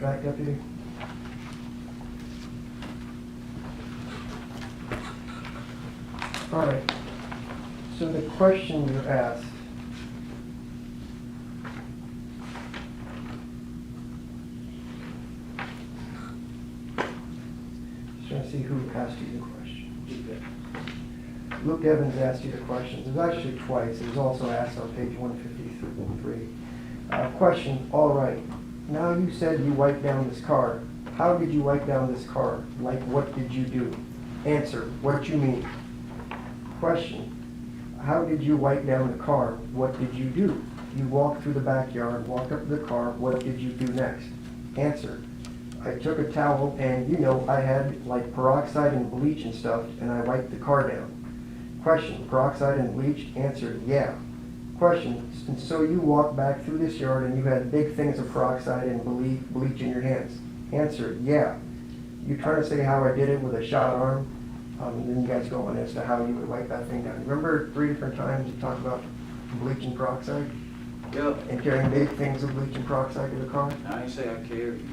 back, Deputy. All right. So the question you asked, just trying to see who asked you the question. Luke Evans asked you the questions. It was actually twice. It was also asked on page 153. Question, all right. Now you said you wiped down this car. How did you wipe down this car? Like, what did you do? Answer, what you mean? Question, how did you wipe down the car? What did you do? You walked through the backyard, walked up to the car. What did you do next? Answer, I took a towel and, you know, I had like peroxide and bleach and stuff, and I wiped the car down. Question, peroxide and bleach? Answer, yeah. Question, and so you walked back through this yard and you had big things of peroxide and bleach in your hands? Answer, yeah. You trying to say how I did it with a shot arm? Then you guys go on as to how you would wipe that thing down. Remember 3 different times you talked about bleach and peroxide? Yep. And carrying big things of bleach and peroxide to the car? I ain't say I carried it.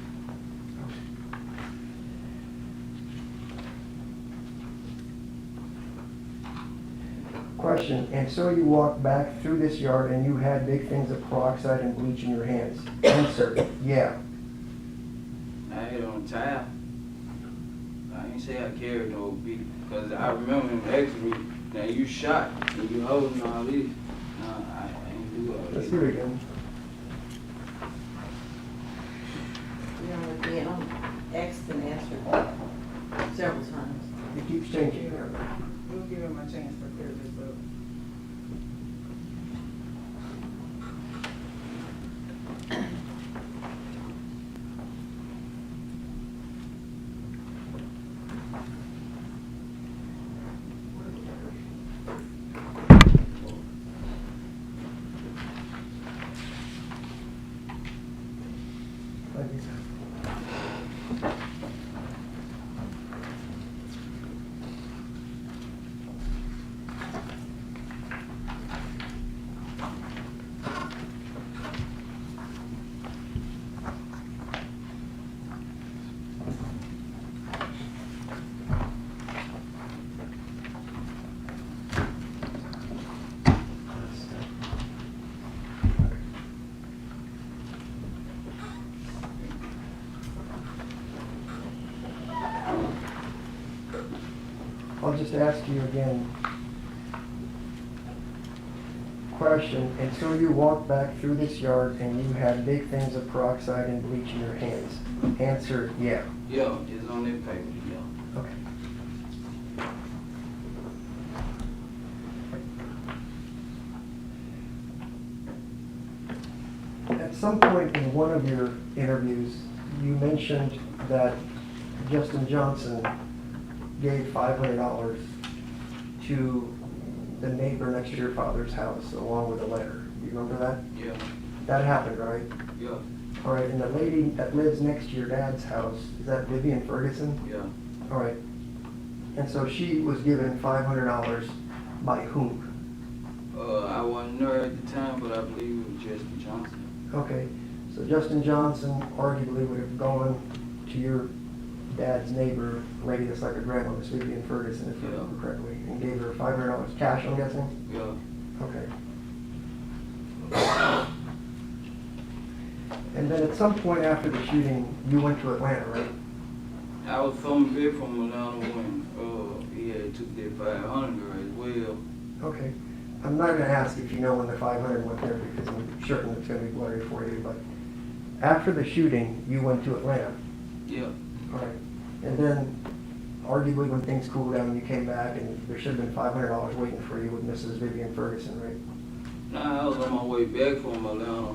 Question, and so you walked back through this yard and you had big things of peroxide and bleach in your hands? Answer, yeah. I had it on a towel. I ain't say I carried no beat, because I remember him asking me, now you shot and you holding all this. No, I ain't do all this. Let's hear it again. You know, again, I'm asked and answered several times. It keeps changing. We'll give him a chance to clear this up. I'll just ask you again. Question, and so you walked back through this yard and you had big things of peroxide and bleach in your hands? Answer, yeah. Yeah, it's on that paper, yeah. Okay. At some point in one of your interviews, you mentioned that Justin Johnson gave $500 to the neighbor next to your father's house along with a letter. You remember that? Yeah, That happened, right? yeah, All right, and the lady that lives next to your dad's house, is that Vivian Ferguson? yeah. All right. And so she was given $500 by whom? I wasn't there at the time, but I believe it was Justin Johnson. Okay, so Justin Johnson arguably would have gone to your dad's neighbor, lady that's like a grandma, Miss Vivian Ferguson, if I remember correctly, and gave her $500 cash, I'm guessing? Yeah, Okay. And then at some point after the shooting, you went to Atlanta, right? I was coming back from Atlanta when he had took that 500 as well. Okay. I'm not gonna ask if you know when the 500 went there because I'm certain it's gonna be blurry for you, but after the shooting, you went to Atlanta. Yeah, All right. And then arguably when things cooled down, you came back and there should have been $500 waiting for you with Mrs. Vivian Ferguson, right? nah, I was on my way back from Atlanta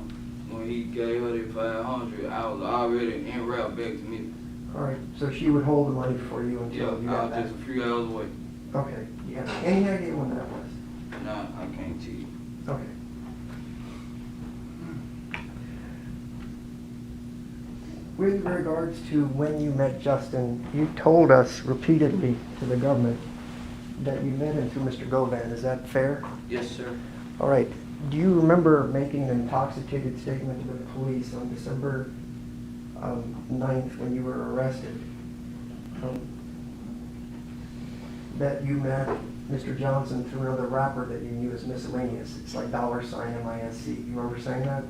when he gave her that 500. I was already en route back to me. All right. So she would hold the money for you Yeah, until you I got was back. just a few hours away. Okay. You have any idea when that was? Nah, I can't tell you. Okay. With regards to when you met Justin, you told us repeatedly to the government that you met him through Mr. Govan. Is that fair? Yes, sir. All right. Do you remember making an intoxicated statement to the police on December 9th when you were arrested, that you met Mr. Johnson through another rapper that you knew as miscellaneous. It's like $MISC. You remember saying that?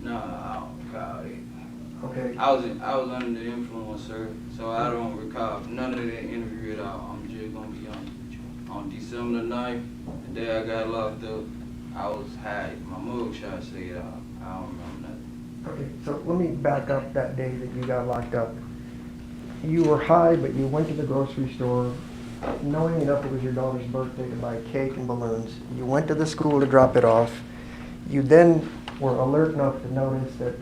No, I don't recall it. Okay. I was under the influence, sir, so I don't recall none of that interview at all. I'm just gonna be honest with you. On December the 9th, the day I got locked up, I was high. My mugshot said I don't remember nothing. Okay, so let me back up that day that you got locked up. You were high, but you went to the grocery store, knowing enough it was your daughter's birthday to buy cake and balloons. You went to the school to drop it off. You then were alert enough to notice that...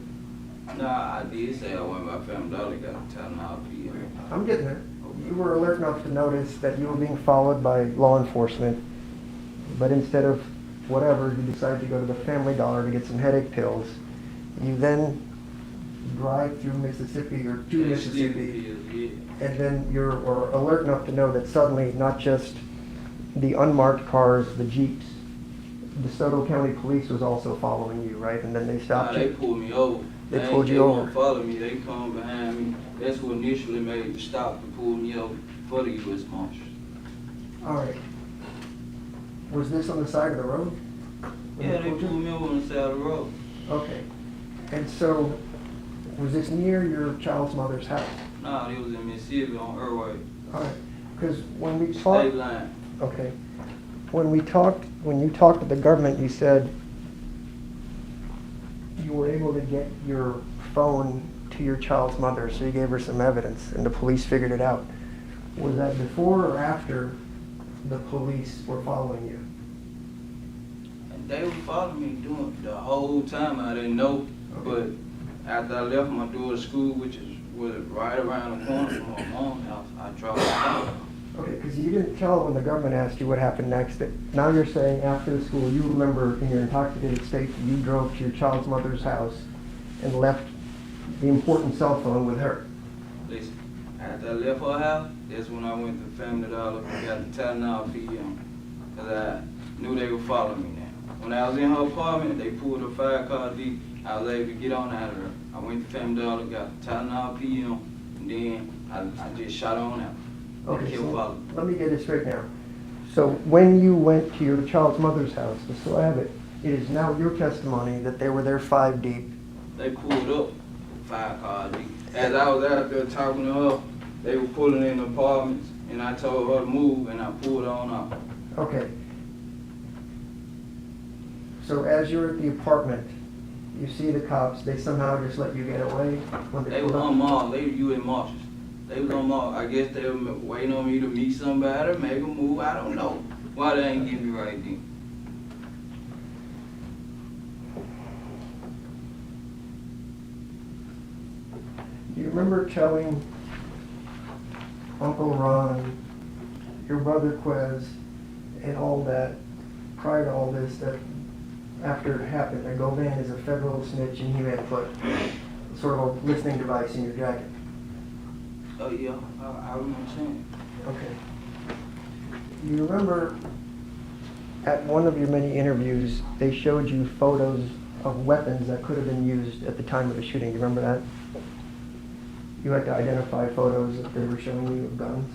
Nah, I did say I went by Family Dollar, got a $10 PM. I'm getting there. You were alert enough to notice that you were being followed by law enforcement, but instead of whatever, you decided to go to the Family Dollar to get some headache pills. You then drive through Mississippi or to Mississippi, and then you're alert enough to know that suddenly not just the unmarked cars, the Jeeps, DeSoto County Police was also following you, right? And then they stopped Nah, you. they pulled me over. They pulled you over. They follow me. They come behind me. That's what initially made the stop to pull me over for the U.S. Marshals. All right. Was this on the side of the road? when Yeah, they they pulled you? pulled me over on the side of the road. Okay. And so, was this near your child's mother's house? Nah, they was in Mississippi on Irway. All right. Because when we talked... State line. Okay. When you talked to the government, you said you were able to get your phone to your child's mother, so you gave her some evidence, and the police figured it out. Was that before or after the police were following you? And they were following me doing the whole time. I didn't know, but after I left my daughter's school, which was right around the corner from my mom's house, I dropped her out. Okay, because you didn't tell when the government asked you what happened next. That now you're saying after the school, you remember in your intoxicated state that you drove to your child's mother's house and left the important cell phone with her. Listen, after I left her house, that's when I went to Family Dollar and got the $10 PM. Because I knew they were following me now. When I was in her apartment, they pulled a 5-car D. I was able to get on out of there. I went to Family Dollar, got the $10 PM, and then I just shot on out. Okay, so let me get it straight now. So when you went to your child's mother's house, just so I have it, it is now your testimony that they were there 5 deep. They pulled up 5-car D. As I was out there talking to her, they were pulling in the apartments, and I told her to move, and I pulled on up. Okay. So as you're at the apartment, you see the cops, they somehow just let you get away? When They pulled were up? on Mall. They were U.S. Marshals. They was on Mall. I guess they were waiting on me to meet somebody, make a move. I don't know why they ain't get me right then. Do you remember telling Uncle Ron, your brother Quez, and all that, prior to all this, that after it happened, that Govan is a federal snitch and he had put sort of a listening device in your jacket? Oh yeah, I remember saying. Okay. You remember at one of your many interviews, they showed you photos of weapons that could have been used at the time of the shooting. You remember that? You had to identify photos that they were showing you of guns?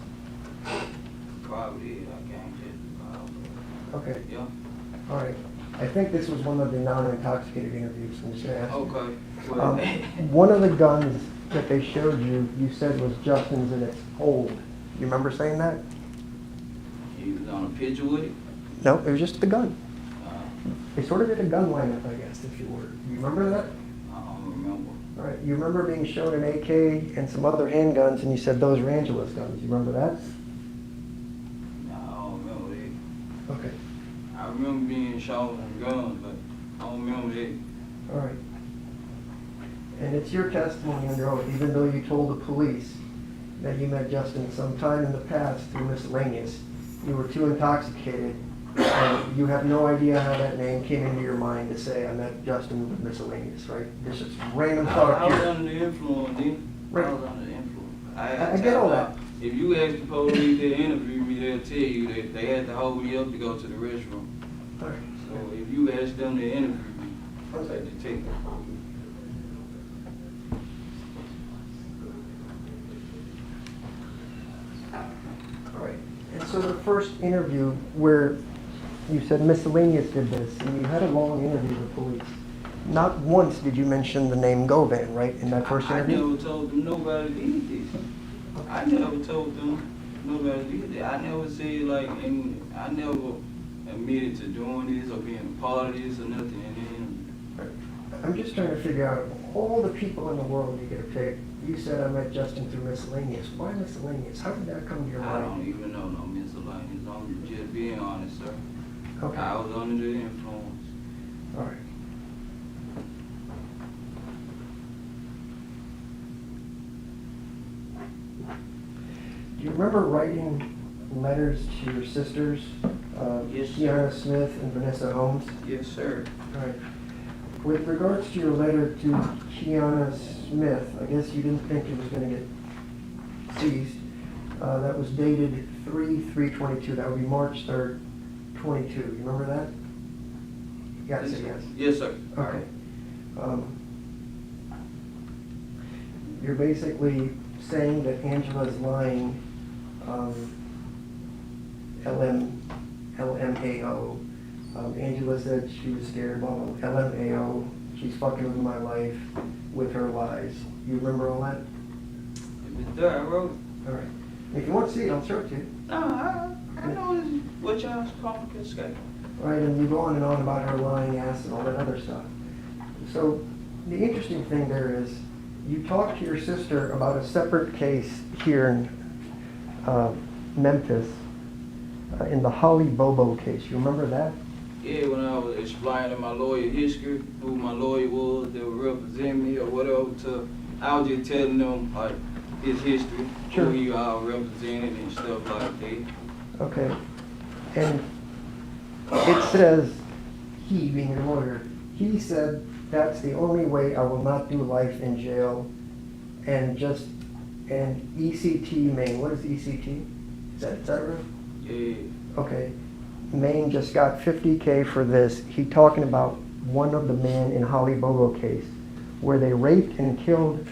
Probably, I can't just. Okay. Yeah. All right. I think this was one of the non-intoxicated interviews. I'm just going to ask you. Okay. Well, One of the guns that they showed you, you said was Justin's and it's old. You remember saying that? he was on a picture with it. No, it was just the gun. Uh, They sort of did a gun lineup, I guess, if you were. You remember that? I don't remember. All right. You remember being shown an AK and some other handguns, and you said those were Angela's guns. You remember that? No, I don't remember that. Okay. I remember being shown some guns, but I don't remember that. All right. And it's your testimony under oath, even though you told the police that you met Justin sometime in the past through miscellaneous. You were too intoxicated, and you have no idea how that name came into your mind to say, I met Justin with miscellaneous, right? This is random thought I up was here. under the influence then. Right. I was under the influence. I get all that. If you ask the police to interview me, they'll tell you that they had to hold me up to go to the restroom. All right. So if you ask them to interview me, they take the first interview where you said miscellaneous did this, and you had a long interview with police. Not once did you mention the name Govan, right, in that first I interview? never told them nobody did this. I never told them nobody did that. I never said like, and I never admitted to doing this or being a part of this or nothing. And then, I'm just trying to figure out, of all the people in the world you could have picked, you said I met Justin through miscellaneous. Why miscellaneous? How did that come to your I mind? don't even know no miscellaneous. I'm just being honest, sir. Okay, I all was under the influence. right. Do you remember writing letters to your sisters, Yes, sir. Kiana Smith and Vanessa Holmes? Yes, sir. All right. With regards to your letter to Kiana Smith, I guess you didn't think it was going to get seized. That was dated 3/3/22. That would be March 3rd, 22. You remember that? Yes, yes. Yes, sir. Okay. You're basically saying that Angela's lying, LMAO. Angela said she was scared, blah, blah, LMAO. She's fucking with my life with her lies. You remember all that? If it's there, I wrote it. All right. If you want to see it, I'll show it to you. No, I know it's what y'all's confiscating. Right, and you go on and on about her lying ass and all that other stuff. So the interesting thing there is you talked to your sister about a separate case here in Memphis, in the Holly Bobo case. You remember that? Yeah, when I was explaining my lawyer history, who my lawyer was, that would represent me or whatever, I was just telling them like his history, Sure. who he all represented and stuff like that. Okay. And it says, he being your lawyer, he said that's the only way I will not do life in jail, and ECT Maine. What is ECT? Is that real? Yeah. Okay. Maine just got $50K for this. He talking about one of the men in Holly Bobo case where they raped and killed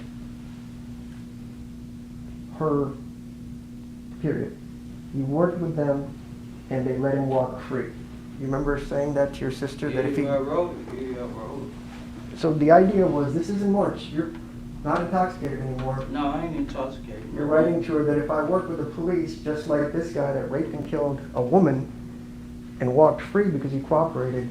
her, period. He worked with them and they let him walk free. You remember saying that to your sister? Yeah, That if he, I wrote it. Yeah, I wrote so the idea was, this is in March, you're not intoxicated anymore. it. No, I ain't intoxicated. You're writing to her that if I work with the police, just like this guy that raped and killed a woman and walked free because he cooperated,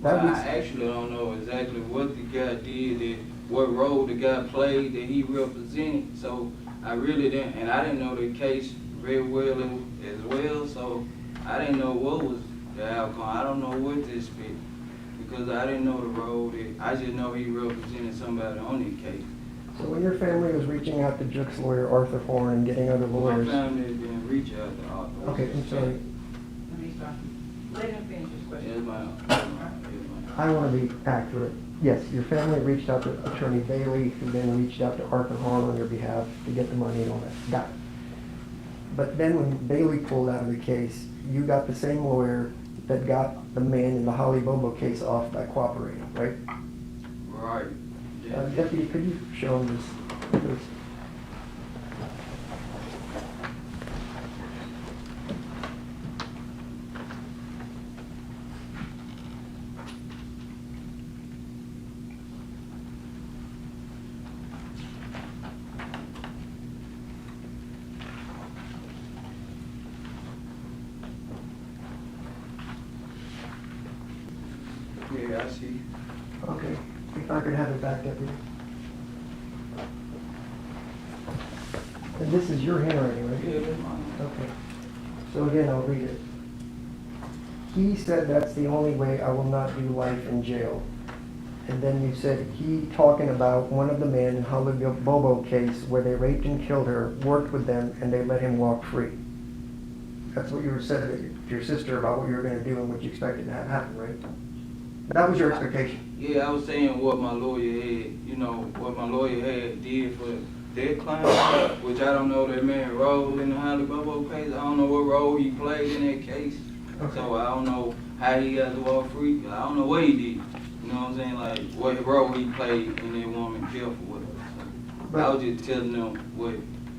that Well, was, I actually don't know exactly what the guy did, what role the guy played that he represented. So I really didn't, and I didn't know the case very well as well. So I didn't know what was the outcome. I don't know what this fit because I didn't know the role that. I just know he represented somebody on the case. so when your family was reaching out to Juke's lawyer, Arthur Horn, and getting other My lawyers. family didn't reach out to Arthur. Okay, I'm sorry. Let me stop. Let him finish his question. Yes, ma'am. I want to be accurate. Yes, your family reached out to Attorney Bailey, who then reached out to Arthur Horn on your behalf to get the money and all that. Got it. But then when Bailey pulled out of the case, you got the same lawyer that got the man in the Holly Bobo case off by cooperating, right? Right. Yeah. Deputy, could you show him this, please? Yeah, I see. Okay, if I could have it back, Deputy. And this is your handwriting, right? Yeah, that's mine. Okay. So again, I'll read it. He said that's the only way I will not do life in jail. And then you said he talking about one of the men in Holly Bobo case where they raped and killed her, worked with them, and they let him walk free. That's what you were said to your sister about what you were going to do and what you expected to have happen, right? That was your expectation. Yeah, I was saying what my lawyer had, what my lawyer had did for their client, which I don't know that man role in the Holly Bobo case. I don't know what role he played in that case. Okay. So I don't know how he got to walk free. I don't know what he did. You know what I'm saying? Like what role he played in that woman careful with her. So I was just telling them what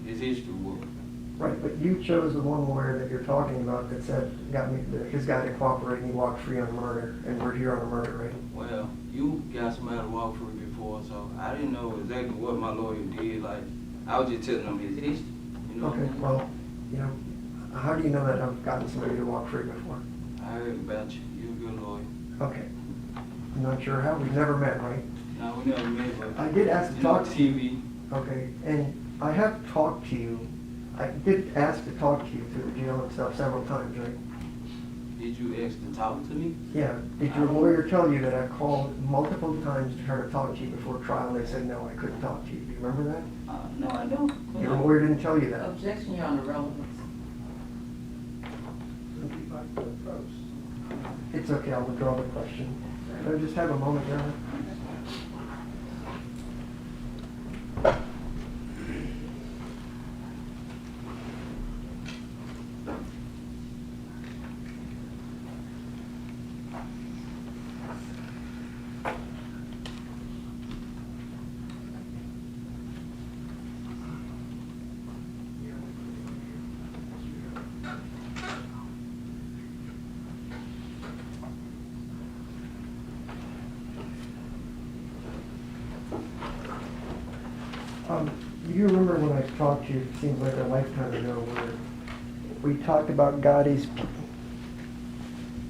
his history was. Right, but you chose the one lawyer that you're talking about that said, his guy to cooperate and he walked free on murder, and we're here on a murder, right? Well, you got somebody to walk free before, so I didn't know exactly what my lawyer did. Like, I was just telling him his history. You know what I Okay, mean? well, you know, how do you know that I've gotten somebody to walk free before? I heard about you. You're a good lawyer. Okay. I'm not sure how, we've never met, right? No, we never met, but I did ask to you know, talk to you. TV. Okay, and I have talked to you, I did ask to talk to you through the jail and stuff several times, right? Did you ask to talk to me? Yeah, did your lawyer tell you that I called multiple times to try to talk to you before trial, and they said, no, I couldn't talk to you, do you remember that? No, I don't. Your lawyer didn't tell you that? Objection, Your Honor, relevance. It's okay, I'll withdraw the question. Can I just have a moment, Your Honor? You remember when I talked to you, it seems like a lifetime ago, where we talked about Gotti's,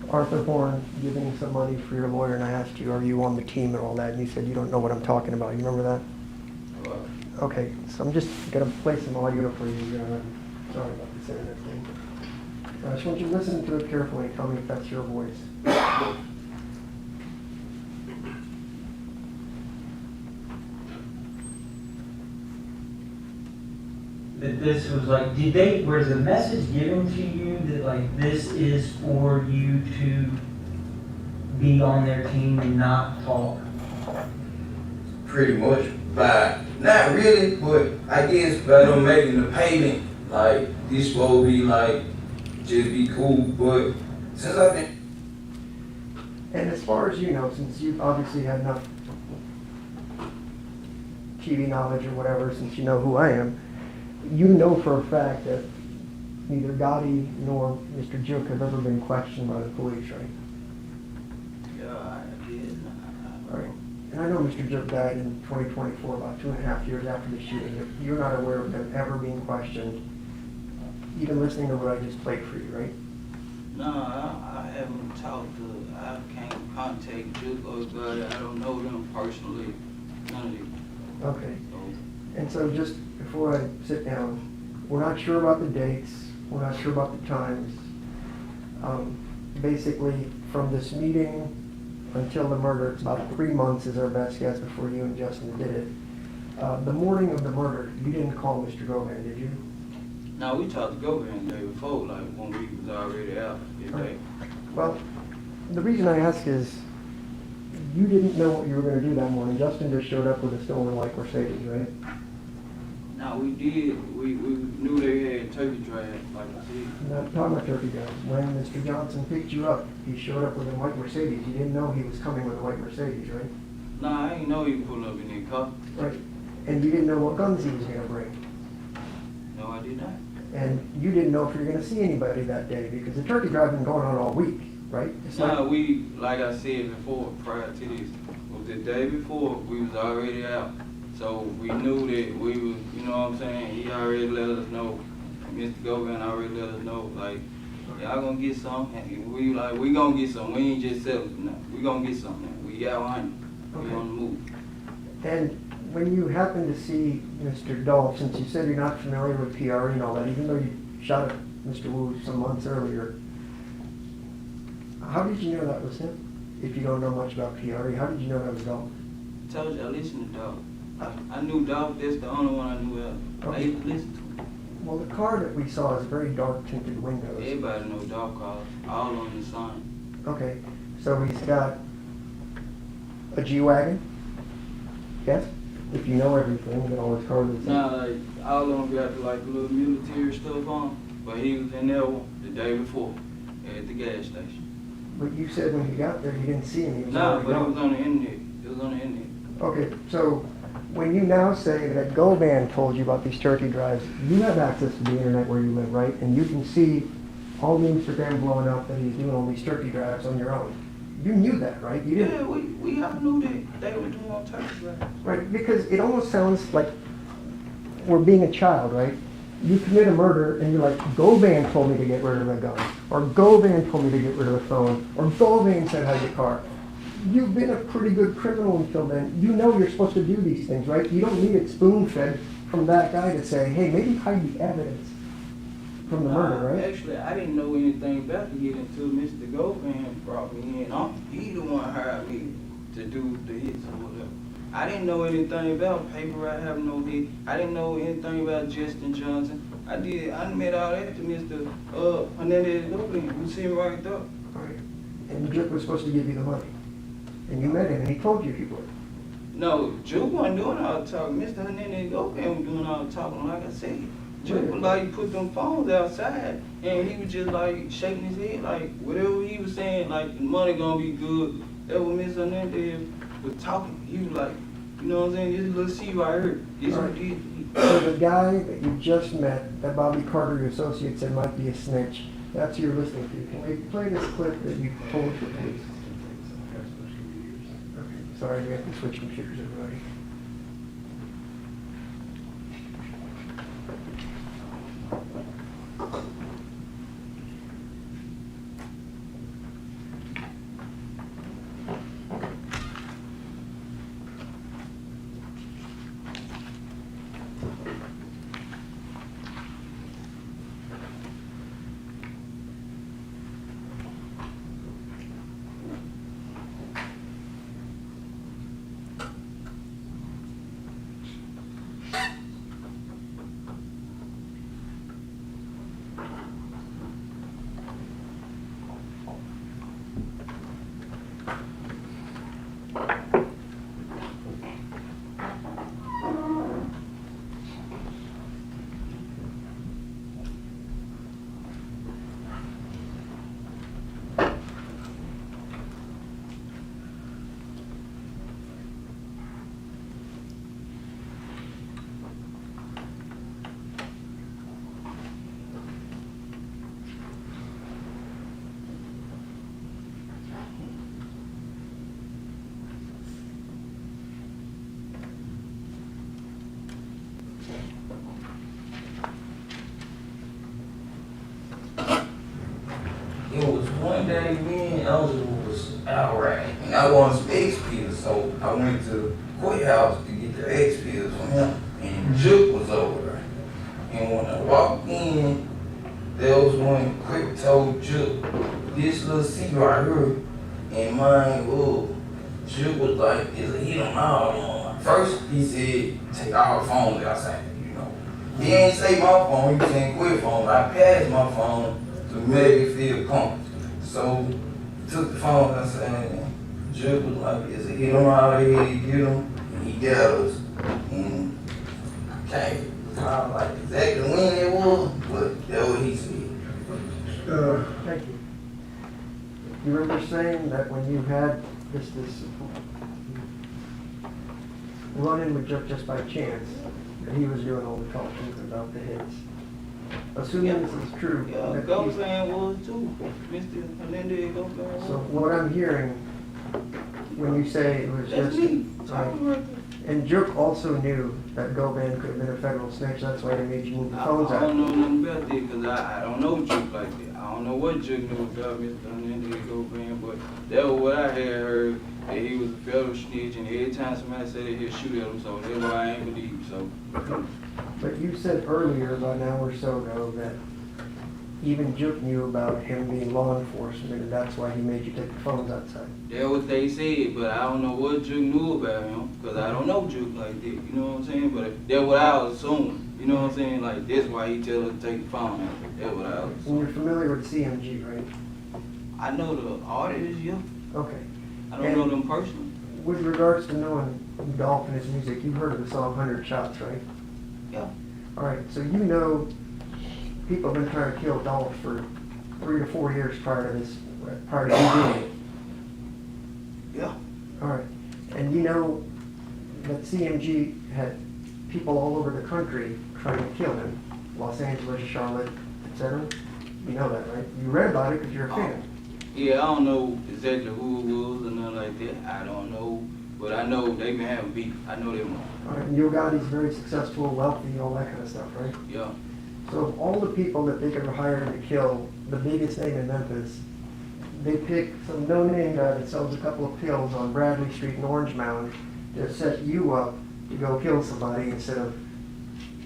Arthur Horn giving some money for your lawyer, and I asked you, are you on the team and all that, and you said you don't know what I'm talking about. You remember that? What? Okay, so I'm just gonna play some audio for you. Sorry about this internet thing. I just want you to listen to it carefully and tell me if that's your voice. That this was like, was the message given to you that like this is for you to be on their team and not talk? Pretty much, but not really, but I guess by them making the payment, like, this supposed to be like, just be cool, but since I've been. And as far as you know, since you obviously had enough TV knowledge or whatever, since you know who I am, you know for a fact that neither Gotti nor Mr. Juk have ever been questioned by the police, right? Yeah, I did. All right. And I know Mr. Juk died in 2024, about 2.5 years after the shooting. You're not aware of them ever being questioned, even listening to what I just played for you, right? No, I haven't talked to, I can't contact Juk or Gotti. I don't know them personally, none of them. Okay. And so just before I sit down, we're not sure about the dates, we're not sure about the times. Basically, from this meeting until the murder, it's about 3 months is our best guess before you and Justin did it. The morning of the murder, you didn't call Mr. Govan, did you? No, we talked to Govan the day before, like when we was already out that day. Well, the reason I ask is, you didn't know what you were going to do that morning. Justin just showed up with a stolen white Mercedes, right? No, we did. We knew they had turkey drive, like I said. I'm not talking about turkey guys. When Mr. Johnson picked you up, he showed up with a white Mercedes. You didn't know he was coming with a white Mercedes, right? No, I didn't know he pulled up in that car. Right. And you didn't know what guns he was going to bring. No, I did not. And you didn't know if you were going to see anybody that day because the turkey drive had been going on all week, right? It's No, like, we, like I said before, prior to this, was the day before, we was already out. So we knew that we was, you know what I'm saying, he already let us know. Mr. Govan already let us know, like, y'all gonna get some. And we like, we gonna get some. We ain't just selling nothing. We gonna get some now. We out hunting. We Okay. on the move. and when you happened to see Mr. Dolph, since you said you're not familiar with PRE and all that, even though you shot at Mr. Wu some months earlier, how did you know that was him? If you don't know much about PRE, how did you know that was Dolph? I told you, I listened to Dolph. I knew Dolph, that's the only one I knew of. I used to listen to him. Well, the car that we saw is very dark tinted windows. Everybody knows Dolph cars, all on the sign. Okay, so he's got a G-Wagon? Yes? If you know everything, then all his cars are the same. Nah, like, all of them got like little military stuff on, but he was in there the day before at the gas station. But you said when you got there, you didn't see him. He was Nah, already but it gone. was on the internet. It was on the internet. Okay, so when you now say that Govan told you about these turkey drives, you have access to the internet where you live, right? And you can see all the Instagram blowing up that he's doing all these turkey drives on your own. You knew that, right? You didn't. Yeah, we all knew that they were doing on turkey drives. Right, because it almost sounds like we're being a child, right? You commit a murder and you're like, Govan told me to get rid of the gun, or Govan told me to get rid of the phone, or Govan said hide the car. You've been a pretty good criminal until then. You know you're supposed to do these things, right? You don't need it spoon-fed from that guy to say, hey, maybe hide the evidence from the murder, right? Actually, I didn't know anything about the hit until Mr. Govan brought me in. He the one hired me to do the hits or whatever. I didn't know anything about paper route having no hit. I didn't know anything about Justin Johnson. I met all that to Mr. Hernandez Govan, who sitting right there. Right. And Juke was supposed to give you the money. And you met him and he told you he would. No, Juke wasn't doing all the talking. Mr. Hernandez Govan was doing all the talking, like I said. Juke was like, put them phones outside, and he was just like shaking his head, like whatever he was saying, like the money gonna be good. That was Mr. Hernandez was talking. He was like, you know what I'm saying? This little C right here. This is what he. So the guy that you just met, that Bobby Carter, your associate, said might be a snitch, that's who you're listening to. Can we play this clip that you told the police? Okay, sorry, we have to switch computers, everybody. It was one day me and Elgin was out riding, and I wanted some X pills, so I went to the courthouse to get the X pills from him, and Juke was over there. And when I walked in, there was one quick told Juke, this little C right here, and mine, Juke was like, is a hit on all of them. First, he said, take all the phones outside, you know. He ain't say my phone, he said quit phone. I passed my phone to make me feel comfortable. So, took the phone outside, and Juke was like, is a hit on all here, he get him, and he got us. And I can't recall like exactly when it was, but that's what he said. Thank you. You remember saying that when you had this run-in with Juke just by chance, that he was doing all the talking about the hits. Assuming this is true. Yeah, Govan was too. Mr. Hernandez Govan was. So what I'm hearing, when you say it was That's just... me. Right. And Juke also knew that Govan could have been a federal snitch, that's why they made you move the phones I out. don't know nothing about that because I don't know Juke like that. I don't know what Juke knew about Mr. Hernandez Govan, but that was what I had heard, that he was a federal snitch, and every time somebody said that he'd shoot at him, so that's why I ain't believe, so. But you said earlier, about an hour or so ago, that even Juke knew about him being law enforcement, and that's why he made you take the phones outside. That's what they said, but I don't know what Juke knew about him, because I don't know Juke like that, you know what I'm saying? But that's what I was assuming, you know what I'm saying? Like, that's why he tell us to take the phone out. That's what I was And assuming. you're familiar with CMG, right? I know the artists, yeah. Okay. I don't know them personally. With regards to knowing Dolph and his music, you've heard of the song 100 Shots, right? Yeah. All right, so you know people have been trying to kill Dolph for 3 to 4 years prior to you doing it. Yeah. All right, and you know that CMG had people all over the country trying to kill him. Los Angeles, Charlotte, etc. You know that, right? You read about it because you're a fan. Yeah, I don't know exactly who it was or nothing like that. I don't know. But I know they've been having beef. I know them all. All right, and Yo Gotti's very successful, wealthy, all that kind of stuff, right? Yeah. So of all the people that they could hire to kill, the biggest name in Memphis, they pick some no-name guy that sells a couple of pills on Bradley Street in Orange Mound to set you up to go kill somebody instead of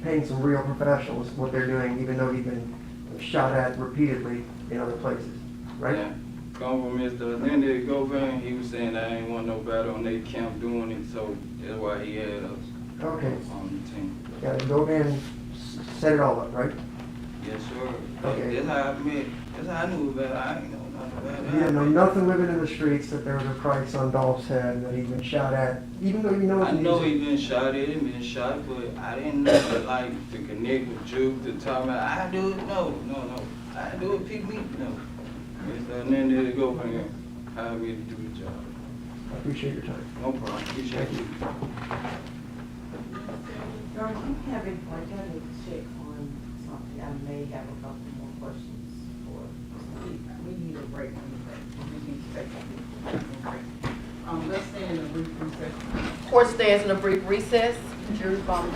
paying some real professionals what they're doing, even though he's been shot at repeatedly in other places, right? Yeah. Come from Mr. Hernandez Govan, he was saying I ain't want nobody on their camp doing it, so that's why he had us Okay. on the team. Yeah, go in and set it all up, right? Yes, sir. Okay. That's how I met. That's how I knew about it. I ain't know nothing about it. You didn't know nothing living in the streets that there was a price on Dolph's head and that he'd been shot at, even though you know I it's know music. he been shot at him, been shot, but I didn't know that, like, to connect with Juke, to talk about, I do it, no. I do it, pick me, no. Mr. Hernandez Govan hired me to do the job. I appreciate your time. No problem, appreciate you. Darn, you haven't, like, I need to check on something, I may have a couple more questions for, we need a break on the break, we need to take a break. Let's stand in a brief recess. Court stands in a brief recess. Jury following.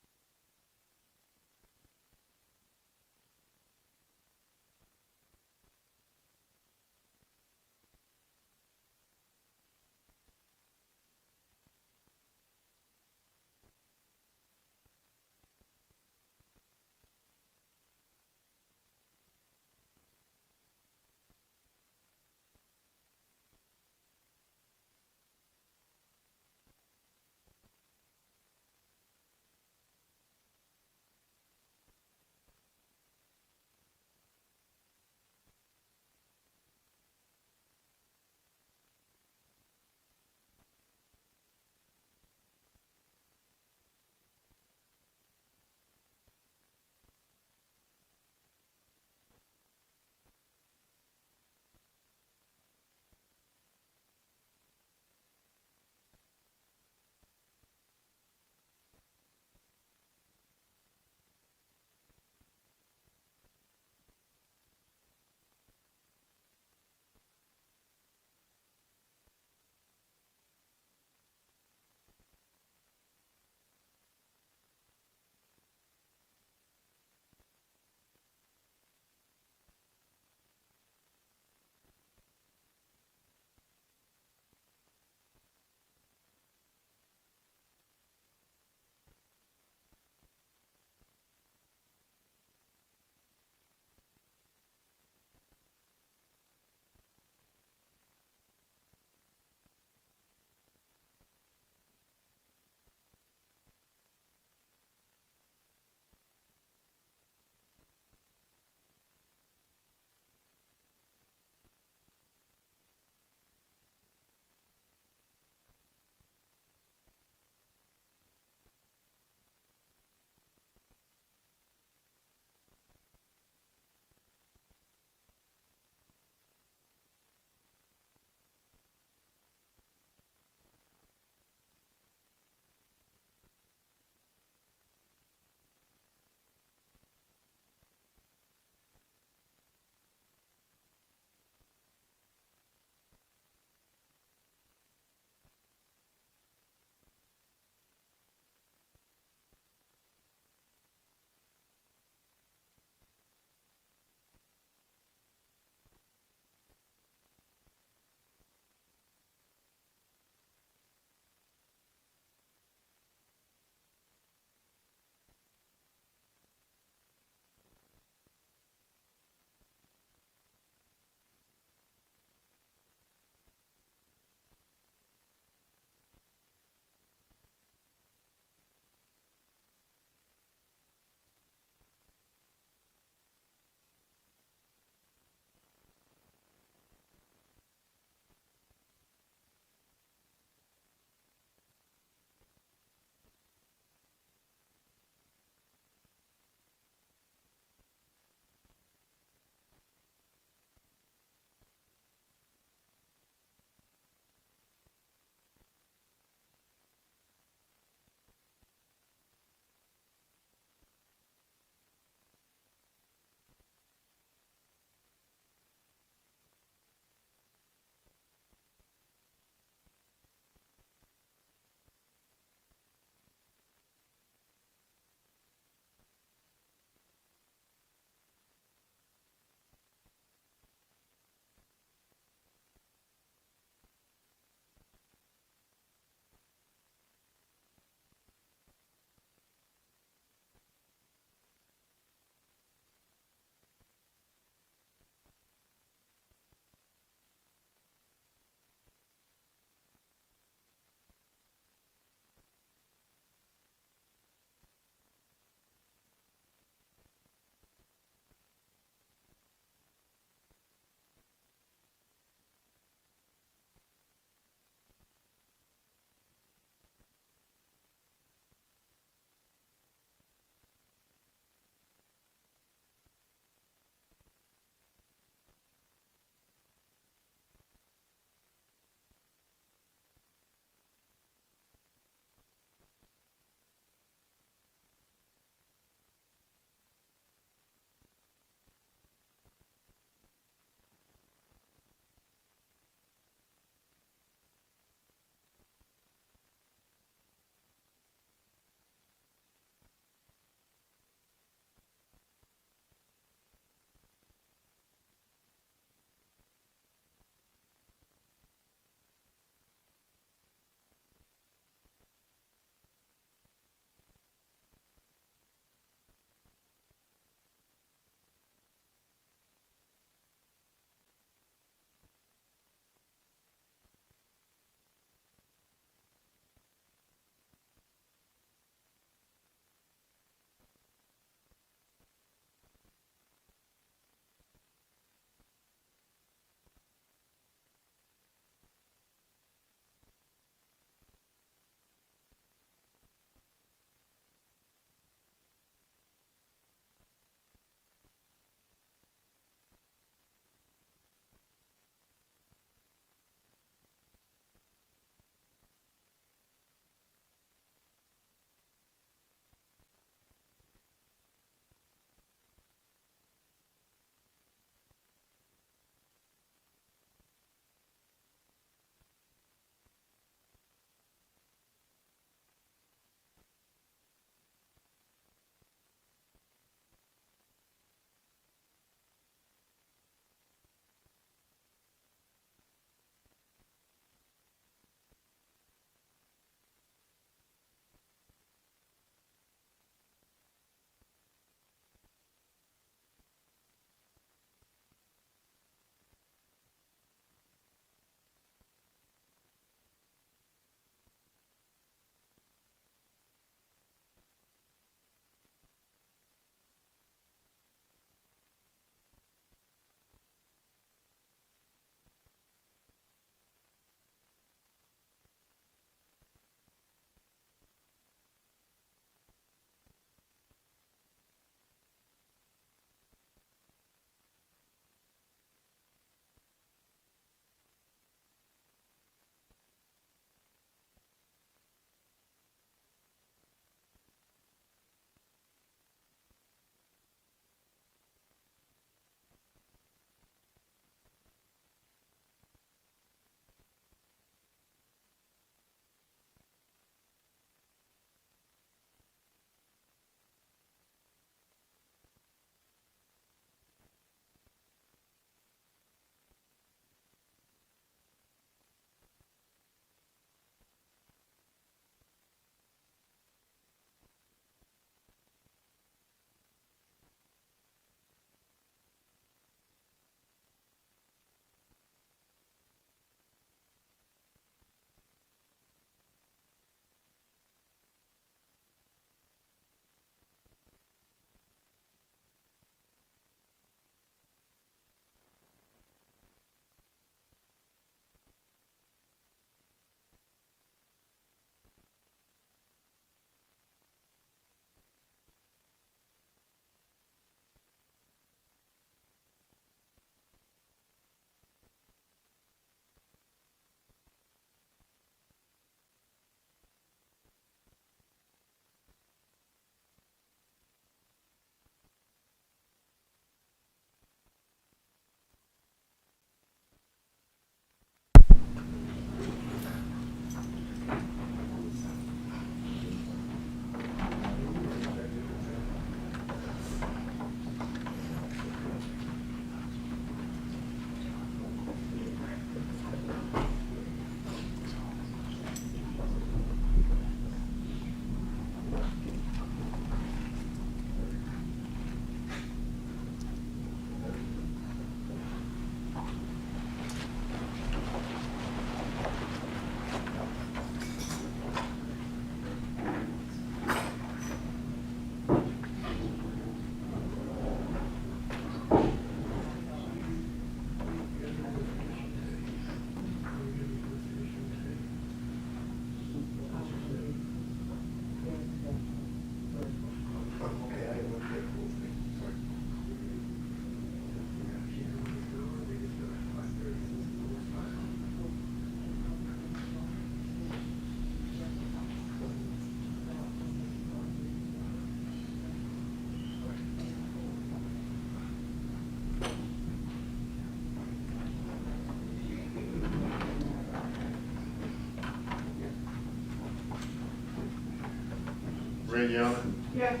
Radiana, Yes.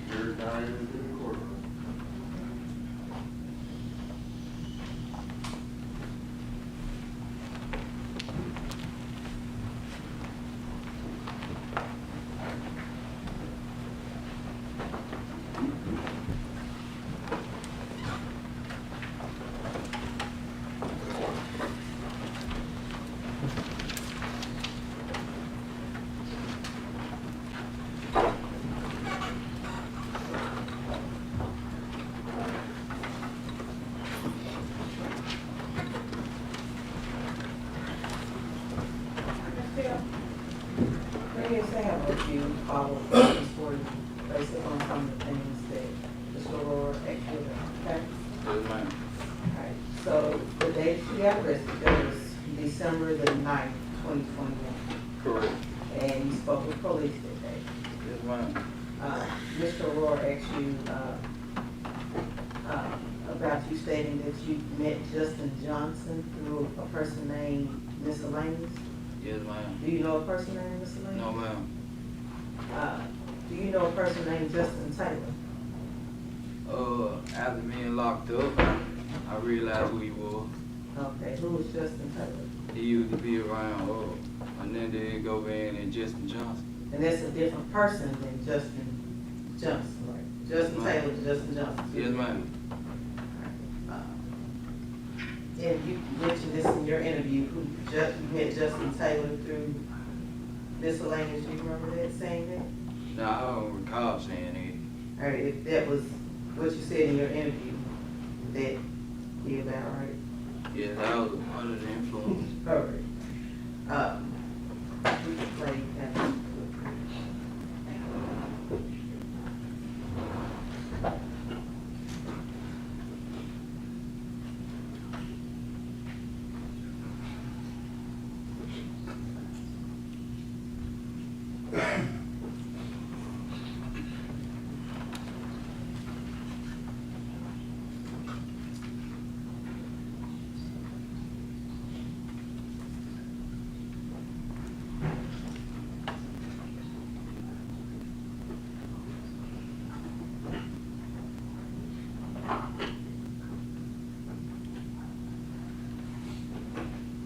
you're now in the courtroom. Maybe I have a few follow-up questions for you, based on some of the things that Mr. Aurora actually, okay? Yes, ma'am. Alright, so the date you got arrested, that was December the 9th, 2021, Correct. and you spoke with police that day. Yes, ma'am. Mr. Aurora asked you about you stating that you met Justin Johnson through a person named Miscellaneous. Yes, ma'am. Do you know a person named Miscellaneous? No, ma'am. Do you know a person named Justin Taylor? After being locked up, I realized who he was. Okay, who was Justin Taylor? He used to be around Hernandez Govan and Justin Johnson. And that's a different person than Justin Johnson, right? Justin Ma'am. Taylor to Justin Johnson. Yes, ma'am. And you mentioned this in your interview, you met Justin Taylor through Miscellaneous, do you remember that, saying that? No, I don't recall saying All right, if that was what you said in your interview, would that be about right? it. Yes, I was under the influence. All right. We can play that.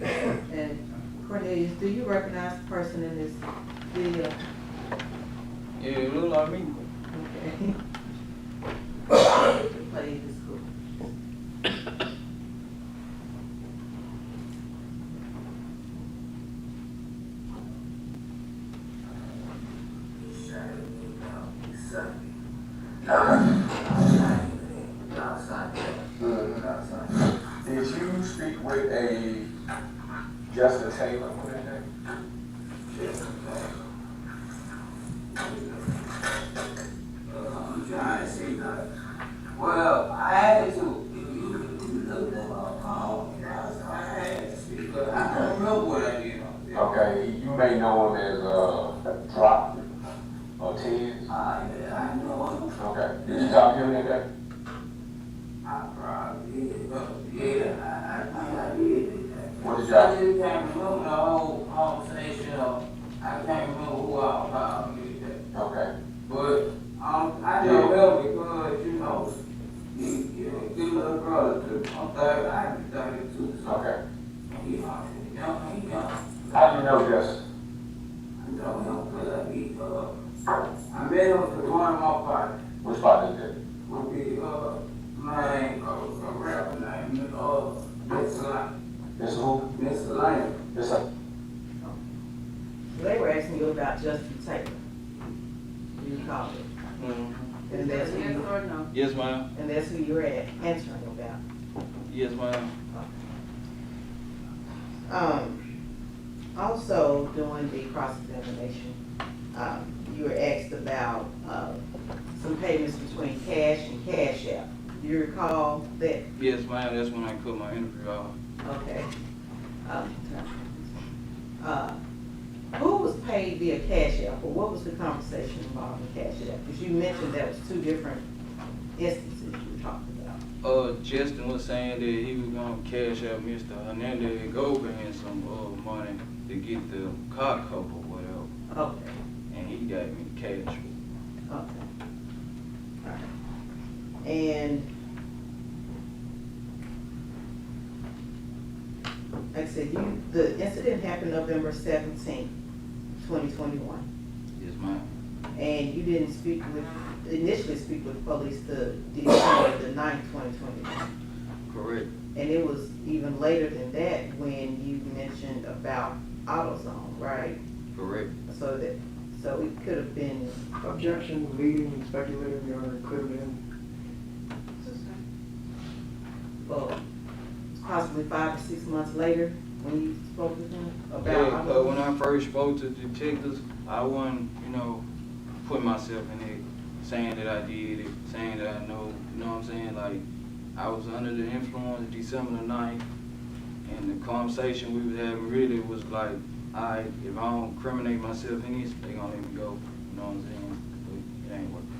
And Cornelius, do you recognize the person in this video? Yeah, it looked like me. Okay. Play this cool. Did you speak with a Justin Taylor? Well, I had to. Look at my phone. I had to speak, but I don't remember what I did. Okay, you may know him as Drop or Tiz. I know. Okay, did you talk to him that day? I probably did. Yeah, I think I did. What did I y'all? just can't remember the whole conversation. I can't remember who I was talking to. Okay. But I know him because, you know, he's a good little brother too. I'm 30, I be 32. So Okay. he young. How do you know Justin? I know him because I met him at one of my parties. Which part is it? Would be a rapper named Miss who? Miss Lane. Miss. They were asking you about Justin Taylor. You called it. Mm-hmm. And that's who Yes you, or no? Yes, ma'am. and that's who you were answering about. Yes, ma'am. Also, during the cross-examination, you were asked about some payments between cash and cash out. Do you recall that? Yes, ma'am. That's when I cut my interview off. Okay. Who was paid via cash out, or what was the conversation involving cash out? Because you mentioned that was two different instances you were talking about. Justin was saying that he was gonna cash out Mr. Hernandez Govan some money to get the car cover or whatever. Okay. And he gave me cash. And like I said, the incident happened November 17th, 2021. Yes, ma'am. And you didn't initially speak with police the December the 9th, 2021. Correct. And it was even later than that when you mentioned about AutoZone, right? Correct. So it could have been. Objection, leading, and speculative, Your Honor, could have been. Well, possibly 5 or 6 months later when you spoke with him about. Yeah, because when I first spoke to the detectives, I wasn't, putting myself in it, saying that I did it, saying that I know, you know what I'm saying? Like, I was under the influence December the 9th, and the conversation we was having really was like, alright, if I don't incriminate myself in this, they gonna let me go, you know what I'm saying? But it ain't working.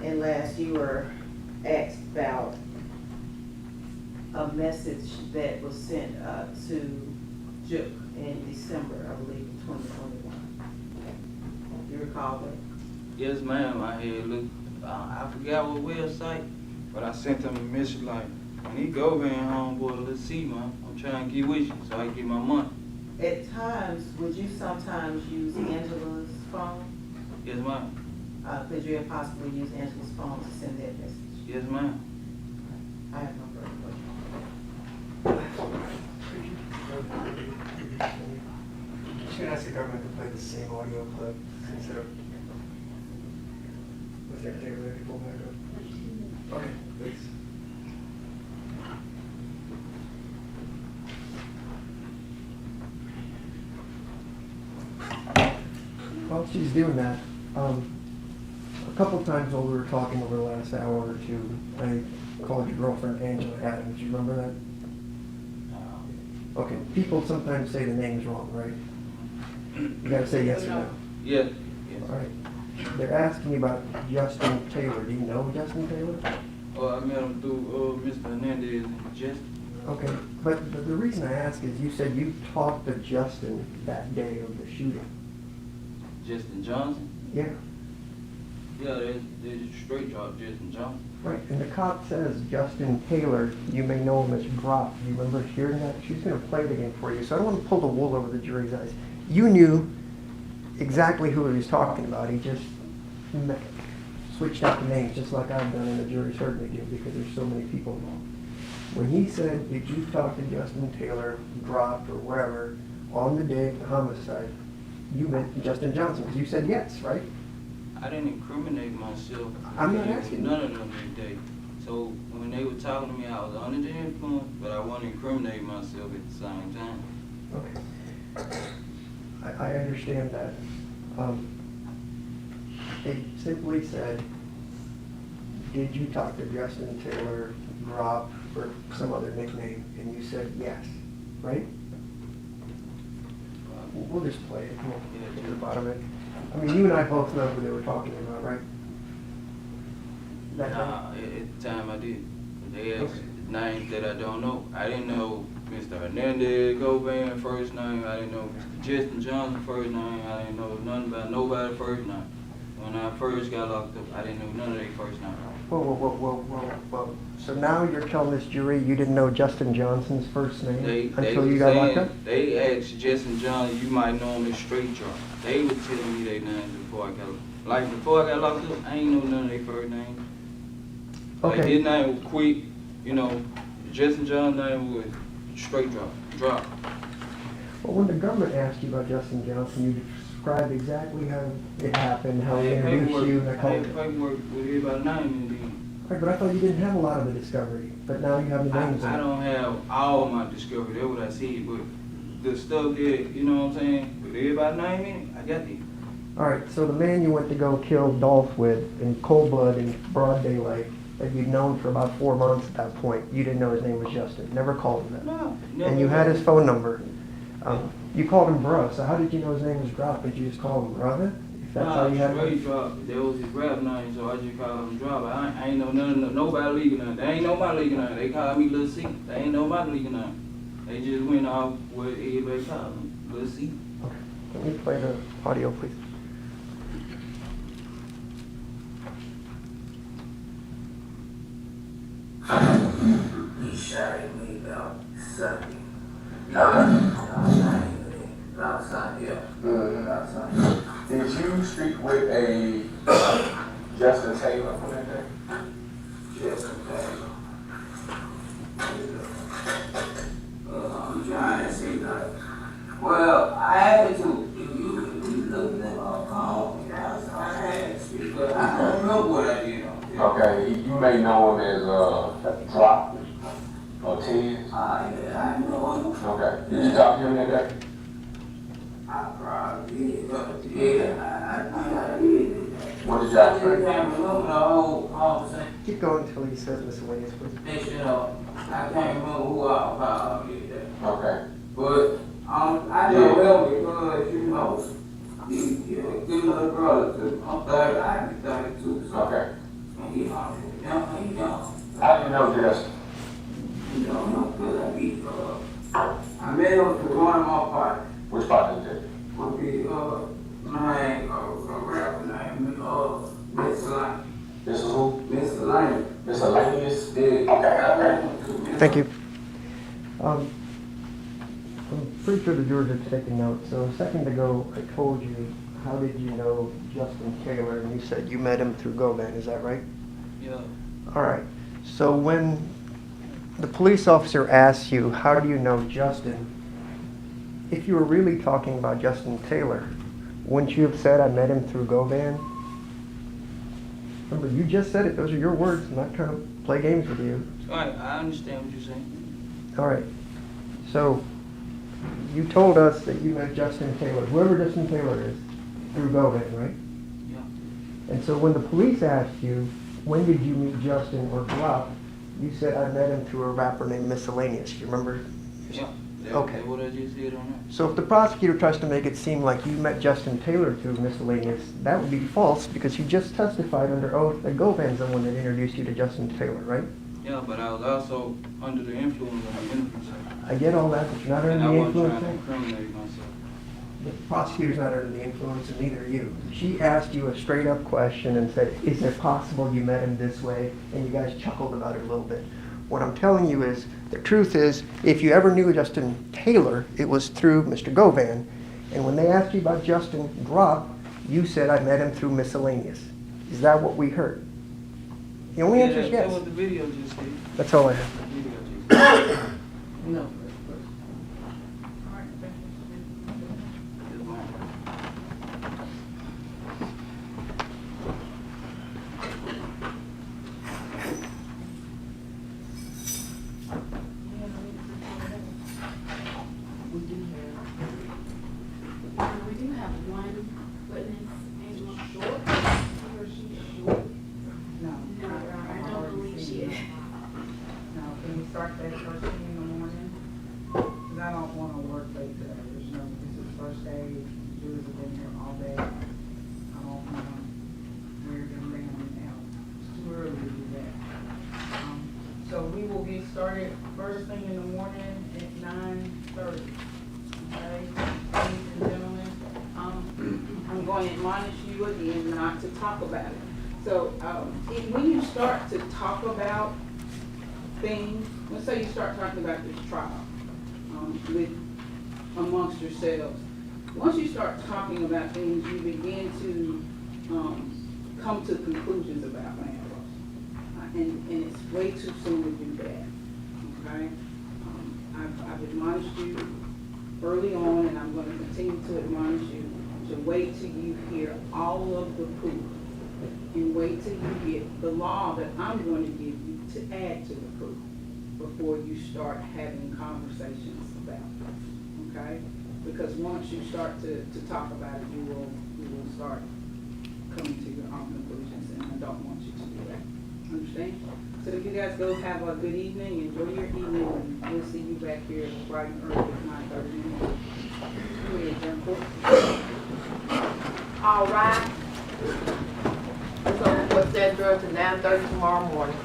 And last, you were asked about a message that was sent to Juk in December, I believe, 2021. You recall that? Yes, ma'am, I had looked, I forgot what website, but I sent them a message like, when he Govan homeboy, let's see, man, I'm trying to get with you so I can get my money. At times, would you sometimes use Angela's phone? Yes, ma'am. Could you have possibly used Angela's phone to send that message? Yes, ma'am. I have no further questions. Should ask the government to play the same audio clip instead of. Was there a ready to pull back up? Okay, please. While she's doing that, a couple times while we were talking over the last hour or two, I called your girlfriend Angela Adams. Do you remember that? Okay, people sometimes say the name's wrong, right? You gotta say yes or no. Yeah. Yes. All right. They're asking me about Justin Taylor. Do you know Justin Taylor? Oh, I met him through Mr. Hernandez and Justin. Okay, but the reason I ask is you said you talked to Justin that day of the shooting. Justin Johnson? Yeah. Yeah, there's a straight drop, Justin Johnson. Right, and the cop says Justin Taylor, you may know him as Grop. Do you remember hearing that? She's going to play it again for you, so I don't want to pull the wool over the jury's eyes. You knew exactly who he was talking about. He just switched out the names, just like I've done, and the jury certainly did, because there's so many people involved. When he said, did you talk to Justin Taylor, Grop, or wherever, on the day of the homicide, you meant Justin Johnson, because you said yes, right? I didn't incriminate myself. I'm not asking. None of them that day. So when they were talking to me, I was under the influence, but I wasn't incriminating myself at the same time. Okay. I understand that. They simply said, did you talk to Justin Taylor, Grop, or some other nickname? And you said yes, right? We'll just play it. We'll get to the bottom of it. I mean, you and I both know who they were talking about, right? Nah, at the time I did. They asked names that I don't know. I didn't know Mr. Hernandez Govan first name. I didn't know Mr. Justin Johnson first name. I didn't know nothing about nobody first name. When I first got locked up, I didn't know none of their first names. Whoa. So now you're telling this jury you didn't know Justin Johnson's first name until you was got saying, locked up? They asked Justin Johnson, you might know him as Straight Drop. They were telling me their names before I got locked up, I ain't know none of their first names. Okay. Like his name was Quick, Justin Johnson's name was Straight Drop. Well, when the government asked you about Justin Johnson, you described exactly how it happened, how he introduced you, and I had paperwork with everybody's name in it. Right, but I thought you didn't have a lot of the discovery, but now you have the names. I don't have all my discovery, that's what I said, but the stuff that, you know what I'm saying, with everybody's name in it, I got it. All right, so the man you went to go kill Dolph with in cold blood in broad daylight, that you'd known for about 4 months at that point, you didn't know his name was Justin, never called him that. No. And you had his phone number. You called him bruh, so how did you know his name was Drop? Did you just call him brother? If that's how you had Straight Drop, that was his rap name, so I just called him Drop. I ain't know nobody legal name. They ain't know my legal name. They called me Lil C. They ain't know my legal name. They just went off what everybody called him, Lil C. Okay, can we play the audio, please? outside. Outside, yeah. Outside. Did you speak with a Justin Taylor on that day? Justin Taylor. I'm trying to see that. Well, I had to. You looking at my phone. I had to, but I don't know what I did on there. Okay, you may know him as Drop or Ted. Yeah, I know him. Okay, did you talk to him that day? I probably did, but yeah, I did. What did y'all I say? can't remember the whole thing. Keep going until he says miscellaneous, please. They should I can't remember who I probably did that. Okay. But I know him because, you know, he's a good little brother too. I'm 30, I be 32. So. Okay. And he young. How do you know Justin? You don't know because I met him through one of my parties. Which part did you Would be, name, a rapper name, Miscellaneous. This is who? Miscellaneous. Miscellaneous? Yeah. Okay. Thank you. I'm pretty sure the jurors are taking notes. So a second ago, I told you, how did you know Justin Taylor? And you said you met him through Govan, is that right? Yeah. All right. So when the police officer asks you, how do you know Justin? If you were really talking about Justin Taylor, wouldn't you have said, I met him through Govan? Remember, you just said it. Those are your words. I'm not trying to play games with you. All right, I understand what you're saying. All right. So you told us that you met Justin Taylor, whoever Justin Taylor is, through Govan, right? Yeah. And so when the police asked you, when did you meet Justin or Bluff, you said, I met him through a rapper named Miscellaneous. You remember? Yeah. Okay. That's what I just said on that. So if the prosecutor tries to make it seem like you met Justin Taylor through Miscellaneous, that would be false because you just testified under oath that Govan's the one that introduced you to Justin Taylor, right? Yeah, but I was also under the influence of the innocence. I get all that, but you're not And under I the wasn't influence. trying to incriminate myself. The prosecutor's not under the influence, and neither are you. She asked you a straight-up question and said, is it possible you met him this way? And you guys chuckled about it a little bit. What I'm telling you is, the truth is, if you ever knew Justin Taylor, it was through Mr. Govan. And when they asked you about Justin Drop, you said, I met him through Miscellaneous. Is that what we heard? The only answer is yes. That's what the video just said. That's all I have. The video just said. No. Yes, ma'am. We do have one witness, Angela Short. Or she's short. No. No, I don't believe she is. No, can we start that first thing in the morning? Because I don't want to work late today. There's no, this is the first day, jurors have been here all day. I don't want to wear them down and out. It's too early to do that. So we will get started first thing in the morning at 9:30. Okay, ladies and gentlemen, I'm going to admonish you again not to talk about it. So when you start to talk about things, let's say you start talking about this trial with amongst yourselves. Once you start talking about things, you begin to come to conclusions about matters, and it's way too soon to do that. Okay, I've admonished you early on, and I'm going to continue to admonish you to wait till you hear all of the proof, and wait till you get the law that I'm going to give you to add to the proof before you start having conversations about it, okay? Because once you start to talk about it, you will start coming to your own conclusions, and I don't want you to do that. Understand? So if you guys go have a good evening, enjoy your evening, and we'll see you back here bright and early at 9:30 in the morning. You may adjourn court. All right. So what's that, girl, to 9:30 tomorrow morning?